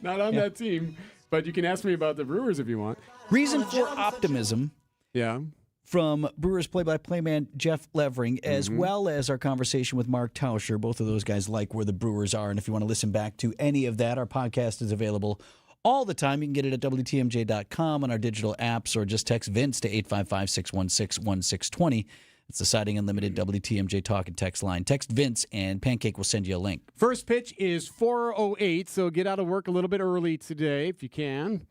Not on that team. But you can ask me about the Brewers if you want. Reason for optimism. Yeah. From Brewers play-by-play man Jeff Levering, as well as our conversation with Mark Tauscher. Both of those guys like where the Brewers are. And if you want to listen back to any of that, our podcast is available all the time. You can get it at WTMJ.com on our digital apps, or just text Vince to 855-616-1620. It's the Siding Unlimited WTMJ talk and text line. Text Vince and Pancake will send you a link. First pitch is 4:08, so get out of work a little bit early today if you can.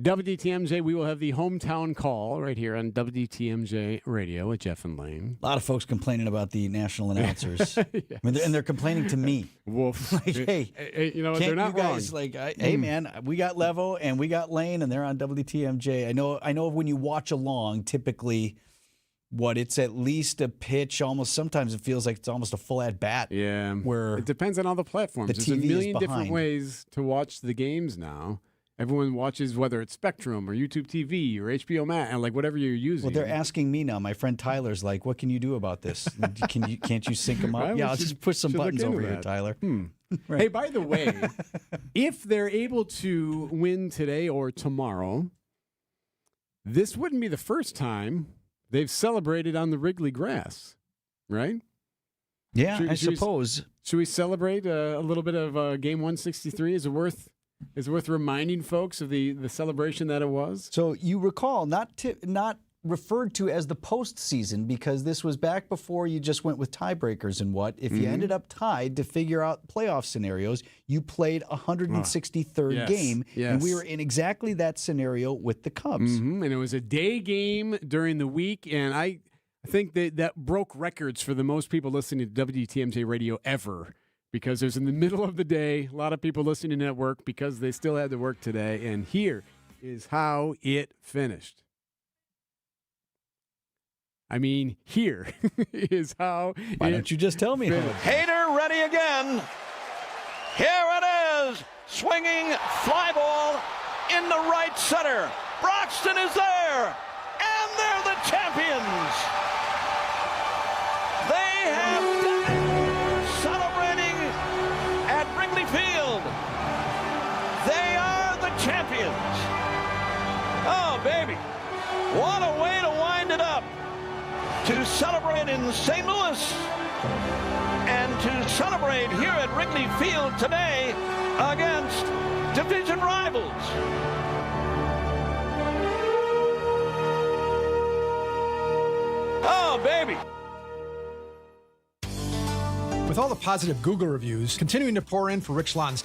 WTMJ, we will have the hometown call right here on WTMJ Radio with Jeff and Lane. A lot of folks complaining about the national announcers. Yes. I mean, and they're complaining to me. Woof. Like, hey, you know, can't they're not you guys, wrong. like, hey, man, we got Levo and we got Lane, and they're on WTMJ. I know when you watch along, typically, it's at least a pitch. Almost sometimes it feels like it's almost a full at bat. Yeah. Where it depends on all the platforms. the There's TV a is million different behind. ways to watch the games now. Everyone watches, whether it's Spectrum or YouTube TV or HBO Max, and like whatever you're using. Well, they're asking me now. My friend Tyler's like, "What can you do about this? Can't you sync them up?" Right, yeah, we I'll should- just push some should look buttons into over here, that. Tyler. Right. Hey, by the way, if they're able to win today or tomorrow, this wouldn't be the first time they've celebrated on the Wrigley grass, right? Yeah, I Should we- suppose. Should we celebrate a little bit of Game 163? Is it worth reminding folks of the celebration that it was? So you recall, not referred to as the postseason, because this was back before you just went with tiebreakers and what. If you ended up tied to figure out playoff scenarios, you played 163rd Yes, game, yes. and we were in exactly that scenario with the Cubs. And it was a day game during the week, and I think that broke records for the most people listening to WTMJ radio ever, because it was in the middle of the day, a lot of people listening at work because they still had to work today, and here is how it finished. I mean, here is how Why don't you just tell me? Hader ready again. Here it is. Swinging fly ball in the right center. Broxton is there. And they're the champions. They have done it. Celebrating at Wrigley Field. They are the champions. Oh, baby. What a way to wind it up. To celebrate in St. Louis and to celebrate here at Wrigley Field today against division rivals. Oh, baby. With all the positive Google reviews continuing to pour in for Rich Lawn's